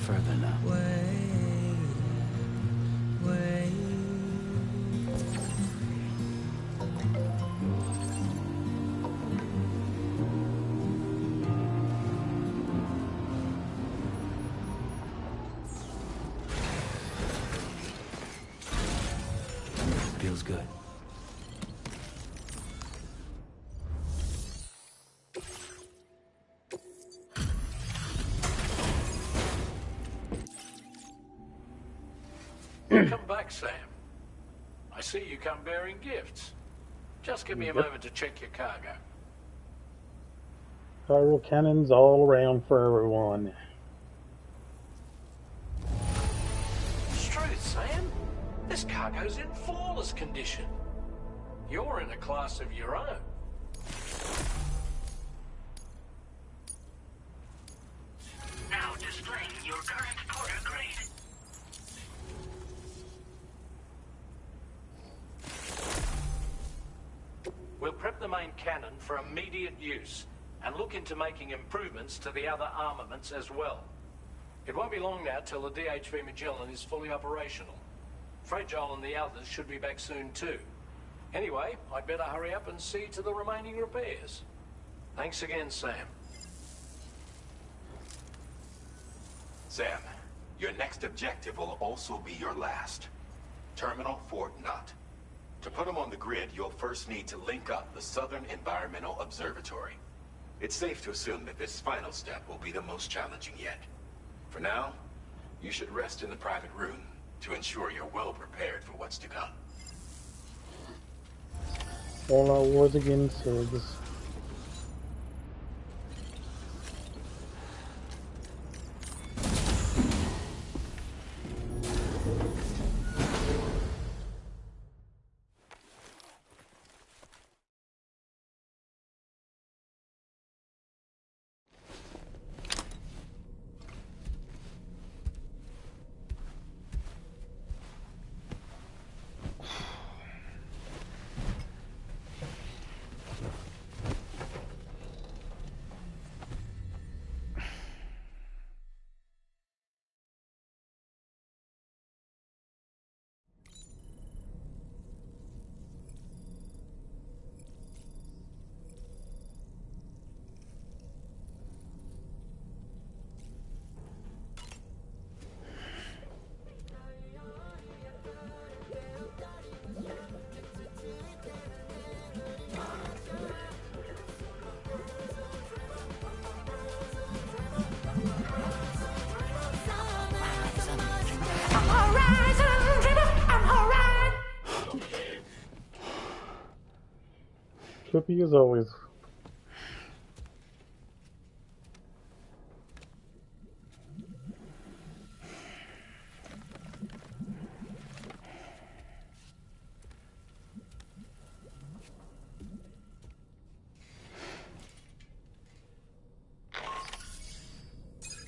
Further now. Feels good. Welcome back, Sam. I see you come bearing gifts. Just give me a moment to check your cargo. Spiral cannons all around for everyone. It's true, Sam. This cargo's in flawless condition. You're in a class of your own. Now displaying your current porter grade. We'll prep the main cannon for immediate use and look into making improvements to the other armaments as well. It won't be long now till the DHV Magellan is fully operational. Fragile and the others should be back soon too. Anyway, I'd better hurry up and see to the remaining repairs. Thanks again, Sam. Sam, your next objective will also be your last. Terminal Fort Knott. To put them on the grid, you'll first need to link up the Southern Environmental Observatory. It's safe to assume that this final step will be the most challenging yet. For now, you should rest in the private room to ensure you're well prepared for what's to come. All our wars against Sigs. happy as always.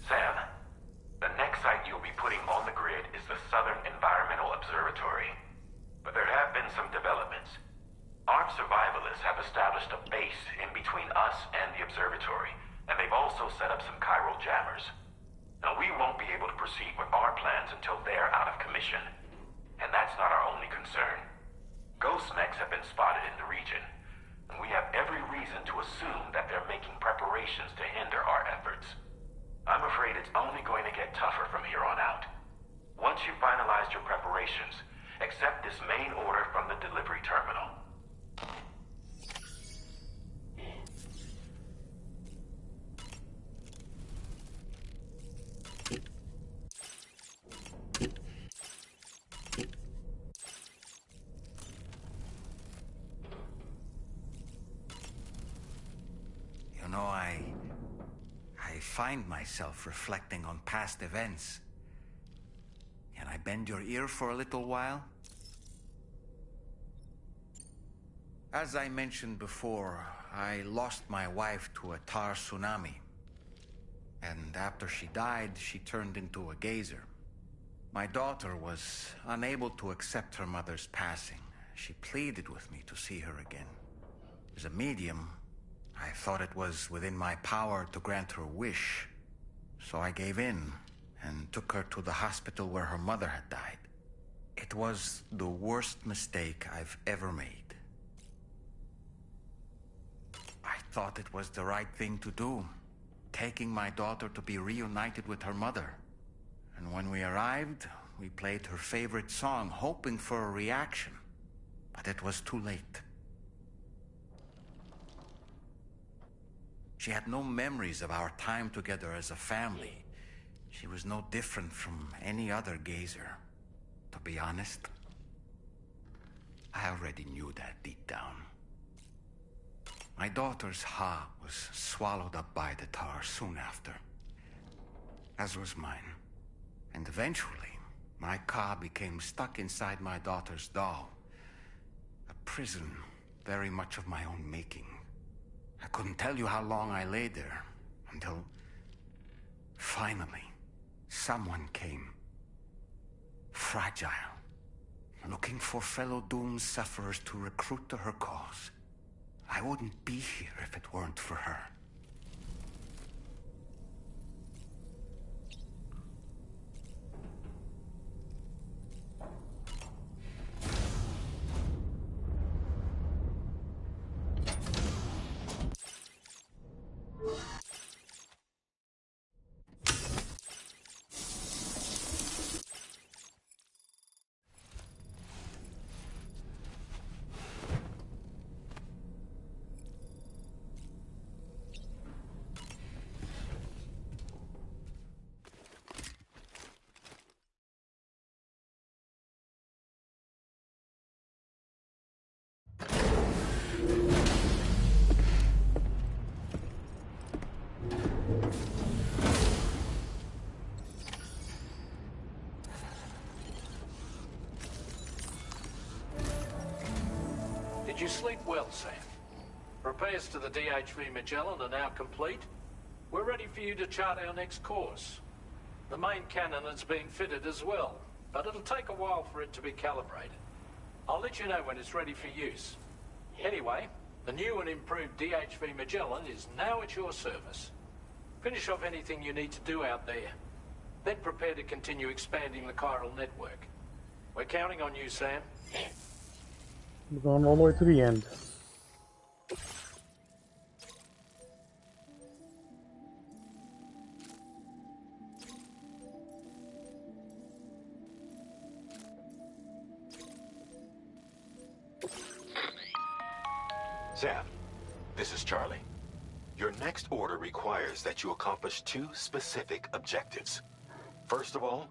Sam, the next site you'll be putting on the grid is the Southern Environmental Observatory. But there have been some developments. Armed survivalists have established a base in between us and the observatory, and they've also set up some chiral jammers. Now, we won't be able to proceed with our plans until they're out of commission. And that's not our only concern. Ghost mechs have been spotted in the region, and we have every reason to assume that they're making preparations to hinder our efforts. I'm afraid it's only going to get tougher from here on out. Once you've finalized your preparations, accept this main order from the delivery terminal. You know, I find myself reflecting on past events. Can I bend your ear for a little while? As I mentioned before, I lost my wife to a tar tsunami. And after she died, she turned into a geyser. My daughter was unable to accept her mother's passing. She pleaded with me to see her again. As a medium, I thought it was within my power to grant her wish. So I gave in and took her to the hospital where her mother had died. It was the worst mistake I've ever made. I thought it was the right thing to do, taking my daughter to be reunited with her mother. And when we arrived, we played her favorite song, hoping for a reaction. But it was too late. She had no memories of our time together as a family. She was no different from any other geyser. To be honest, I already knew that deep down. My daughter's Ha was swallowed up by the tar soon after, as was mine. And eventually, my Ka became stuck inside my daughter's doll. A prison very much of my own making. I couldn't tell you how long I lay there, until finally, someone came. Fragile, looking for fellow doomed sufferers to recruit to her cause. I wouldn't be here if it weren't for her. Did you sleep well, Sam? Repairs to the DHV Magellan are now complete. We're ready for you to chart our next course. The main cannon is being fitted as well, but it'll take a while for it to be calibrated. I'll let you know when it's ready for use. Anyway, the new and improved DHV Magellan is now at your service. Finish off anything you need to do out there. Then prepare to continue expanding the chiral network. We're counting on you, Sam. We're going all the way to the end. Sam, this is Charlie. Your next order requires that you accomplish two specific objectives. First of all,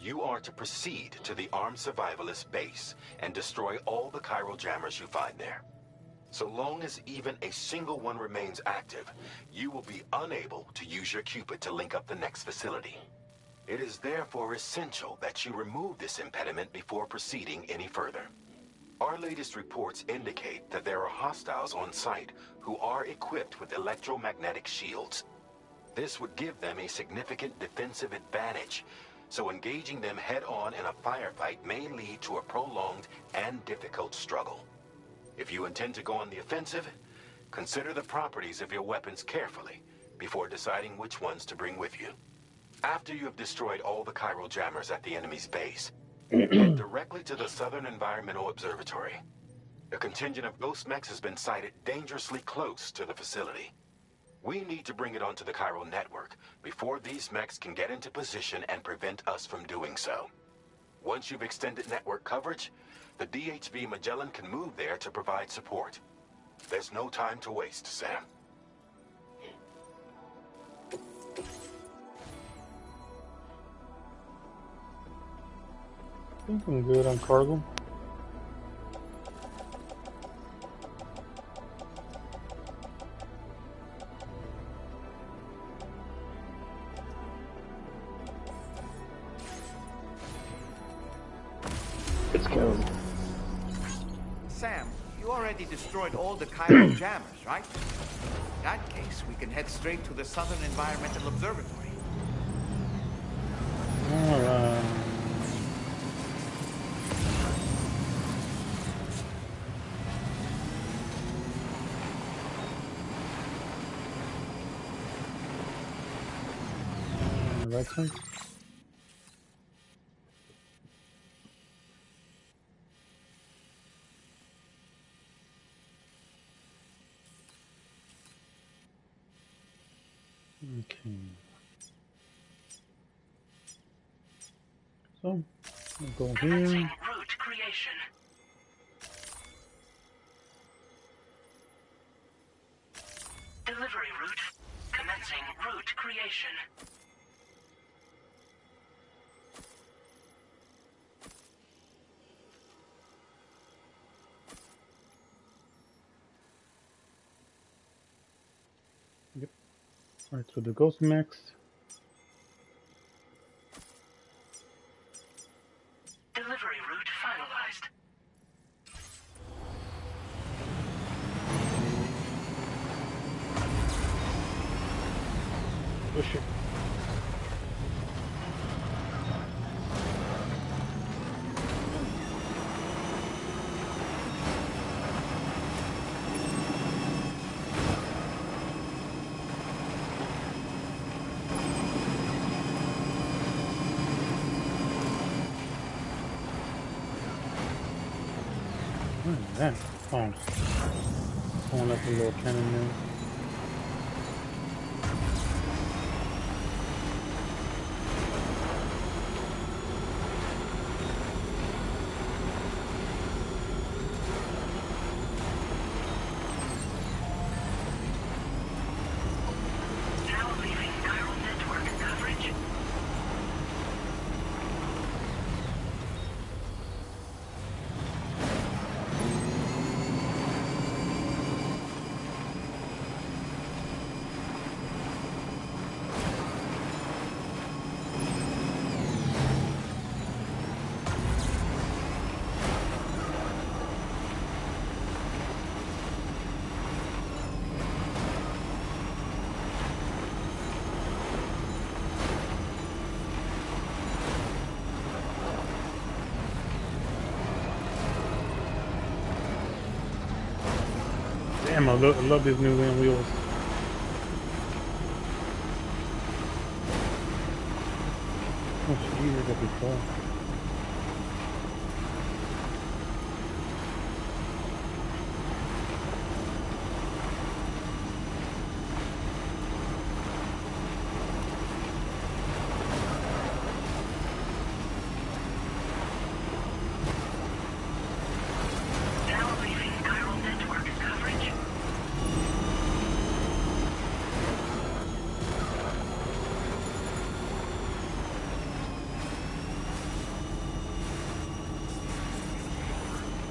you are to proceed to the armed survivalist base and destroy all the chiral jammers you find there. So long as even a single one remains active, you will be unable to use your Cupid to link up the next facility. It is therefore essential that you remove this impediment before proceeding any further. Our latest reports indicate that there are hostiles on site who are equipped with electromagnetic shields. This would give them a significant defensive advantage, so engaging them head-on in a firefight may lead to a prolonged and difficult struggle. If you intend to go on the offensive, consider the properties of your weapons carefully before deciding which ones to bring with you. After you have destroyed all the chiral jammers at the enemy's base, head directly to the Southern Environmental Observatory. A contingent of ghost mechs has been sighted dangerously close to the facility. We need to bring it onto the chiral network before these mechs can get into position and prevent us from doing so. Once you've extended network coverage, the DHV Magellan can move there to provide support. There's no time to waste, Sam. I think I'm good on cargo. Let's go. Sam, you already destroyed all the chiral jammers, right? In that case, we can head straight to the Southern Environmental Observatory. Alright. Right side. Okay. So, we'll go Commencing here. route creation. Delivery route. Commencing route creation. Yep. Right, so the ghost mechs. Delivery route finalized. Push it. What is that? Oh, pulling up a little cannon there. Now leaving chiral network coverage. Damn, I love these new wheels. Much easier than before. Now leaving chiral network coverage.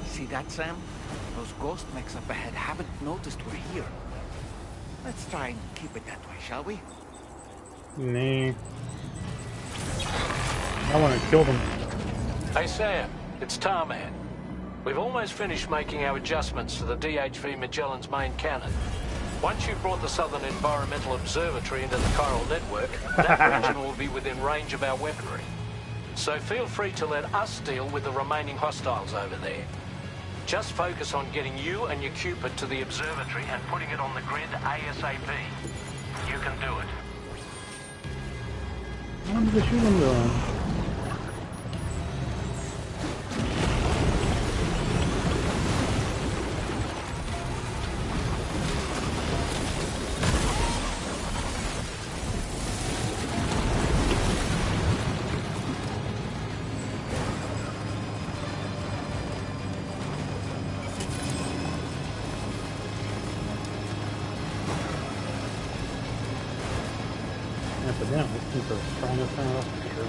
See that, Sam? those ghost mechs up ahead haven't noticed we're here. Let's try and keep it that way, shall we? Nah. I want to kill them. Hey Sam, it's Tarman. We've almost finished making our adjustments to the DHV Magellan's main cannon. Once you've brought the Southern Environmental Observatory into the chiral network, that region will be within range of our weaponry. So feel free to let us deal with the remaining hostiles over there. Just focus on getting you and your Cupid to the observatory and putting it on the grid ASAP. You can do it. How did the shooting go? Damn, this thing's are trying to turn off for sure.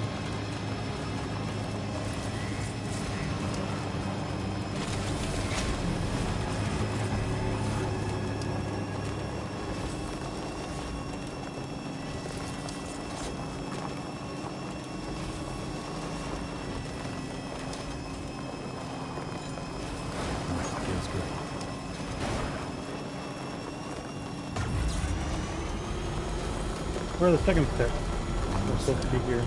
Feels good. Where's the second step? We're supposed to be here.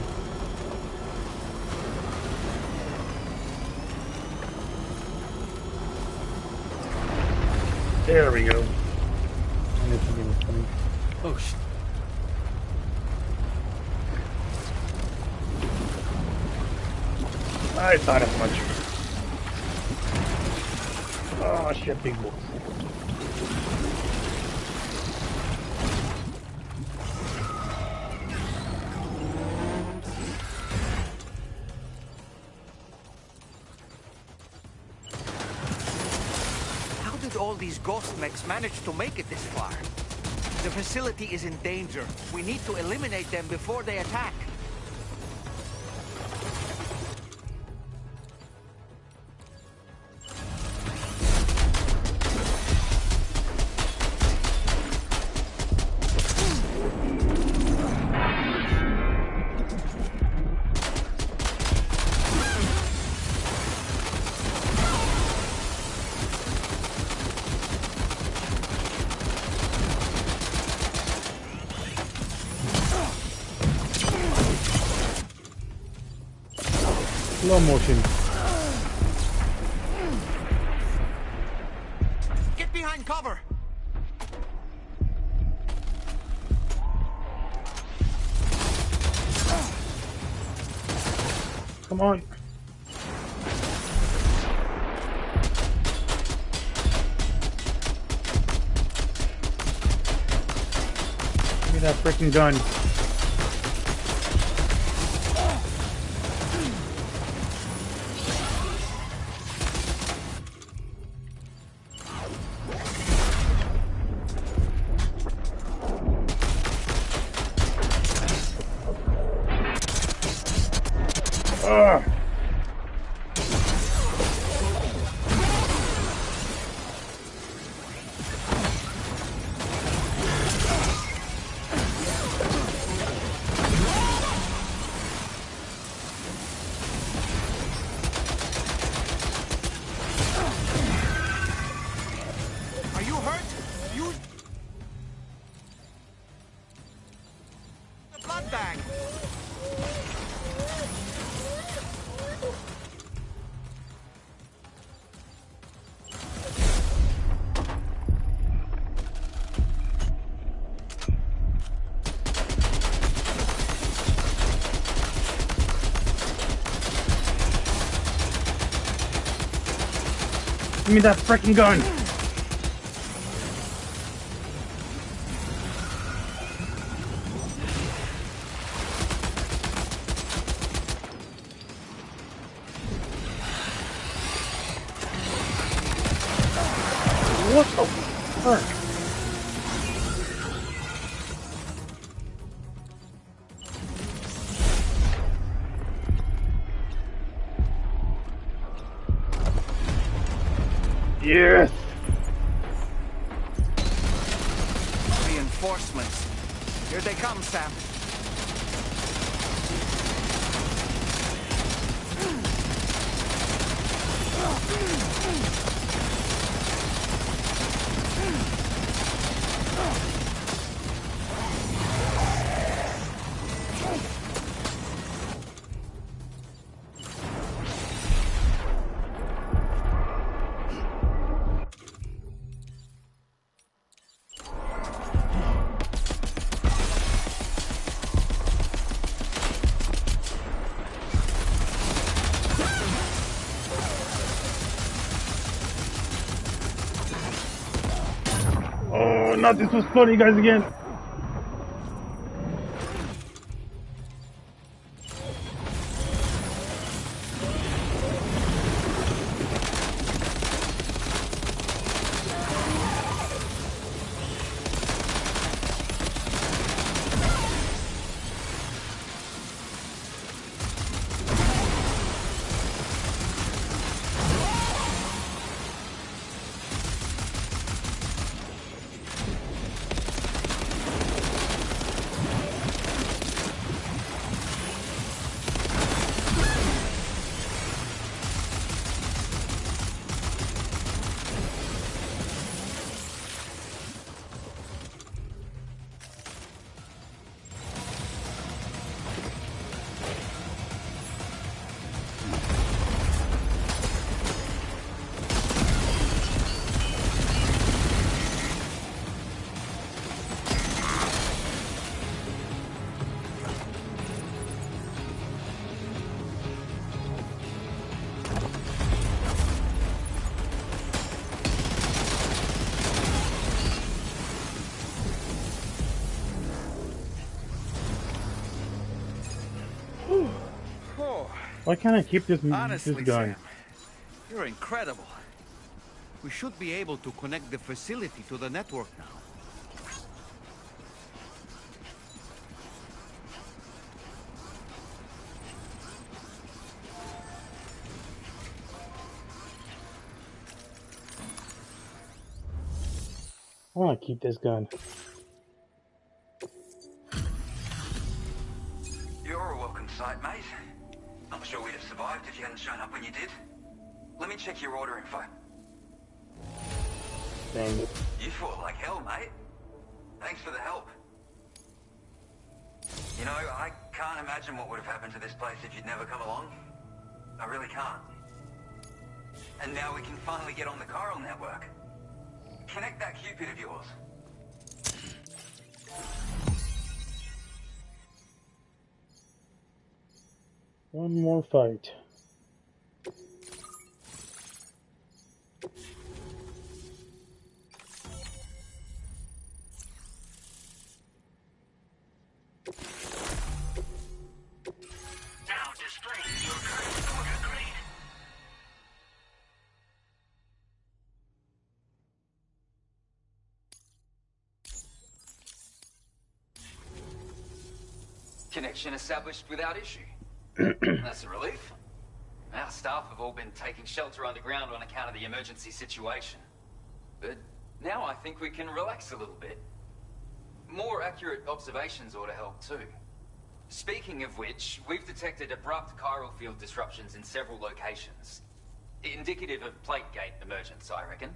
There we go. I knew something was coming. Oh shit. I thought as much. Oh shit, big boys. All these ghost mechs managed to make it this far. The facility is in danger. We need to eliminate them before they attack. Slow motion. Get behind cover. Come on. Give me that freaking gun. Give me that freaking gun! What the fuck? Yes! Here they come, Sam. Oh, not this was funny, guys, again. Why can't I keep this Honestly, this gun? Sam, you're incredible. We should be able to connect the facility to the network now. I want to keep this gun. You're a welcome sight, mate. Not sure we'd have survived if you hadn't shown up when you did. Let me check your order info. Dang it. You fought like hell, mate. Thanks for the help. You know, I can't imagine what would have happened to this place if you'd never come along. I really can't. And now we can finally get on the chiral network. Connect that Cupid of yours. One more fight. Now display your current order grade. Connection established without issue. That's a relief. Our staff have all been taking shelter underground on account of the emergency situation. But now I think we can relax a little bit. More accurate observations ought to help too. Speaking of which, we've detected abrupt chiral field disruptions in several locations. Indicative of plate gate emergence, I reckon.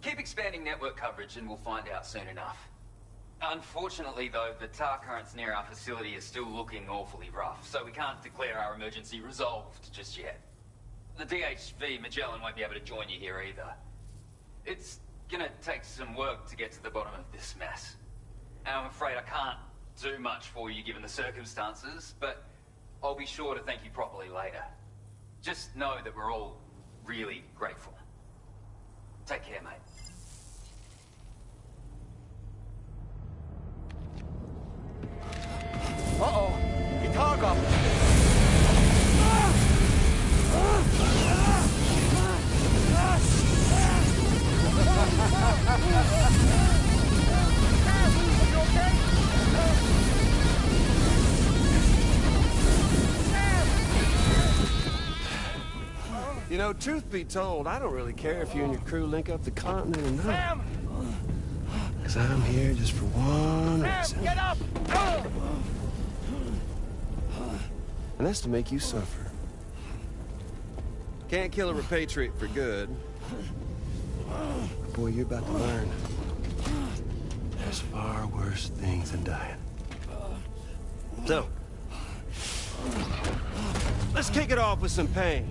Keep expanding network coverage and we'll find out soon enough. Unfortunately, though, the tar currents near our facility are still looking awfully rough, so we can't declare our emergency resolved just yet. The DHV Magellan won't be able to join you here either. It's gonna take some work to get to the bottom of this mess. And I'm afraid I can't do much for you given the circumstances, but I'll be sure to thank you properly later. Just know that we're all really grateful. Take care, mate. Uh-oh! Itargo! You know, truth be told, I don't really care if you and your crew link up the continent or not. Because I'm here just for one reason. Get up! And that's to make you suffer. Can't kill a repatriate for good. Boy, you're about to learn. There's far worse things than dying. So, let's kick it off with some pain.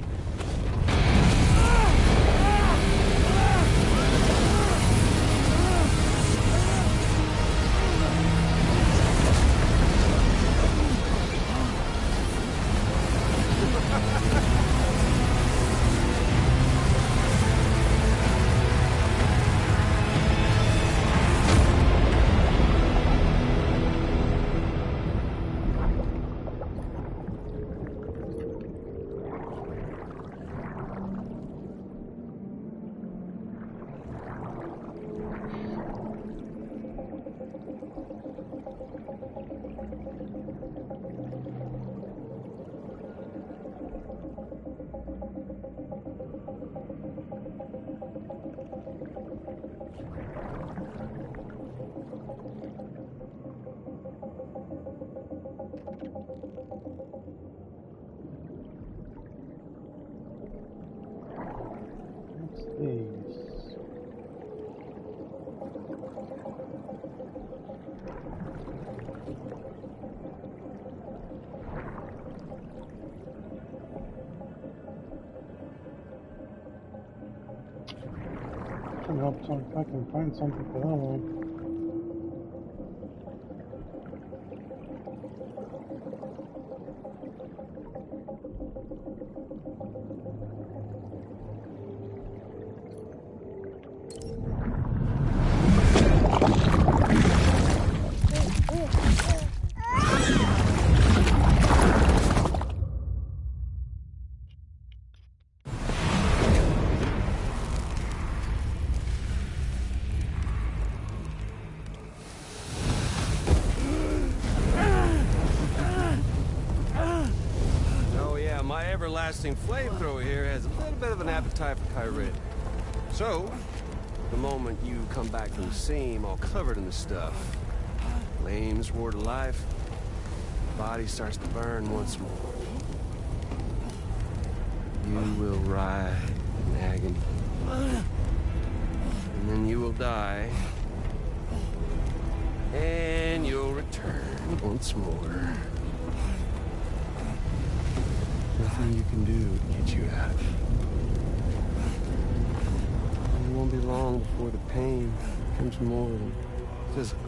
If I can find something for that one. Everlasting flamethrower here has a little bit of an appetite for Kyrie. So, the moment you come back from the scene all covered in the stuff, flames roar to life, the body starts to burn once more. You will writhe in agony. And then you will die. And you'll return once more. Nothing you can do to get you out of it. It won't be long before the pain becomes more than physical.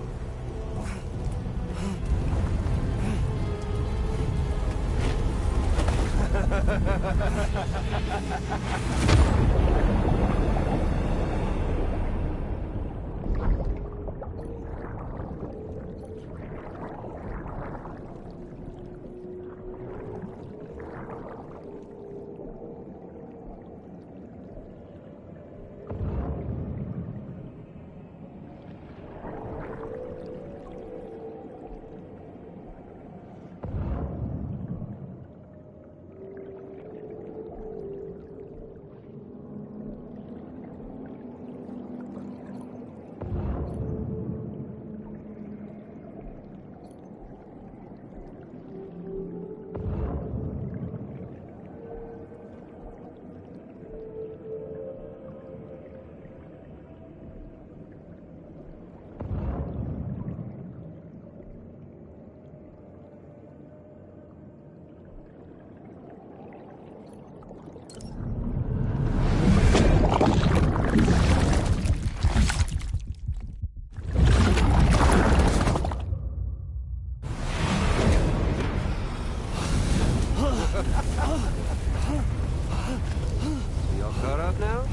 Y'all caught up now?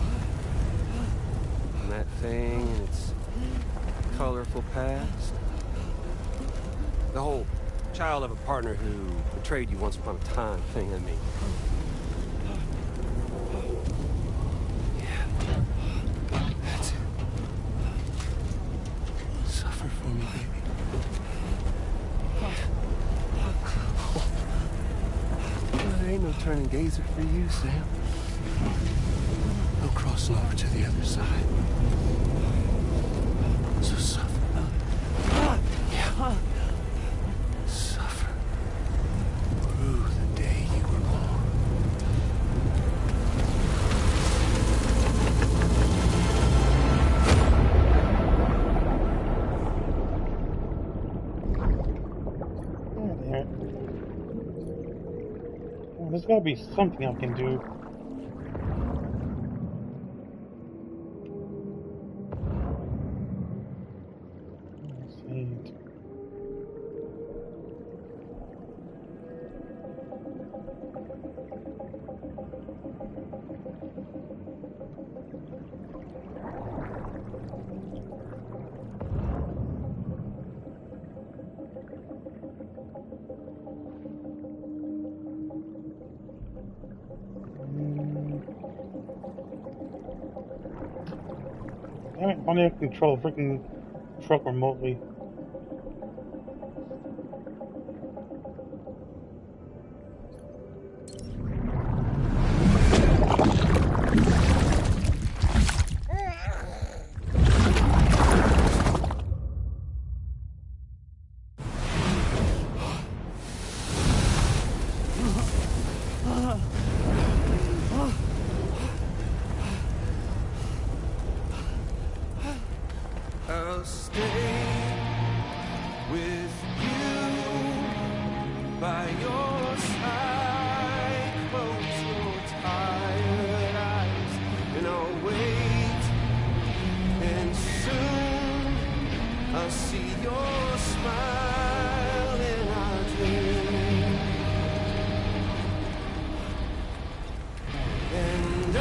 On that thing and its colorful past? The whole child of a partner who betrayed you once upon a time thing, I mean. Yeah. That's it. Suffer for me, baby. There ain't no turning gazer for you, Sam. No crossing over to the other side. So suffer. there. Well, there's gotta be something I can do. Let's see. Damn it, only I can control a freaking truck remotely. I'll stay with you by your side. Close your tired eyes, and I'll wait. And soon I'll see your smile in our dream. And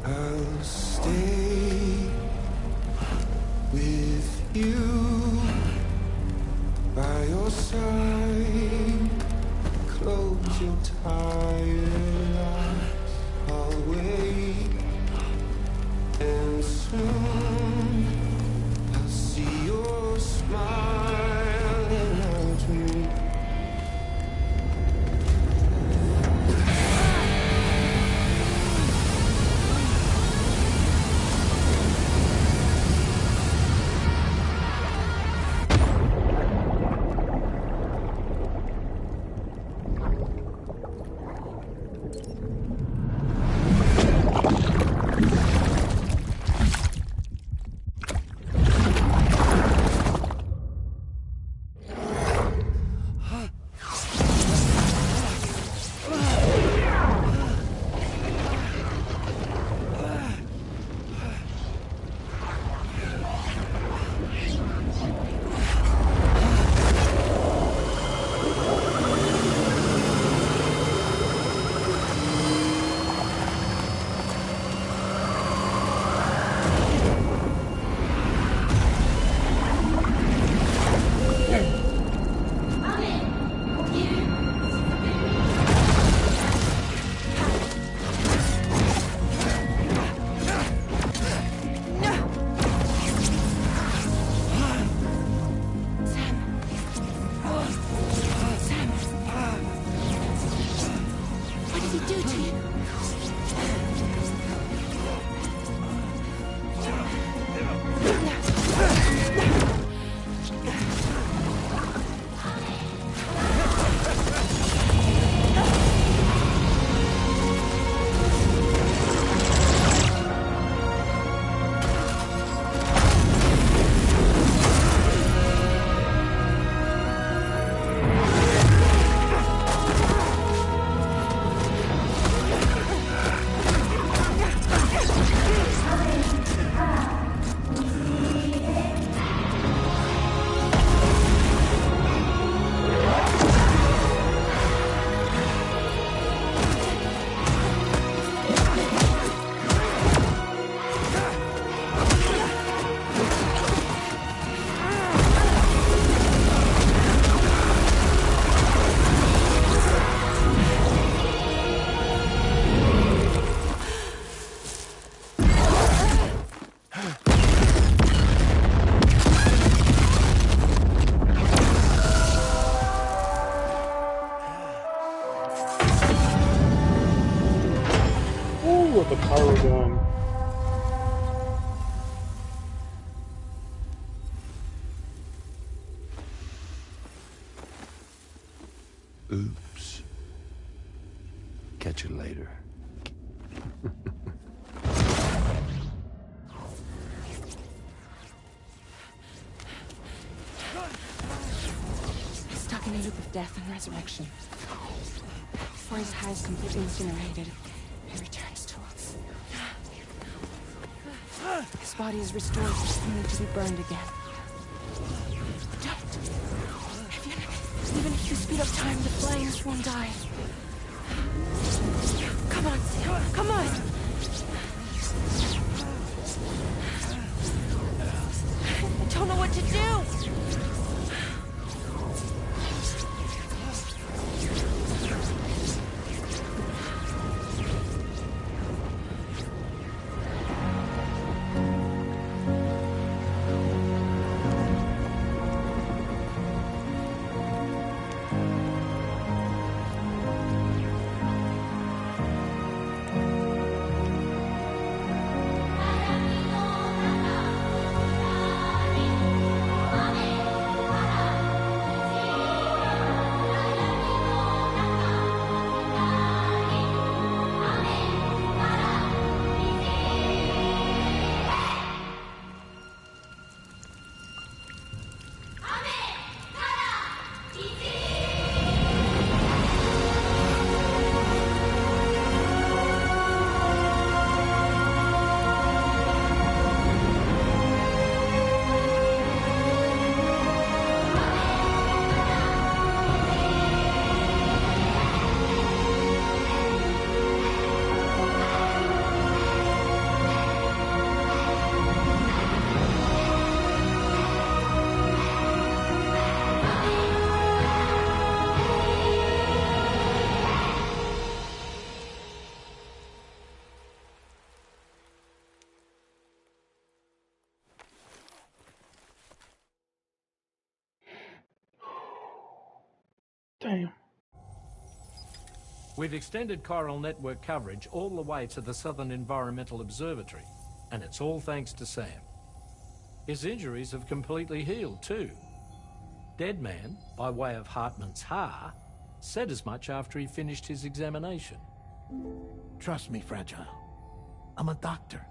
I'll stay with you by your side. Close your tired eyes. I'll wait, and soon I'll see your smile in our dream. gun. Oops. Catch you later. Stuck in a loop of death and resurrection. Before his high is completely incinerated, he returns to us. His body is restored, only to be burned again. Don't! Even if you speed up time, the flames won't die. Come on, Sam, come on! I don't know what to do! Damn. We've extended chiral network coverage all the way to the Southern Environmental Observatory, and it's all thanks to Sam. His injuries have completely healed too. Deadman, by way of Hartman's Ha, said as much after he finished his examination. Trust me, Fragile. I'm a doctor.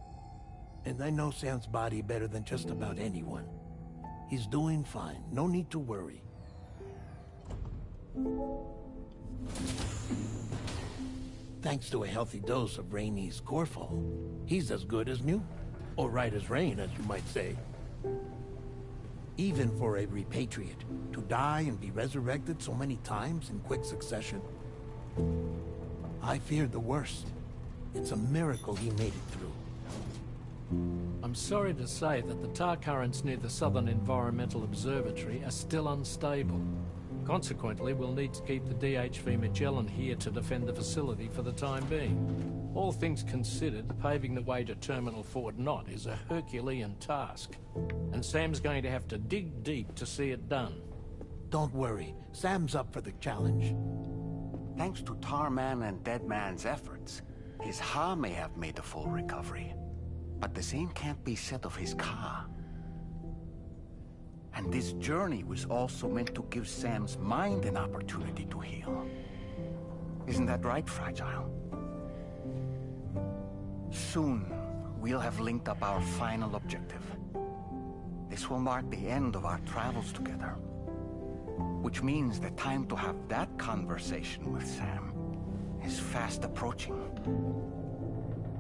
And I know Sam's body better than just about anyone. He's doing fine. No need to worry. Thanks to a healthy dose of Rainey's Corfol, he's as good as new. Or right as rain, as you might say. Even for a repatriate, to die and be resurrected so many times in quick succession. I feared the worst. It's a miracle he made it through. I'm sorry to say that the tar currents near the Southern Environmental Observatory are still unstable. Consequently, we'll need to keep the DHV Magellan here to defend the facility for the time being. All things considered, paving the way to Terminal Fort Knott is a Herculean task. And Sam's going to have to dig deep to see it done. Don't worry. Sam's up for the challenge. Thanks to Tarman and Deadman's efforts, his Ha may have made a full recovery. But the same can't be said of his Ka. And this journey was also meant to give Sam's mind an opportunity to heal. Isn't that right, Fragile? Soon, we'll have linked up our final objective. This will mark the end of our travels together. Which means the time to have that conversation with Sam is fast approaching.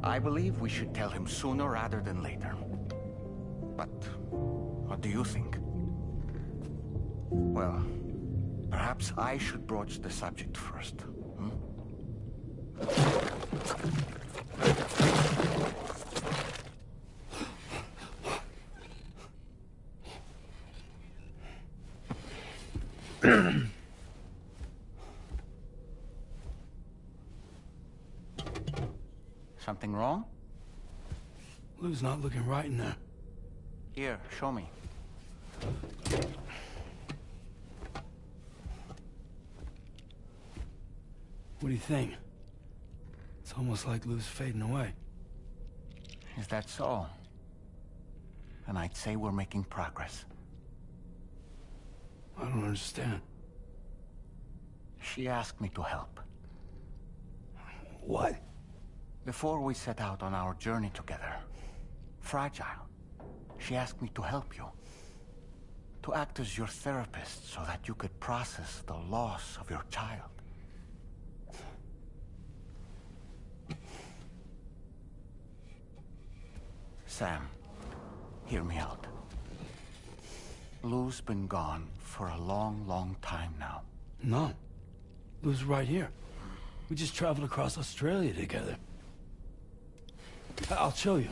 I believe we should tell him sooner rather than later. But what do you think? Well, perhaps I should broach the subject first. Something wrong? Lou's not looking right in there. Here, show me. What do you think? It's almost like Lou's fading away. Is that so? And I'd say we're making progress. I don't understand. She asked me to help. What? Before we set out on our journey together, Fragile, she asked me to help you. To act as your therapist so that you could process the loss of your child. Sam, hear me out. Lou's been gone for a long, long time now. No. Lou's right here. We just traveled across Australia together. I'll show you.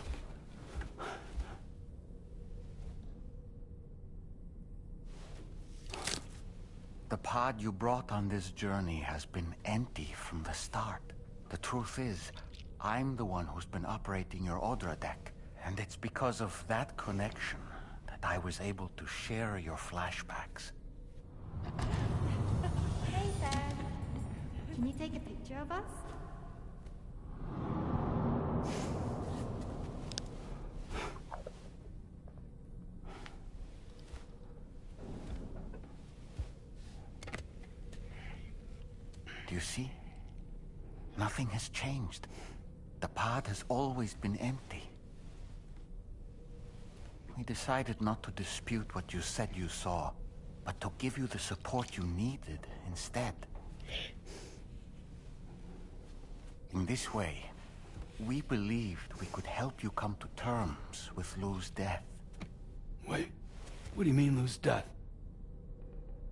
The pod you brought on this journey has been empty from the start. The truth is, I'm the one who's been operating your Odra deck. And it's because of that connection that I was able to share your flashbacks. Hey, Sam. Can you take a picture of us? Do you see? Nothing has changed. The pod has always been empty. We decided not to dispute what you said you saw, but to give you the support you needed instead. In this way, we believed we could help you come to terms with Lou's death. Wait, what do you mean Lou's death?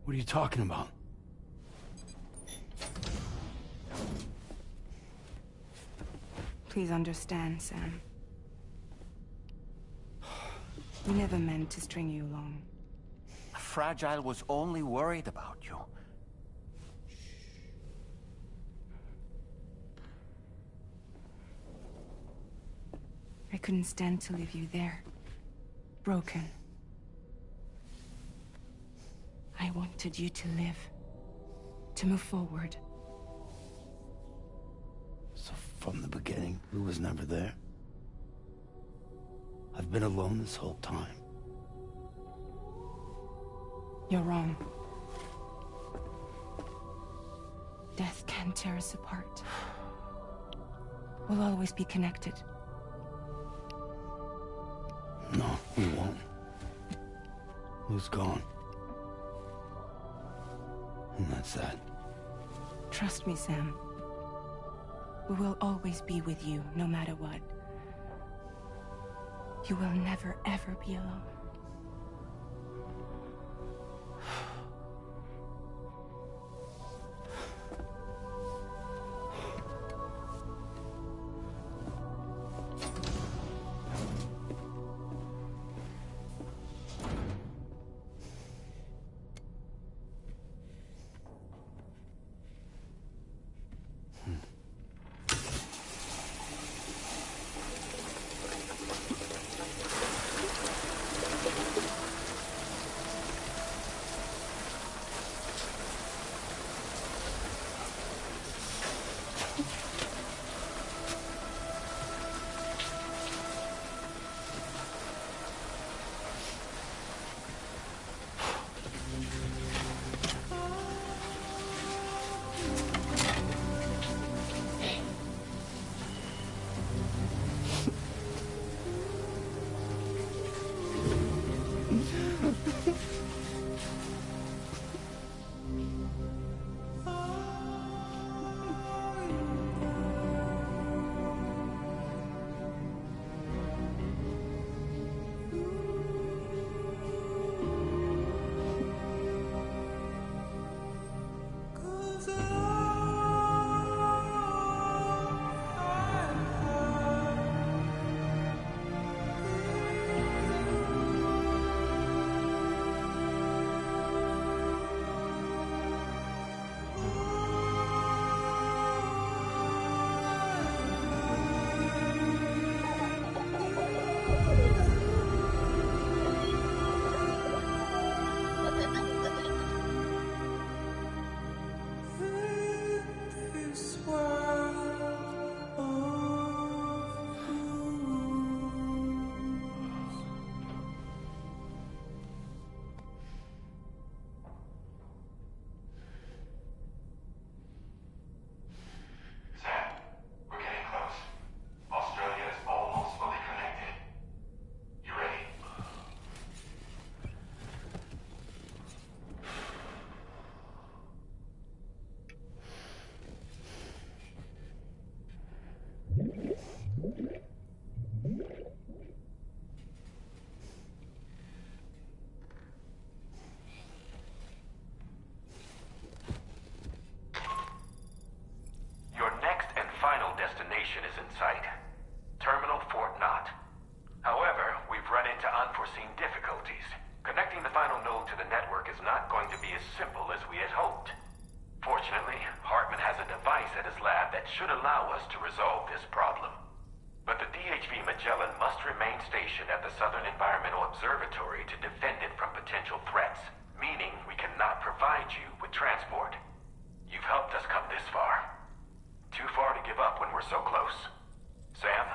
What are you talking about? Please understand, Sam. We never meant to string you along. Fragile was only worried about you. I couldn't stand to leave you there. Broken. I wanted you to live. To move forward. So from the beginning, Lou was never there? I've been alone this whole time. You're wrong. Death can tear us apart. We'll always be connected. No, we won't. Lou's gone. And that's that. Trust me, Sam. We will always be with you, no matter what. You will never, ever be alone. should allow us to resolve this problem. But the DHV Magellan must remain stationed at the Southern Environmental Observatory to defend it from potential threats, meaning we cannot provide you with transport. You've helped us come this far. Too far to give up when we're so close. Sam,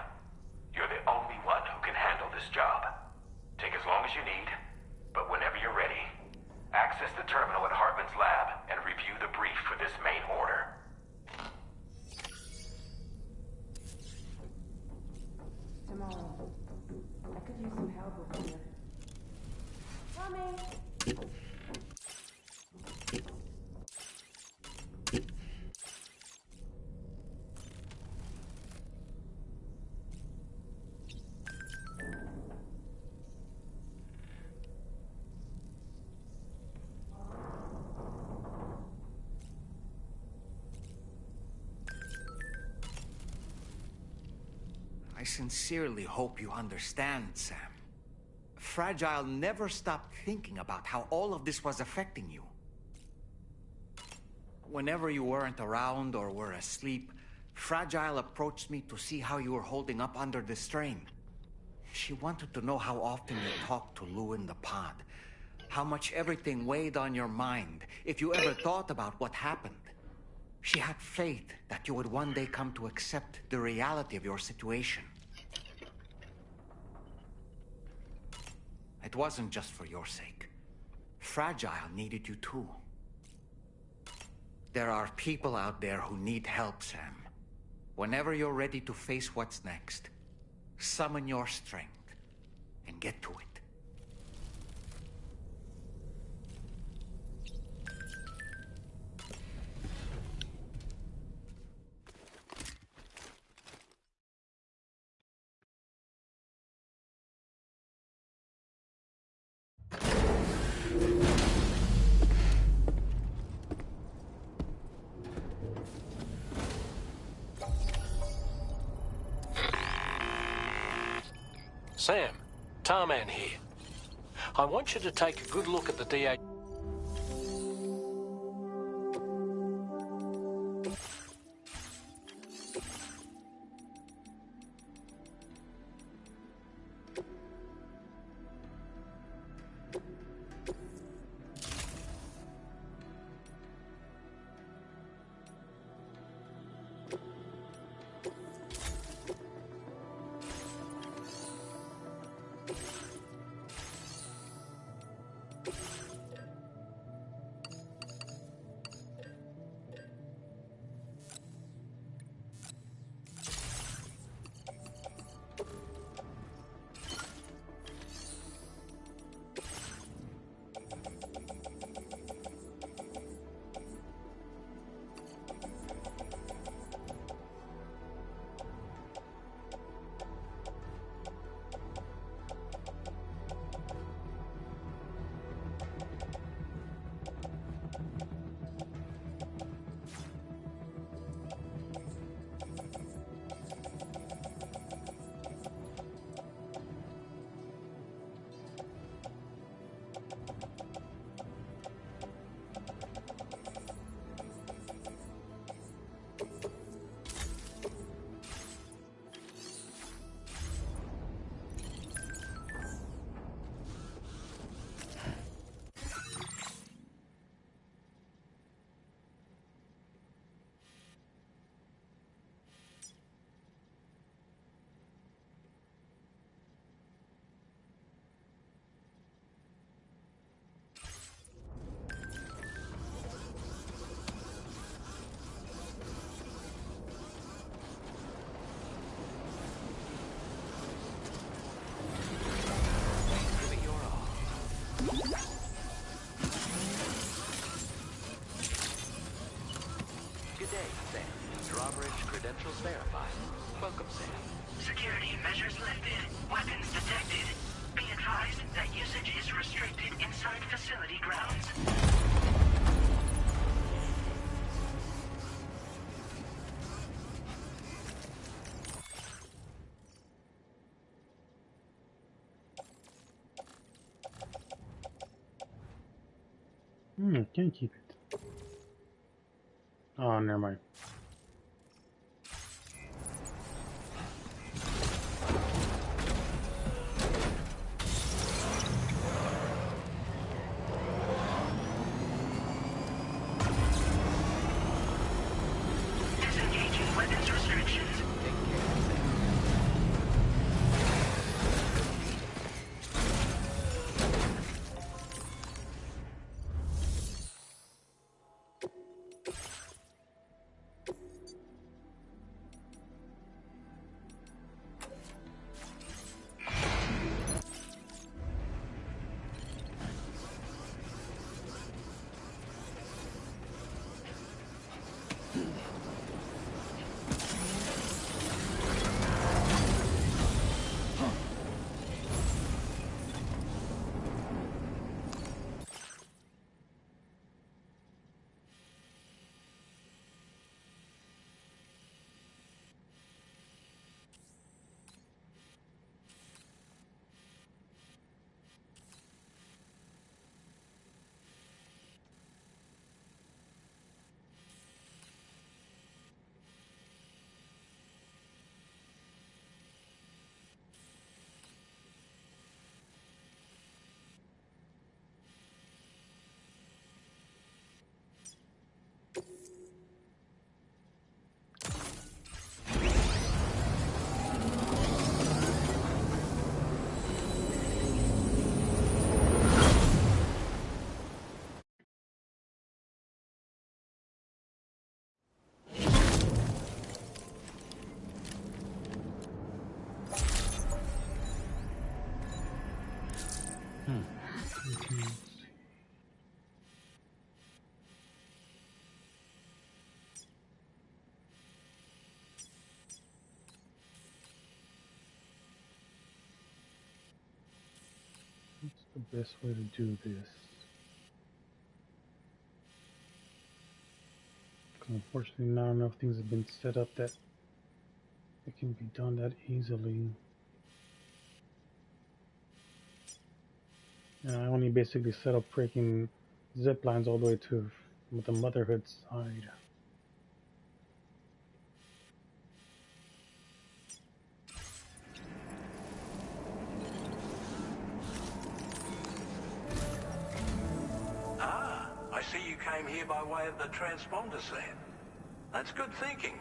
you're the only one who can handle this job. Take as long as you need, but whenever you're ready, access the terminal at Hartman's lab and review the brief for this main order. Tomorrow. I could use some help over here. Coming! I sincerely hope you understand, Sam. Fragile never stopped thinking about how all of this was affecting you. Whenever you weren't around or were asleep, Fragile approached me to see how you were holding up under the strain. She wanted to know how often you talked to Lou in the pod, how much everything weighed on your mind, if you ever thought about what happened. She had faith that you would one day come to accept the reality of your situation. It wasn't just for your sake. Fragile needed you too. There are people out there who need help, Sam. Whenever you're ready to face what's next, summon your strength and get to it. Sam, Tarman here. I want you to take a good look at the DA. Credentials verified. Welcome, Sam. Security measures lifted. Weapons detected. Be advised that usage is restricted inside facility grounds. I can't keep it. Oh, never mind. What's the best way to do this? Unfortunately, not enough things have been set up that it can be done that easily. And I only basically set up freaking zip lines all the way to the motherhood side. Ah, I see you came here by way of the transponder set. That's good thinking.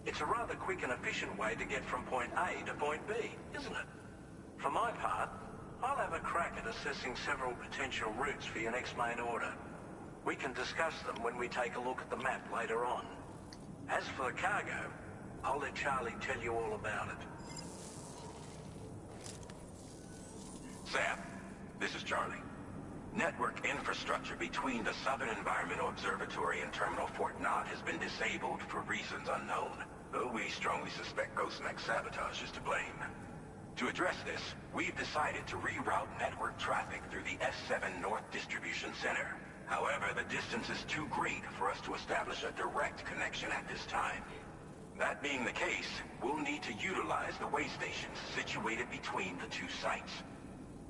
It's a rather quick and efficient way to get from point A to point B, isn't it? For my part, I'll have a crack at assessing several potential routes for your next main order. We can discuss them when we take a look at the map later on. As for the cargo, I'll let Charlie tell you all about it. Sam, this is Charlie. Network infrastructure between the Southern Environmental Observatory and Terminal Fort Knott has been disabled for reasons unknown, though we strongly suspect Ghostmech's sabotage is to blame. To address this, we've decided to reroute network traffic through the S7 North Distribution Center. However, the distance is too great for us to establish a direct connection at this time. That being the case, we'll need to utilize the way stations situated between the two sites.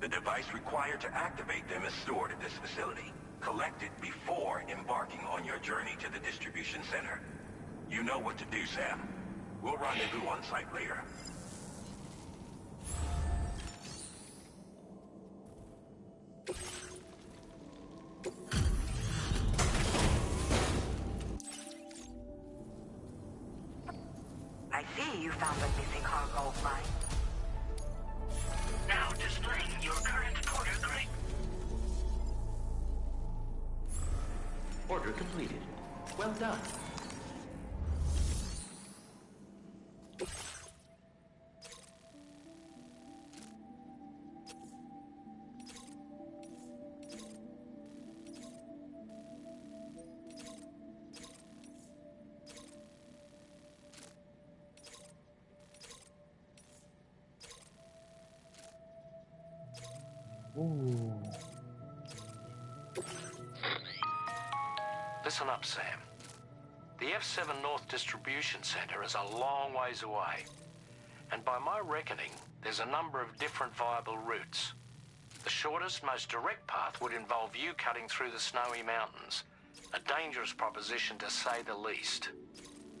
The device required to activate them is stored at this facility. Collect it before embarking on your journey to the distribution center. You know what to do, Sam. We'll rendezvous on site later. I see you found the missing cargo line. Now displaying your current order grade. Order completed. Well done. Ooh. Listen up, Sam. The F7 North Distribution Center is a long ways away. And by my reckoning, there's a number of different viable routes. The shortest, most direct path would involve you cutting through the snowy mountains. A dangerous proposition, to say the least.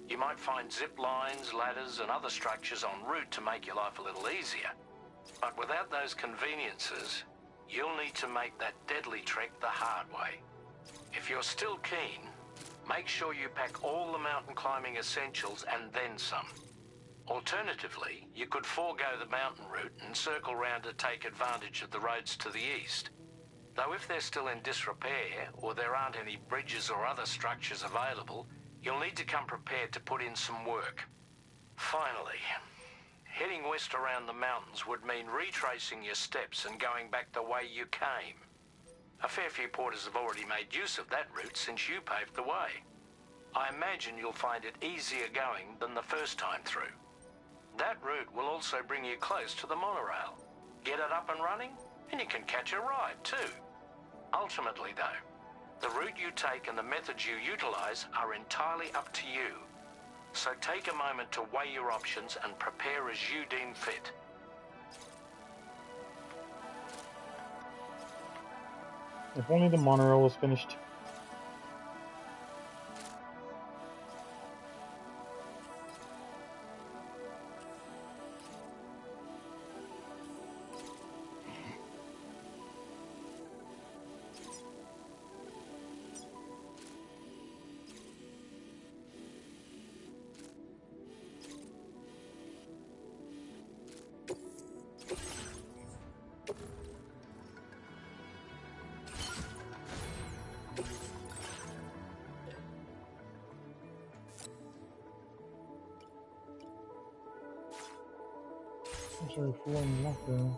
You might find zip lines, ladders, and other structures en route to make your life a little easier. But without those conveniences, you'll need to make that deadly trek the hard way. If you're still keen, make sure you pack all the mountain climbing essentials and then some. Alternatively, you could forego the mountain route and circle round to take advantage of the roads to the east. Though if they're still in disrepair, or there aren't any bridges or other structures available, you'll need to come prepared to put in some work. Finally, heading west around the mountains would mean retracing your steps and going back the way you came. A fair few porters have already made use of that route since you paved the way. I imagine you'll find it easier going than the first time through. That route will also bring you close to the monorail. Get it up and running, and you can catch a ride too. Ultimately though, the route you take and the methods you utilize are entirely up to you. So take a moment to weigh your options and prepare as you deem fit. If only the monorail was finished. I'm sorry, full on lockdown.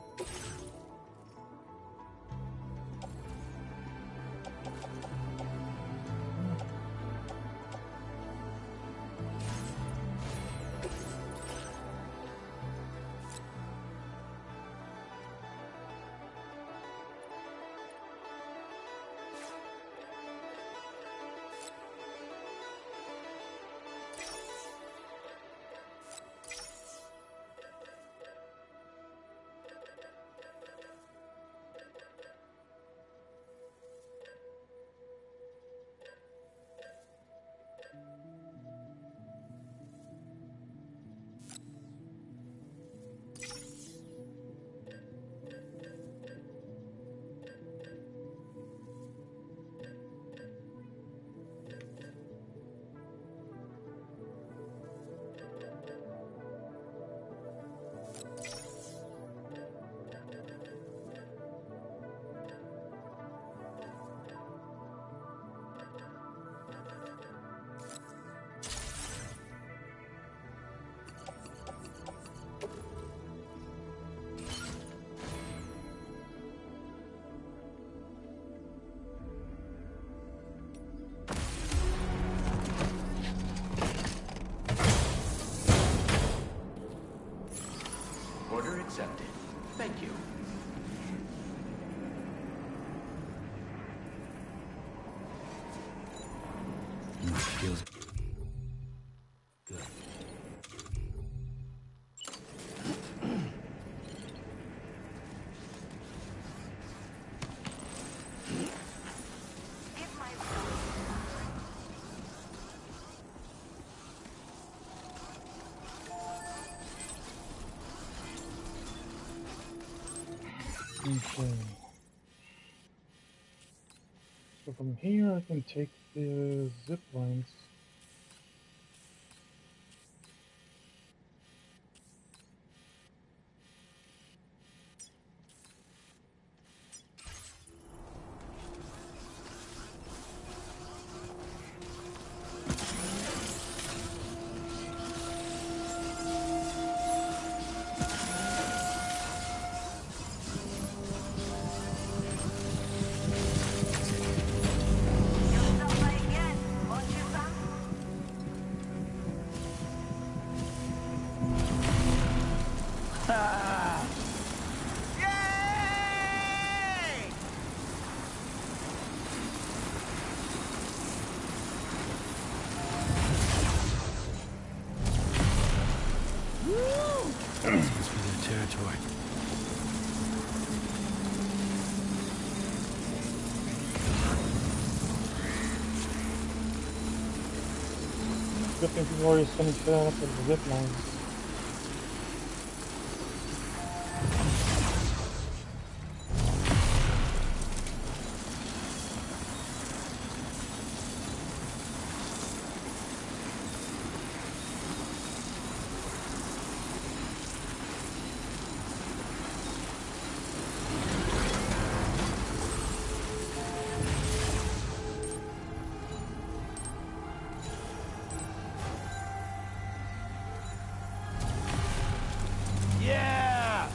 Thank you. Feels good. Okay. So from here I can take the zip lines. This must be their territory. Good thing people already finished filling up with the zip lines. Yeah!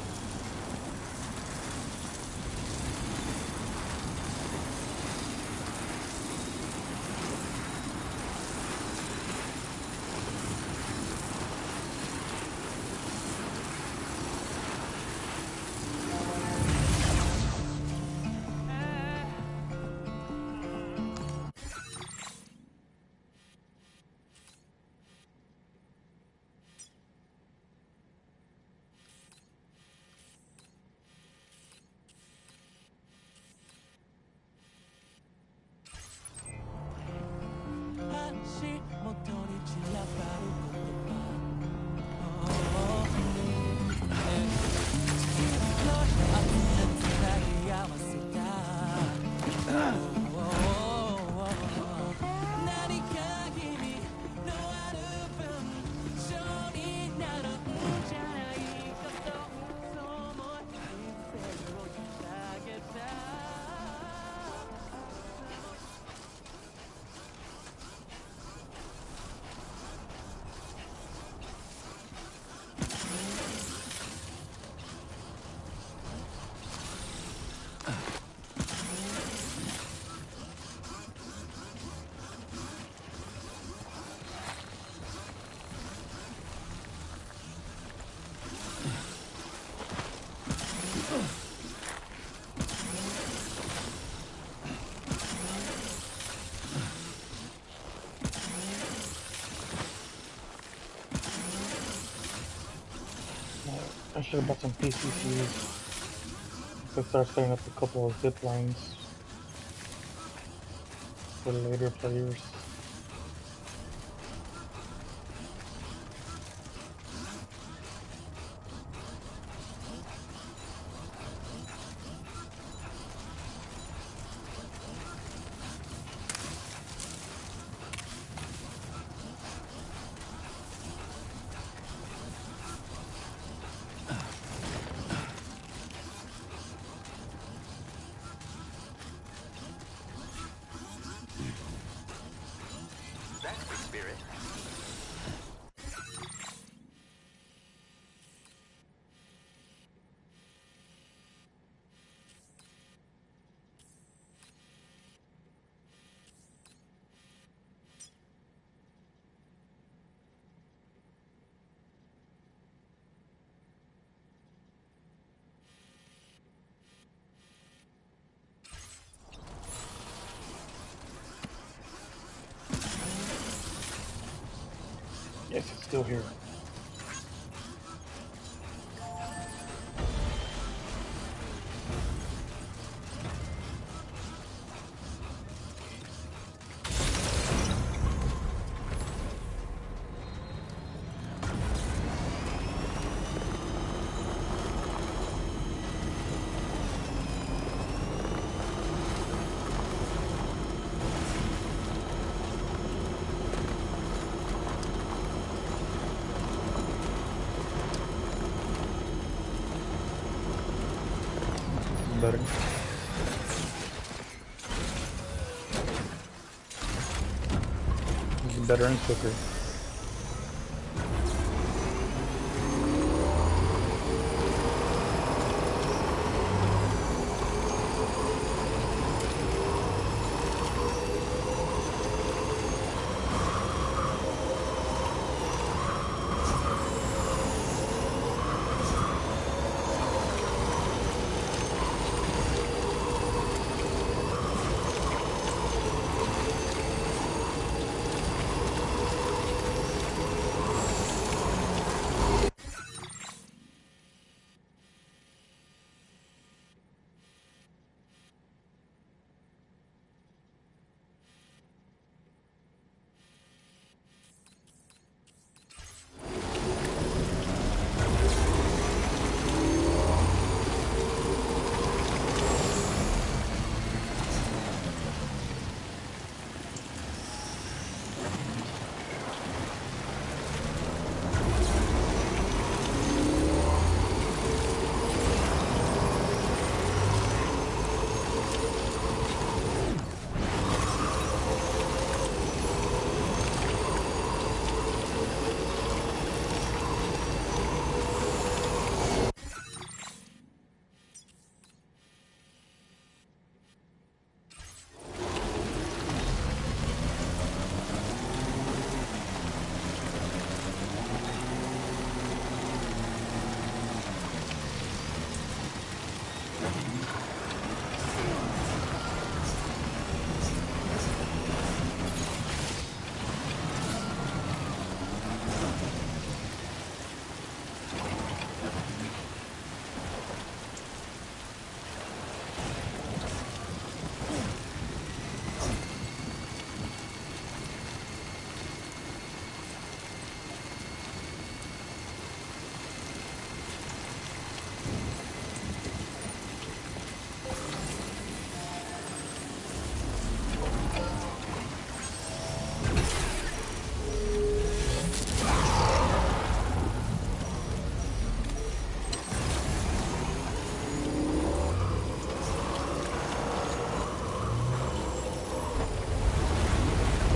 I should have bought some PCCs. I could start setting up a couple of zip lines for later players. Yes, it's still here. Better. This is better and quicker.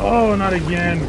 Oh, not again.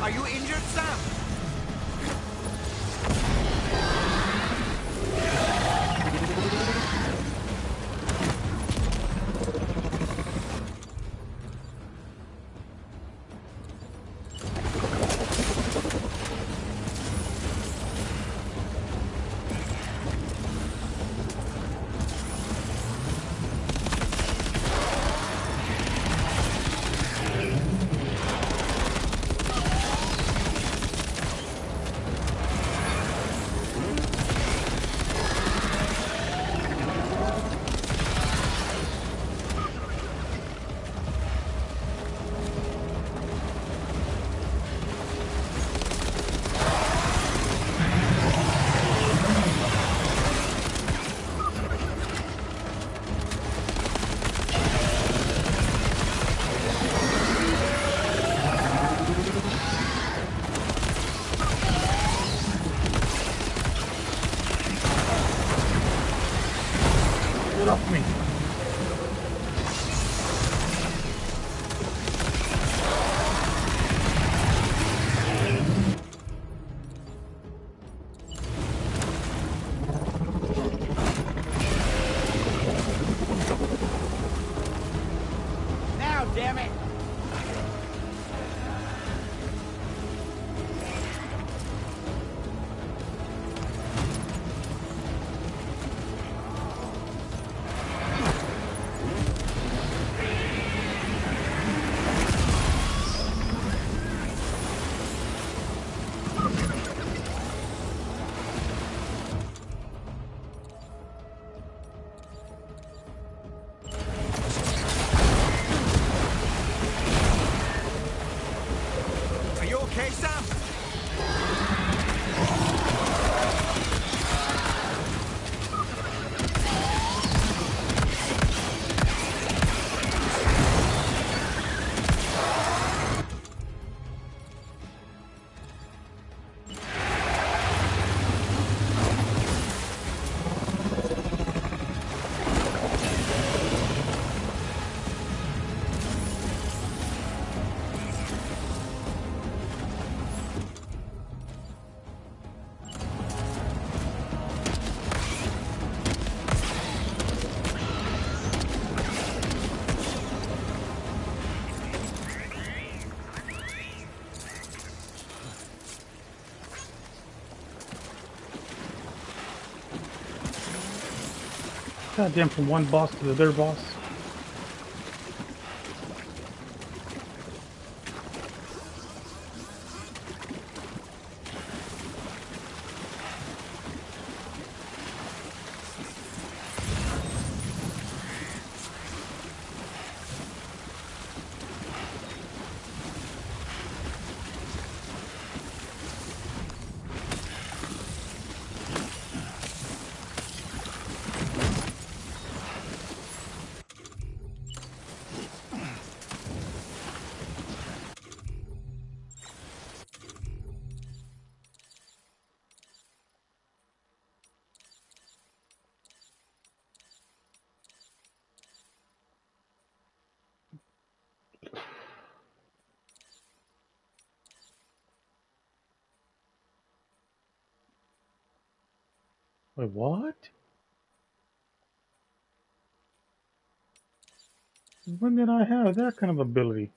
Are you injured, Sam? okay, Sam? Goddamn, from one boss to the other boss. Wait, what? When did I have that kind of ability?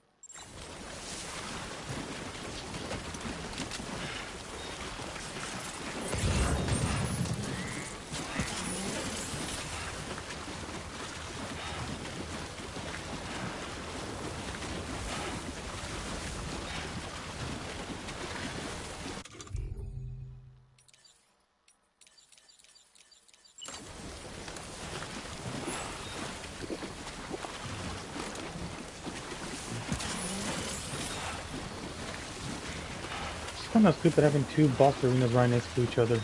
It's kind of stupid having two boss arenas right next to each other.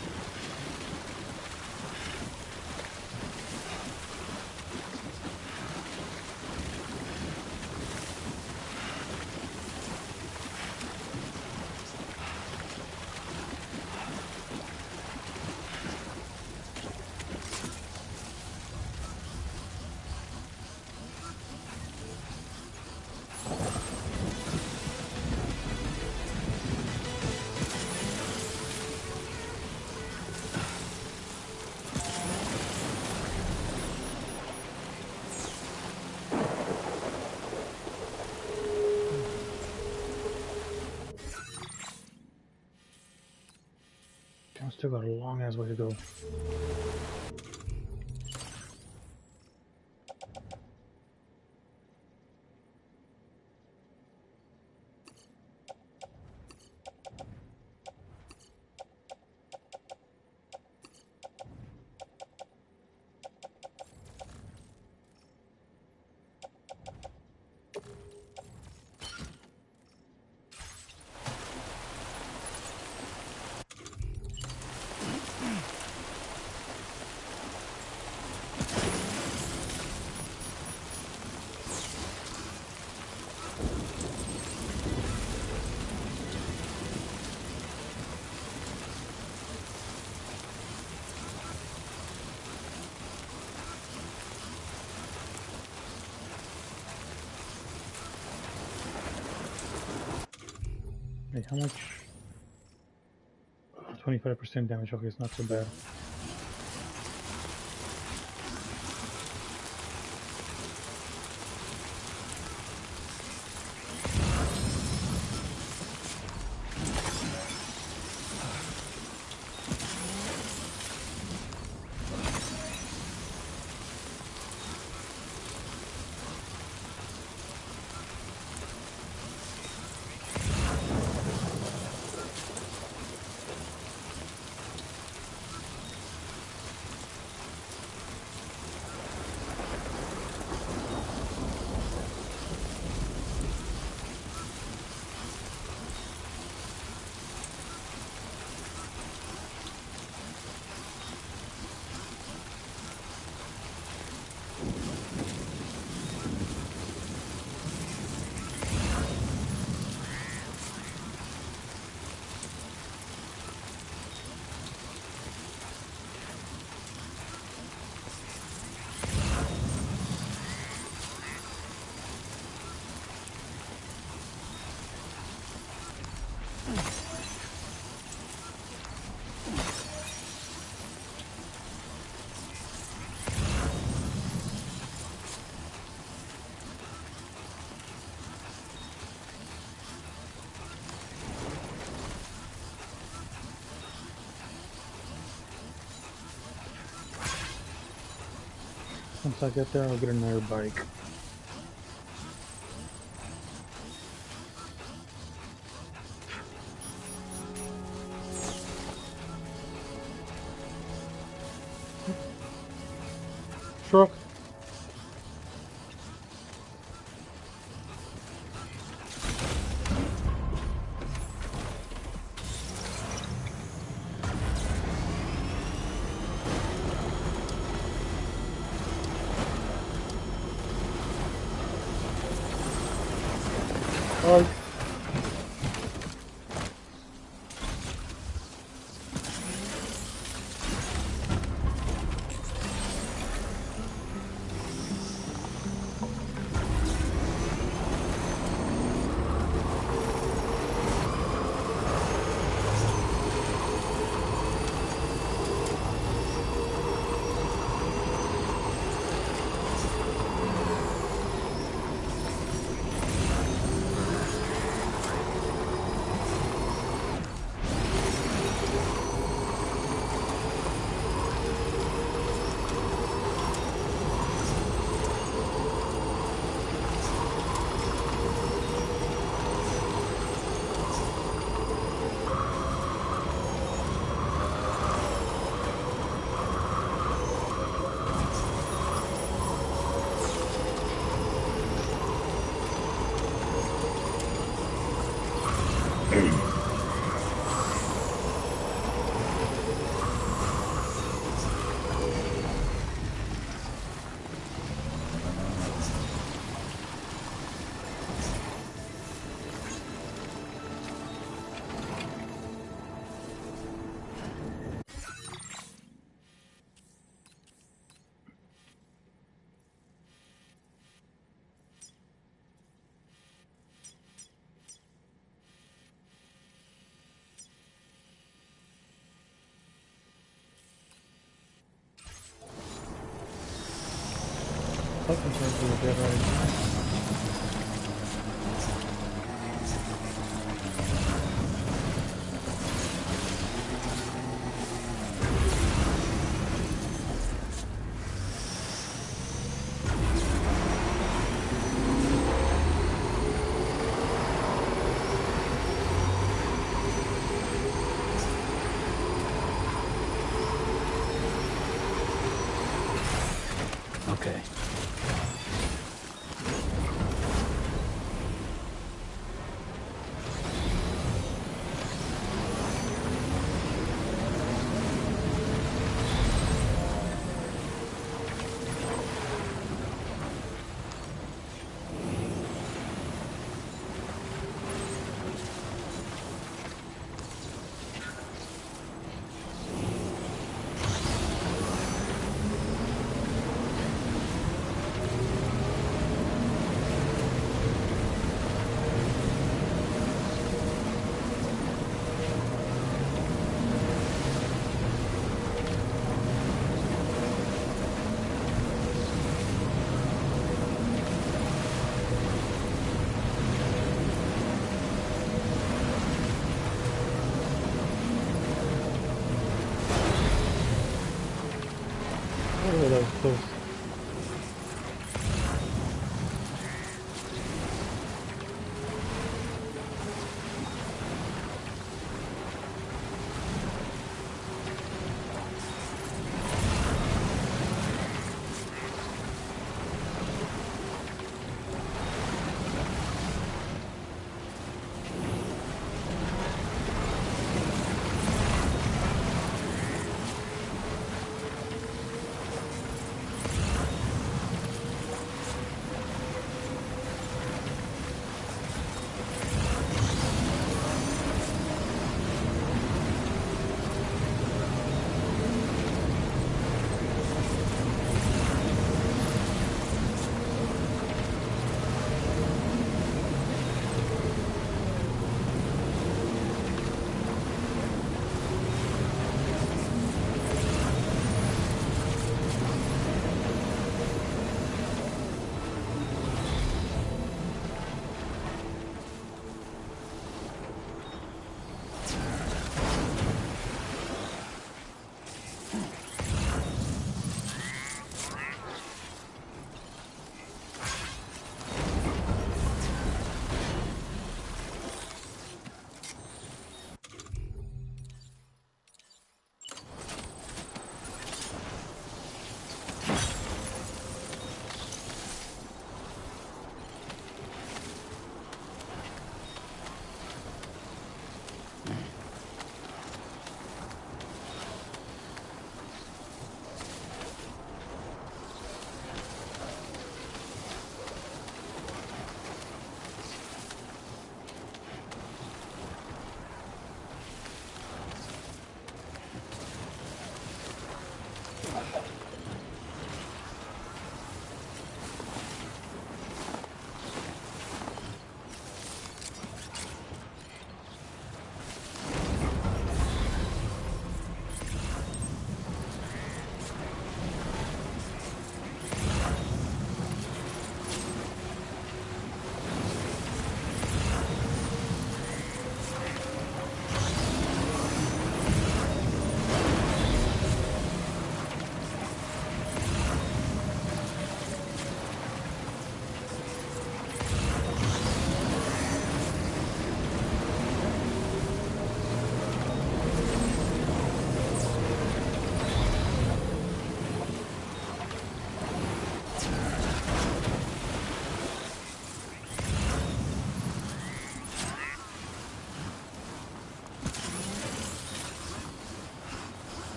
I've still got a long ass way to go. Wait, how much? 25% damage. Okay, it's not so bad. Once I get there, I'll get another bike. Truck. Bike. Fucking turn to the dead right. Okay. Oh, that was close.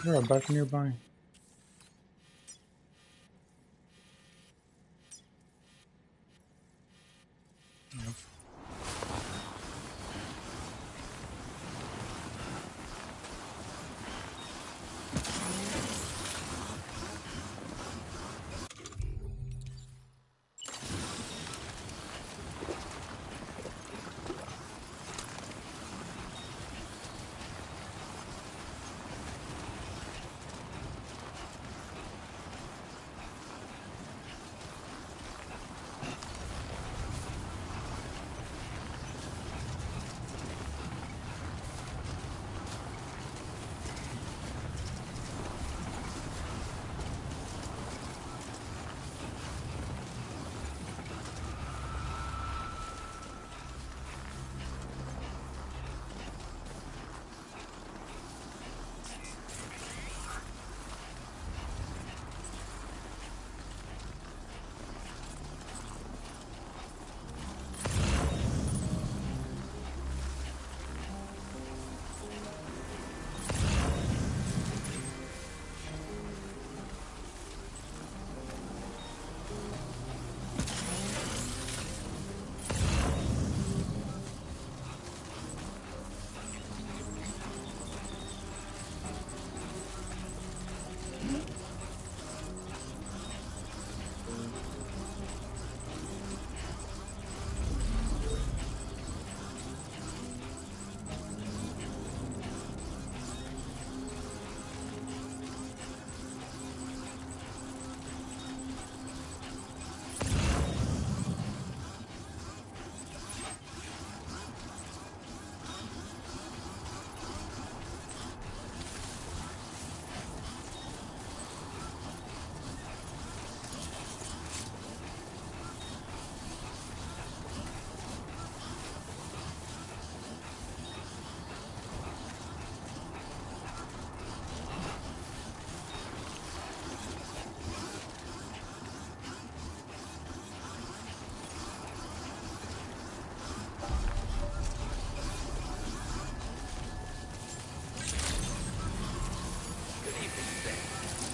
there a bike nearby? Nope.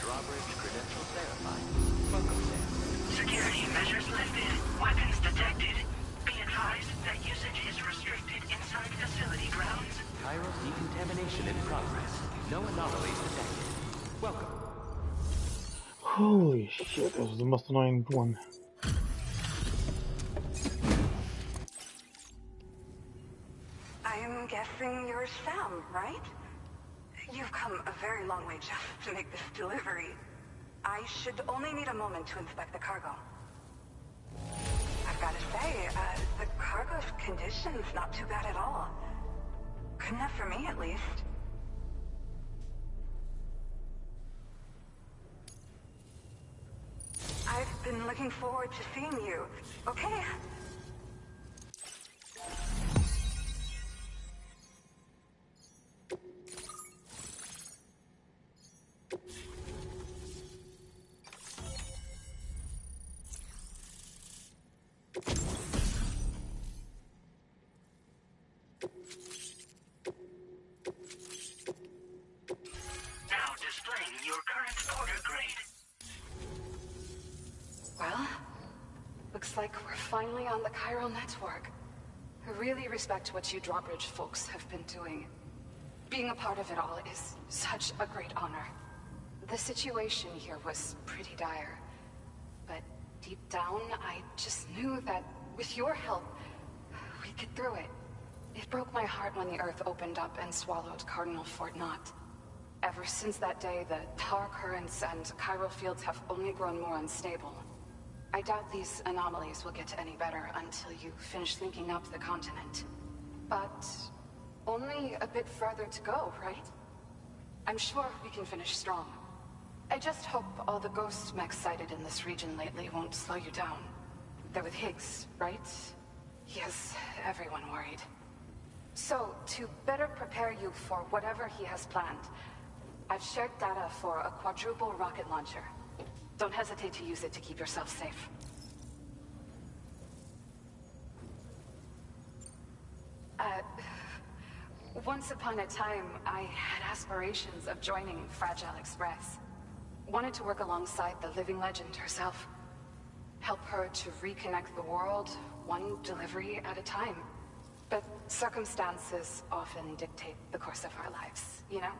Drawbridge credentials verified. Welcome, Sam. Security measures lifted. Weapons detected. Be advised that usage is restricted inside facility grounds. Chiral decontamination in progress. No anomalies detected. Welcome. Holy shit, that was the most annoying one. I'm guessing you're Sam, right? You've come a very long way just to make this delivery. I should only need a moment to inspect the cargo. I've got to say, the cargo's condition's not too bad at all. Good enough for me, at least. I've been looking forward to seeing you. Okay? Now displaying your current order grade. Well, looks like we're finally on the chiral network. I really respect what you Drawbridge folks have been doing. Being a part of it all is such a great honor. The situation here was pretty dire, but deep down, I just knew that with your help, we'd get through it. It broke my heart when the Earth opened up and swallowed Cardinal Fort Knott. Ever since that day, the tar currents and chiral fields have only grown more unstable. I doubt these anomalies will get any better until you finish linking up the continent. But only a bit further to go, right? I'm sure we can finish strong. I just hope all the ghost mechs sighted in this region lately won't slow you down. They're with Higgs, right? He has everyone worried. So, to better prepare you for whatever he has planned, I've shared data for a quadruple rocket launcher. Don't hesitate to use it to keep yourself safe. Once upon a time, I had aspirations of joining Fragile Express. Wanted to work alongside the living legend herself. Help her to reconnect the world, one delivery at a time. But circumstances often dictate the course of our lives, you know?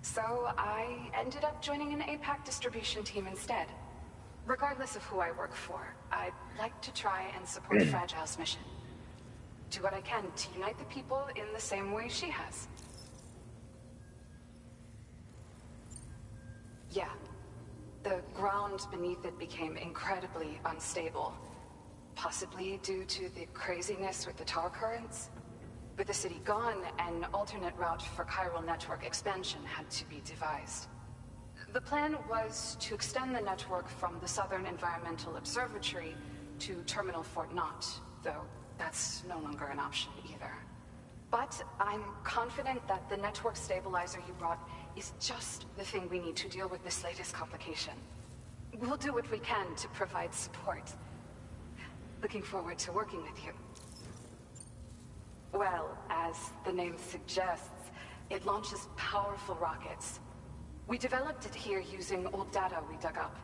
So I ended up joining an APAC distribution team instead. Regardless of who I work for, I'd like to try and support Fragile's mission. Do what I can to unite the people in the same way she has. Yeah. The ground beneath it became incredibly unstable. Possibly due to the craziness with the tar currents. With the city gone, an alternate route for chiral network expansion had to be devised. The plan was to extend the network from the Southern Environmental Observatory to Terminal Fort Knott, though that's no longer an option either. But I'm confident that the network stabilizer you brought is just the thing we need to deal with this latest complication. We'll do what we can to provide support. Looking forward to working with you. Well, as the name suggests, it launches powerful rockets. We developed it here using old data we dug up.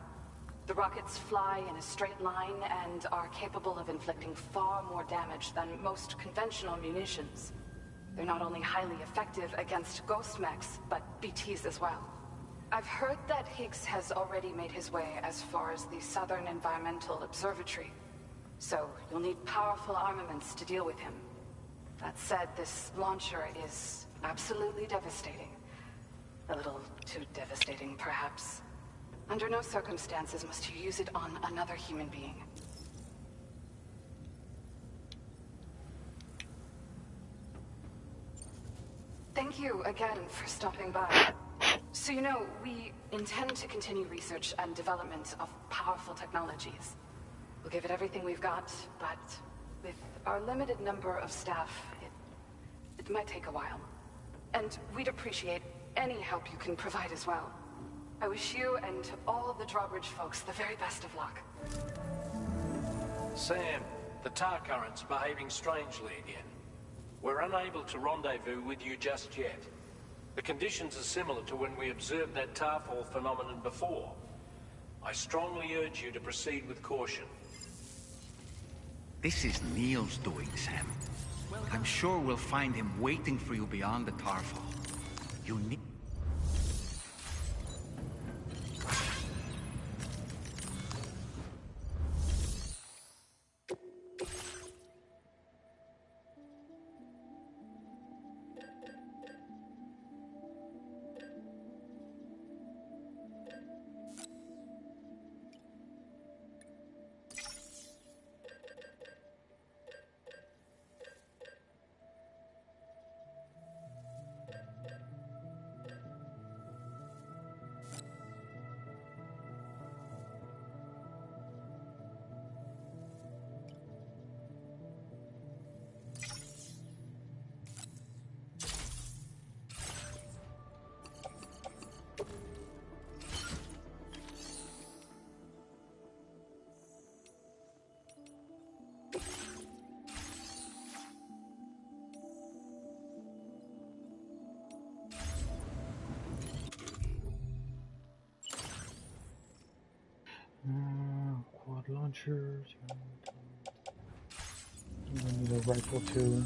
The rockets fly in a straight line and are capable of inflicting far more damage than most conventional munitions. They're not only highly effective against ghost mechs, but BTs as well. I've heard that Higgs has already made his way as far as the Southern Environmental Observatory. So you'll need powerful armaments to deal with him. That said, this launcher is absolutely devastating. A little too devastating, perhaps. Under no circumstances must you use it on another human being. Thank you again for stopping by. So you know, we intend to continue research and development of powerful technologies. We'll give it everything we've got, but with our limited number of staff, it might take a while. And we'd appreciate any help you can provide as well. I wish you and all the Drawbridge folks the very best of luck. Sam, the tar current's behaving strangely again. We're unable to rendezvous with you just yet. The conditions are similar to when we observed that tarfall phenomenon before. I strongly urge you to proceed with caution. This is Neil's doing, Sam. I'm sure we'll find him waiting for you beyond the tarfall. You need... Quad launchers. I need a rifle too.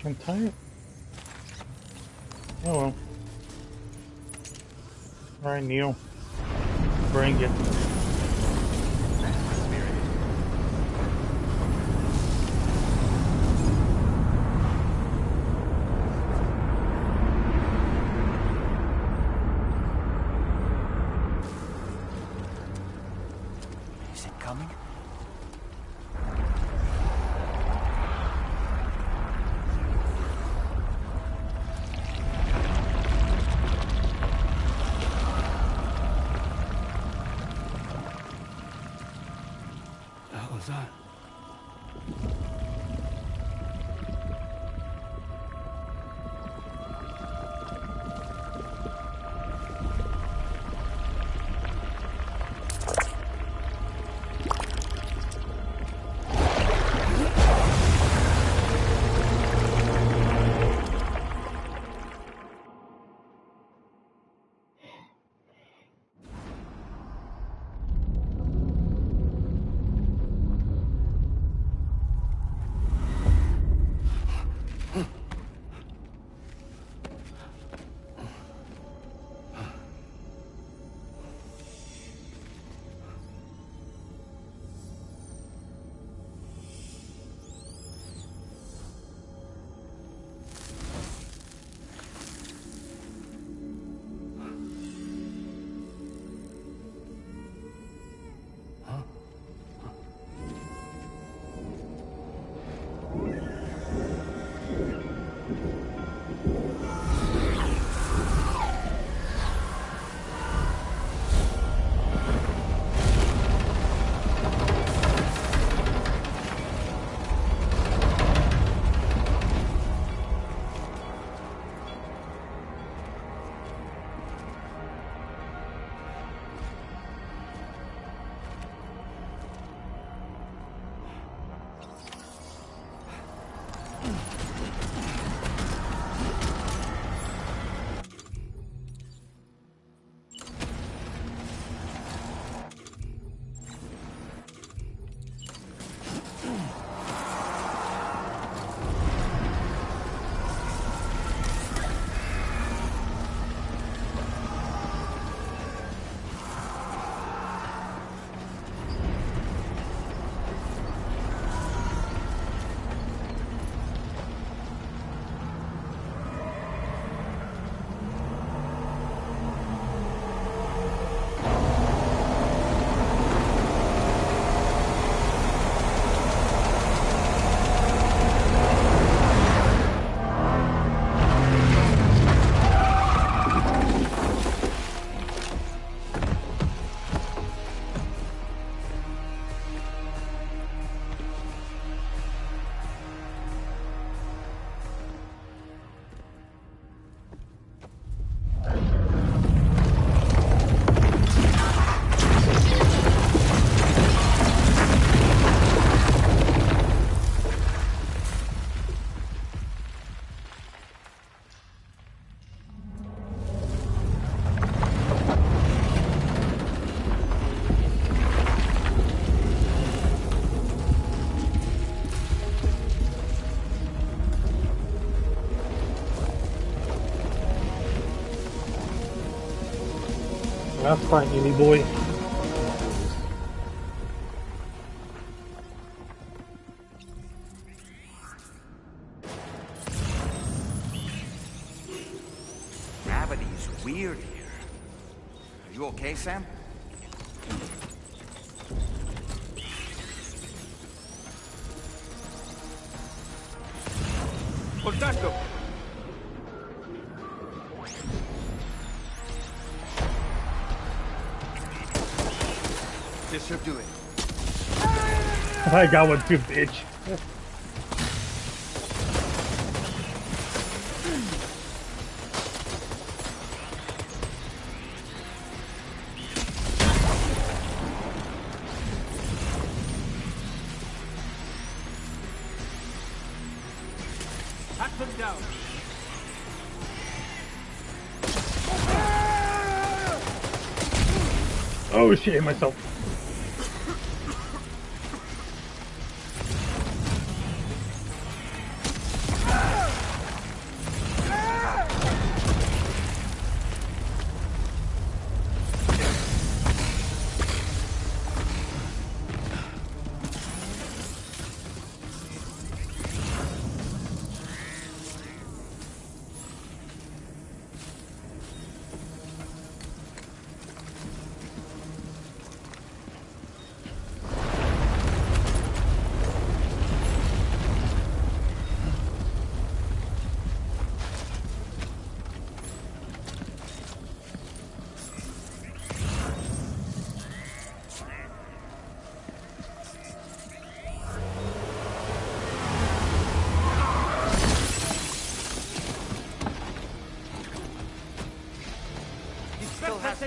I'm tired. Oh well. Alright, Neil. Bring it. was that? That's fine, Ely boy. Gravity is weird here. Are you okay, Sam? Contacto! This should do it. I got one too, bitch. Hack them down. Oh shit, hit myself.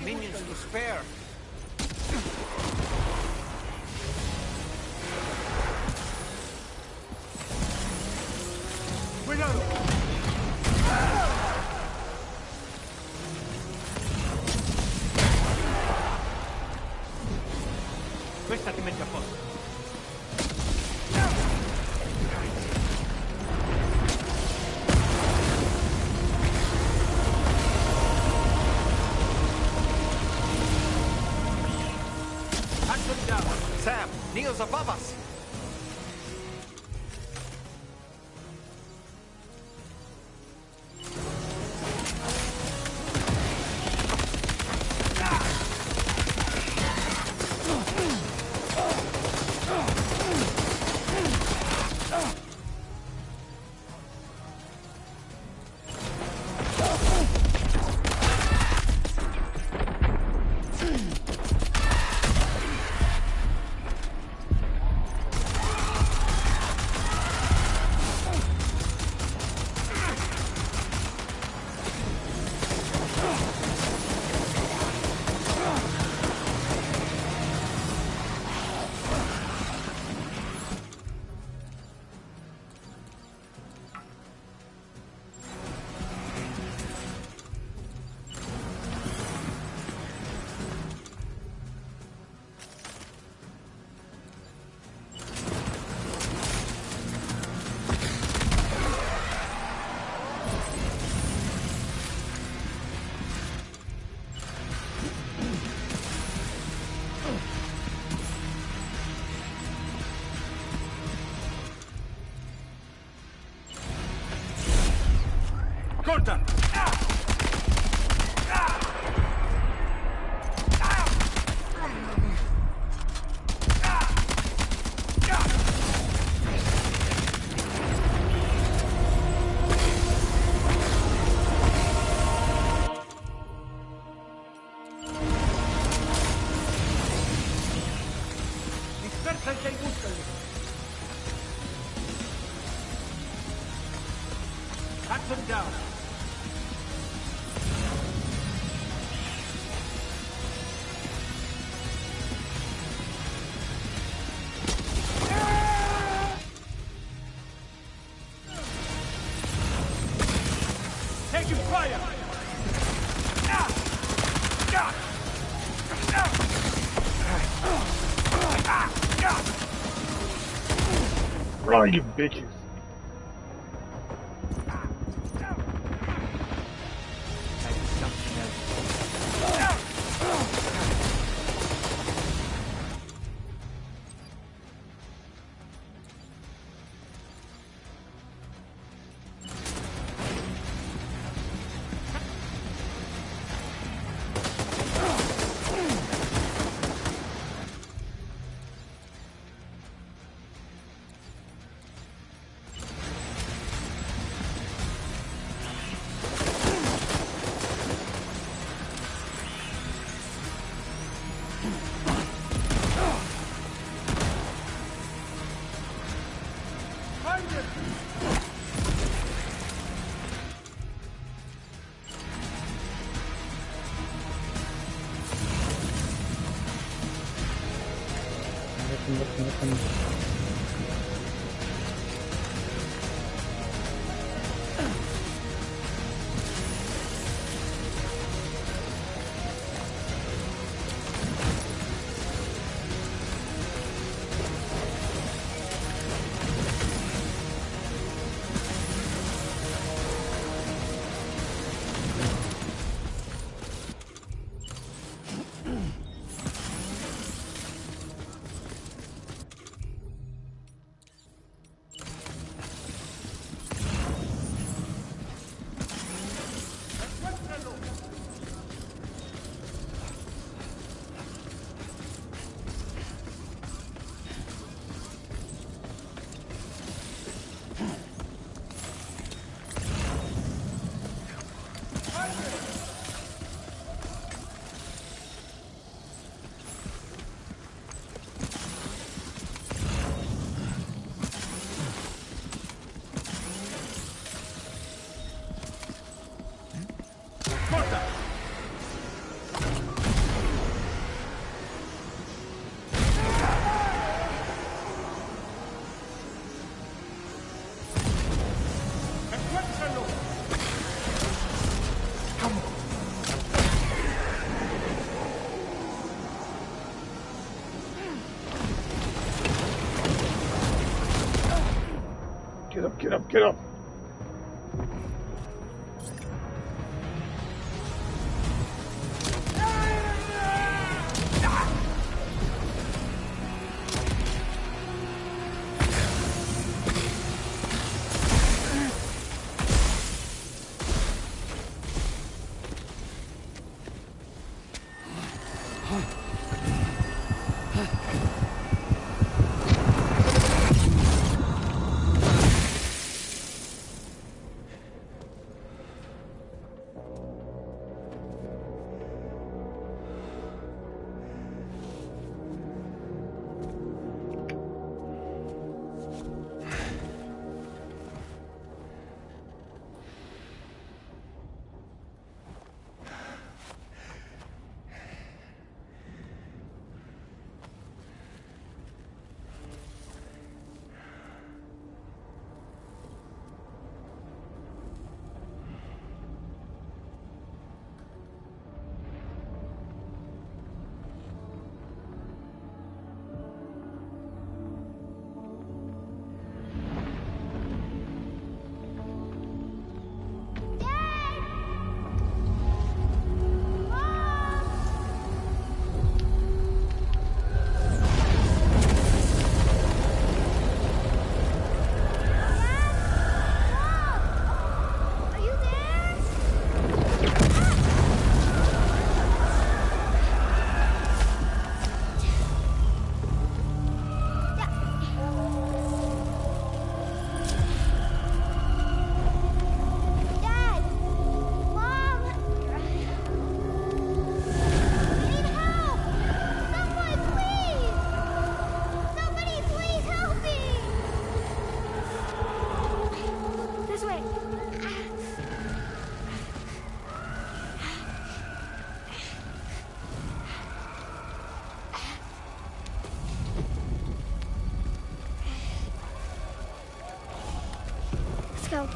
minions to spare. Cuidado! Questa ti mette a posto. Action down. Sam, Neil's above us. Corta! Dispersate y búscale. Cut them down. Taking fire! Run, you bitches! Listen. up, get up, get up. Let's go.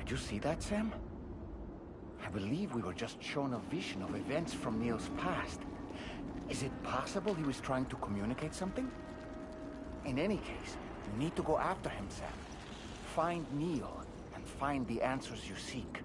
Did you see that, Sam? I believe we were just shown a vision of events from Neil's past. Is it possible he was trying to communicate something? In any case, you need to go after him, Sam. Find Neil, and find the answers you seek.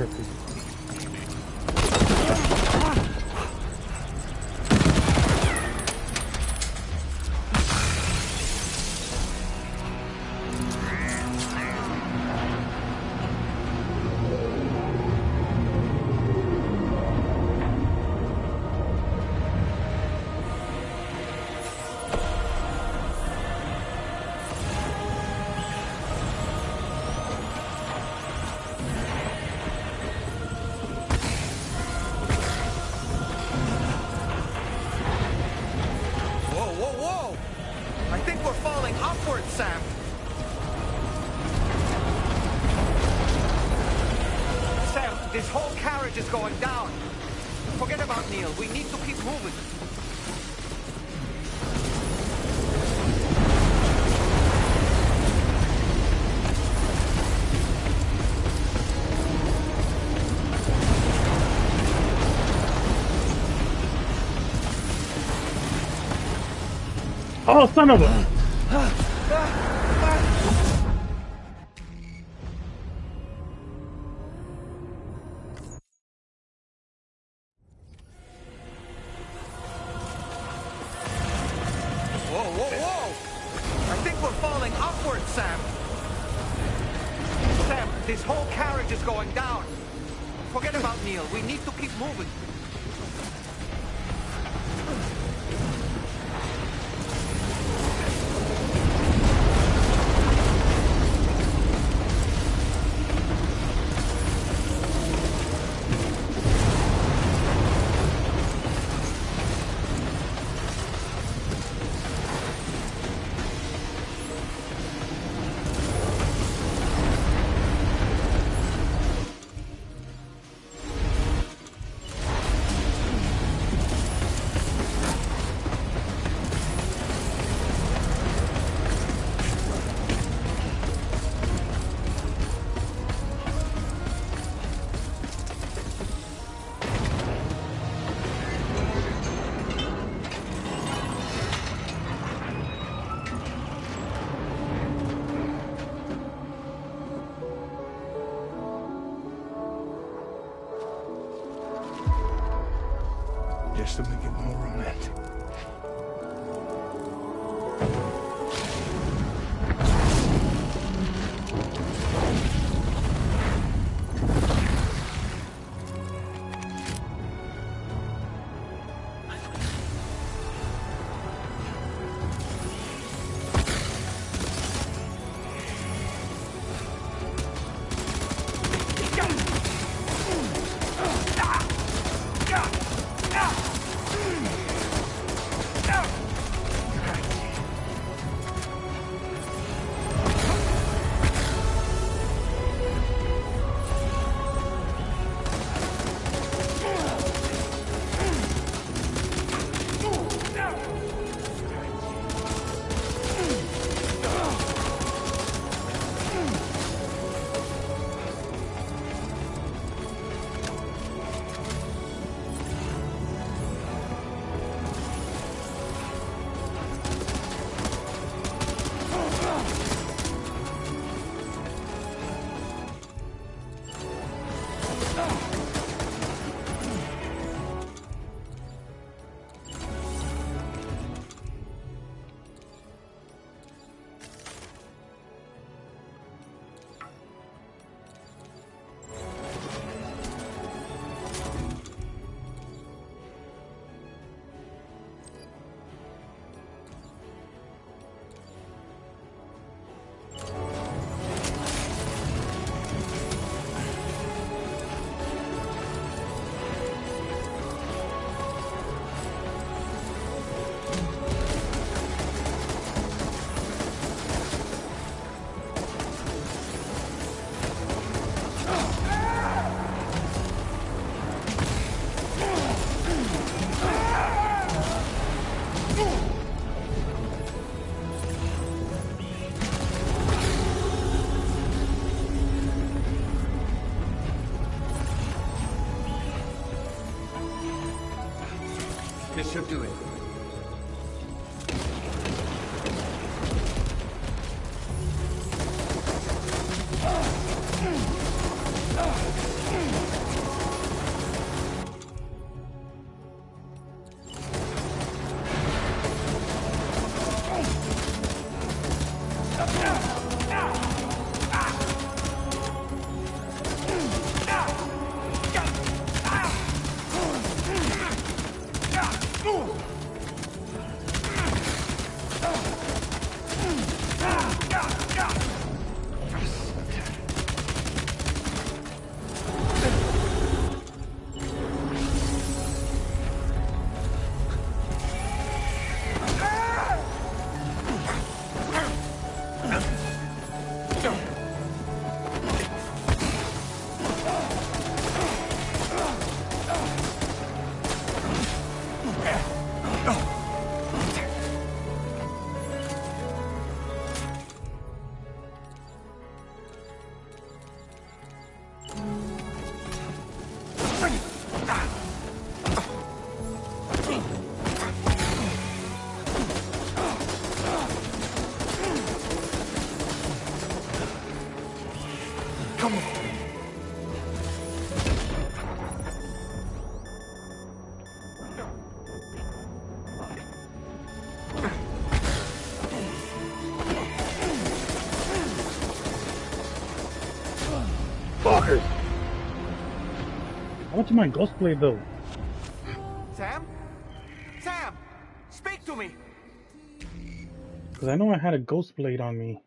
perfect. I think we're falling upwards, Sam. Sam, this whole carriage is going down. Forget about Neil. We need to keep moving. Oh, son of a... Whoa! I think we're falling upwards, Sam. Sam, this whole carriage is going down. Forget about Neil. We need to keep moving. Just to make it more romantic. This should do it. Fuckers! What's my ghost blade though? Sam? Sam! Speak to me! Because I know I had a ghost blade on me.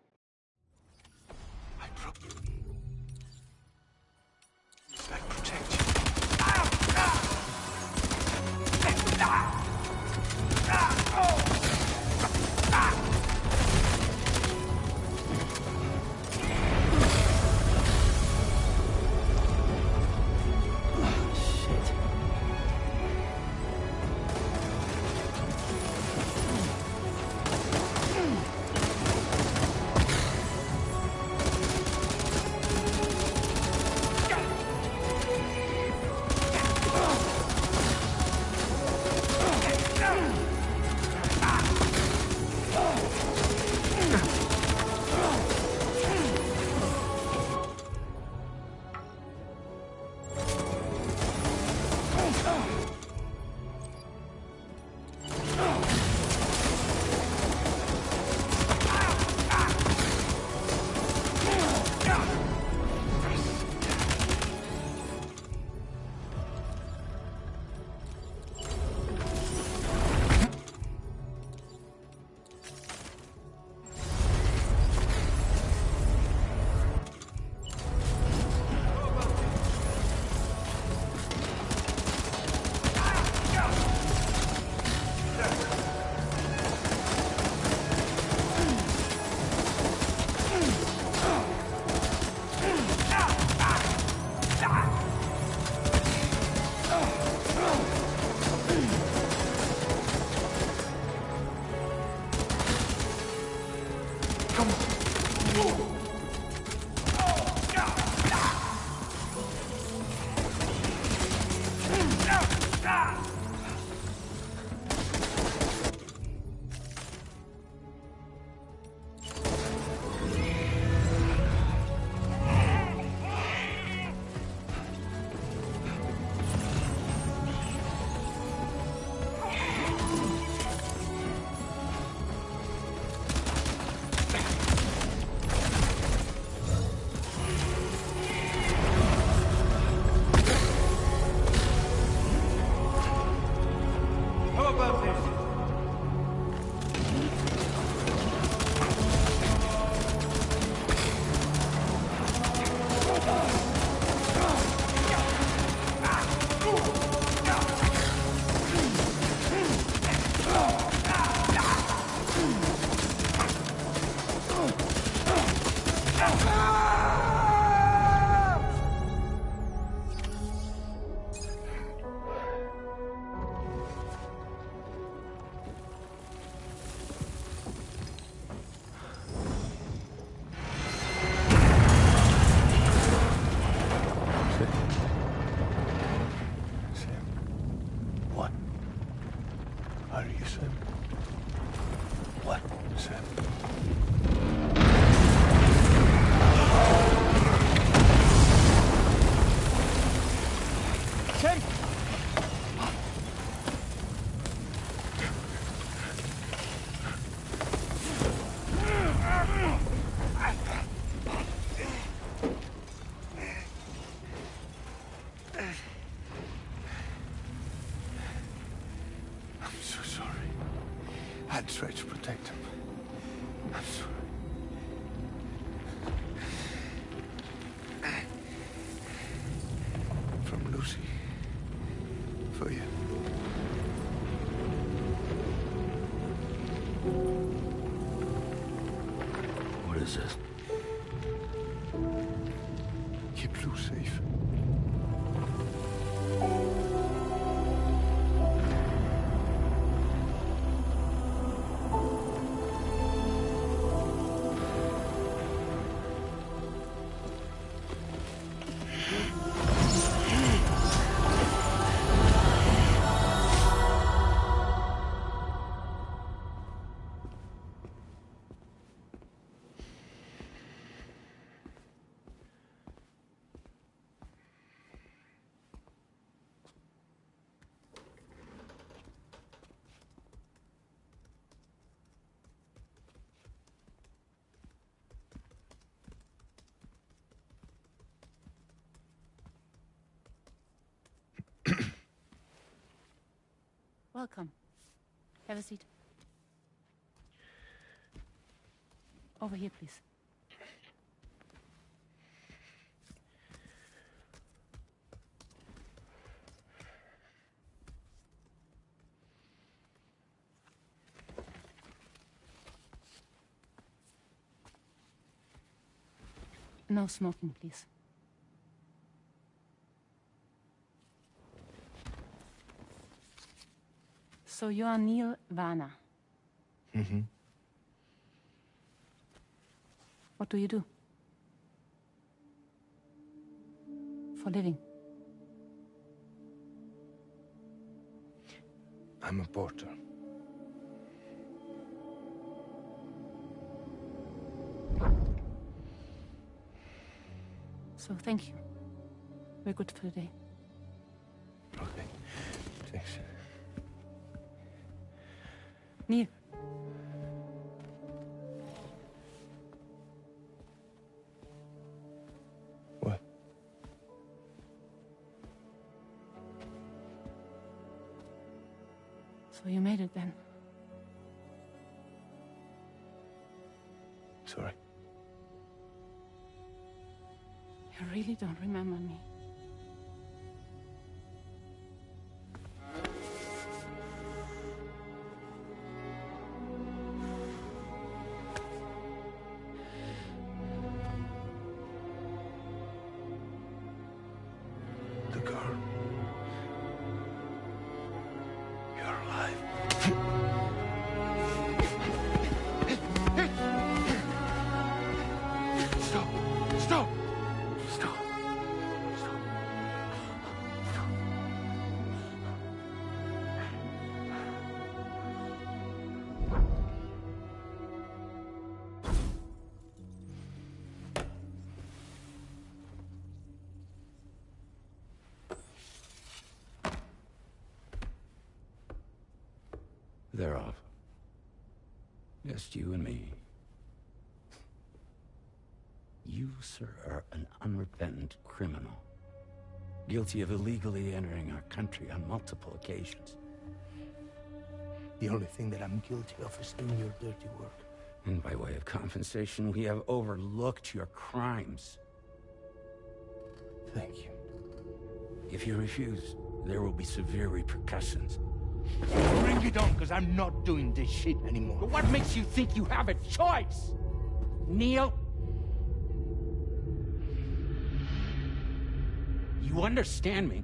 I'm so sorry. I tried to protect him. I'm sorry. From Lucy. For you. What is this? Keep Lou safe. Welcome. Have a seat. Over here, please. No smoking, please. So you are Neil Varner. Mm-hmm. What do you do? For a living? I'm a porter. So thank you. We're good for the day. Okay. Thanks. Neil. What? So you made it then? Sorry. You really don't remember me. The girl. You're alive. Stop! Stop! Stop! They're off. Just you and me. You, sir, are an unrepentant criminal. Guilty of illegally entering our country on multiple occasions. The only thing that I'm guilty of is doing your dirty work. And by way of compensation, we have overlooked your crimes. Thank you. If you refuse, there will be severe repercussions. Bring it on, because I'm not doing this shit anymore. But what makes you think you have a choice? Neil? You understand me?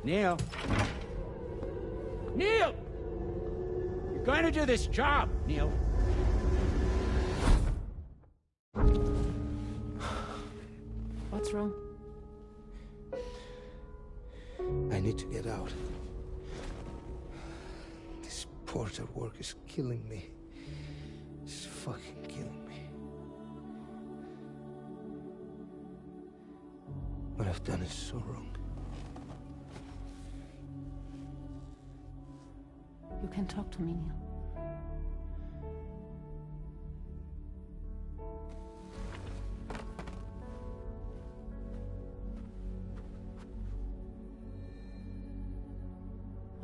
Neil? Neil! You're going to do this job, Neil. What's wrong? I need to get out. This porter work is killing me. It's fucking killing me. What I've done is so wrong. You can talk to me, Neil.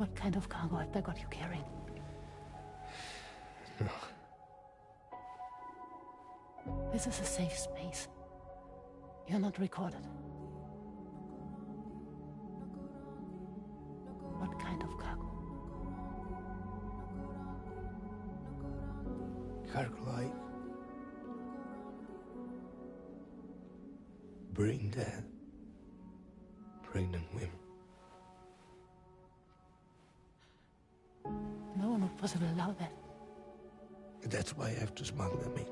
What kind of cargo have they got you carrying? No. This is a safe space. You're not recorded. What kind of cargo? Cargo like brain dead, pregnant women. No one would possibly allow that. That's why I have to smuggle them in.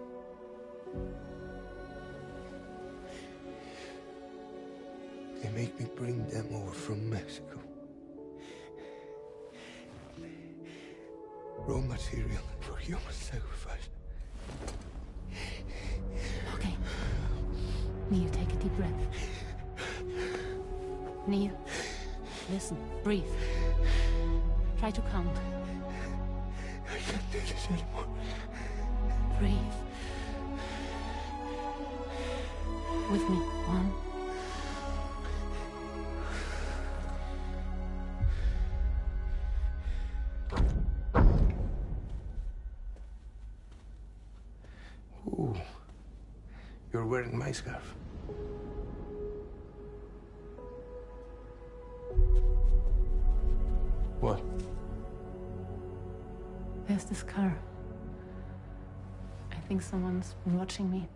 They make me bring them over from Mexico. Raw material for human sacrifice. Okay. Neil, take a deep breath. Neil, listen, breathe. Try to count. I can't do this anymore. Breathe. With me. 1. Ooh, you're wearing my scarf. What? There's this car. I think someone's been watching me.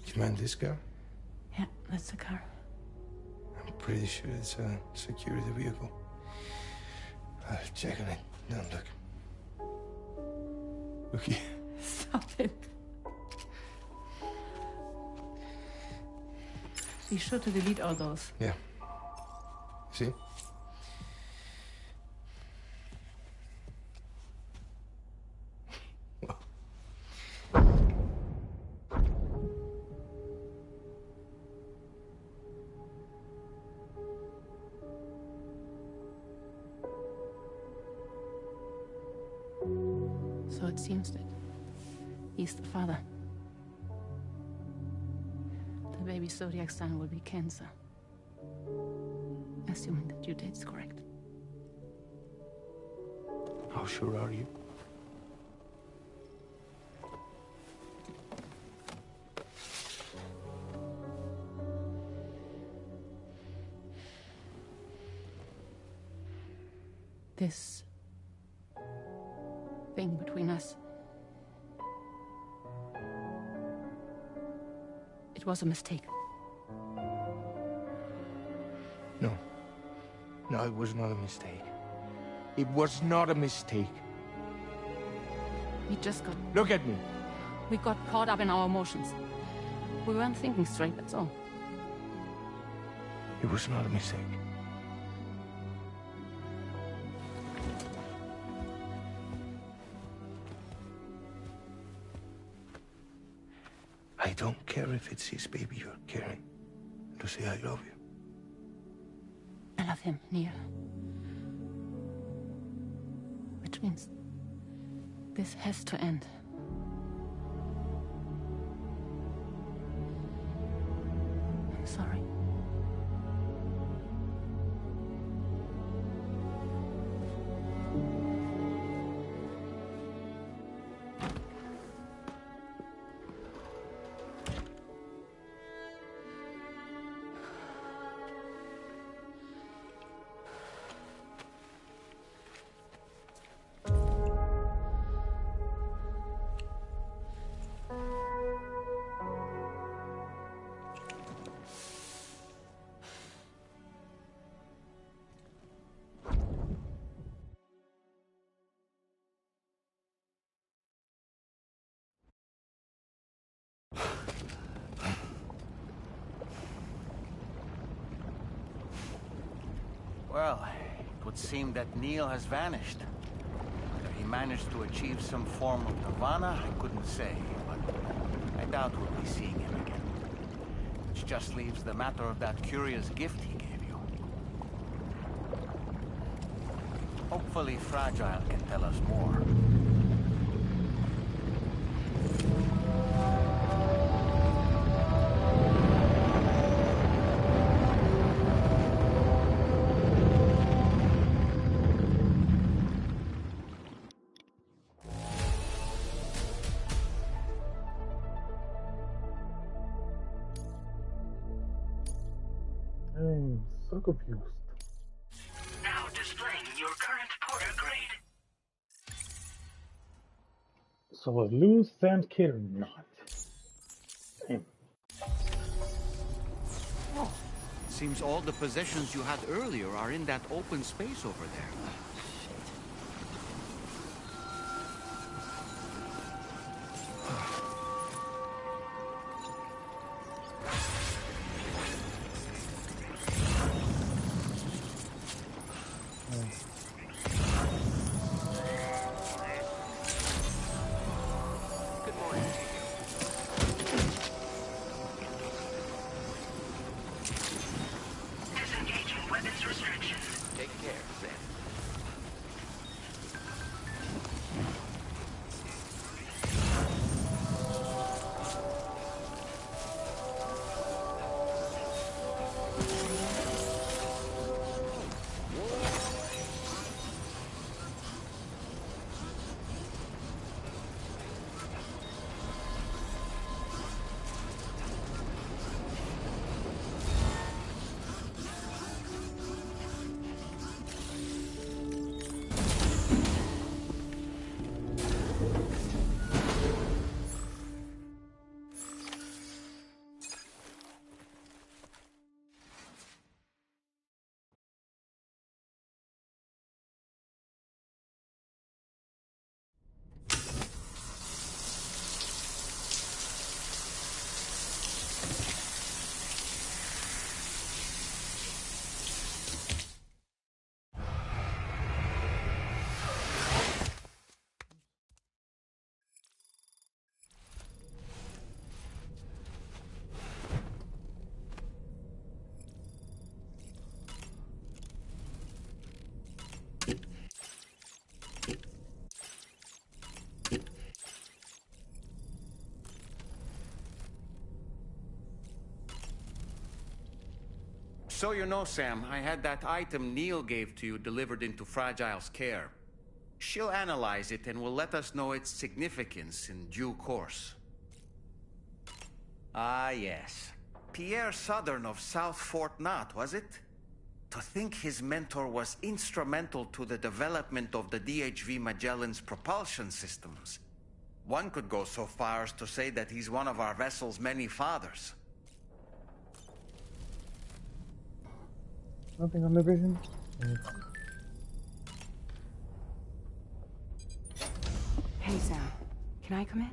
Do you mind this car? Yeah, that's the car. I'm pretty sure it's a security vehicle. I'll check on it. Now look. Look here. Stop it. Be sure to delete all those. Yeah. See? So it seems that he's the father. The baby zodiac sign will be Cancer. Assuming the due date's correct. How sure are you? This thing between us. It was a mistake. No. No, it was not a mistake. It was not a mistake. We just got... Look at me. We got caught up in our emotions. We weren't thinking straight, that's all. It was not a mistake. I don't care if it's his baby you're carrying. To say I love you. I love him, Neil. Which means this has to end. I'm sorry. Well, it would seem that Neil has vanished. Whether he managed to achieve some form of nirvana, I couldn't say, but I doubt we'll be seeing him again. Which just leaves the matter of that curious gift he gave you. Hopefully Fragile can tell us more. I'm so confused. Now displaying your current porter grade. So a loose sand kit or not? Damn. Seems all the possessions you had earlier are in that open space over there. Disengaging weapons restriction. Take care, Zen. So you know, Sam, I had that item Neil gave to you delivered into Fragile's care. She'll analyze it and will let us know its significance in due course. Ah, yes. Pierre Southern of South Fort Knott, was it? To think his mentor was instrumental to the development of the DHV Magellan's propulsion systems. One could go so far as to say that he's one of our vessel's many fathers. Nothing on the vision? Hey, Sam. Can I come in?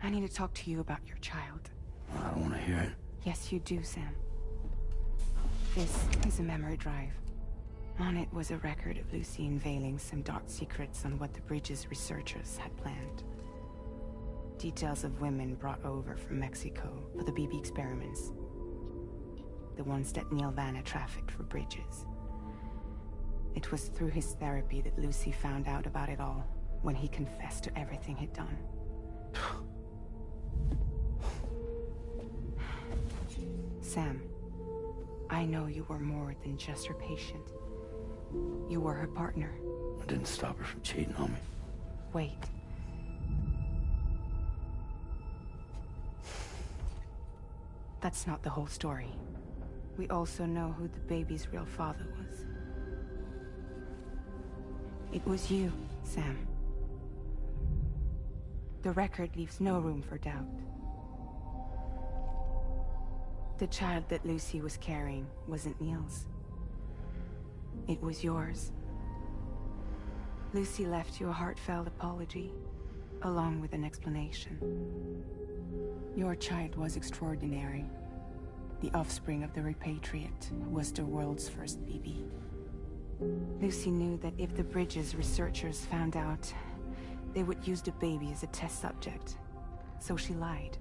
I need to talk to you about your child. I don't want to hear it. Yes, you do, Sam. This is a memory drive. On it was a record of Lucy unveiling some dark secrets on what the Bridges researchers had planned. Details of women brought over from Mexico for the BB experiments. The ones that Neil Vanna trafficked for Bridges. It was through his therapy that Lucy found out about it all, when he confessed to everything he'd done. Sam, I know you were more than just her patient. You were her partner. I didn't stop her from cheating on me. Wait. That's not the whole story. We also know who the baby's real father was. It was you, Sam. The record leaves no room for doubt. The child that Lucy was carrying wasn't Neil's. It was yours. Lucy left you a heartfelt apology, along with an explanation. Your child was extraordinary. The offspring of the repatriate, who was the world's first BB. Lucy knew that if the Bridges researchers found out, they would use the baby as a test subject. So she lied.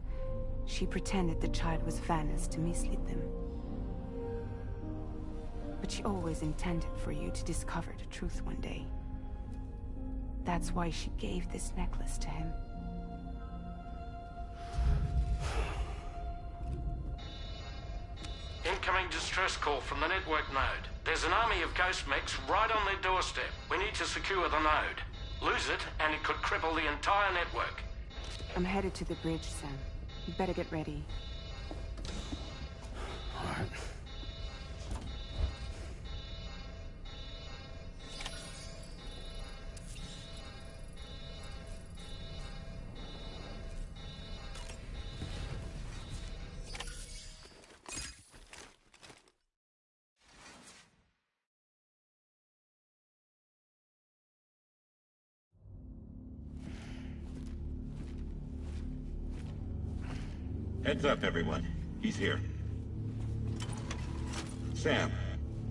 She pretended the child was Vanna's to mislead them. But she always intended for you to discover the truth one day. That's why she gave this necklace to him. Incoming distress call from the network node. There's an army of ghost mechs right on their doorstep. We need to secure the node. Lose it, and it could cripple the entire network. I'm headed to the bridge, Sam. You better get ready. All right. Heads up, everyone. He's here. Sam,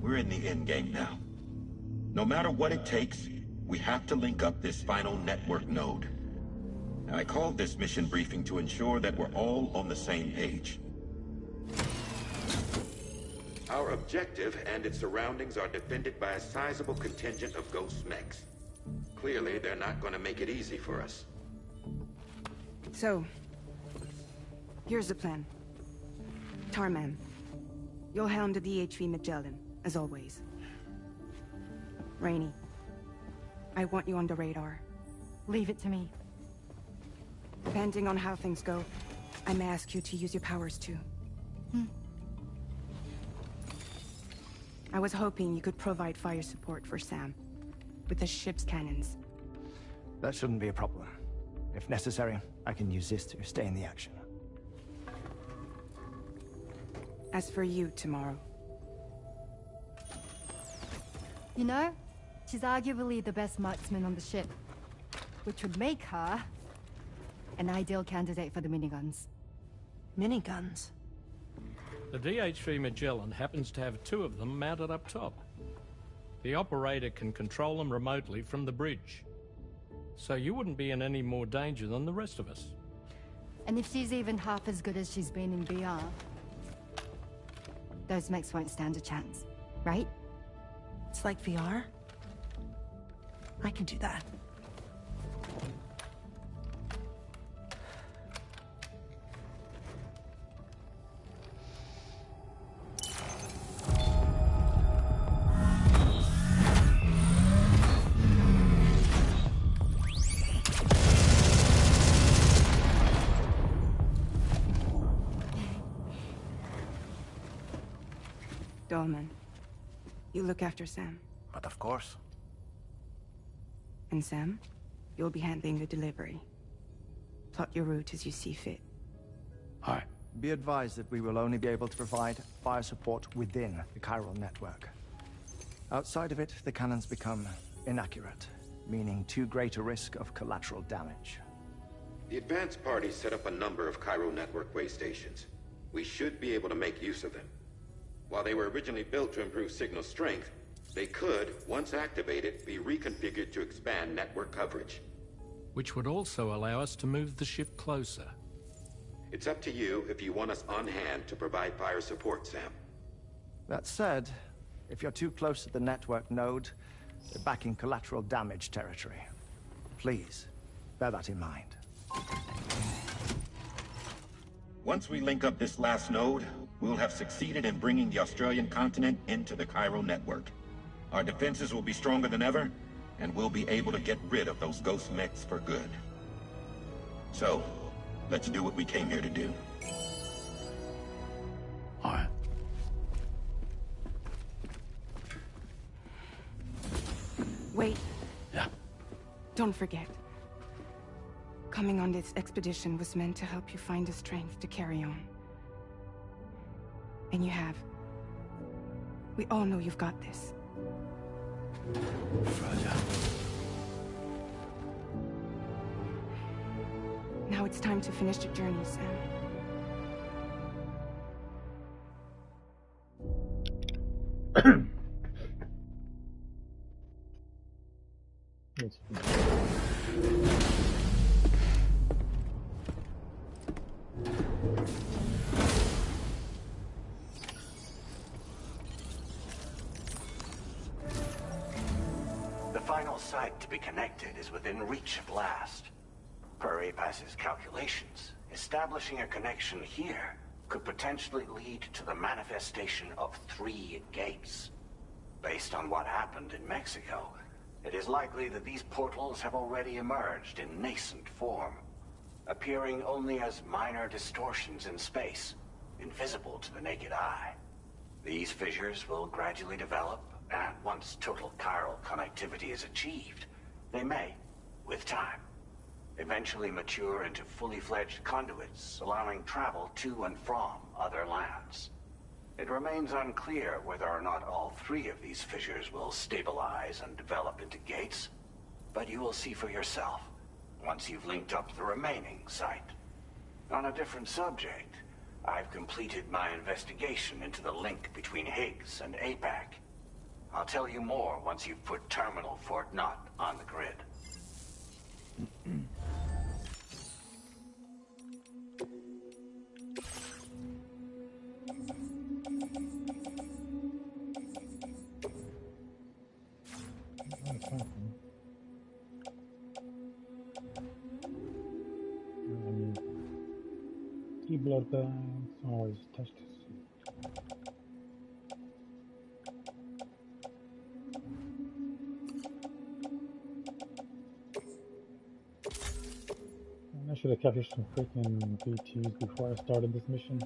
we're in the end game now. No matter what it takes, we have to link up this final network node. I called this mission briefing to ensure that we're all on the same page. Our objective and its surroundings are defended by a sizable contingent of ghost mechs. Clearly, they're not going to make it easy for us. So, here's the plan. Tarman, you'll helm the DHV Magellan, as always. Rainey, I want you on the radar. Leave it to me. Depending on how things go, I may ask you to use your powers too. I was hoping you could provide fire support for Sam, with the ship's cannons. That shouldn't be a problem. If necessary, I can use this to stay in the action. As for you, tomorrow. You know, she's arguably the best marksman on the ship, which would make her an ideal candidate for the miniguns. Miniguns? The DHV Magellan happens to have 2 of them mounted up top. The operator can control them remotely from the bridge. So you wouldn't be in any more danger than the rest of us. And if she's even half as good as she's been in VR, those mechs won't stand a chance, right? It's like VR? I can do that. Dolman, you look after Sam. But of course. And Sam, you'll be handling the delivery. Plot your route as you see fit. All right. Be advised that we will only be able to provide fire support within the chiral network. Outside of it, the cannons become inaccurate, meaning too great a risk of collateral damage. The advanced party set up a number of chiral network way stations. We should be able to make use of them. While they were originally built to improve signal strength, they could, once activated, be reconfigured to expand network coverage. Which would also allow us to move the ship closer. It's up to you if you want us on hand to provide fire support, Sam. That said, if you're too close to the network node, you're back in collateral damage territory. Please, bear that in mind. Once we link up this last node, we'll have succeeded in bringing the Australian continent into the chiral network. Our defenses will be stronger than ever, and we'll be able to get rid of those ghost mechs for good. So, let's do what we came here to do. All right. Wait. Yeah? Don't forget. Coming on this expedition was meant to help you find the strength to carry on. And you have. We all know you've got this. Roger. Now it's time to finish the journey, Sam. The final site to be connected is within reach of blast. Per APAS's calculations, establishing a connection here could potentially lead to the manifestation of 3 gates. Based on what happened in Mexico, it is likely that these portals have already emerged in nascent form, appearing only as minor distortions in space, invisible to the naked eye. These fissures will gradually develop, and once total chiral connectivity is achieved, they may, with time, eventually mature into fully fledged conduits, allowing travel to and from other lands. It remains unclear whether or not all three of these fissures will stabilize and develop into gates, but you will see for yourself once you've linked up the remaining site. On a different subject, I've completed my investigation into the link between Higgs and APAC. I'll tell you more once you've put Terminal Fort Knott on the grid. Blood banks, always touch the suit. I should have captured some freaking BTs before I started this mission.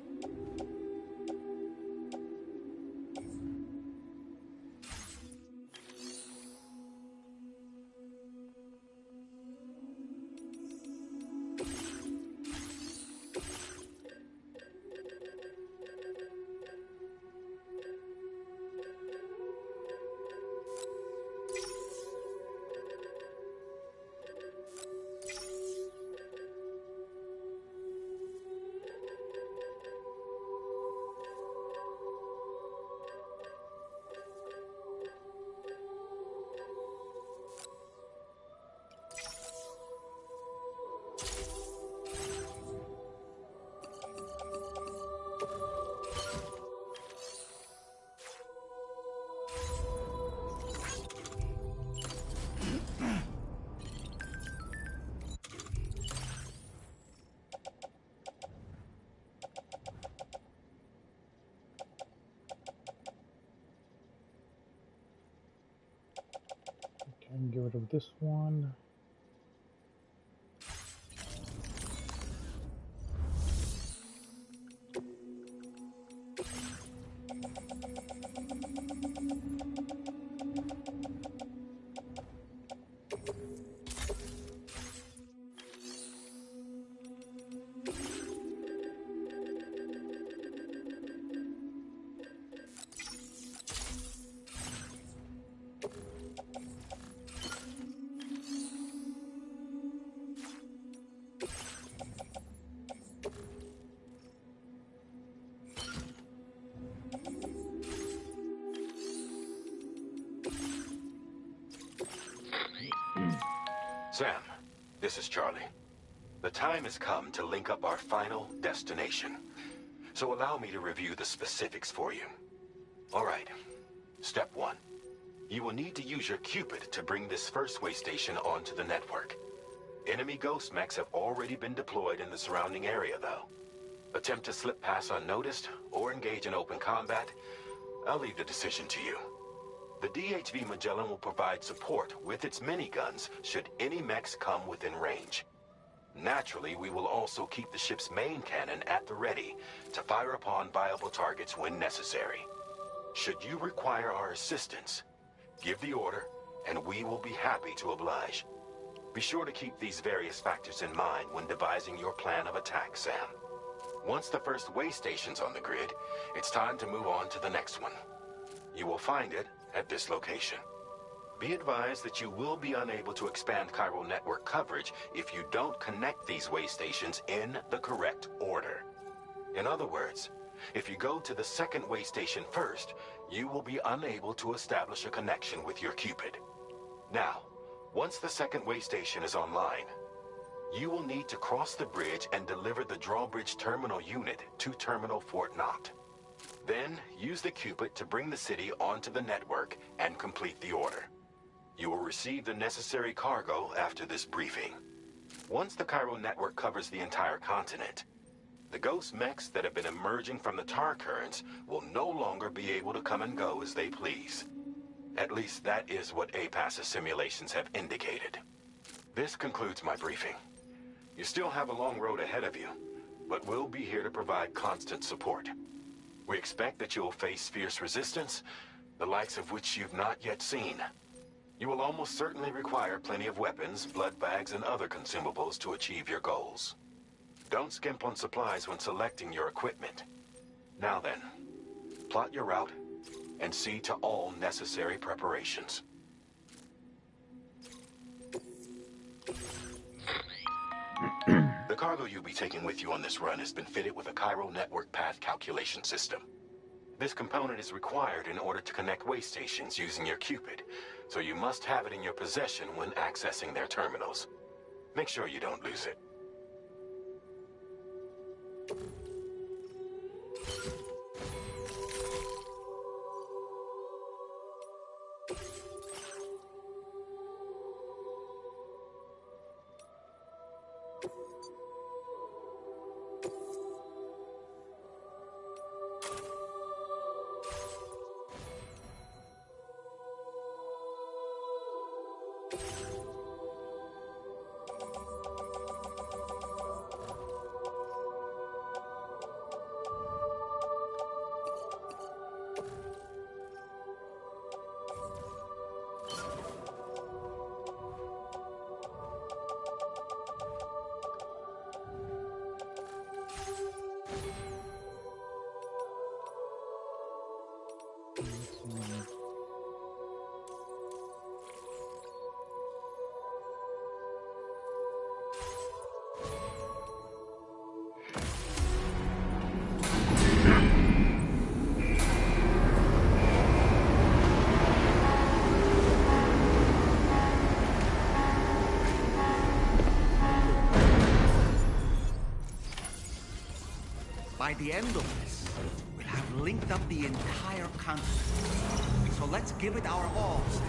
And get rid of this one. Sam, this is Charlie. The time has come to link up our final destination. So allow me to review the specifics for you. All right. Step 1. You will need to use your Cupid to bring this first way station onto the network. Enemy ghost mechs have already been deployed in the surrounding area, though. Attempt to slip past unnoticed or engage in open combat, I'll leave the decision to you. The DHV Magellan will provide support with its miniguns should any mechs come within range. Naturally, we will also keep the ship's main cannon at the ready to fire upon viable targets when necessary. Should you require our assistance, give the order, and we will be happy to oblige. Be sure to keep these various factors in mind when devising your plan of attack, Sam. Once the first way station's on the grid, it's time to move on to the next one. You will find it at this location. Be advised that you will be unable to expand chiral network coverage if you don't connect these way stations in the correct order. In other words, if you go to the second way station first, you will be unable to establish a connection with your Cupid. Now, once the second way station is online, you will need to cross the bridge and deliver the drawbridge terminal unit to Terminal Fort Knott. Then, use the Cupid to bring the city onto the network and complete the order. You will receive the necessary cargo after this briefing. Once the chiral network covers the entire continent, the ghost mechs that have been emerging from the tar currents will no longer be able to come and go as they please. At least that is what APAS's simulations have indicated. This concludes my briefing. You still have a long road ahead of you, but we'll be here to provide constant support. We expect that you will face fierce resistance, the likes of which you've not yet seen. You will almost certainly require plenty of weapons, blood bags, and other consumables to achieve your goals. Don't skimp on supplies when selecting your equipment. Now then, plot your route and see to all necessary preparations. The cargo you'll be taking with you on this run has been fitted with a chiral network path calculation system. This component is required in order to connect way stations using your Cupid, so you must have it in your possession when accessing their terminals. Make sure you don't lose it. By the end of this, we'll have linked up the entire continent. So let's give it our all, Sam.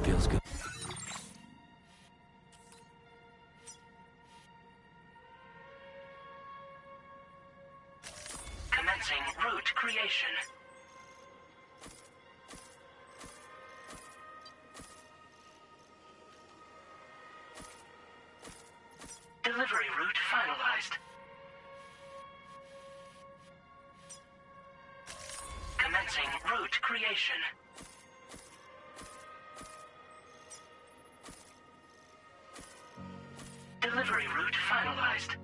Feels good. Commencing route creation. Delivery route finalized. Commencing route creation. Delivery route finalized.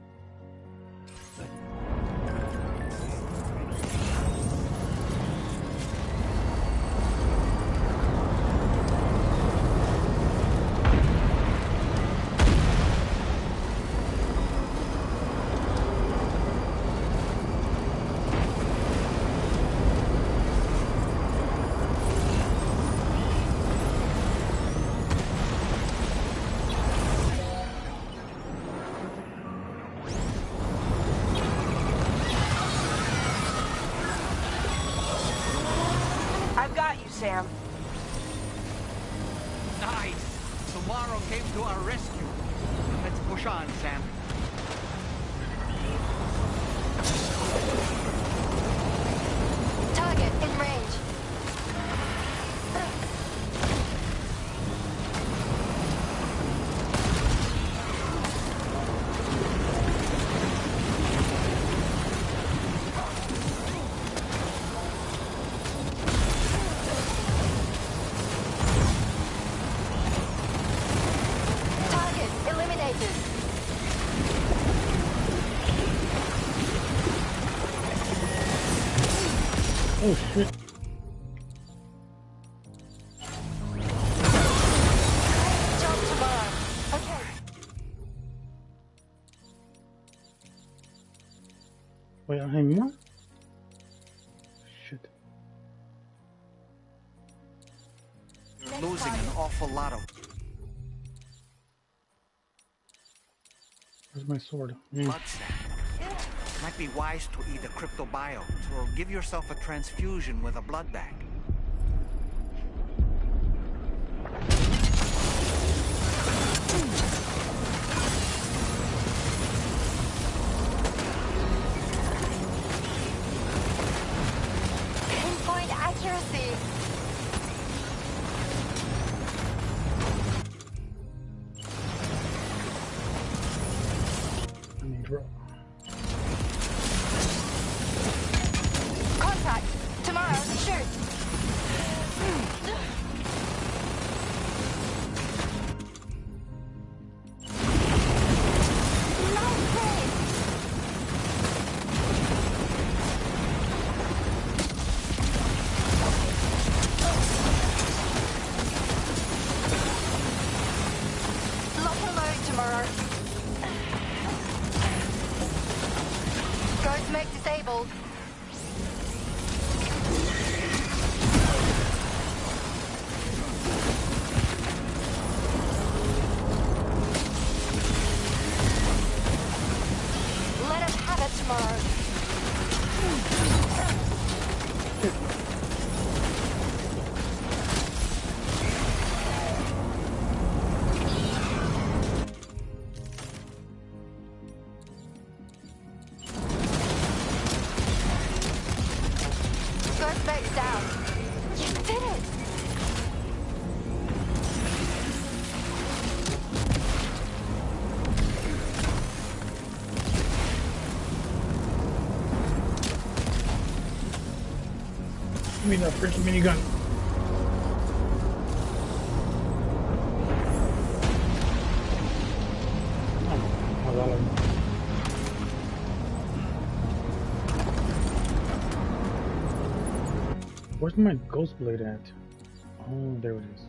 Sam. Nice! Tomorrow came to our rescue. Let's push on, Sam. Target in range. Oh shit. Jump to bar. Okay. Wait, I have more? Shit. Losing an awful lot of... Where's my sword? Blood sap. Might be wise to eat a cryptobiote or give yourself a transfusion with a blood bag. Pinpoint accuracy. bro. Contact! Tomorrow, shoot! Give me that freaking minigun. Where's my ghost blade at? Oh, there it is.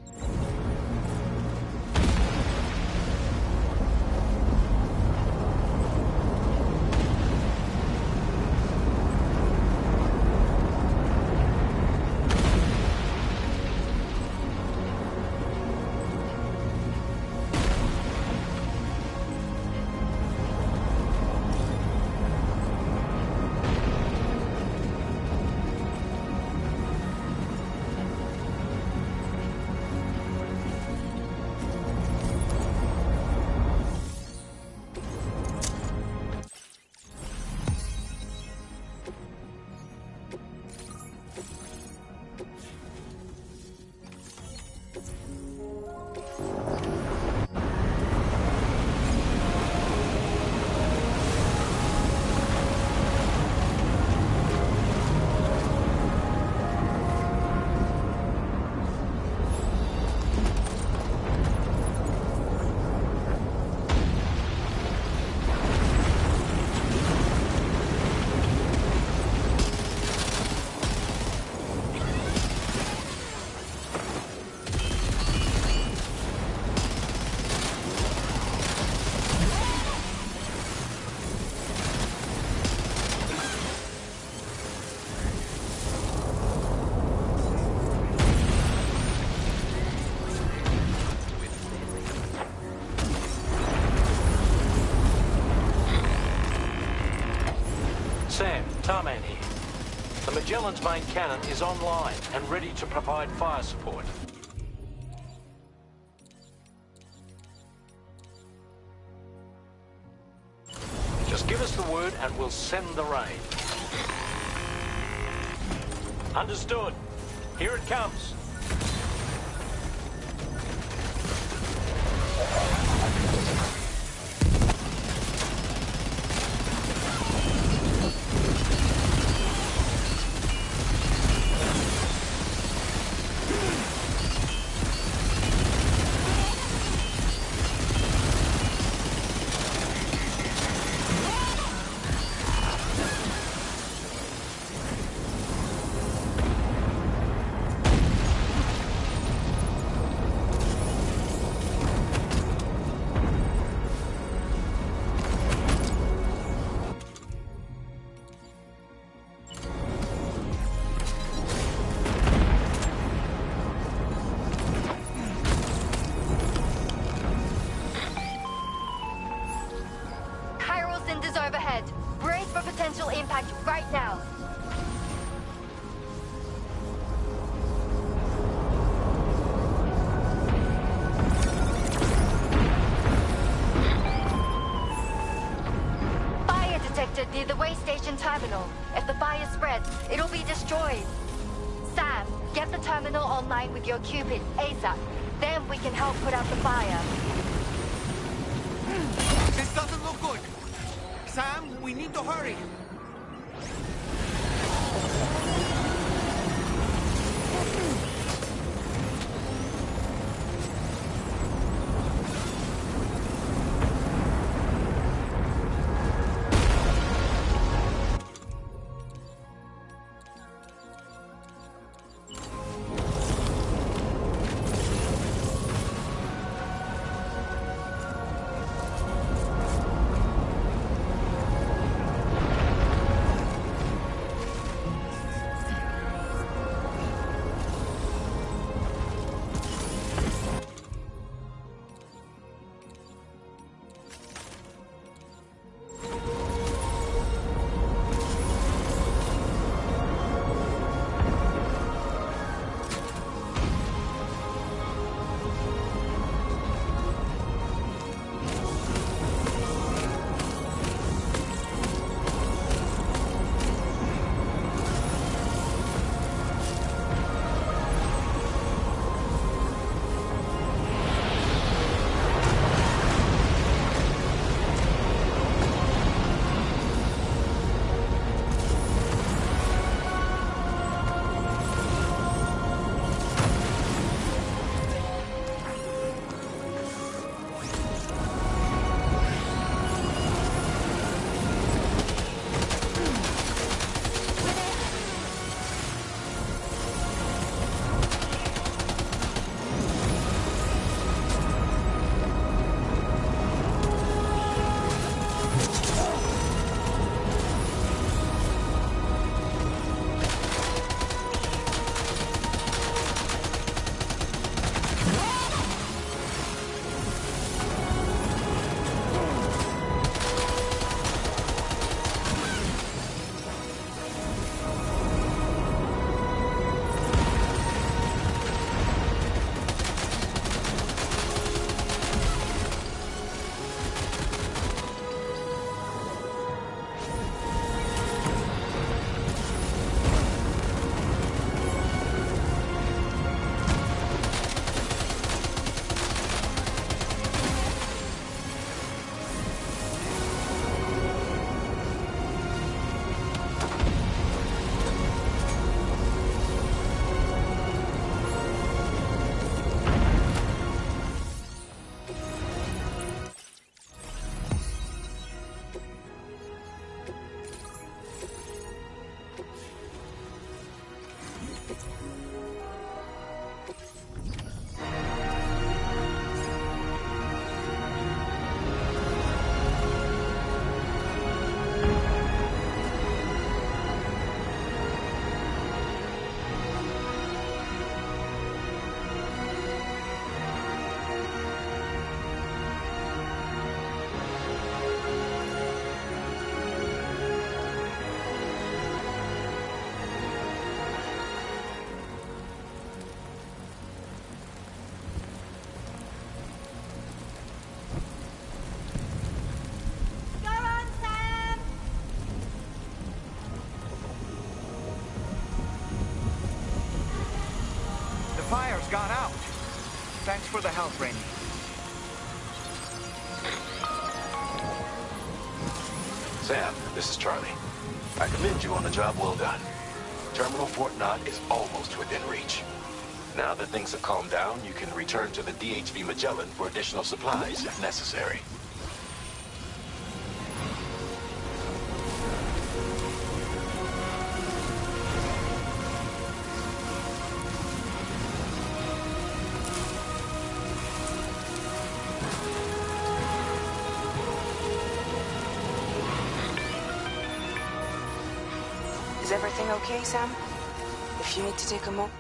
Sam, Tarman here. The Magellan's main cannon is online and ready to provide fire support. Just give us the word and we'll send the rain. Understood. Here it comes. Overhead. Brace for potential impact right now. Fire detected near the way station terminal. If the fire spreads, it'll be destroyed. Sam, get the terminal online with your Cupid ASAP. Then we can help put out the fire. This doesn't look good. we need to hurry! Fire's gone out. Thanks for the help, Rainey. Sam, this is Charlie. I commend you on the job well done. Terminal Fort Knott is almost within reach. Now that things have calmed down, you can return to the DHV Magellan for additional supplies if necessary. Is everything okay, Sam? If you need to take a moment.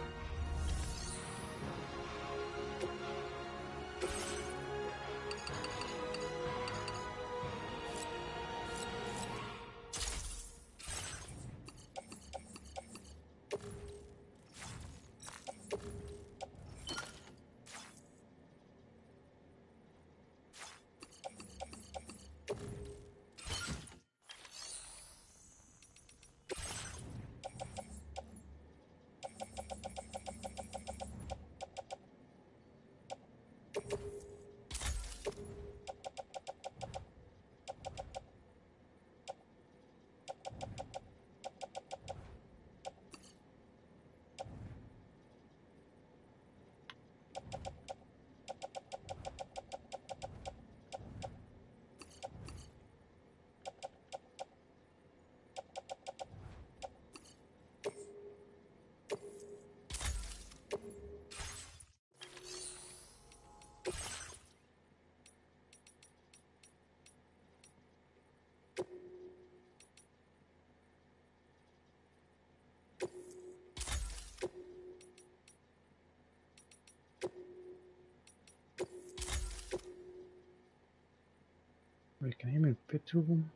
Wait, can I even fit two of them?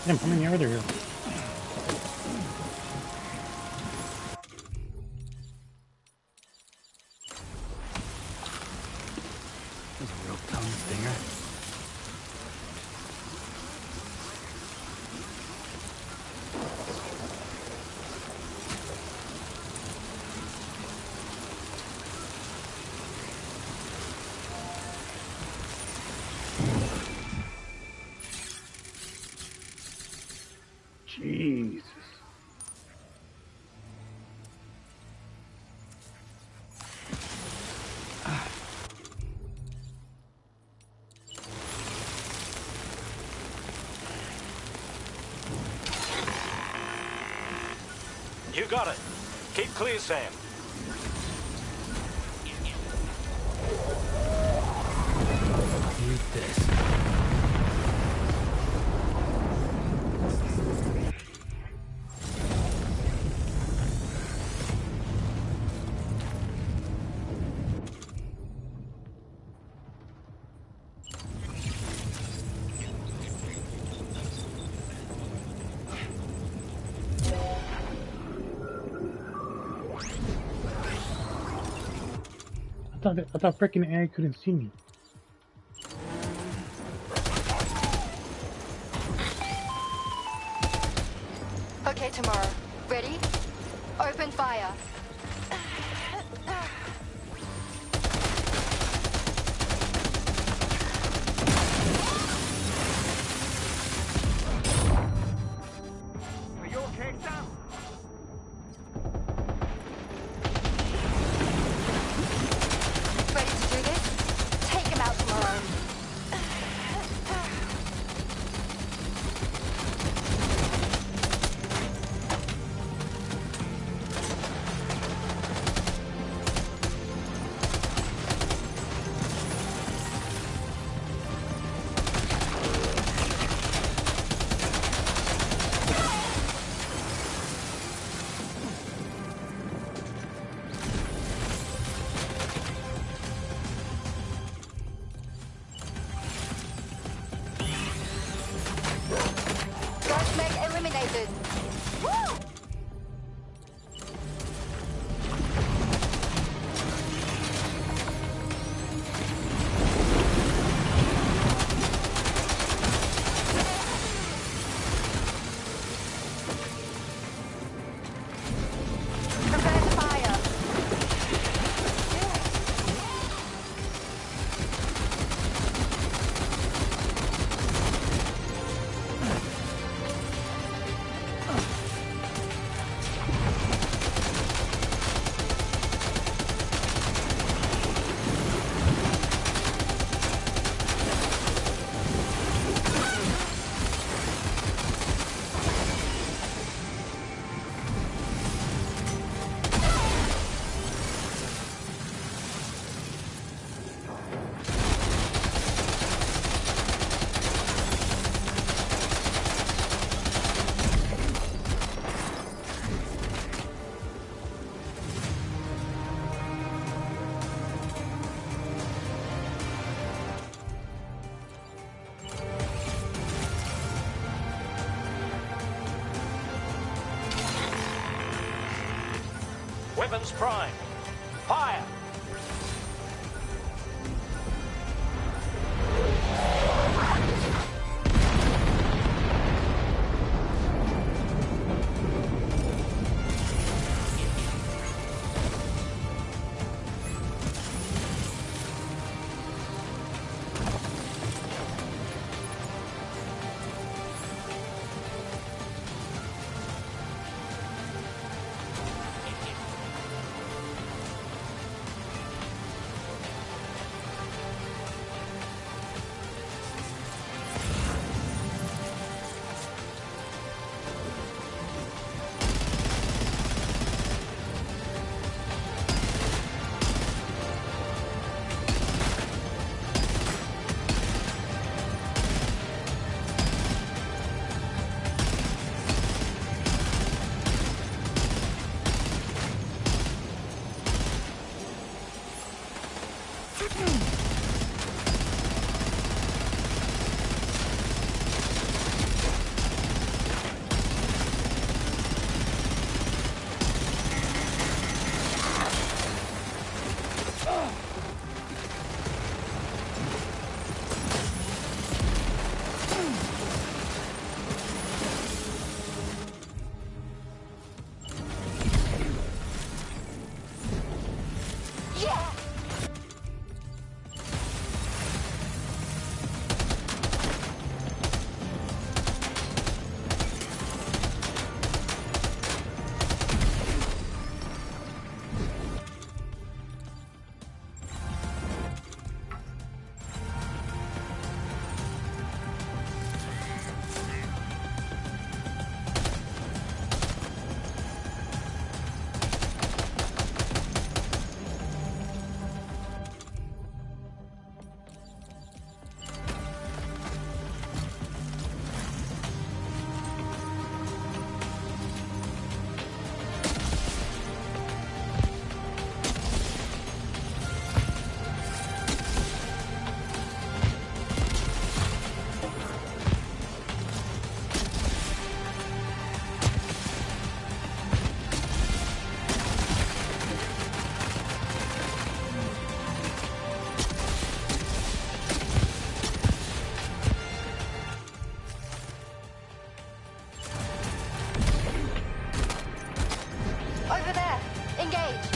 Damn, how many are there here? There's a real tongue stinger. Jesus. You got it. Keep clear, Sam. Eat this. I thought freaking AI couldn't see me. Okay, tomorrow. Ready? Open fire. Are you okay, Sam? Ready to do this? Take him out tomorrow. Weapons prime. Fire! Over there! Engage!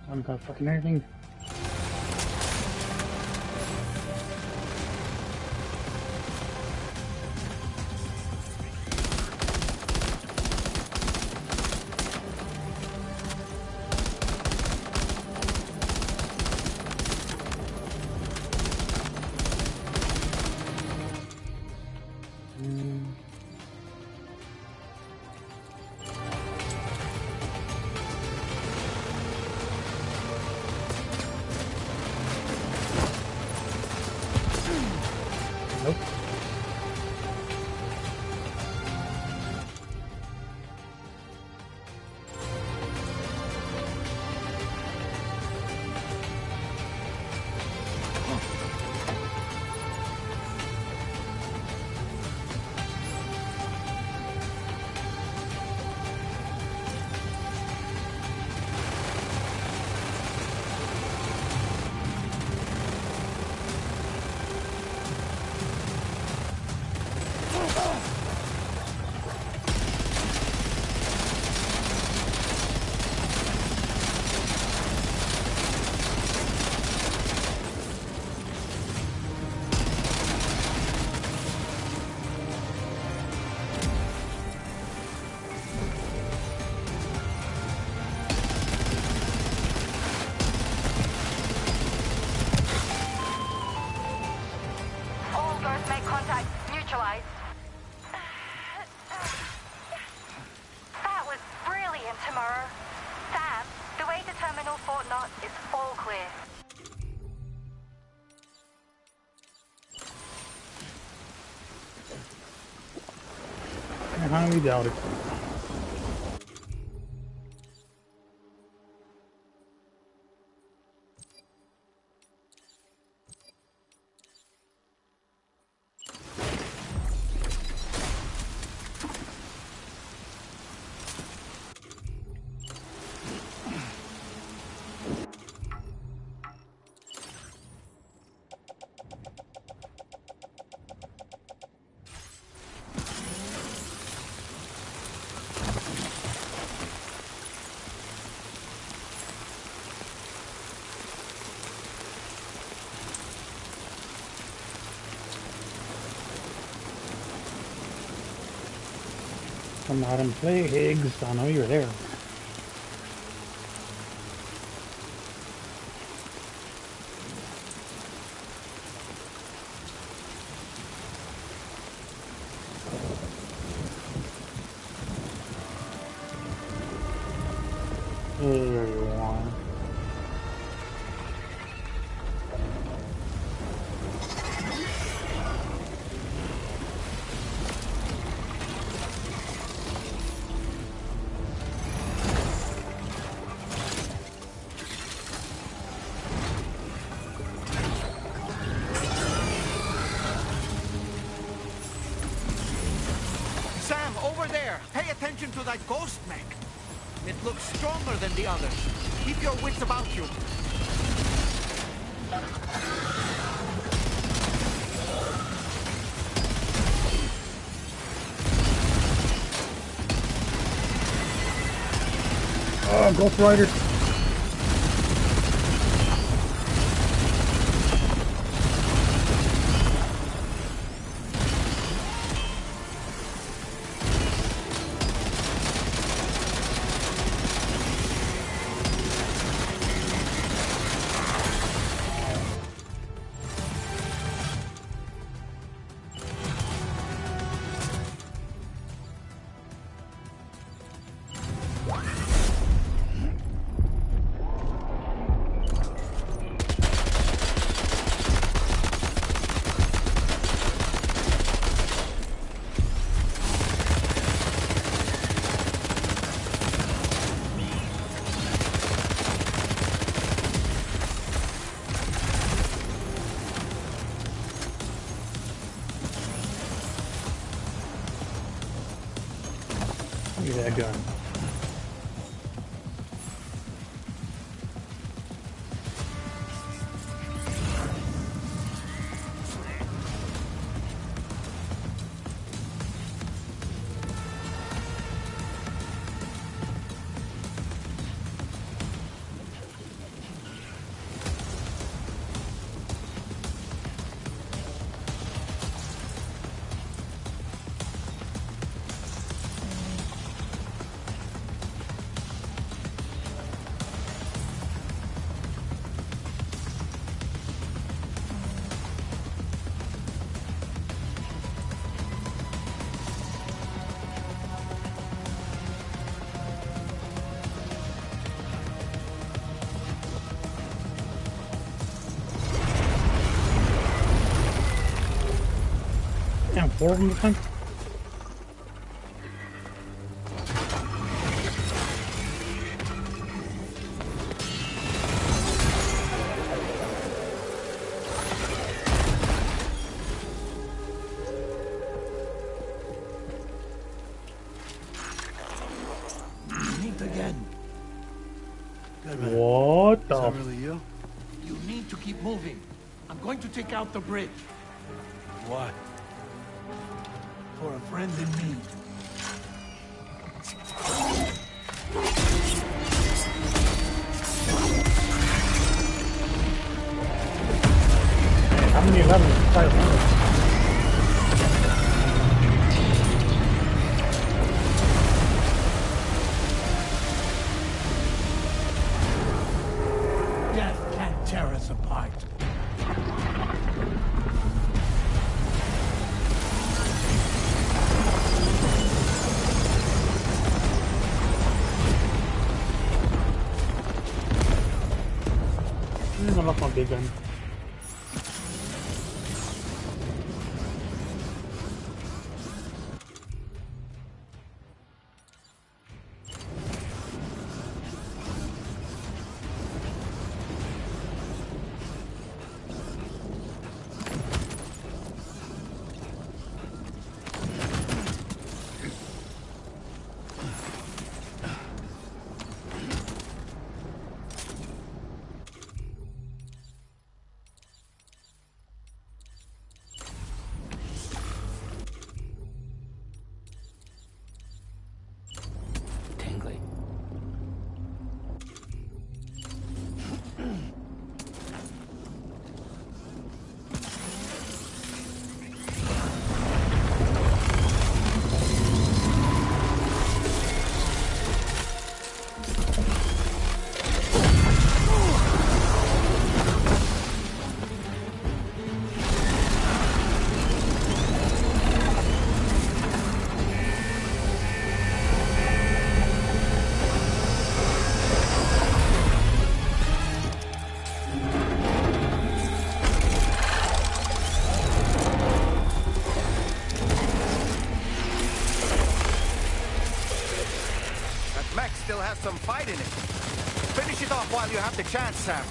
I haven't got fucking anything. neutralized. That was brilliant, Tomorrow. Sam, the way to Terminal Fort Knox is all clear. I highly doubt it. Come out and play, Higgs. I know you're there. There you are. Sam, over there! Pay attention to that ghost mech! It looks stronger than the others. Keep your wits about you. Oh, Ghost Rider. Look at that gun. Damn, 4 of them this time? Meet again. Good man. What Is the? that really you? You need to keep moving. I'm going to take out the bridge. Why? For a friend in need. How many levels? 500. Death can't tear us apart. big gun. Still has some fight in it. Finish it off while you have the chance, Sam.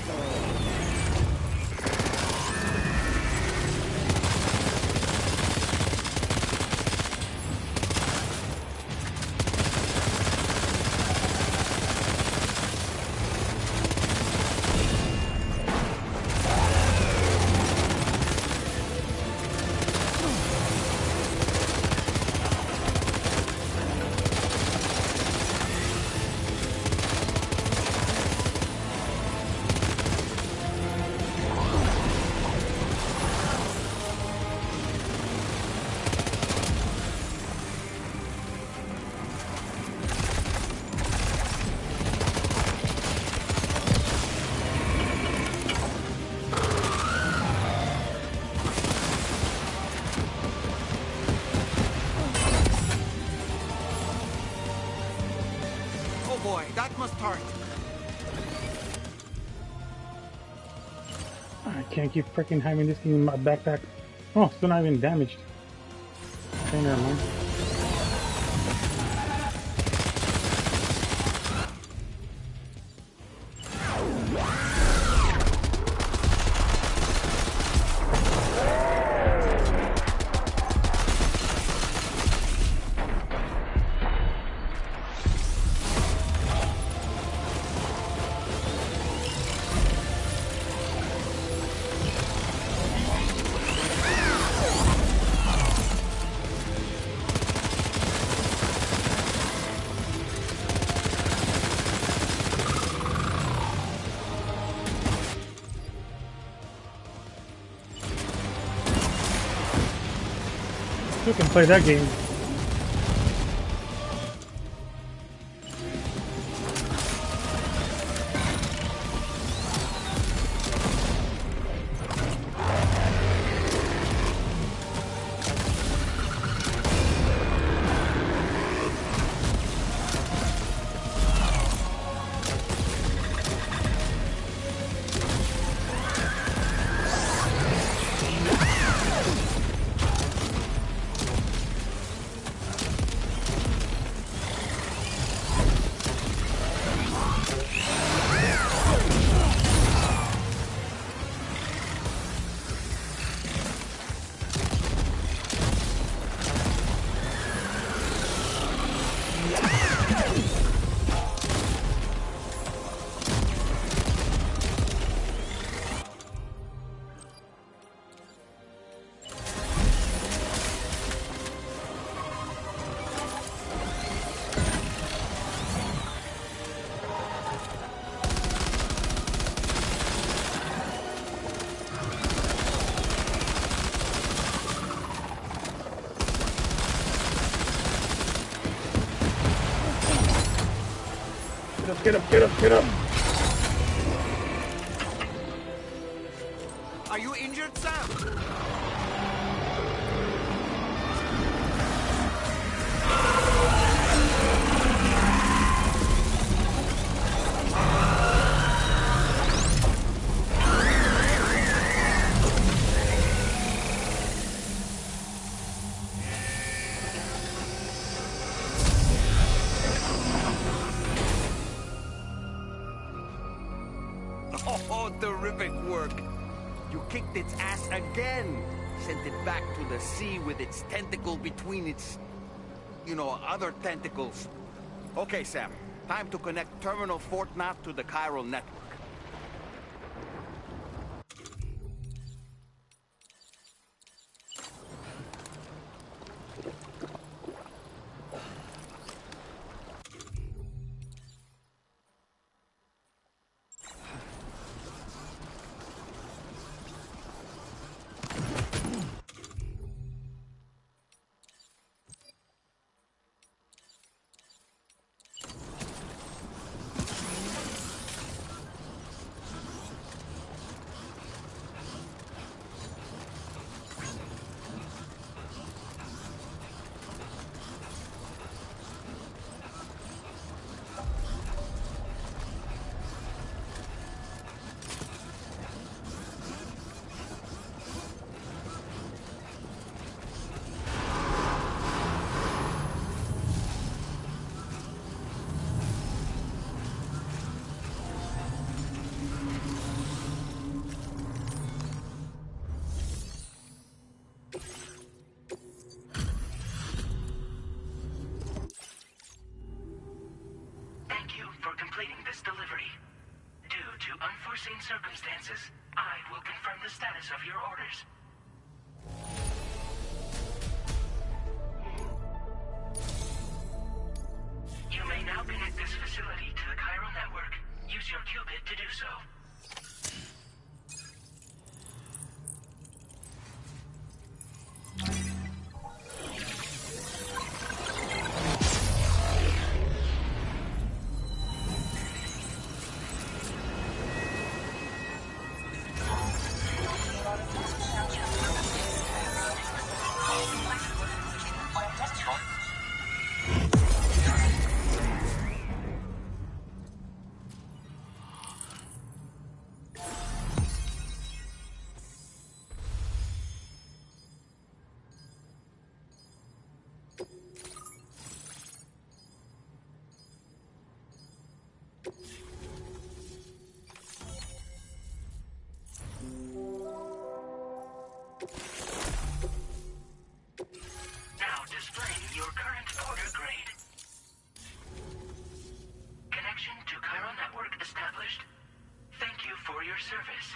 That must hurt. I can't keep freaking having this thing in my backpack. Oh, still not even damaged. Okay, never mind. You can play that game. Get up, get up, get up! Are you injured, Sam? network. You kicked its ass again. Sent it back to the sea with its tentacle between its, other tentacles. Okay, Sam. Time to connect Terminal Fort Knot to the chiral network. Circumstances, I will confirm the status of your orders. You may now connect this facility to the chiral network. Use your qubit to do so. Now displaying your current order grade. Connection to chiral network established. Thank you for your service.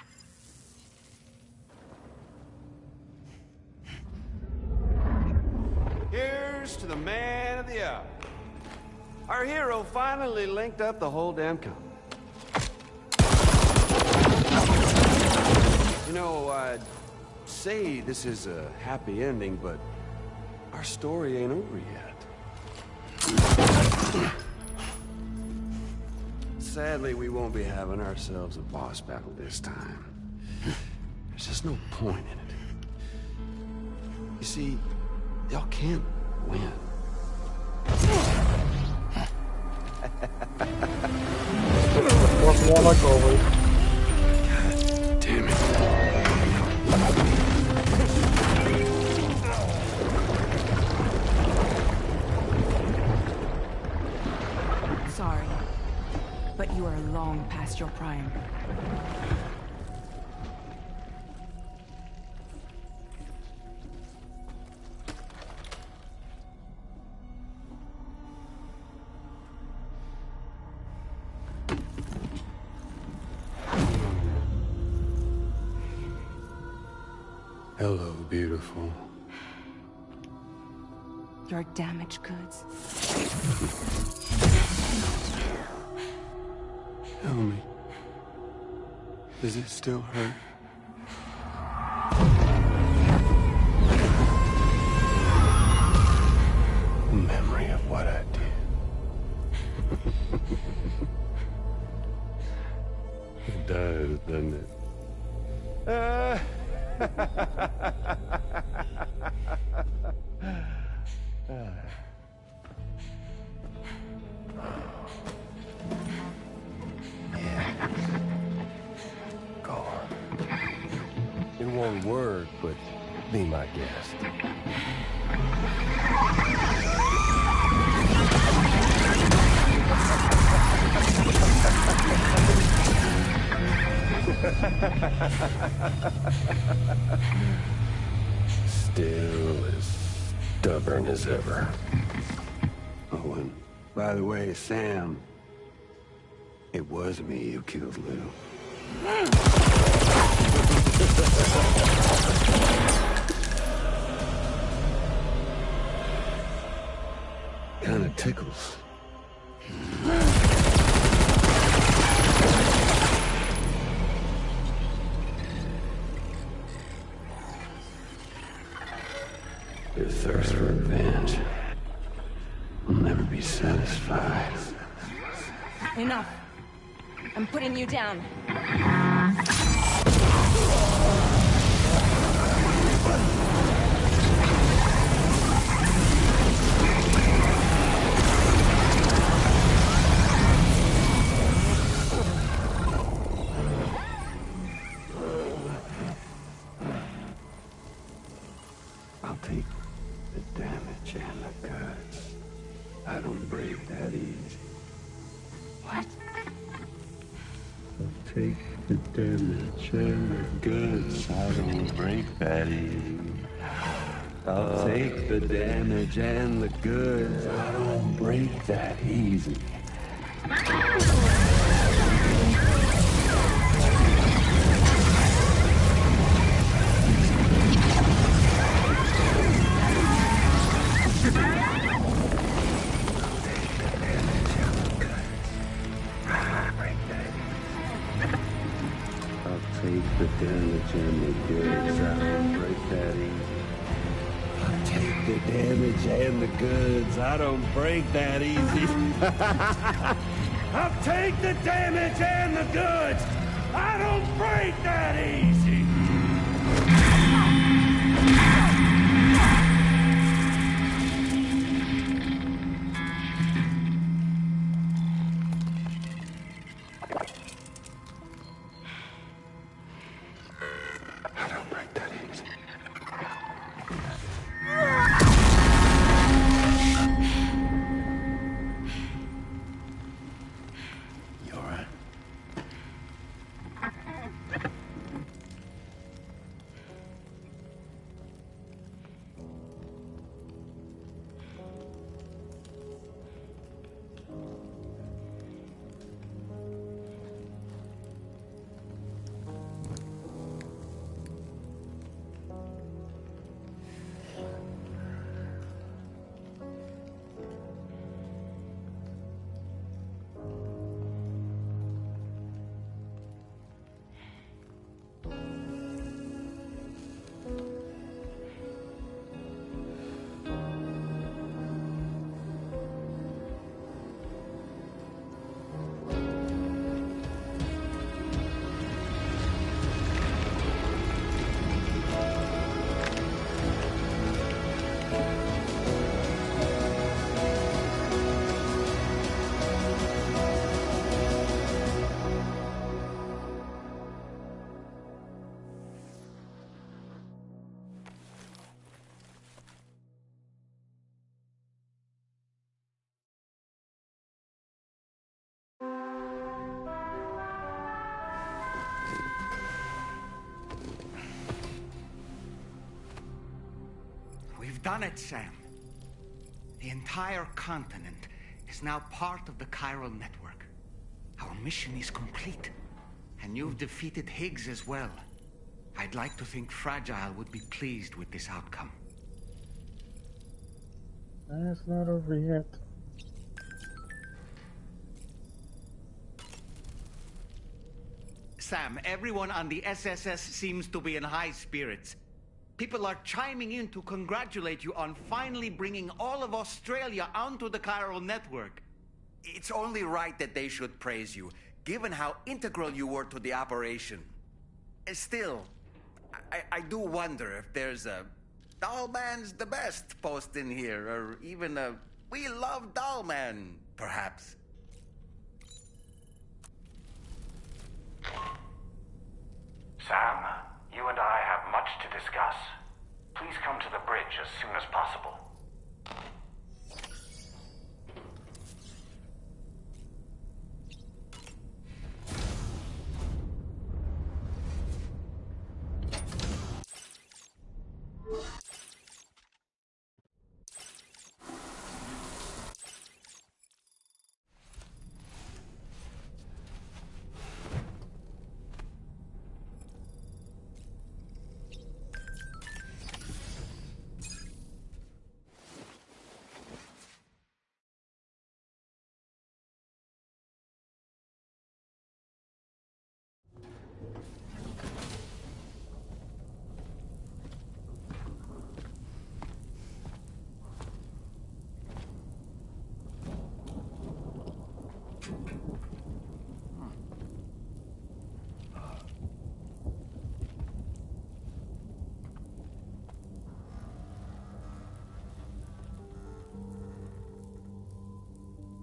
Here's to the man of the hour. Our hero finally linked up the whole damn company. I'd say this is a happy ending, but our story ain't over yet. Sadly, we won't be having ourselves a boss battle this time. There's just no point in it. You see, y'all can't win. More like always. God damn it. Sorry, but you are long past your prime. Hello, beautiful. Your damaged goods. Tell me, does it still hurt? The memory of what I did. It does, doesn't it? Go on. In one word, but be my guest. Still as stubborn as ever. Oh, and by the way, Sam, it was me who killed Lou. Kinda tickles. Your thirst for revenge will never be satisfied. Enough. I'm putting you down. I'll take the damage and the guts. I don't break that easy. What? I'll take the damage and the goods. I don't break that easy. I'll take the damage and the goods. I don't break that easy. Take the damage and the goods. I don't break that easy. I'll take the damage and the goods. I don't break that easy. I'll take the damage and the goods. I don't break that easy. We've done it, Sam. The entire continent is now part of the chiral network. Our mission is complete. And you've defeated Higgs as well. I'd like to think Fragile would be pleased with this outcome. It's not over yet. Sam, everyone on the SSS seems to be in high spirits. People are chiming in to congratulate you on finally bringing all of Australia onto the chiral network. It's only right that they should praise you, given how integral you were to the operation. Still, I do wonder if there's a Dollman's the best post in here, or even a We Love Dollman, perhaps. Sam, you and I have much to discuss. Please come to the bridge as soon as possible.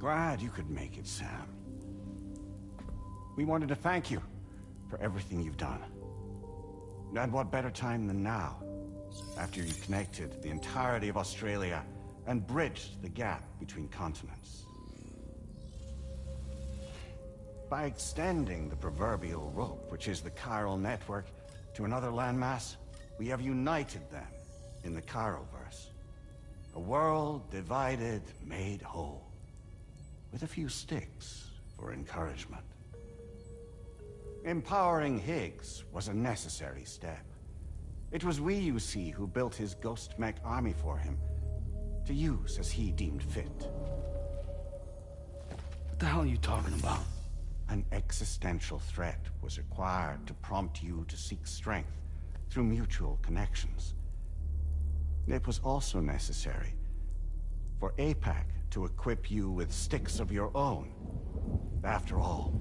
Glad you could make it, Sam. We wanted to thank you for everything you've done. And what better time than now, after you connected the entirety of Australia and bridged the gap between continents. By extending the proverbial rope, which is the chiral network, to another landmass, we have united them in the Chiroverse. A world divided, made whole, with a few sticks for encouragement. Empowering Higgs was a necessary step. It was we, you see, who built his ghost mech army for him, to use as he deemed fit. What the hell are you talking about? An existential threat was required to prompt you to seek strength through mutual connections. It was also necessary for APAC to equip you with sticks of your own. After all,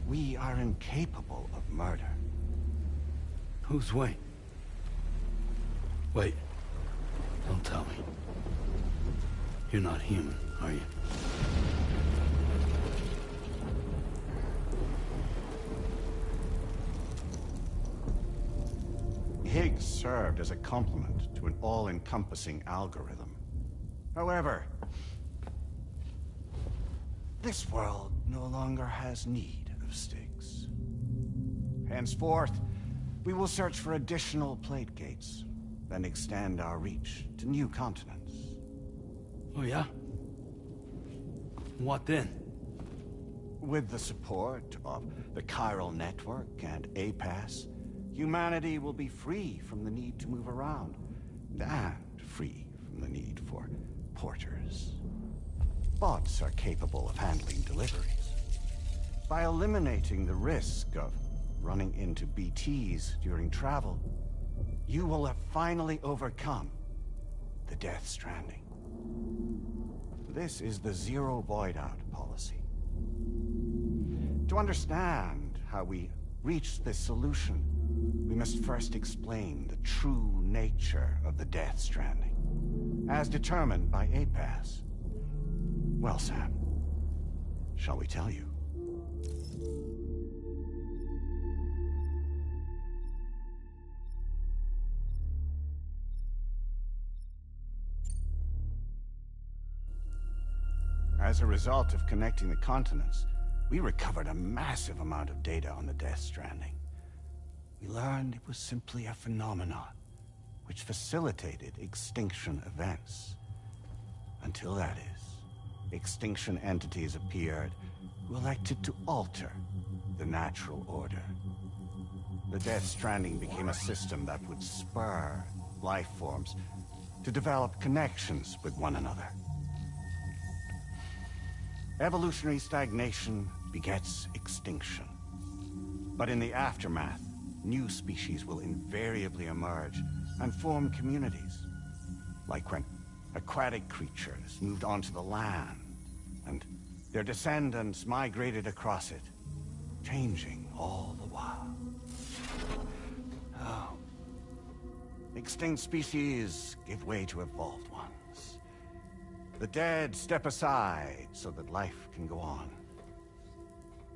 we are incapable of murder. Who's we? Wait. Don't tell me. You're not human, are you? Higgs served as a complement to an all-encompassing algorithm. However, this world no longer has need of sticks. Henceforth, we will search for additional plate gates, then extend our reach to new continents. Oh yeah? What then? With the support of the chiral network and APAS, humanity will be free from the need to move around, and free from the need for porters. Bots are capable of handling deliveries. By eliminating the risk of running into BTs during travel, you will have finally overcome the Death Stranding. This is the zero void out policy. To understand how we reached this solution, we must first explain the true nature of the Death Stranding, as determined by APAS. Well, Sam, shall we tell you? As a result of connecting the continents, we recovered a massive amount of data on the Death Stranding. We learned it was simply a phenomenon which facilitated extinction events. Until that is, extinction entities appeared who elected to alter the natural order. The Death Stranding became a system that would spur life forms to develop connections with one another. Evolutionary stagnation begets extinction. But in the aftermath, new species will invariably emerge and form communities. Like when aquatic creatures moved onto the land, and their descendants migrated across it, changing all the while. Oh. Extinct species give way to evolved ones. The dead step aside so that life can go on.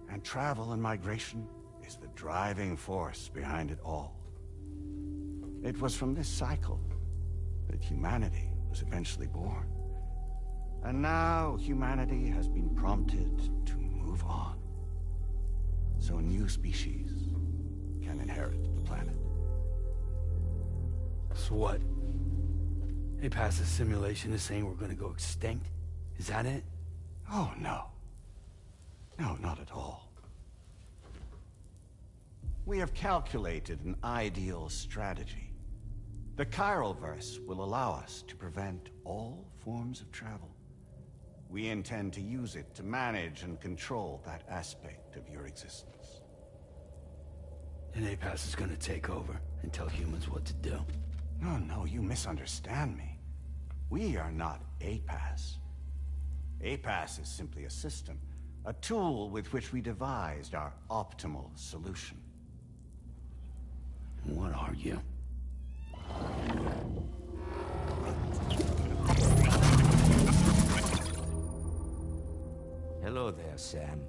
And travel and migration is the driving force behind it all. It was from this cycle that humanity was eventually born. And now humanity has been prompted to move on, so new species can inherit the planet. So what? APAS's simulation is saying we're gonna go extinct? Is that it? Oh, no. No, not at all. We have calculated an ideal strategy. The Chiroverse will allow us to prevent all forms of travel. We intend to use it to manage and control that aspect of your existence. And APAS is gonna take over and tell humans what to do. No, no, you misunderstand me. We are not APAS. APAS is simply a system, a tool with which we devised our optimal solution. What are you? there, Sam.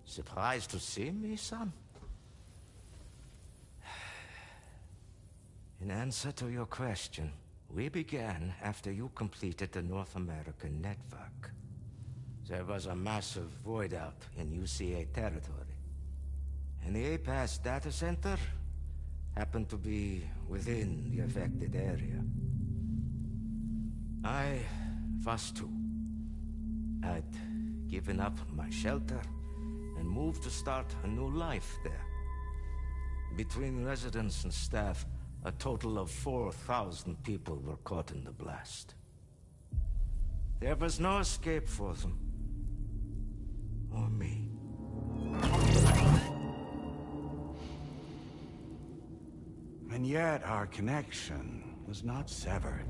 Surprised to see me, son? In answer to your question, we began after you completed the North American network. There was a massive void out in UCA territory. And the APAS data center happened to be within the affected area. I was too. I'd given up my shelter and moved to start a new life there. Between residents and staff, a total of 4,000 people were caught in the blast. There was no escape for them. Or me. And yet our connection was not severed.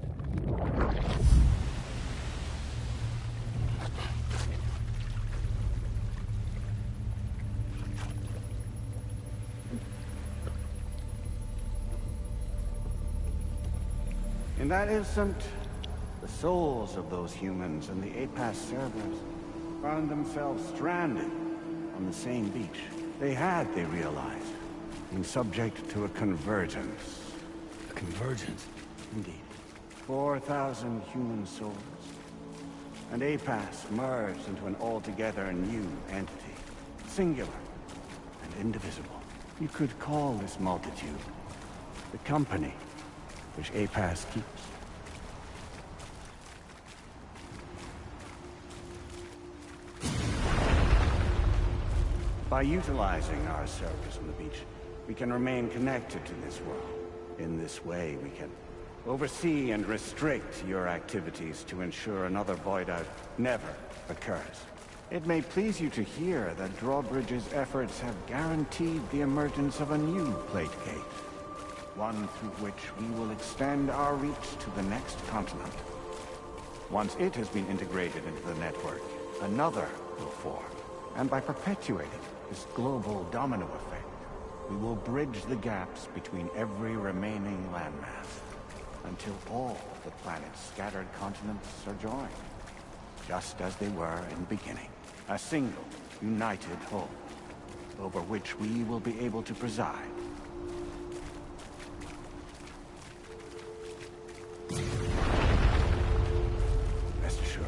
In that instant, the souls of those humans and the APAS servers found themselves stranded on the same beach. They had, they realized, been subject to a convergence. A convergence? Indeed. 4,000 human souls. And APAS merged into an altogether new entity. Singular and indivisible. You could call this multitude the company which APAS keeps. By utilizing our servers on the beach, we can remain connected to this world. In this way, we can oversee and restrict your activities to ensure another void out never occurs. It may please you to hear that Drawbridge's efforts have guaranteed the emergence of a new plate gate. One through which we will extend our reach to the next continent. Once it has been integrated into the network, another will form. And by perpetuating this global domino effect, we will bridge the gaps between every remaining landmass, until all of the planet's scattered continents are joined, just as they were in the beginning. A single, united whole, over which we will be able to preside. Rest assured,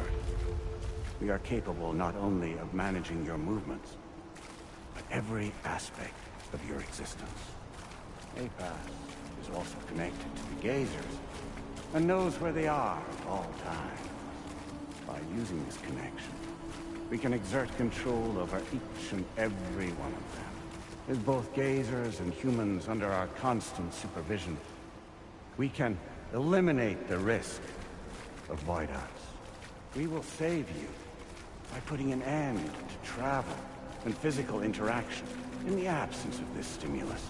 we are capable not only of managing your movements, but every aspect of your existence. APAS is also connected to the Gazers, and knows where they are at all times. By using this connection, we can exert control over each and every one of them. With both Gazers and humans under our constant supervision, we can eliminate the risk of void-outs. We will save you by putting an end to travel and physical interaction. In the absence of this stimulus,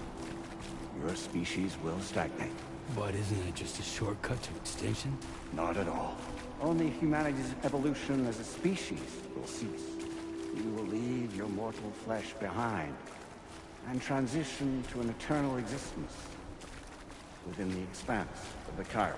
your species will stagnate. But isn't it just a shortcut to extinction? Not at all. Only humanity's evolution as a species will cease. You will leave your mortal flesh behind and transition to an eternal existence within the expanse of the Chiron.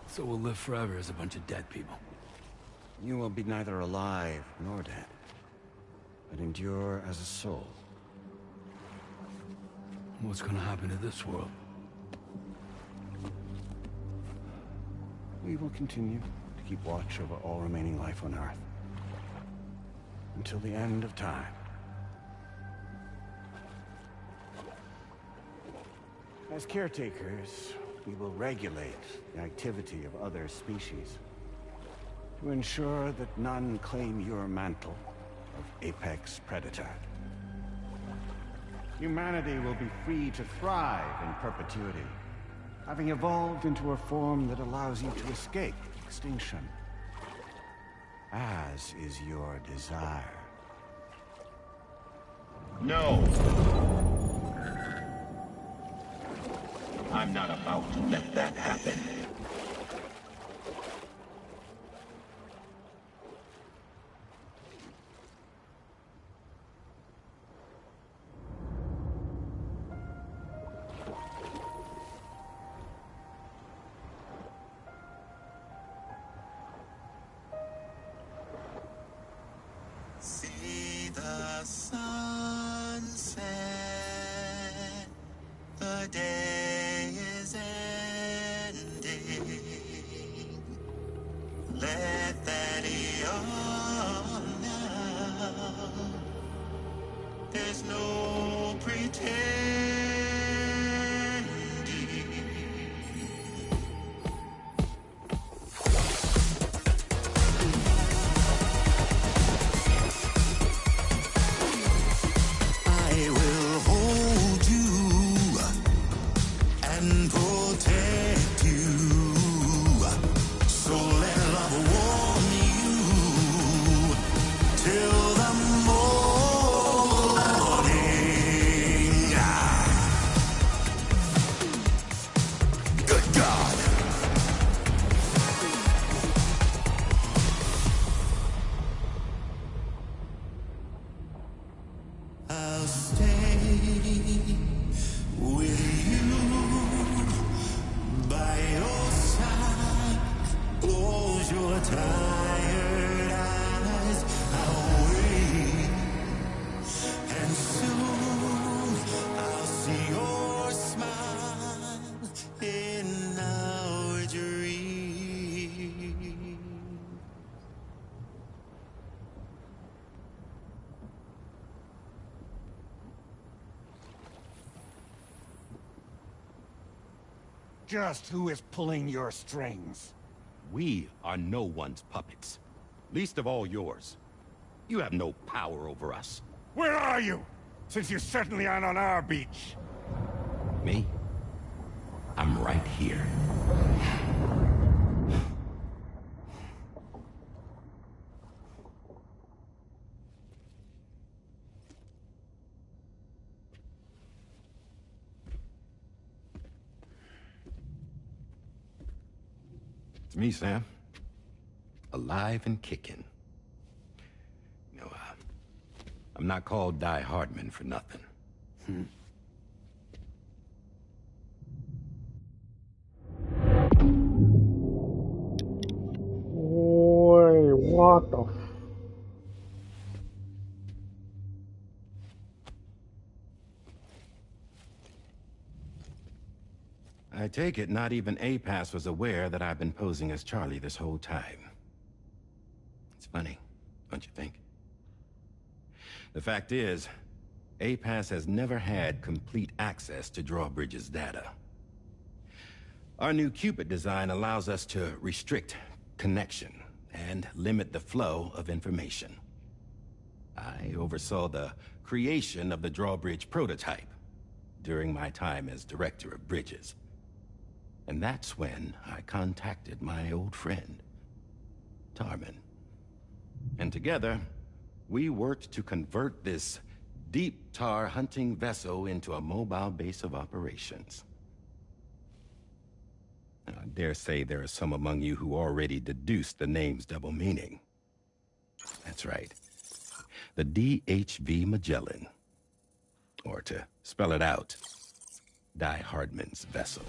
So we'll live forever as a bunch of dead people. You will be neither alive nor dead, but endure as a soul. What's gonna happen to this world? We will continue to keep watch over all remaining life on Earth. Until the end of time. As caretakers, we will regulate the activity of other species to ensure that none claim your mantle of apex predator. Humanity will be free to thrive in perpetuity, having evolved into a form that allows you to escape extinction, as is your desire. No! I'm not about to let that happen. tired eyes, I'll wait, and soon I'll see your smile in our dream. Just who is pulling your strings? We are no one's puppets. Least of all yours. You have no power over us. Where are you? Since you certainly aren't on our beach. Me? I'm right here. It's me, Sam. Alive and kicking. You know, I'm not called Die Hardman for nothing. Boy, what the I take it not even APAS was aware that I've been posing as Charlie this whole time. It's funny, don't you think? The fact is, APAS has never had complete access to Drawbridge's data. Our new Cupid design allows us to restrict connection and limit the flow of information. I oversaw the creation of the Drawbridge prototype during my time as Director of Bridges. And that's when I contacted my old friend, Tarman. And together, we worked to convert this deep tar hunting vessel into a mobile base of operations. Now, I dare say there are some among you who already deduced the name's double meaning. That's right. The DHV Magellan. Or to spell it out, Die Hardman's vessel.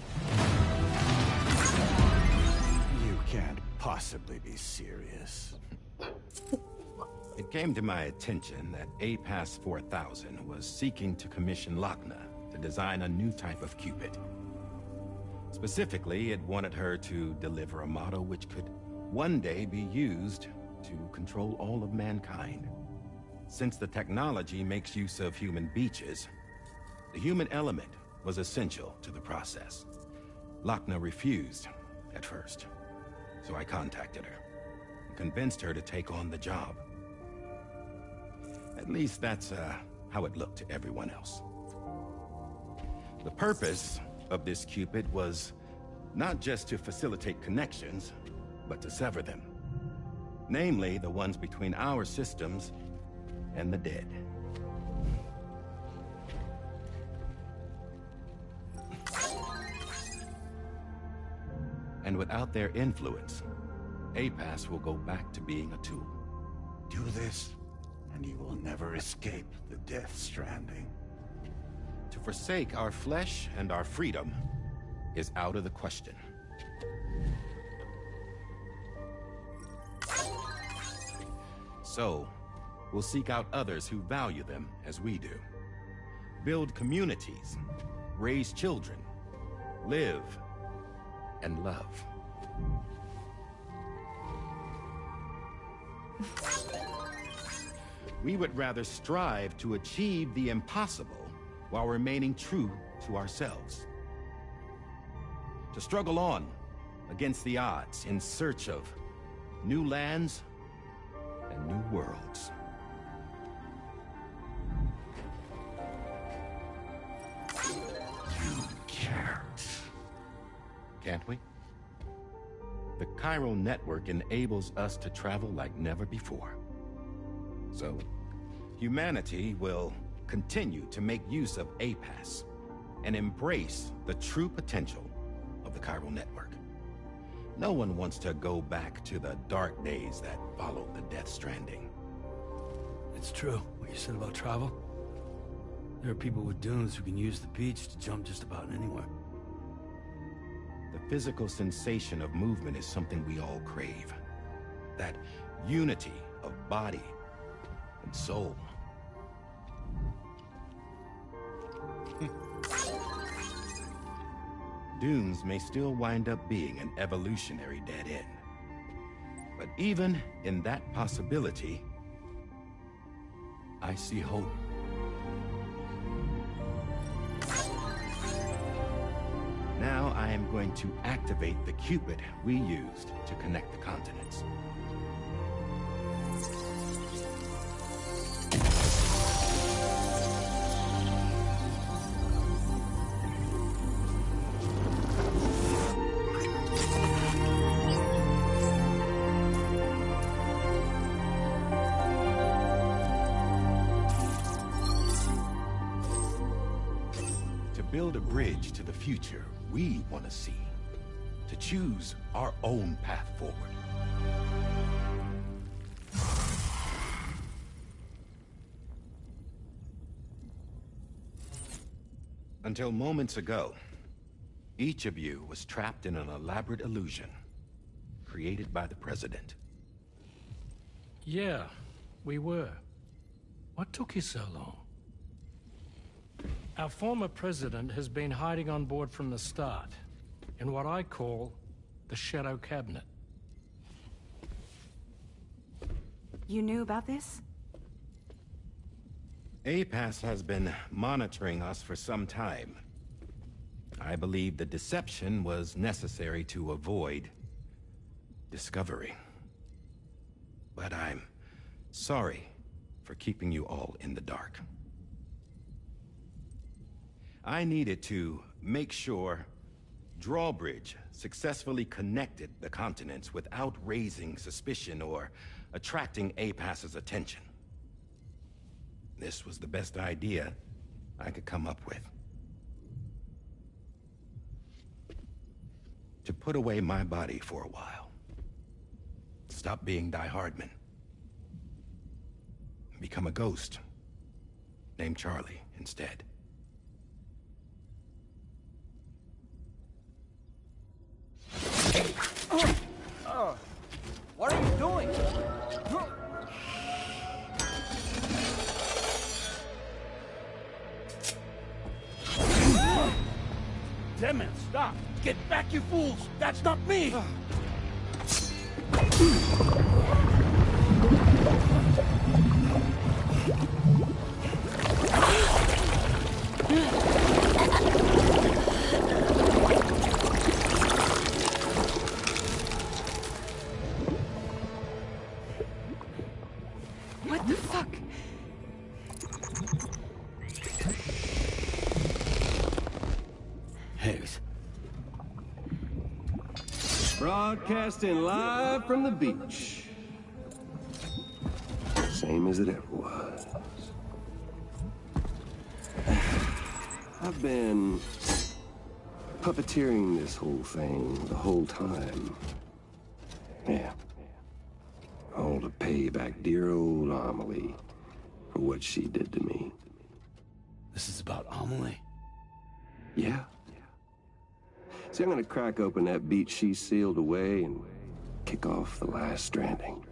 You can't possibly be serious. It came to my attention that APAS 4000 was seeking to commission Lochna to design a new type of Cupid. Specifically, it wanted her to deliver a model which could one day be used to control all of mankind. Since the technology makes use of human beaches, the human element was essential to the process. Lochna refused at first, so I contacted her and convinced her to take on the job. At least that's how it looked to everyone else. The purpose of this Cupid was not just to facilitate connections, but to sever them. Namely, the ones between our systems and the dead. And without their influence, APAS will go back to being a tool. Do this, and you will never escape the death stranding. To forsake our flesh and our freedom is out of the question. So, we'll seek out others who value them as we do. Build communities, raise children, live and love. We would rather strive to achieve the impossible while remaining true to ourselves. To struggle on against the odds in search of new lands and new worlds. You can't. Can't we? The chiral network enables us to travel like never before. So, humanity will continue to make use of APAS and embrace the true potential of the chiral network. No one wants to go back to the dark days that followed the Death Stranding. It's true, what you said about travel. There are people with dunes who can use the beach to jump just about anywhere. The physical sensation of movement is something we all crave. That unity of body and soul. Dunes may still wind up being an evolutionary dead end. But even in that possibility, I see hope. Now I am going to activate the Cupid we used to connect the continents. Build a bridge to the future we want to see, to choose our own path forward. Until moments ago, each of you was trapped in an elaborate illusion created by the President. Yeah, we were. What took you so long? Our former president has been hiding on board from the start, in what I call the Shadow Cabinet. You knew about this? APAS has been monitoring us for some time. I believe the deception was necessary to avoid discovery. But I'm sorry for keeping you all in the dark. I needed to make sure Drawbridge successfully connected the continents without raising suspicion or attracting APAS's attention. This was the best idea I could come up with. To put away my body for a while. Stop being Die Hardman. Become a ghost. Named Charlie instead. What are you doing? Damn it, stop! Get back, you fools! That's not me! What the fuck? Higgs. Broadcasting live from the beach. Same as it ever was. I've been puppeteering this whole thing the whole time. Yeah. All to pay back dear old Amelie for what she did to me. This is about Amelie? Yeah. See, I'm gonna crack open that beach she sealed away and kick off the last Stranding.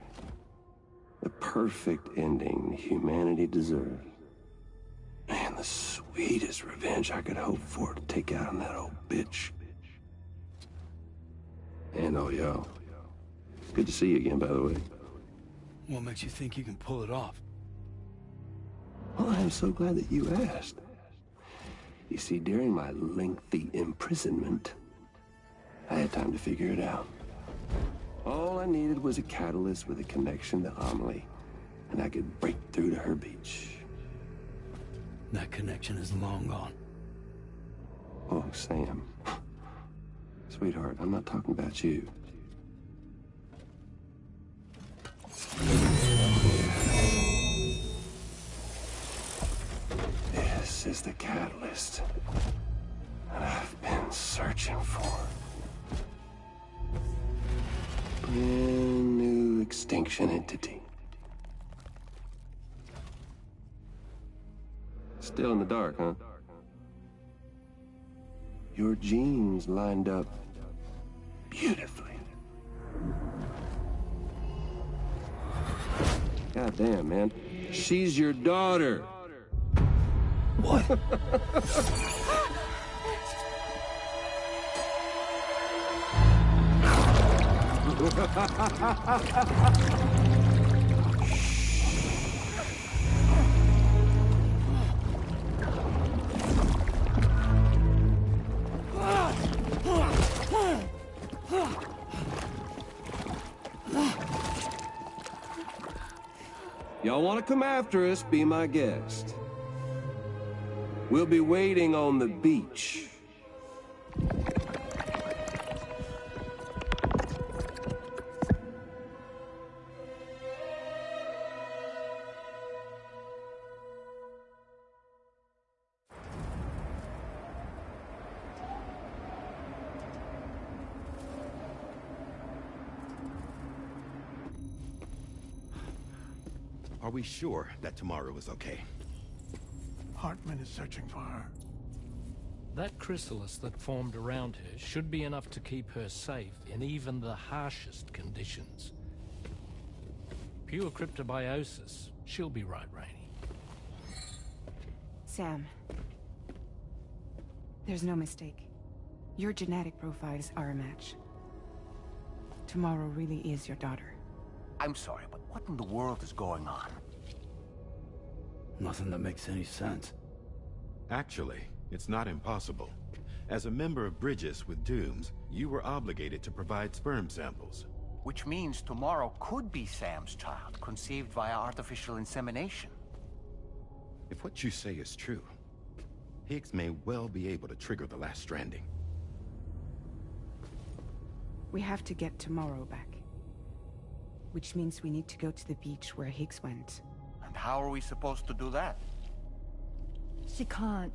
The perfect ending humanity deserves. Man, the sweetest revenge I could hope for to take out on that old bitch. And oh, y'all. Good to see you again, by the way. What makes you think you can pull it off? Well, I am so glad that you asked. You see, during my lengthy imprisonment, I had time to figure it out. All I needed was a catalyst with a connection to Amelie, and I could break through to her beach. That connection is long gone. Oh, Sam. Sweetheart, I'm not talking about you. This is the catalyst that I've been searching for. Brand new extinction entity. Still in the dark, huh? Your genes lined up beautifully. God damn, man. She's your daughter. What? Y'all want to come after us, be my guest. We'll be waiting on the beach. Are we sure that tomorrow is okay? Hartman is searching for her. That chrysalis that formed around her should be enough to keep her safe in even the harshest conditions. Pure cryptobiosis. She'll be right, Rainey. Sam. There's no mistake. Your genetic profiles are a match. Tomorrow really is your daughter. I'm sorry, but what in the world is going on? Nothing that makes any sense. Actually, it's not impossible. As a member of Bridges with Dooms, you were obligated to provide sperm samples. Which means tomorrow could be Sam's child, conceived via artificial insemination. If what you say is true, Higgs may well be able to trigger the last Stranding. We have to get Tomorrow back. Which means we need to go to the beach where Higgs went. And how are we supposed to do that? She can't.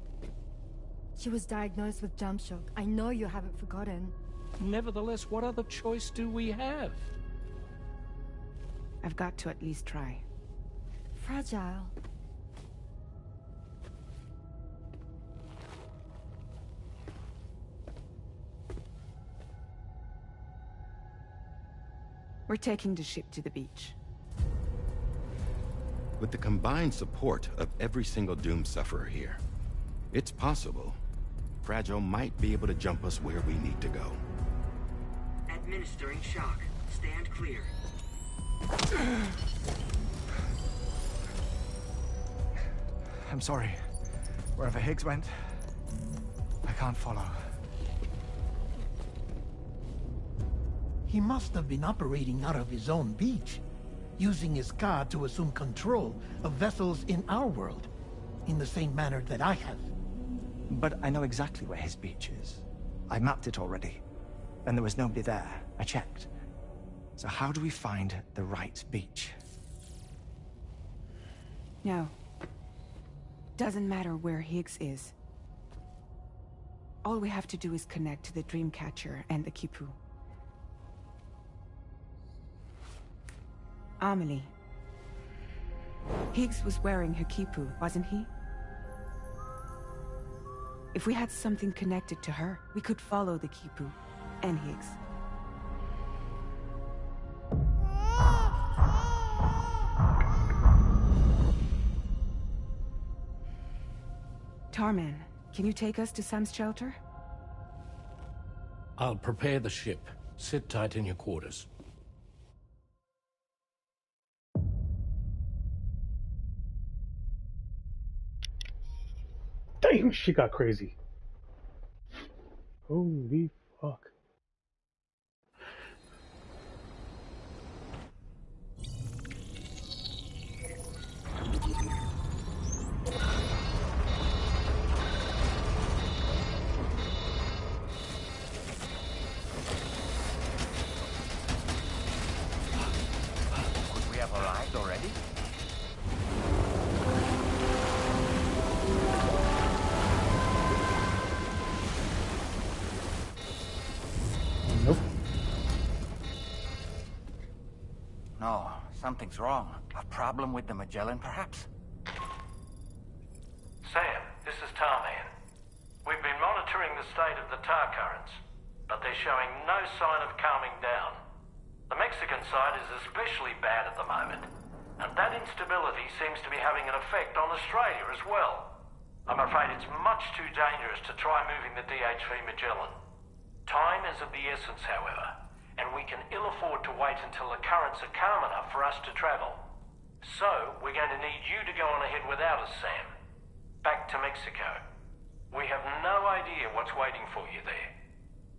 She was diagnosed with jump shock. I know you haven't forgotten. Nevertheless, what other choice do we have? I've got to at least try. Fragile. We're taking the ship to the beach. With the combined support of every single Doom sufferer here, it's possible Fragile might be able to jump us where we need to go. Administering shock. Stand clear. I'm sorry. Wherever Higgs went, I can't follow. He must have been operating out of his own beach, using his car to assume control of vessels in our world, in the same manner that I have. But I know exactly where his beach is. I mapped it already, and there was nobody there. I checked. So how do we find the right beach? No. Doesn't matter where Higgs is. All we have to do is connect to the Dreamcatcher and the Kipu. Amelie. Higgs was wearing her Kipu, wasn't he? If we had something connected to her, we could follow the Kipu and Higgs. Tarman, can you take us to Sam's shelter? I'll prepare the ship. Sit tight in your quarters. Damn, she got crazy. Holy fuck. Could we have arrived already? Nope. No, something's wrong. A problem with the Magellan, perhaps? Sam, this is Tarman. We've been monitoring the state of the tar currents, but they're showing no sign of calming down. The Mexican side is especially bad at the moment. And that instability seems to be having an effect on Australia as well. I'm afraid it's much too dangerous to try moving the DHV Magellan. Time is of the essence, however, and we can ill afford to wait until the currents are calm enough for us to travel. So, we're going to need you to go on ahead without us, Sam. Back to Mexico. We have no idea what's waiting for you there.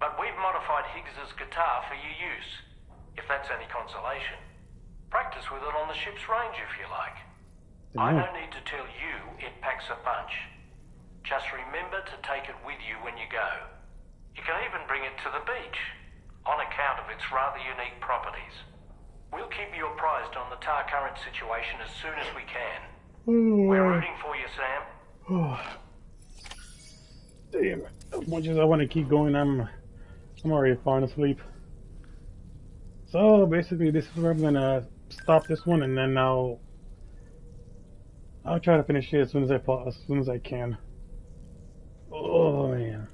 But we've modified Higgs's guitar for your use, if that's any consolation. Practice with it on the ship's range if you like. I don't need to tell you it packs a punch. Just remember to take it with you when you go. You can even bring it to the beach, on account of its rather unique properties. We'll keep you apprised on the tar current situation as soon as we can. We're rooting for you, Sam. Damn, as much as I want to keep going, I'm already falling asleep. So basically, this is where I'm gonna stop this one, and then I'll try to finish it as soon as I can. Oh man,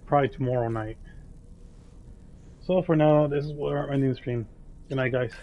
probably tomorrow night. So for now, this is where I'm ending the stream. Good night, guys.